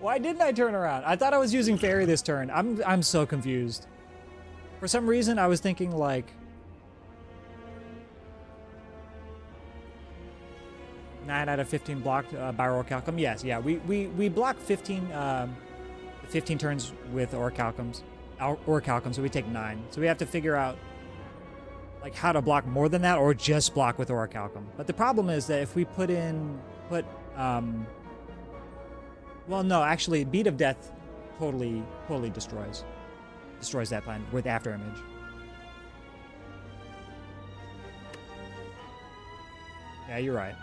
Why didn't I turn around? I thought I was using fairy this turn. I'm so confused. For some reason, I was thinking like 9 out of 15 blocked by Orichalcum. Yes, yeah, we block 15 turns with Orichalcum, so we take 9. So we have to figure out like how to block more than that or just block with Orichalcum. But the problem is that if we well, no, actually, Beat of Death totally destroys that plan with After Image. Yeah, you're right.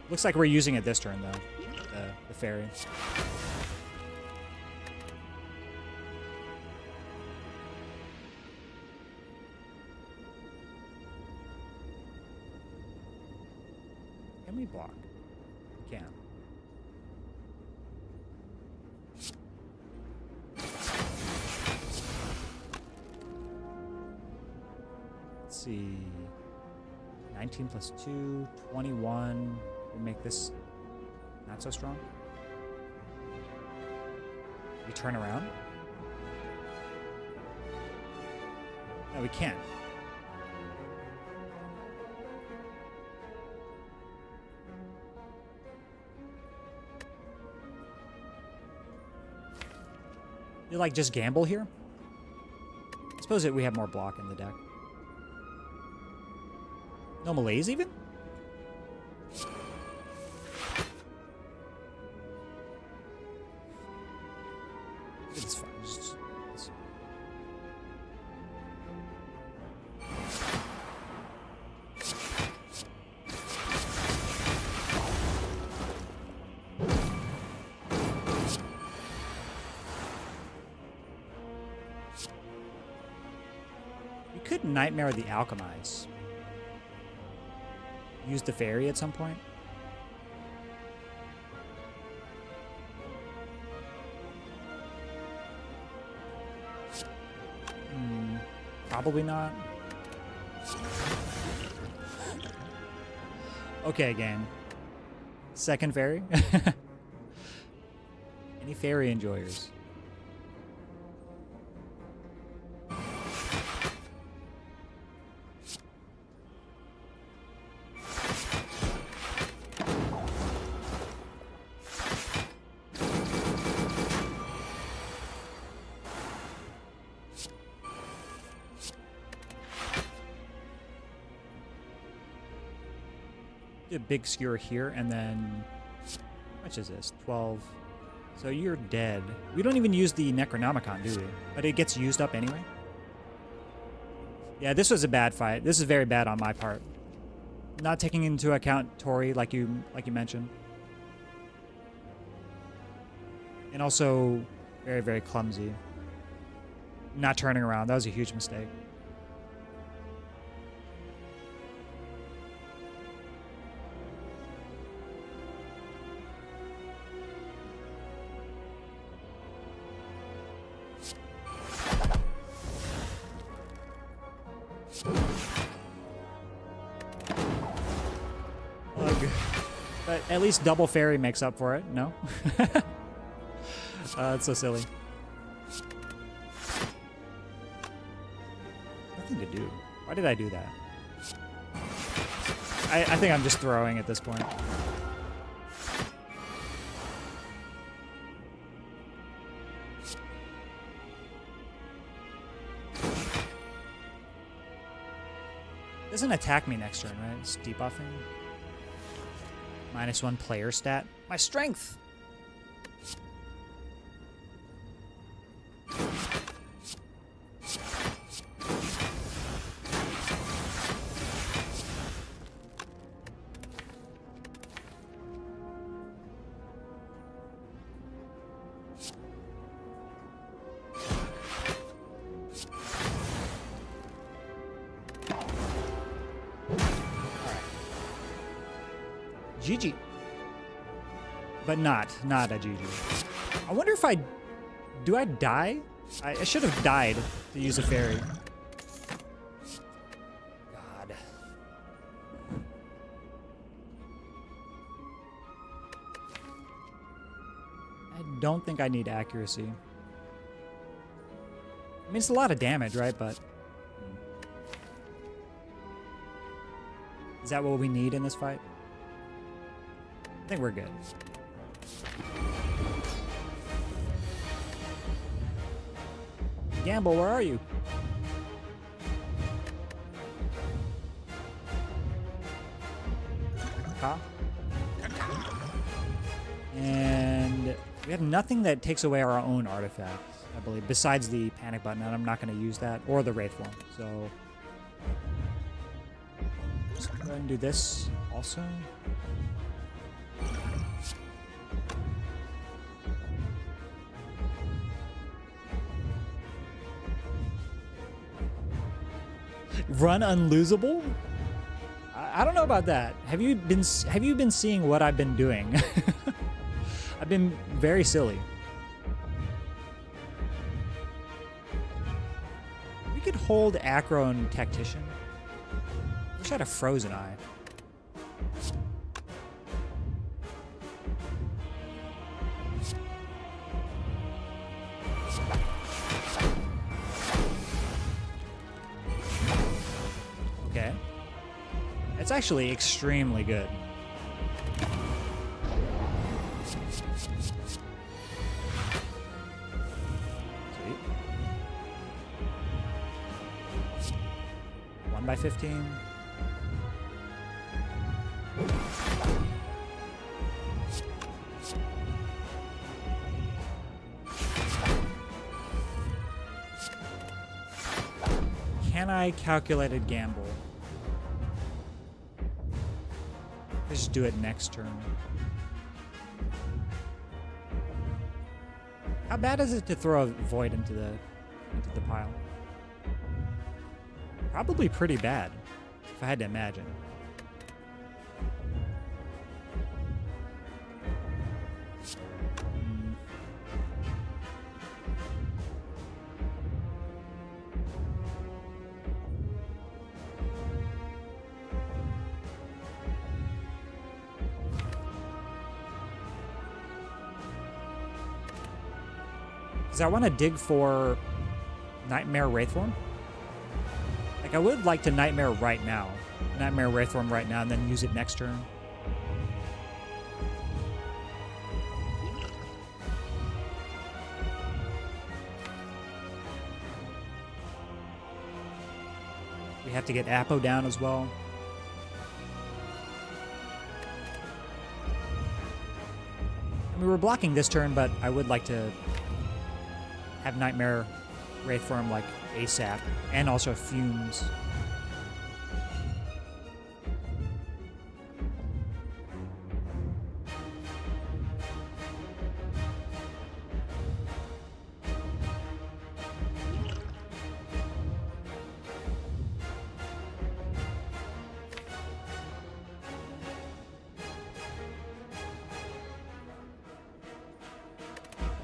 Looks like we're using it this turn, though, the fairy. Can we block? We can. Let's see. 19 plus 2, 21. We make this not so strong. We turn around? No, we can't. You like just gamble here? I suppose that we have more block in the deck. No malaise even? It's fine. We could Nightmare the Alchemize. Use the fairy at some point. Probably not. Okay, game. Second fairy. Any fairy enjoyers? A big skewer here, and then how much is this? 12. So you're dead. We don't even use the Necronomicon, do we? But it gets used up anyway. Yeah, this was a bad fight. This is very bad on my part. Not taking into account Tori, like you mentioned, and also very, very clumsy. Not turning around. That was a huge mistake. But at least double fairy makes up for it, no? It's so silly. Nothing to do. Why did I do that? I think I'm just throwing at this point. Doesn't attack me next turn, right? It's debuffing. -1 player stat. My strength! GG. But not a GG. I wonder if do I die? I should have died to use a fairy. God. I don't think I need accuracy. I mean, it's a lot of damage, right? But is that what we need in this fight? I think we're good. Gamble, where are you? Huh? And we have nothing that takes away our own artifacts, I believe, besides the panic button, and I'm not going to use that, or the Wraith form. So let's go ahead and do this also. Run unlosable? I don't know about that. Have you been seeing what I've been doing? I've been very silly. We could hold Acro and Tactician. Wish had a frozen eye. Okay. It's actually extremely good. Sweet. 1 by 15. Can I calculated gamble? Let's just do it next turn. How bad is it to throw a void into the pile? Probably pretty bad, if I had to imagine. Because I want to dig for Nightmare Wraithform. Like, I would like to Nightmare right now. Nightmare Wraithform right now, and then use it next turn. We have to get Apo down as well. I mean, we're blocking this turn, but I would like to have Nightmare Wraithform like ASAP, and also Fumes.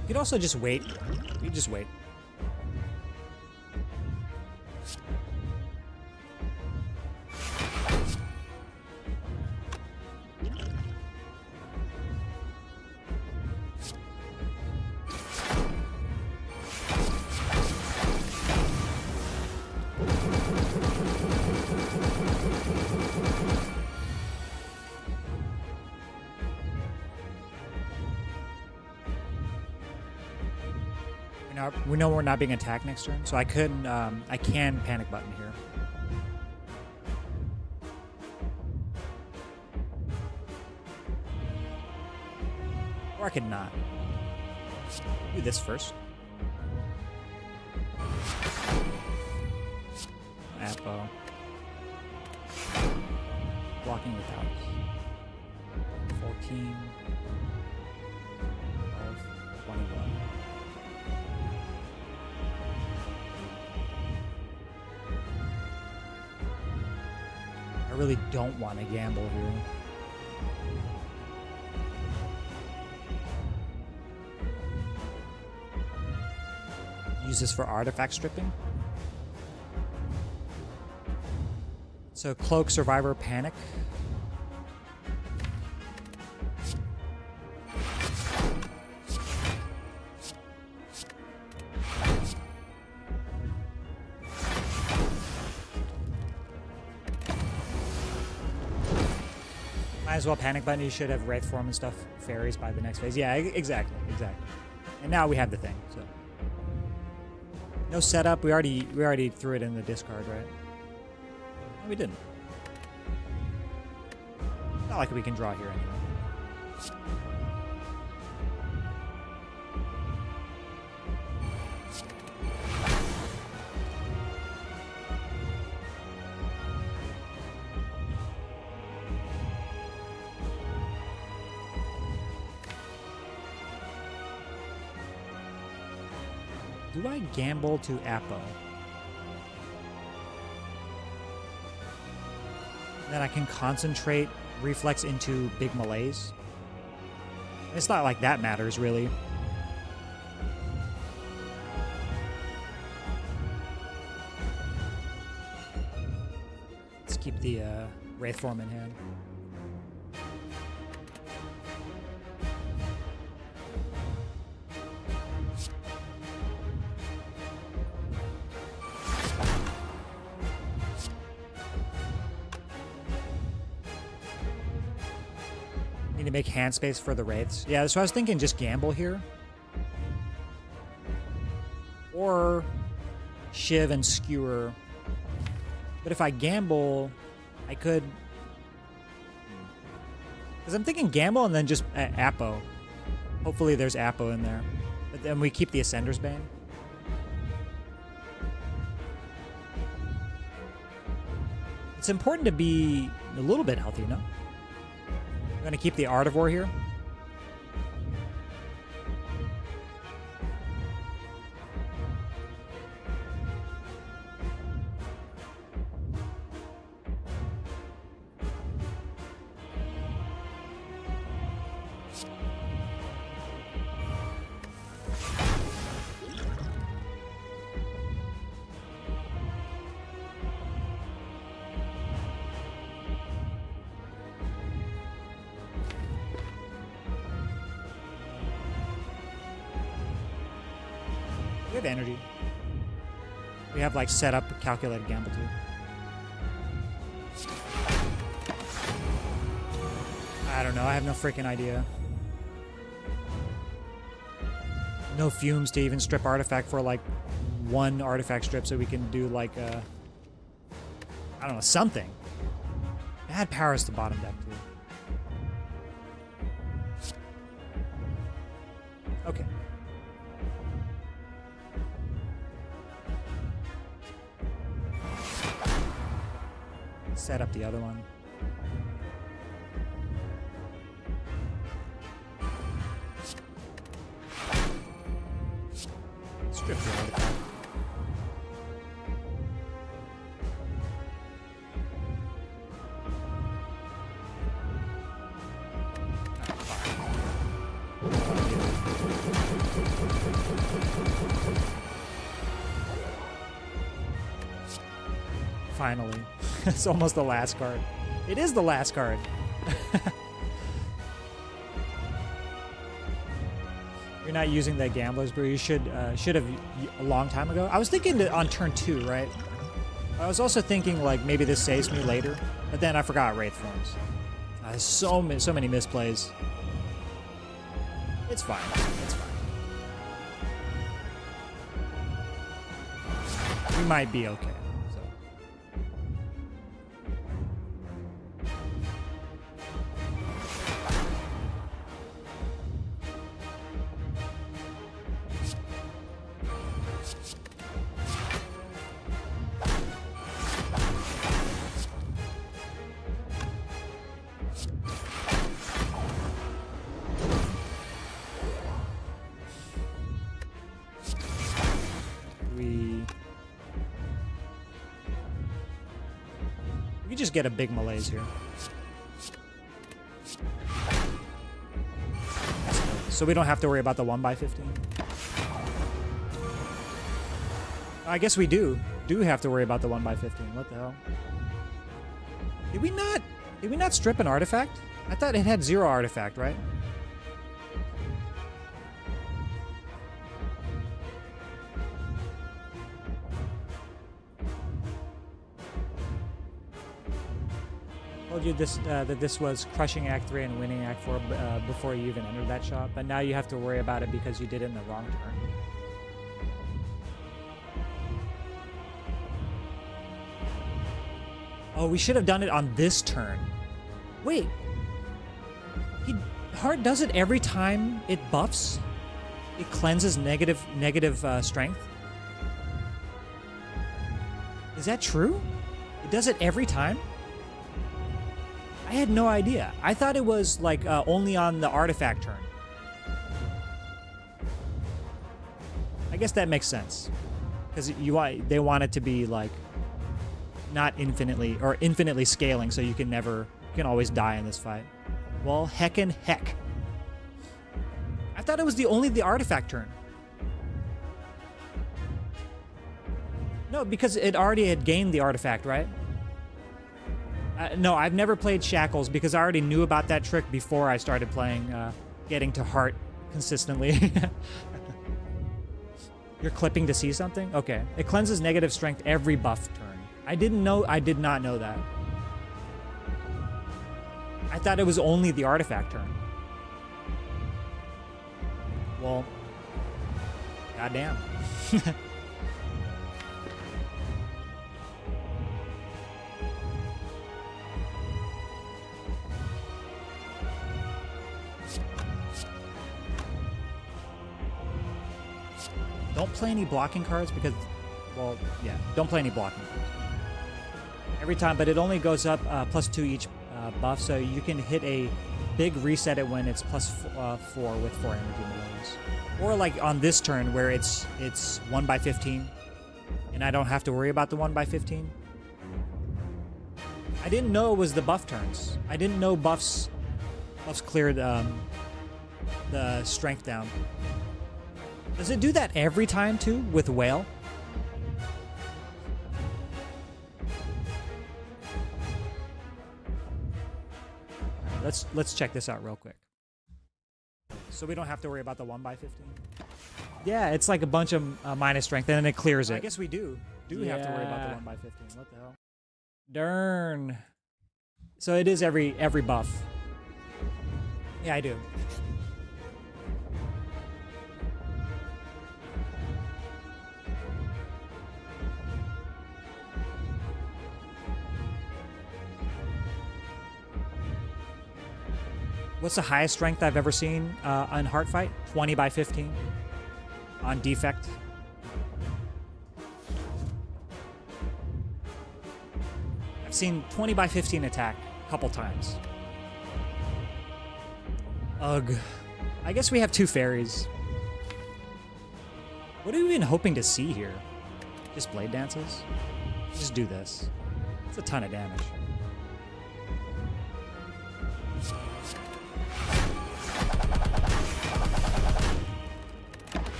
You could also just wait. You just wait. We know we're not being attacked next turn, so I can panic button here. Or I could not. Do this first. Apo. Blocking without. 14. 12. 21. I really don't want to gamble here. Use this for artifact stripping. So Cloak, Survivor, Panic. Might as well Panic Button. You should have Wraithform and stuff, fairies by the next phase. Yeah, exactly. And now we have the thing. So no setup. We already threw it in the discard, right? No, we didn't. Not like we can draw here anyway. Do I gamble to Apo? Then I can concentrate Reflex into Big Malaise. It's not like that matters, really. Let's keep keep the Wraith form in hand. Need to make hand space for the Wraiths. Yeah, so I was thinking just gamble here. Or Shiv and Skewer. But if I gamble, I could... Because I'm thinking gamble and then just Apo. Hopefully there's Apo in there. But then we keep the Ascender's Bane. It's important to be a little bit healthy, no? I'm going to keep the Artivore here. We have energy. We have like set up calculated gamble too. I don't know. I have no freaking idea. No fumes to even strip artifact for like one artifact strip so we can do like a... I don't know, something. Add powers to bottom deck too. Okay. Set up the other one. Strip the artifact. Finally. It's almost the last card. It is the last card. You're not using the Gamblers Brew. You should have a long time ago. I was thinking on turn 2, right? I was also thinking like maybe this saves me later, but then I forgot Wraith forms. There's so many misplays. It's fine. It's fine. We might be okay. We just get a big malaise here. So we don't have to worry about the 1x15. I guess we do have to worry about the 1x15. What the hell? Did we not strip an artifact? I thought it had 0 artifact, right? Told you this that this was crushing Act 3 and winning Act 4 before you even entered that shop, but now you have to worry about it because you did it in the wrong turn. Oh, we should have done it on this turn. Wait. Heart does it every time it buffs? It cleanses negative strength? Is that true? It does it every time? I had no idea. I thought it was like only on the artifact turn. I guess that makes sense, because they want it to be like not infinitely scaling, so you can always die in this fight. Well, heckin' heck. I thought it was only the artifact turn. No, because it already had gained the artifact, right? No, I've never played Shackles because I already knew about that trick before I started playing Getting to Heart consistently. You're clipping to see something? Okay. It cleanses negative strength every buff turn. I did not know that. I thought it was only the artifact turn. Well, goddamn. Don't play any blocking cards because, well, yeah, don't play any blocking cards. Every time, but it only goes up +2 each buff, so you can hit a big reset it when it's +4 with 4 energy melee. Or like on this turn where it's 1/15, and I don't have to worry about the 1/15. I didn't know it was the buff turns. I didn't know buffs cleared the strength down. Does it do that every time too with Whale? Let's check this out real quick. So we don't have to worry about the 1/15. Yeah, it's like a bunch of minus strength, and then it clears it. I guess we do have to worry about the 1/15. What the hell? Darn. So it is every buff. Yeah, I do. What's the highest strength I've ever seen on Heartfight? 20/15 on defect. I've seen 20/15 attack a couple times. Ugh. I guess we have 2 fairies. What are we even hoping to see here? Just blade dances? Just do this. It's a ton of damage.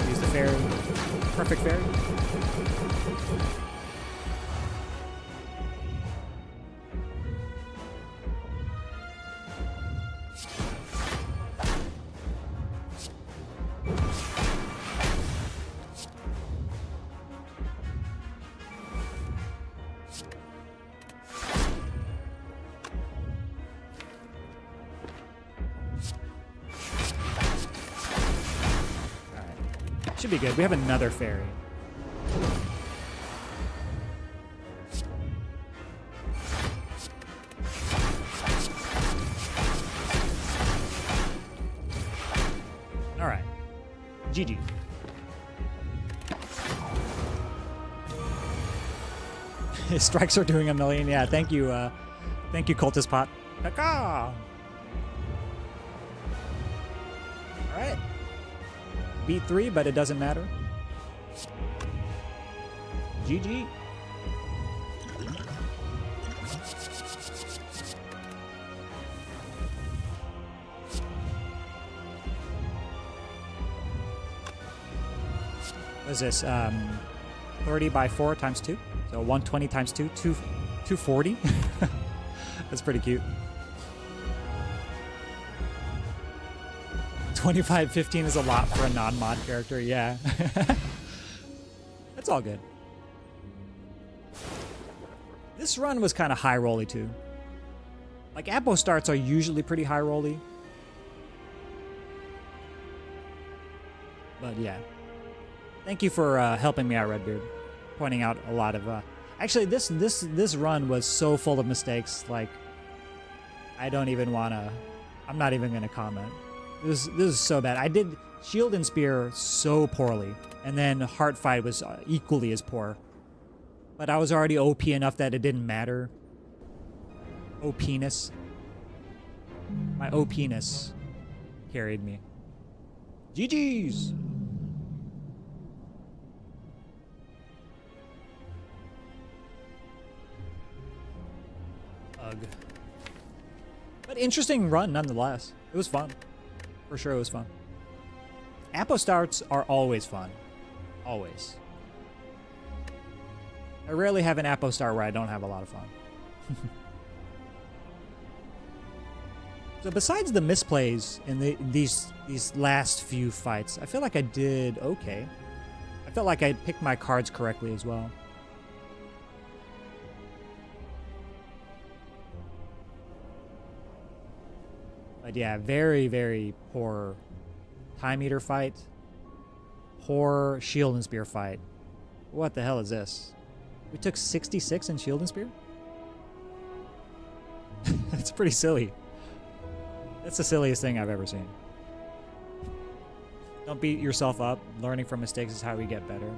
Use the fairy. Perfect fairy. Should be good. We have another fairy. All right. GG. His strikes are doing 1,000,000. Yeah, thank you, Cultist Pot. All right. Beat 3, but it doesn't matter. GG. What is this? 30/4 times 2? So 120 times 2, 240? That's pretty cute. 25/15 is a lot for a non-mod character, yeah. That's all good. This run was kind of high rolly too. Like Apo starts are usually pretty high rolly. But yeah. Thank you for helping me out, Redbeard. Pointing out a lot of actually this run was so full of mistakes, like I don't even wanna I'm not even gonna comment. This is so bad. I did Shield and Spear so poorly, and then Heartfight was equally as poor. But I was already OP enough that it didn't matter. OP-ness. My OP-ness carried me. GG's! Ugh. But interesting run nonetheless. It was fun. For sure it was fun. Apo starts are always fun. Always. I rarely have an Apo start where I don't have a lot of fun. So besides the misplays in these last few fights, I feel like I did okay. I felt like I picked my cards correctly as well. But yeah, very, very poor Time Eater fight. Poor Shield and Spear fight. What the hell is this? We took 66 in Shield and Spear? That's pretty silly. That's the silliest thing I've ever seen. Don't beat yourself up. Learning from mistakes is how we get better.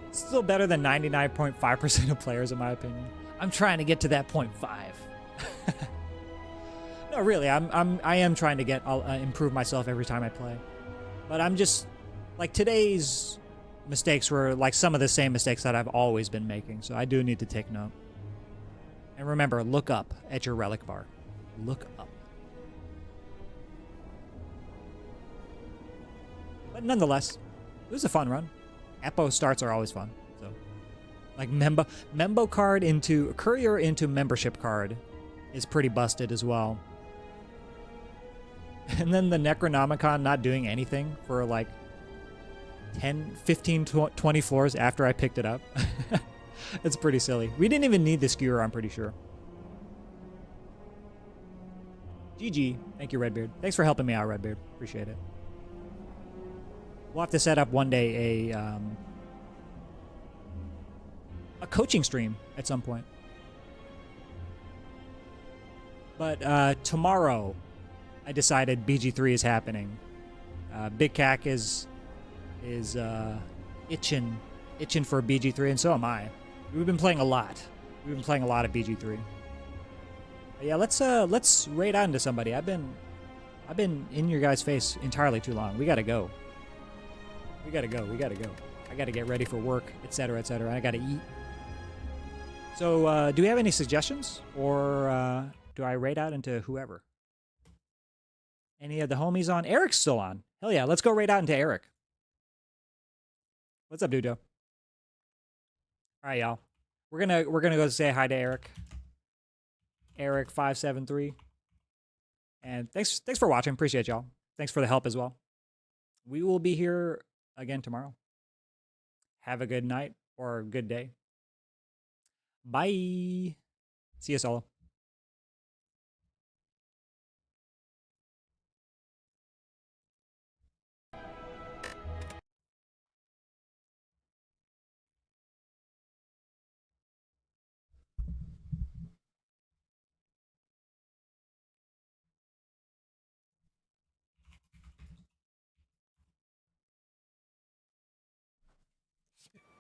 It's still better than 99.5% of players, in my opinion. I'm trying to get to that 0.5. No, really, I am trying to get improve myself every time I play. But I'm just like today's mistakes were like some of the same mistakes that I've always been making. So I do need to take note. And remember, look up at your relic bar. Look up. But nonetheless, it was a fun run. Apo starts are always fun. So, like Membo card into Courier into membership card is pretty busted as well. And then the Necronomicon not doing anything for like 10, 15, 20 floors after I picked it up. It's pretty silly. We didn't even need the skewer, I'm pretty sure. GG. Thank you, Redbeard. Thanks for helping me out, Redbeard. Appreciate it. We'll have to set up one day a coaching stream at some point. But tomorrow, I decided BG3 is happening. Big Cac is itching for BG3, and so am I. We've been playing a lot. We've been playing a lot of BG3. But yeah, let's raid out into somebody. I've been in your guys' face entirely too long. We gotta go. We gotta go. I gotta get ready for work, etc., etc. I gotta eat. So, do we have any suggestions, or do I raid out into whoever? Any of the homies on? Eric's still on. Hell yeah, let's go raid out into Eric. What's up, Dudo? All right, y'all. We're gonna go say hi to Eric. Eric573. And thanks for watching. Appreciate y'all. Thanks for the help as well. We will be here again tomorrow. Have a good night or a good day. Bye. See you, Solo.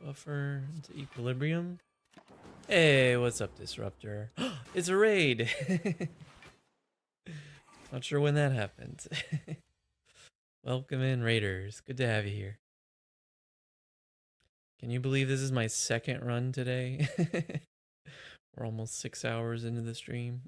Buffer to equilibrium. Hey, what's up, Disruptor? It's a raid. Not sure when that happened. Welcome in, Raiders. Good to have you here. Can you believe this is my second run today? We're almost 6 hours into the stream.